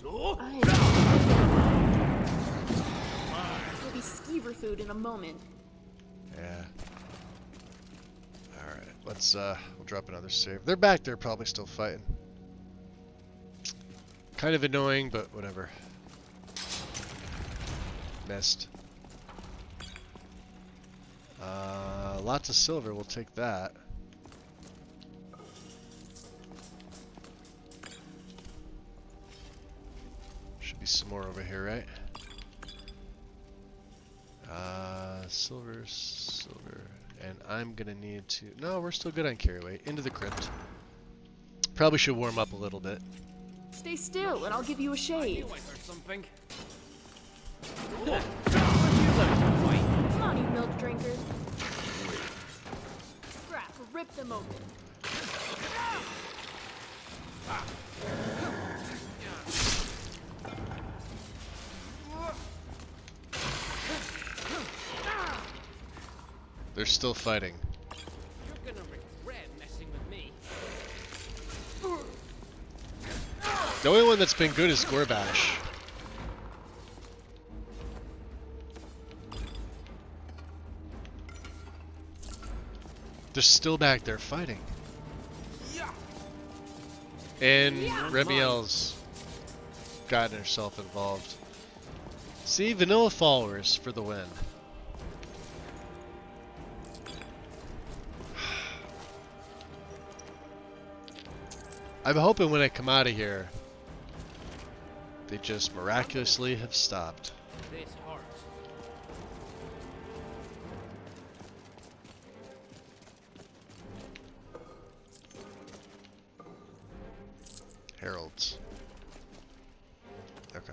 There'll be skeever food in a moment. Yeah. Alright, let's we'll drop another save. They're back there probably still fighting. Kind of annoying, but whatever. Missed. Lots of silver, we'll take that. Should be some more over here, right? Silver, silver. And I'm gonna need to... No, we're still good on carry weight. Into the crypt. Probably should warm up a little bit. Stay still and I'll give you a shave. I heard something. Come on, you milk drinkers. Scrap, rip them open. They're still fighting. You're gonna regret messing with me. The only one that's been good is Gorbash. They're still back there fighting. And Remiel's gotten herself involved. See, vanilla followers for the win. I'm hoping when I come out of here, they just miraculously have stopped. This hurts. Heralds. Okay.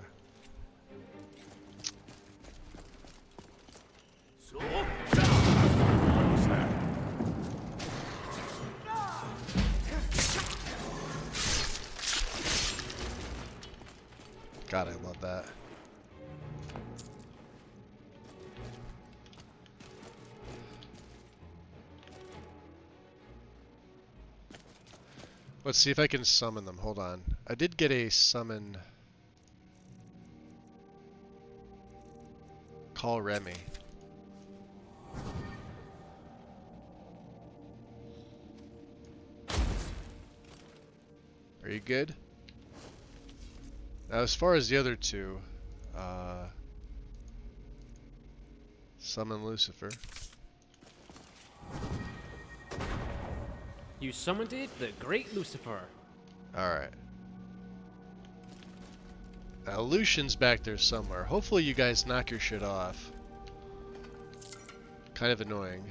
God, I love that. Let's see if I can summon them. Hold on. I did get a summon. Call Remy. Are you good? Now, as far as the other two, summon Lucifer. You summoned it, the great Lucifer. Alright. Now, Lucian's back there somewhere. Hopefully you guys knock your shit off. Kind of annoying.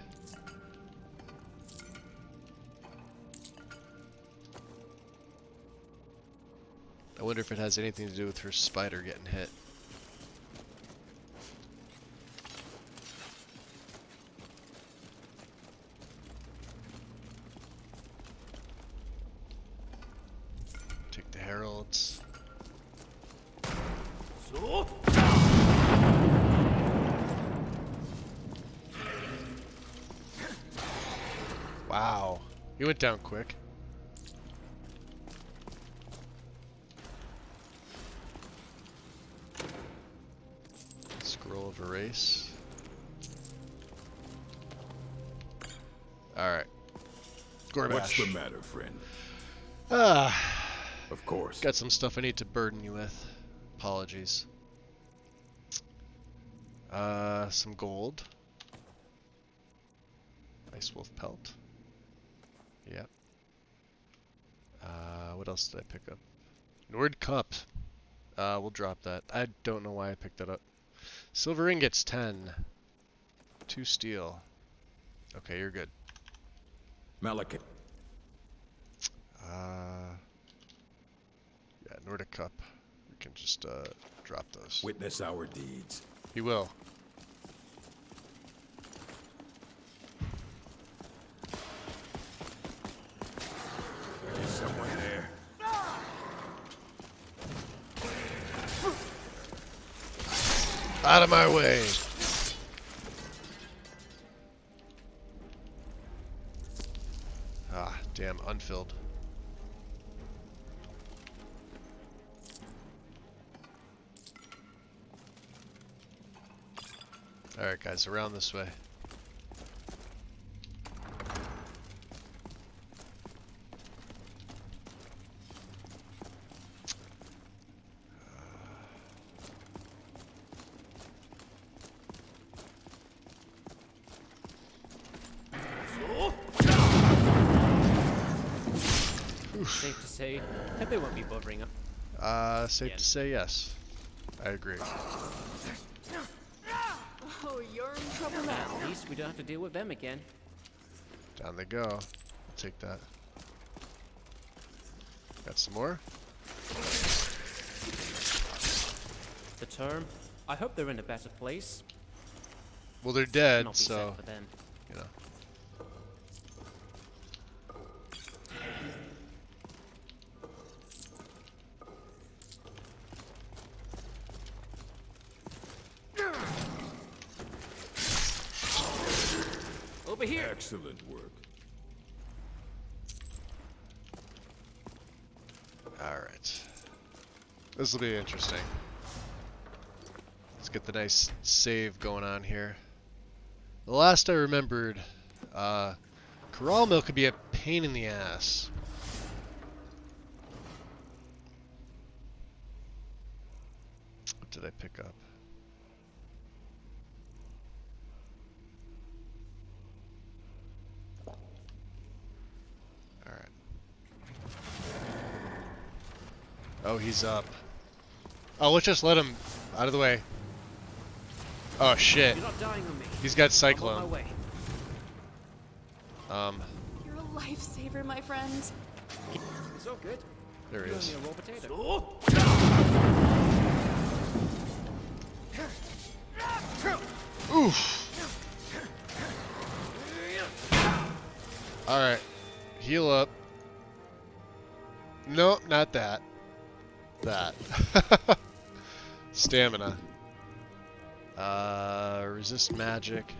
I wonder if it has anything to do with her spider getting hit. Take the heralds. Wow, he went down quick. Scroll of erase. Alright. Gorbash. What's the matter, friend? Of course. Got some stuff I need to burden you with. Apologies. Some gold. Ice wolf pelt. Yep. What else did I pick up? Nord cup. We'll drop that. I don't know why I picked that up. Silver ingots, 10. 2 steel. Okay, you're good. Malekith. Yeah, Nordic cup. We can just drop those. Witness our deeds. He will. There's someone there. Out of my way. Ah, damn, unfilled. Alright guys, around this way. Safe to say, Pepe won't be bothering up. Safe to say yes. I agree. Oh, you're in trouble now. At least we don't have to deal with them again. Down they go. I'll take that. Got some more? The term. I hope they're in a better place. Well, they're dead, Not be so sad for them. you know. Over here. Excellent work. Alright. This will be interesting. Let's get the nice save going on here. The last I remembered, corral milk could be a pain in the ass. What did I pick up? Alright. Oh, he's up. Oh, let's just let him out of the way. Oh shit. You're not dying on me. He's got I'm on my Cyclone. way. You're a lifesaver, my friend. It's all good. There he You owe is. me a raw potato. Oof. Alright. Heal up. No, not that. That. Stamina. Resist magic.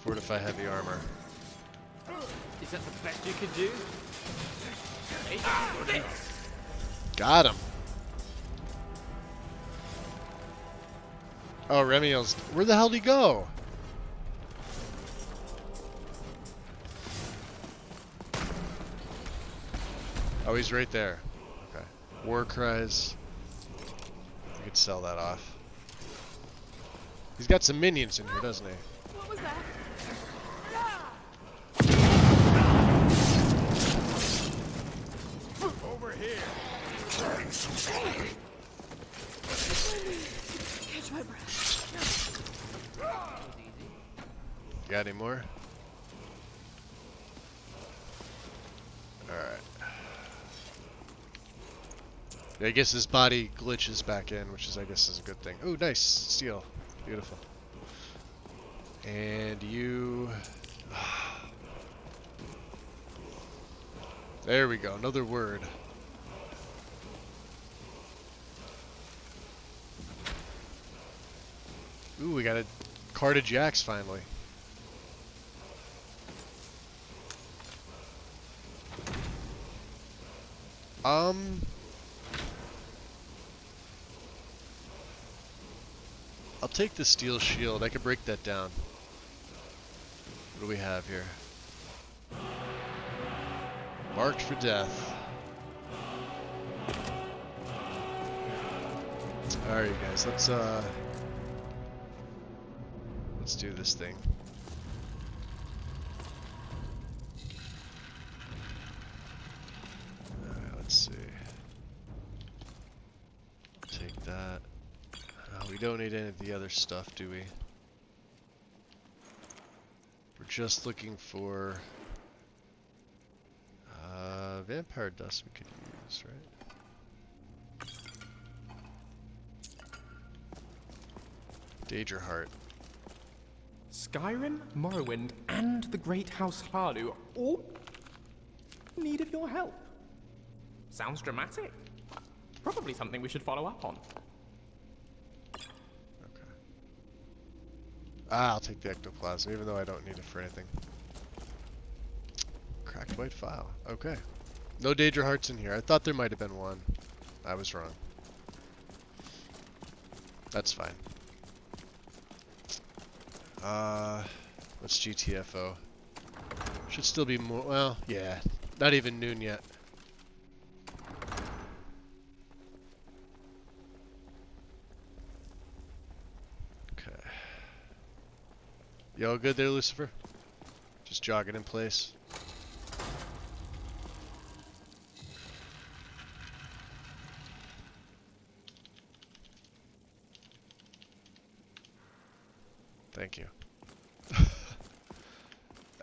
Fortify heavy armor. Is that the best you could do? Got him. Oh, Remiel's. Where the hell did he go? Oh, he's right there. Okay. War cries. I could sell that off. He's got some minions in here, doesn't he? What was that? Over here. Catch my breath. Got any more? Alright. I guess his body glitches back in, which is, I guess, is a good thing. Ooh, nice. Steel. Beautiful. And you... There we go. Another word. Ooh, we got a Cartage Axe finally. I'll take the steel shield. I could break that down. What do we have here? Marked for death. Alright, you guys, let's do this thing. Alright, let's see. Take that. We don't need any of the other stuff, do we? We're just looking for vampire dust we could use, right? Daedra Heart. Skyrim, Morrowind, and the Great House Harlu all in need of your help. Sounds dramatic. Probably something we should follow up on. I'll take the ectoplasm, even though I don't need it for anything. Cracked white file. Okay. No Daedra Hearts in here. I thought there might have been one. I was wrong. That's fine. What's GTFO? Should still be more. Well, yeah. Not even noon yet. Okay. You all good there, Lucifer? Just jogging in place. Thank you.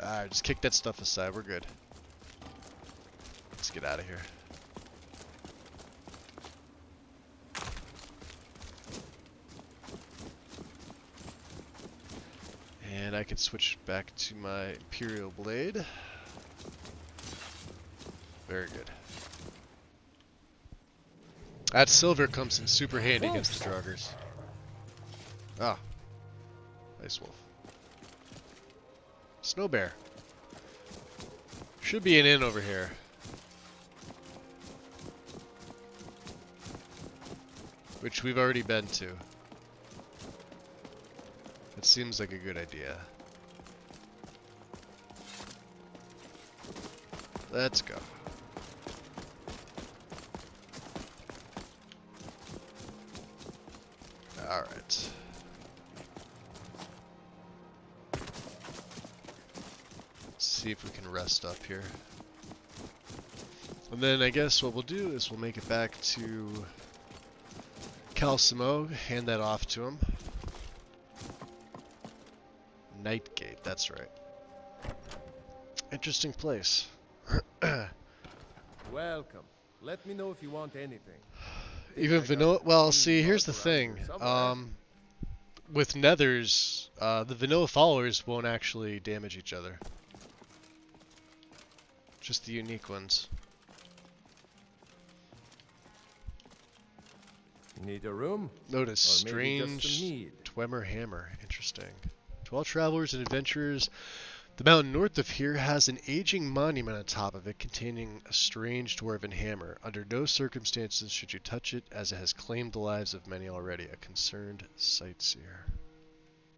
Alright, just kick that stuff aside. We're good. Let's get out of here. And I can switch back to my Imperial Blade. Very good. That silver comes in super handy against the Draugrs. Ah. Nice wolf. Snow Bear. Should be an inn over here. Which we've already been to. It seems like a good idea. Let's go. Alright. See if we can rest up here. And then I guess what we'll do is we'll make it back to Calcimo, hand that off to him. Nightgate, that's right. Interesting place. Welcome. Let me know if you want anything. Even vanilla. Well, see, here's the thing. With nethers, the vanilla followers won't actually damage each other. Just the unique ones. Need a room? Notice Or maybe just strange some mead. Twemmer hammer. Interesting. To all travelers and adventurers, the mountain north of here has an aging monument on top of it containing a strange dwarven hammer. Under no circumstances should you touch it, as it has claimed the lives of many already. A concerned sightseer.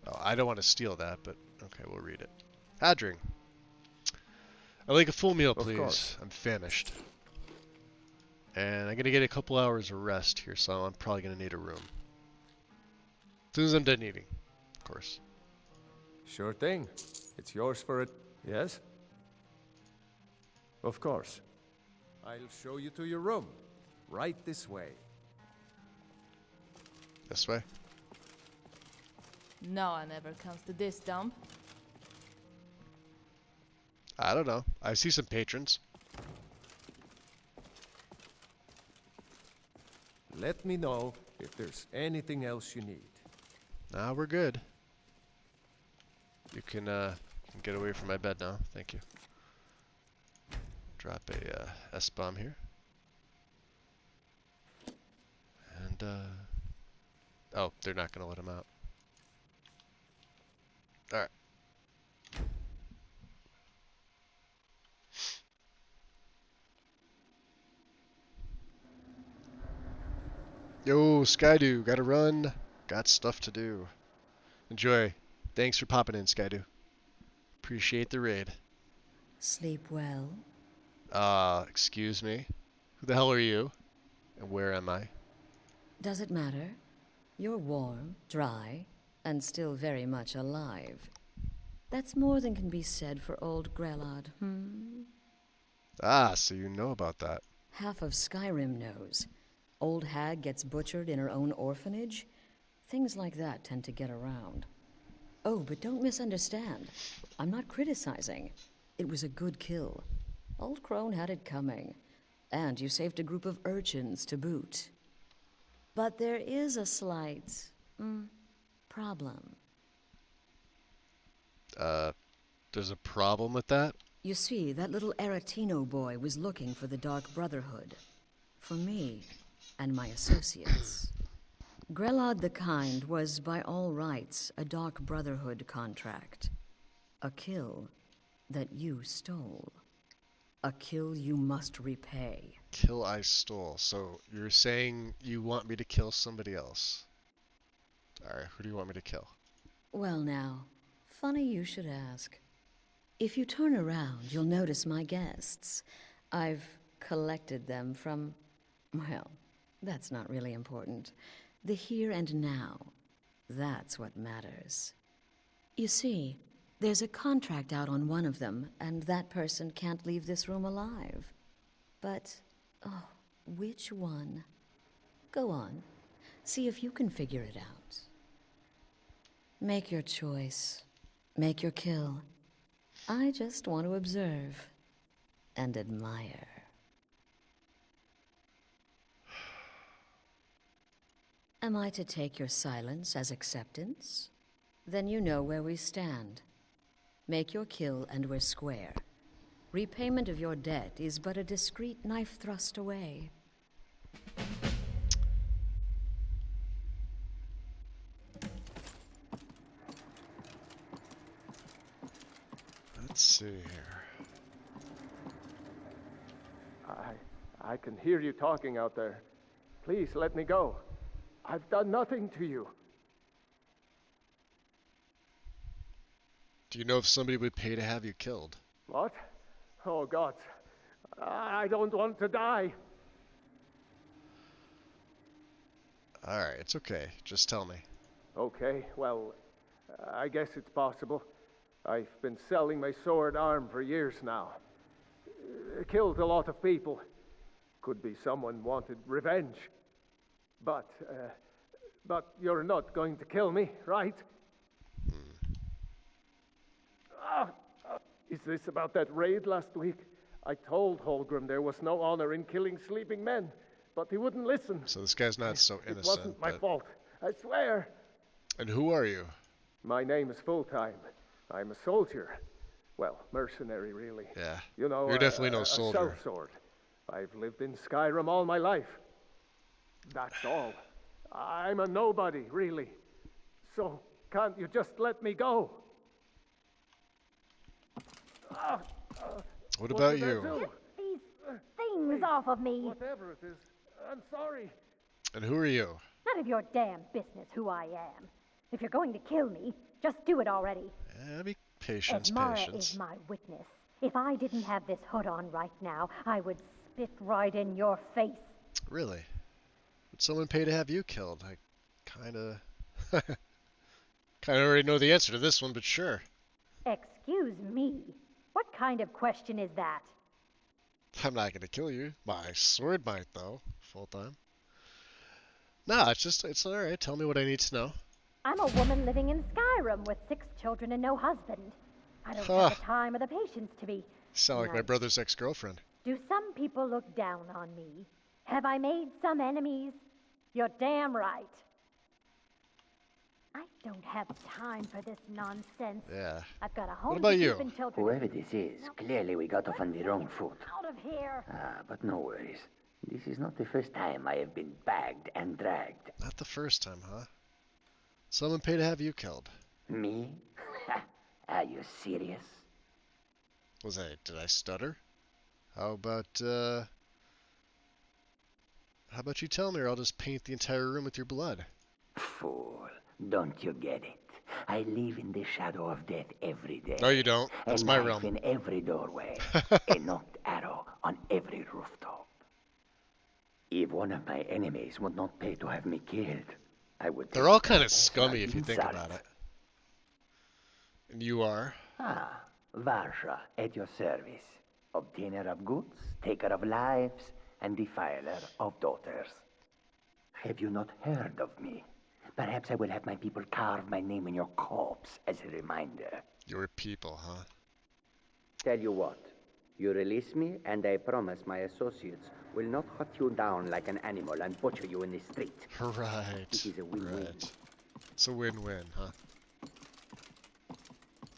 Oh, I don't want to steal that, but okay, we'll read it. Hadring. I'd like a full meal, please. Of course. I'm famished. And I'm going to get a couple hours of rest here, so I'm probably going to need a room. As soon as I'm done eating, of course. Sure thing. It's yours for it. Yes? Of course. I'll show you to your room. Right this way. This way? No one ever comes to this dump. I don't know. I see some patrons. Let me know if there's anything else you need. Nah, we're good. You can get away from my bed now. Thank you. Drop a S-bomb here. And, oh, they're not going to let him out. Alright. Yo, Skydew, gotta run. Got stuff to do. Enjoy. Thanks for popping in, Skydew. Appreciate the raid. Sleep well? Excuse me? Who the hell are you? And where am I? Does it matter? You're warm, dry, and still very much alive. That's more than can be said for old Grelod, Ah, so you know about that. Half of Skyrim knows. Old hag gets butchered in her own orphanage. Things like that tend to get around. Oh, but don't misunderstand. I'm not criticizing. It was a good kill. Old Crone had it coming. And you saved a group of urchins to boot. But there is a slight, problem. There's a problem with that? You see, that little Aretino boy was looking for the Dark Brotherhood. For me and my associates. Grelod the Kind was, by all rights, a Dark Brotherhood contract. A kill that you stole. A kill you must repay. Kill I stole. So you're saying you want me to kill somebody else? Alright, who do you want me to kill? Well now, funny you should ask. If you turn around, you'll notice my guests. I've collected them from, well, that's not really important. The here and now. That's what matters. You see, there's a contract out on one of them, and that person can't leave this room alive. But, oh, which one? Go on. See if you can figure it out. Make your choice. Make your kill. I just want to observe and admire. Am I to take your silence as acceptance? Then you know where we stand. Make your kill and we're square. Repayment of your debt is but a discreet knife thrust away. see here. I can hear you talking out there. Please let me go. I've done nothing to you. Do you know if somebody would pay to have you killed? What? Oh, God. I don't want to die. Alright, it's okay. Just tell me. Okay, well, I guess it's possible. I've been selling my sword arm for years now. Killed a lot of people. Could be someone wanted revenge. But you're not going to kill me, right? Is this about that raid last week? I told Holgrim there was no honor in killing sleeping men, but he wouldn't listen. So this guy's not so innocent. It wasn't my fault, I swear. And who are you? My name is Full-Time. I'm a soldier. Well, mercenary, really. Yeah. You know, you're definitely no soldier. A sellsword. I've lived in Skyrim all my life. That's all. I'm a nobody, really. So, can't you just let me go? What about did I you? do? Get these things off of me. Whatever it is, I'm sorry. And who are you? None of your damn business who I am. If you're going to kill me, just do it already. Be patience, Mara patience. is my witness. If I didn't have this hood on right now, I would spit right in your face. Really? Would someone pay to have you killed? I kinda... kinda already know the answer to this one, but sure. Excuse me. What kind of question is that? I'm not gonna kill you. My sword might, though. Full-Time. Nah, it's alright. Tell me what I need to know. I'm a woman living in Skyrim with 6 children and no husband. I don't have the time or the patience to be... You sound like my brother's ex-girlfriend. Do some people look down on me? Have I made some enemies? You're damn right. I don't have time for this nonsense. Yeah. I've got a home What about to you? keep until... Whoever this is, clearly we got off on the wrong foot. Out of here. But no worries. This is not the first time I have been bagged and dragged. Not the first time, huh? Someone pay to have you killed. Me? Are you serious? Did I stutter? How about you tell me, or I'll just paint the entire room with your blood? Fool, don't you get it? I live in the shadow of death every day. No, you don't. That's my realm. In every doorway, a knocked arrow on every rooftop. If one of my enemies would not pay to have me killed, I would... They're all kind of scummy if you think about it. And you are? Varsha, at your service. Obtainer of goods, taker of lives, and defiler of daughters. Have you not heard of me? Perhaps I will have my people carve my name in your corpse as a reminder. Your people, huh? Tell you what, you release me and I promise my associates will not hunt you down like an animal and butcher you in the street. Right. It is a win-win. Right. It's a win-win, huh?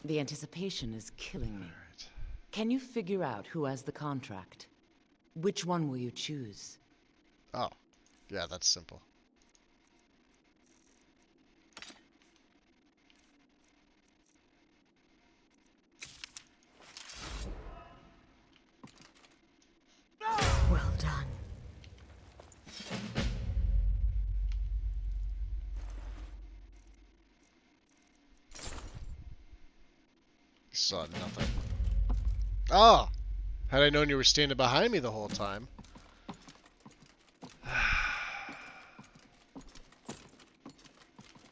The anticipation is killing me. Right. Can you figure out who has the contract? Which one will you choose? Oh, yeah, that's simple. Well done. Saw nothing. Oh! Had I known you were standing behind me the whole time.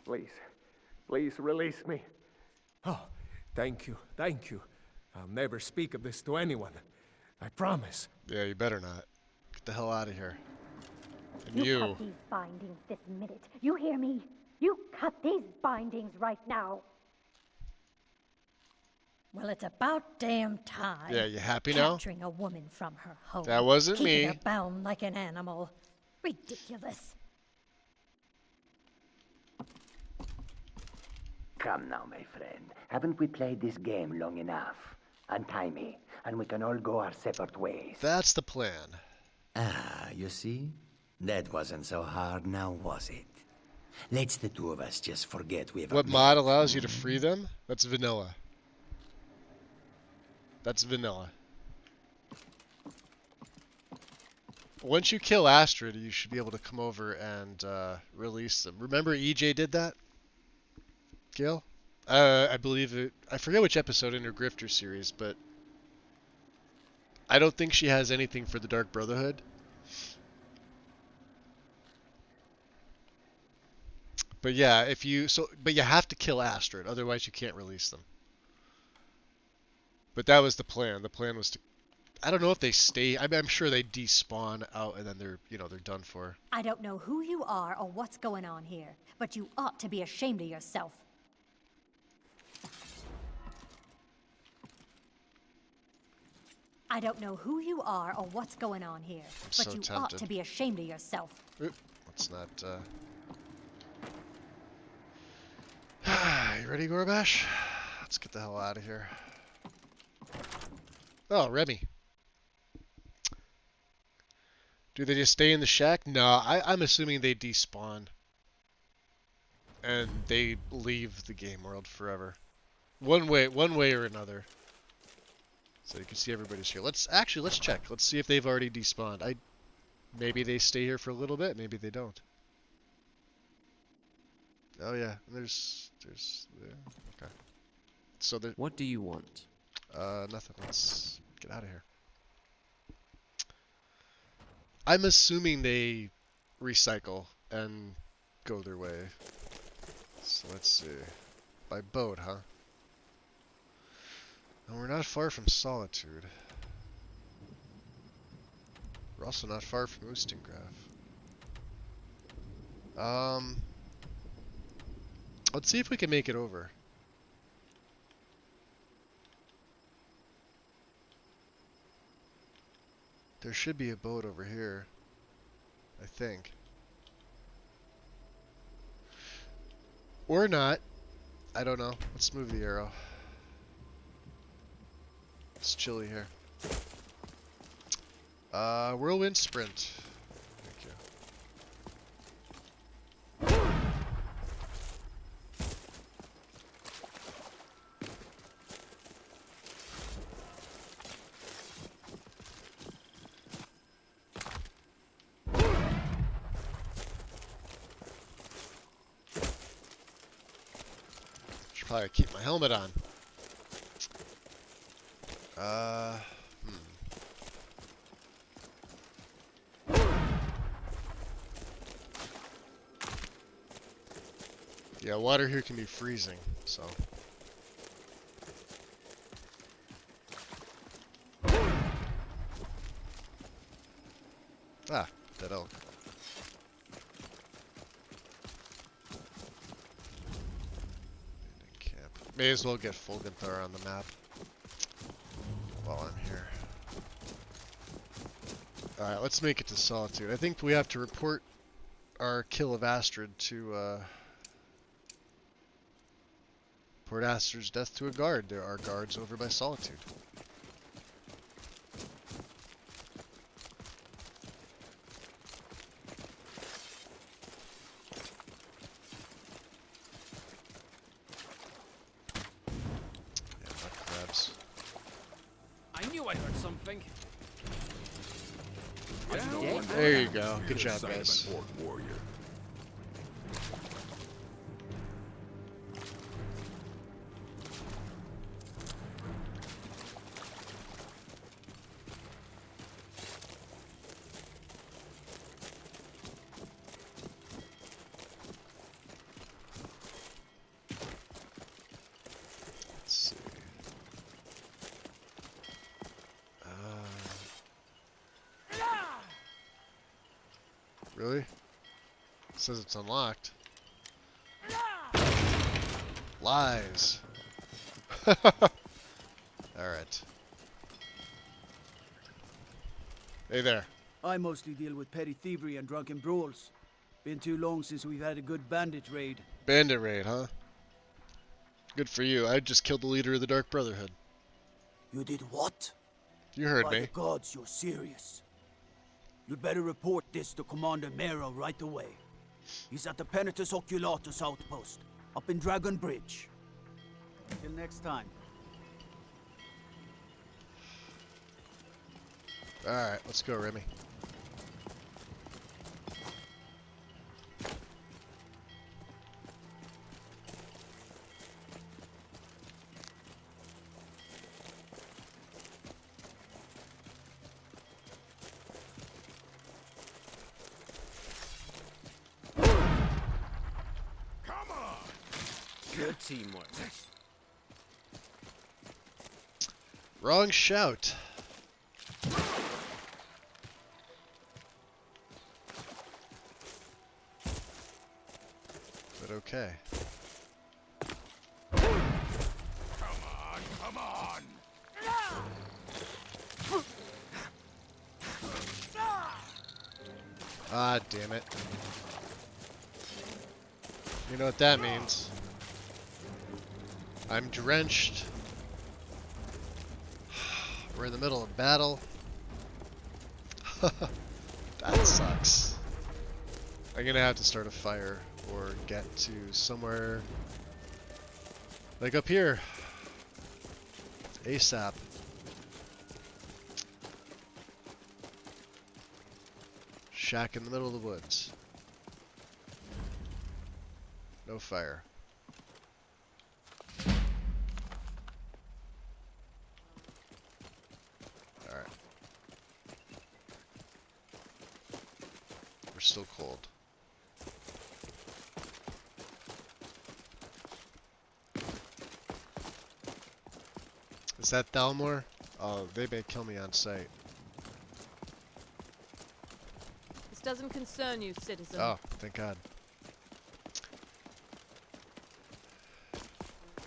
Please release me. Oh, thank you, thank you. I'll never speak of this to anyone. I promise. Yeah, you better not. Get the hell out of here. And You cut these bindings this minute. You hear me? You cut these bindings right now. Well, it's about damn time. Yeah, you happy now? Capturing a woman from her home. That wasn't keeping me. her bound like an animal. Ridiculous. Come now, my friend. Haven't we played this game long enough? Untie me, and we can all go our separate ways. That's the plan. You see? That wasn't so hard now, was it? Let's the two of us just forget we have... What mod allows you to free them? That's vanilla. That's vanilla. Once you kill Astrid, you should be able to come over and release them. Remember EJ did that? Gil? I believe it. I forget which episode in her Grifter series, but I don't think she has anything for the Dark Brotherhood. But yeah, but you have to kill Astrid, otherwise you can't release them. But that was the plan. The plan was to, I don't know if they stay. I'm sure they despawn out and then they're done for. I don't know who you are or what's going on here, but you ought to be ashamed of yourself. I don't know who you are or what's going on here, but so you tempted. ought to be ashamed of yourself. Oop, let's not. You ready, Gorbash? Let's get the hell out of here. Oh, Remy. Do they just stay in the shack? No, I'm assuming they despawn. And they leave the game world forever. One way or another. So you can see everybody's here. Let's check. Let's see if they've already despawned. Maybe they stay here for a little bit, maybe they don't. Oh yeah, there's yeah, okay. So there. What do you want? Nothing. Let's get out of here. I'm assuming they recycle and go their way. So let's see. By boat, huh? And we're not far from Solitude. We're also not far from Oostengraf. Let's see if we can make it over. There should be a boat over here, I think. Or not. I don't know. Let's move the arrow. It's chilly here. Whirlwind sprint. Thank you. Should probably keep my helmet on. Yeah, water here can be freezing, so. Ah, dead elk. Camp. May as well get Fulgenthar on the map while I'm here. Alright, let's make it to Solitude. I think we have to report our kill of Astrid to, report Astrid's death to a guard. There are guards over by Solitude. Yeah, mud crabs. I knew I heard something. There you go. Good job, guys. Warrior. Really? It says it's unlocked. Lies. Alright. Hey there. I mostly deal with petty thievery and drunken brawls. Been too long since we've had a good bandit raid. Bandit raid, huh? Good for you. I just killed the leader of the Dark Brotherhood. You did what? You heard By me. the gods, you're serious. You'd better report this to Commander Mero right away. He's at the Penitus Oculatus outpost, up in Dragon Bridge. Till next time. Alright, let's go, Remy. Good teamwork. Wrong shout. But okay. Come on, come on! Ah, damn it. You know what that means. I'm drenched. We're in the middle of battle. That sucks. I'm gonna have to start a fire or get to somewhere like up here. ASAP. Shack in the middle of the woods. No fire. Alright. We're still cold. Is that Thalmor? Oh, they may kill me on sight. This doesn't concern you, citizen. Oh, thank God.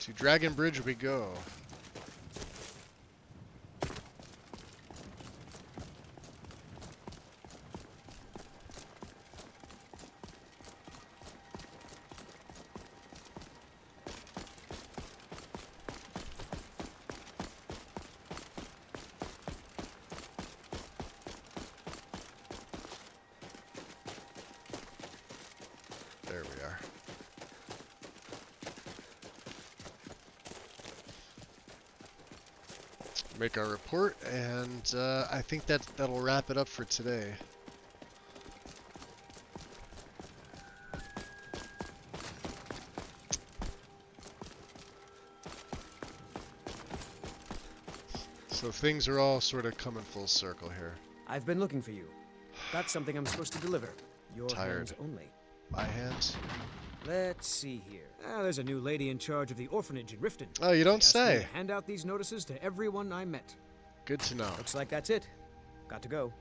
To Dragon Bridge we go. There we are. Make our report, and I think that'll wrap it up for today. So things are all sort of coming full circle here. I've been looking for you. Got something I'm supposed to deliver. Your Tired. hands only. My hands? Let's see here. There's a new lady in charge of the orphanage in Riften. Oh, you don't She asked me say. to hand out these notices to everyone I met. Good to know. Looks like that's it. Got to go.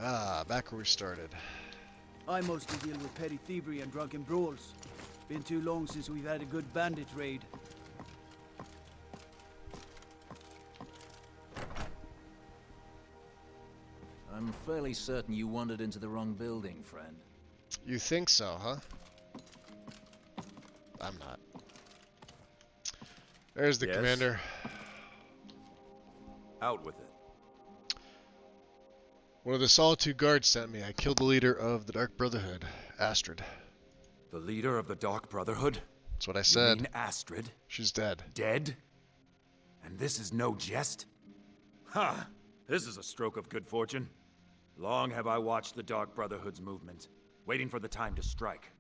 Ah, back where we started. I mostly deal with petty thievery and drunken brawls. Been too long since we've had a good bandit raid. I'm fairly certain you wandered into the wrong building, friend. You think so, huh? I'm not. There's the Yes? commander. Out with it. One of the Solitude Guards sent me. I killed the leader of the Dark Brotherhood, Astrid. The leader of the Dark Brotherhood? That's what I said. You mean Astrid? She's dead. Dead? And this is no jest? Ha! This is a stroke of good fortune. Long have I watched the Dark Brotherhood's movement, waiting for the time to strike.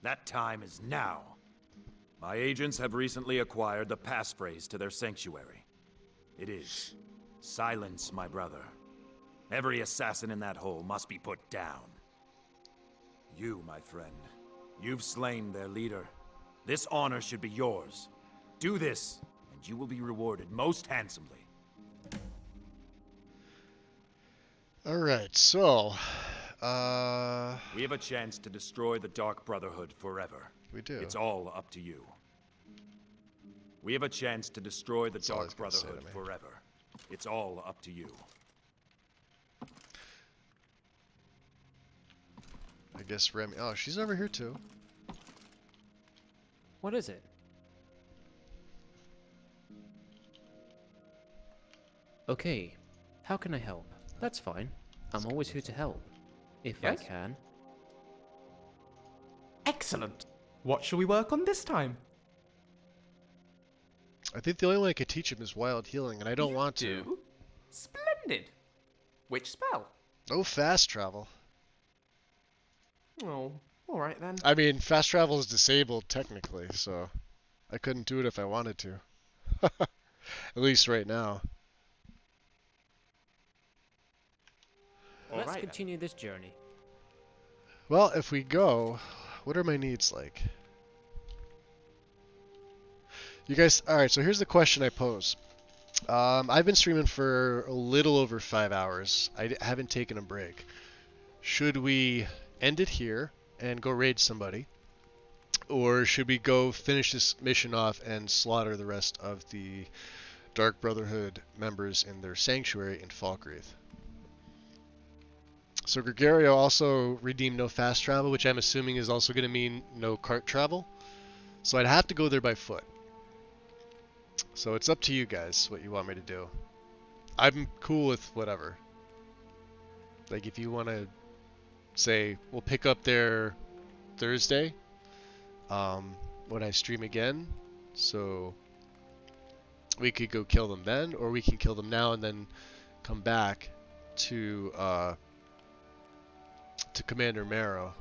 That time is now. My agents have recently acquired the passphrase to their sanctuary. It is, "Silence, my brother. Every assassin in that hole must be put down." You, my friend, you've slain their leader. This honor should be yours. Do this, and you will be rewarded most handsomely. Alright, so... We have a chance to destroy the Dark Brotherhood forever. We do. It's all up to you. We have a chance to destroy the Dark Brotherhood forever. It's all up to you. I guess Remy... Oh, she's over here too. What is it? Okay, how can I help? That's fine. I'm always here to help. If Yes? I can. Excellent. What shall we work on this time? I think the only way I could teach him is wild healing, and I don't want to. Do? Splendid. Which spell? No fast travel. Oh, alright then. I mean, fast travel is disabled technically, so I couldn't do it if I wanted to. At least right now. Let's continue this journey. Well, if we go, what are my needs like? You guys, alright, so here's the question I pose. I've been streaming for a little over 5 hours. I haven't taken a break. Should we end it here and go raid somebody? Or should we go finish this mission off and slaughter the rest of the Dark Brotherhood members in their sanctuary in Falkreath? So Gregario also redeemed no fast travel, which I'm assuming is also going to mean no cart travel. So I'd have to go there by foot. So it's up to you guys what you want me to do. I'm cool with whatever. Like if you want to say we'll pick up there Thursday when I stream again, so we could go kill them then, or we can kill them now and then come back to Commander Marrow,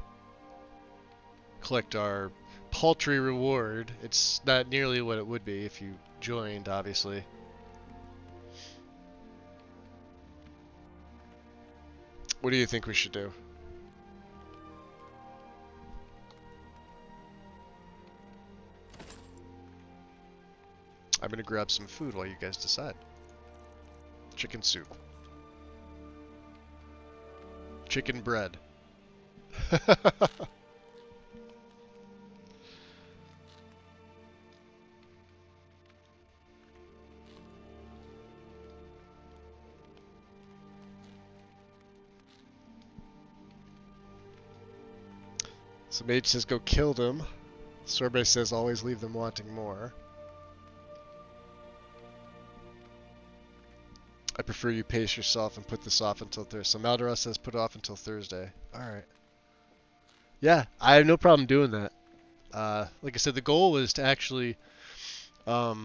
collect our paltry reward. It's not nearly what it would be if you joined, obviously. What do you think we should do? I'm gonna grab some food while you guys decide. Chicken soup. Chicken bread. So Mage says go kill them. Sorbet says always leave them wanting more. I prefer you pace yourself and put this off until Thursday. So Maldoror says put it off until Thursday. Alright. Yeah, I have no problem doing that. Like I said, the goal was to actually... I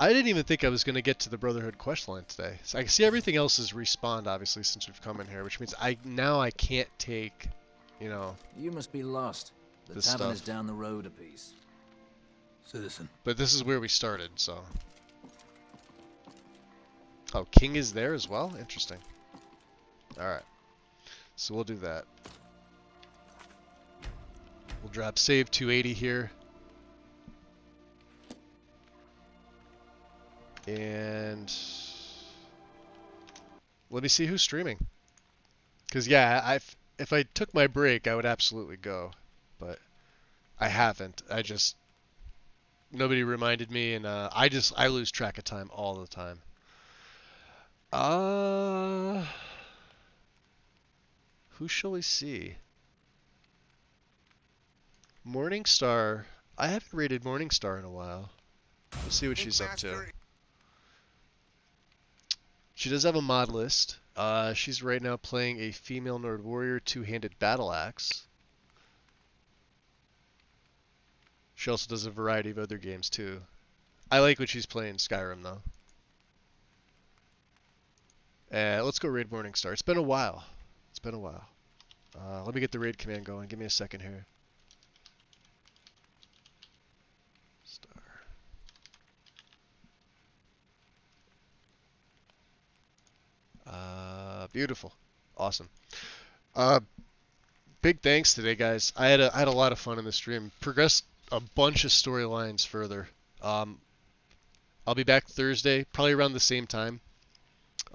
didn't even think I was going to get to the Brotherhood questline today. So I can see everything else is respawned, obviously, since we've come in here, which means now I can't take, you know... You must be lost. The this tavern stuff. is down the road a piece. Citizen. But this is where we started, so... Oh, King is there as well? Interesting. Alright. So we'll do that. We'll drop save 280 here. And... let me see who's streaming. Because, yeah, if I took my break, I would absolutely go. But I haven't. Nobody reminded me, and I lose track of time all the time. Who shall we see? Morningstar. I haven't rated Morningstar in a while. Let's see what she's up to. She does have a mod list. She's right now playing a female Nord Warrior two-handed battle axe. She also does a variety of other games too. I like what she's playing Skyrim though. Let's go raid Morningstar. It's been a while. It's been a while. Let me get the raid command going. Give me a second here. Beautiful. Awesome. Big thanks today, guys. I had a lot of fun in the stream. Progressed a bunch of storylines further. I'll be back Thursday, probably around the same time.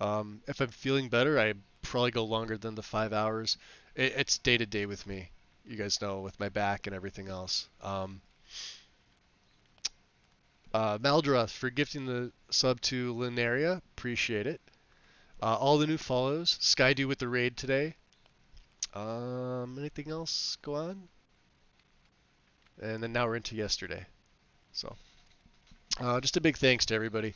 If I'm feeling better, I probably go longer than the 5 hours. It's day to day with me. You guys know, with my back and everything else. Maldroth for gifting the sub to Linearia. Appreciate it. All the new follows. Skydew with the raid today. Anything else go on? And then now we're into yesterday. So, just a big thanks to everybody.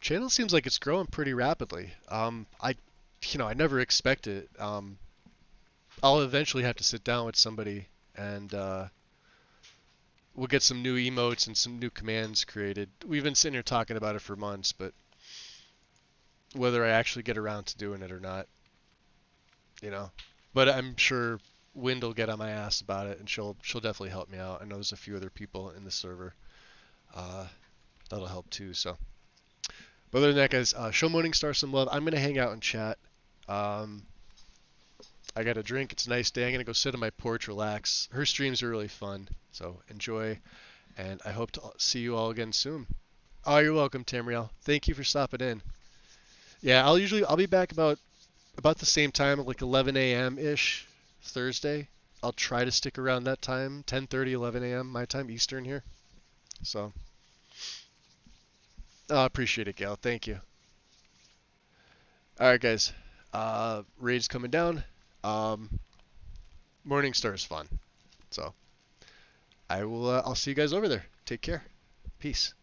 Channel seems like it's growing pretty rapidly. I never expected. I'll eventually have to sit down with somebody and we'll get some new emotes and some new commands created. We've been sitting here talking about it for months, but whether I actually get around to doing it or not, you know. But I'm sure Wind will get on my ass about it, and she'll definitely help me out. I know there's a few other people in the server that'll help too. So, but other than that, guys, show Morningstar some love. I'm gonna hang out and chat. I got a drink. It's a nice day. I'm gonna go sit on my porch, relax. Her streams are really fun, so enjoy. And I hope to see you all again soon. Oh, you're welcome, Tamriel. Thank you for stopping in. Yeah, I'll be back about the same time, like 11 a.m. ish Thursday. I'll try to stick around that time, 10:30, 11 a.m. my time, Eastern here. So, I appreciate it, Gail. Thank you. All right, guys. Raid's coming down. Morningstar is fun. So, I'll see you guys over there. Take care. Peace.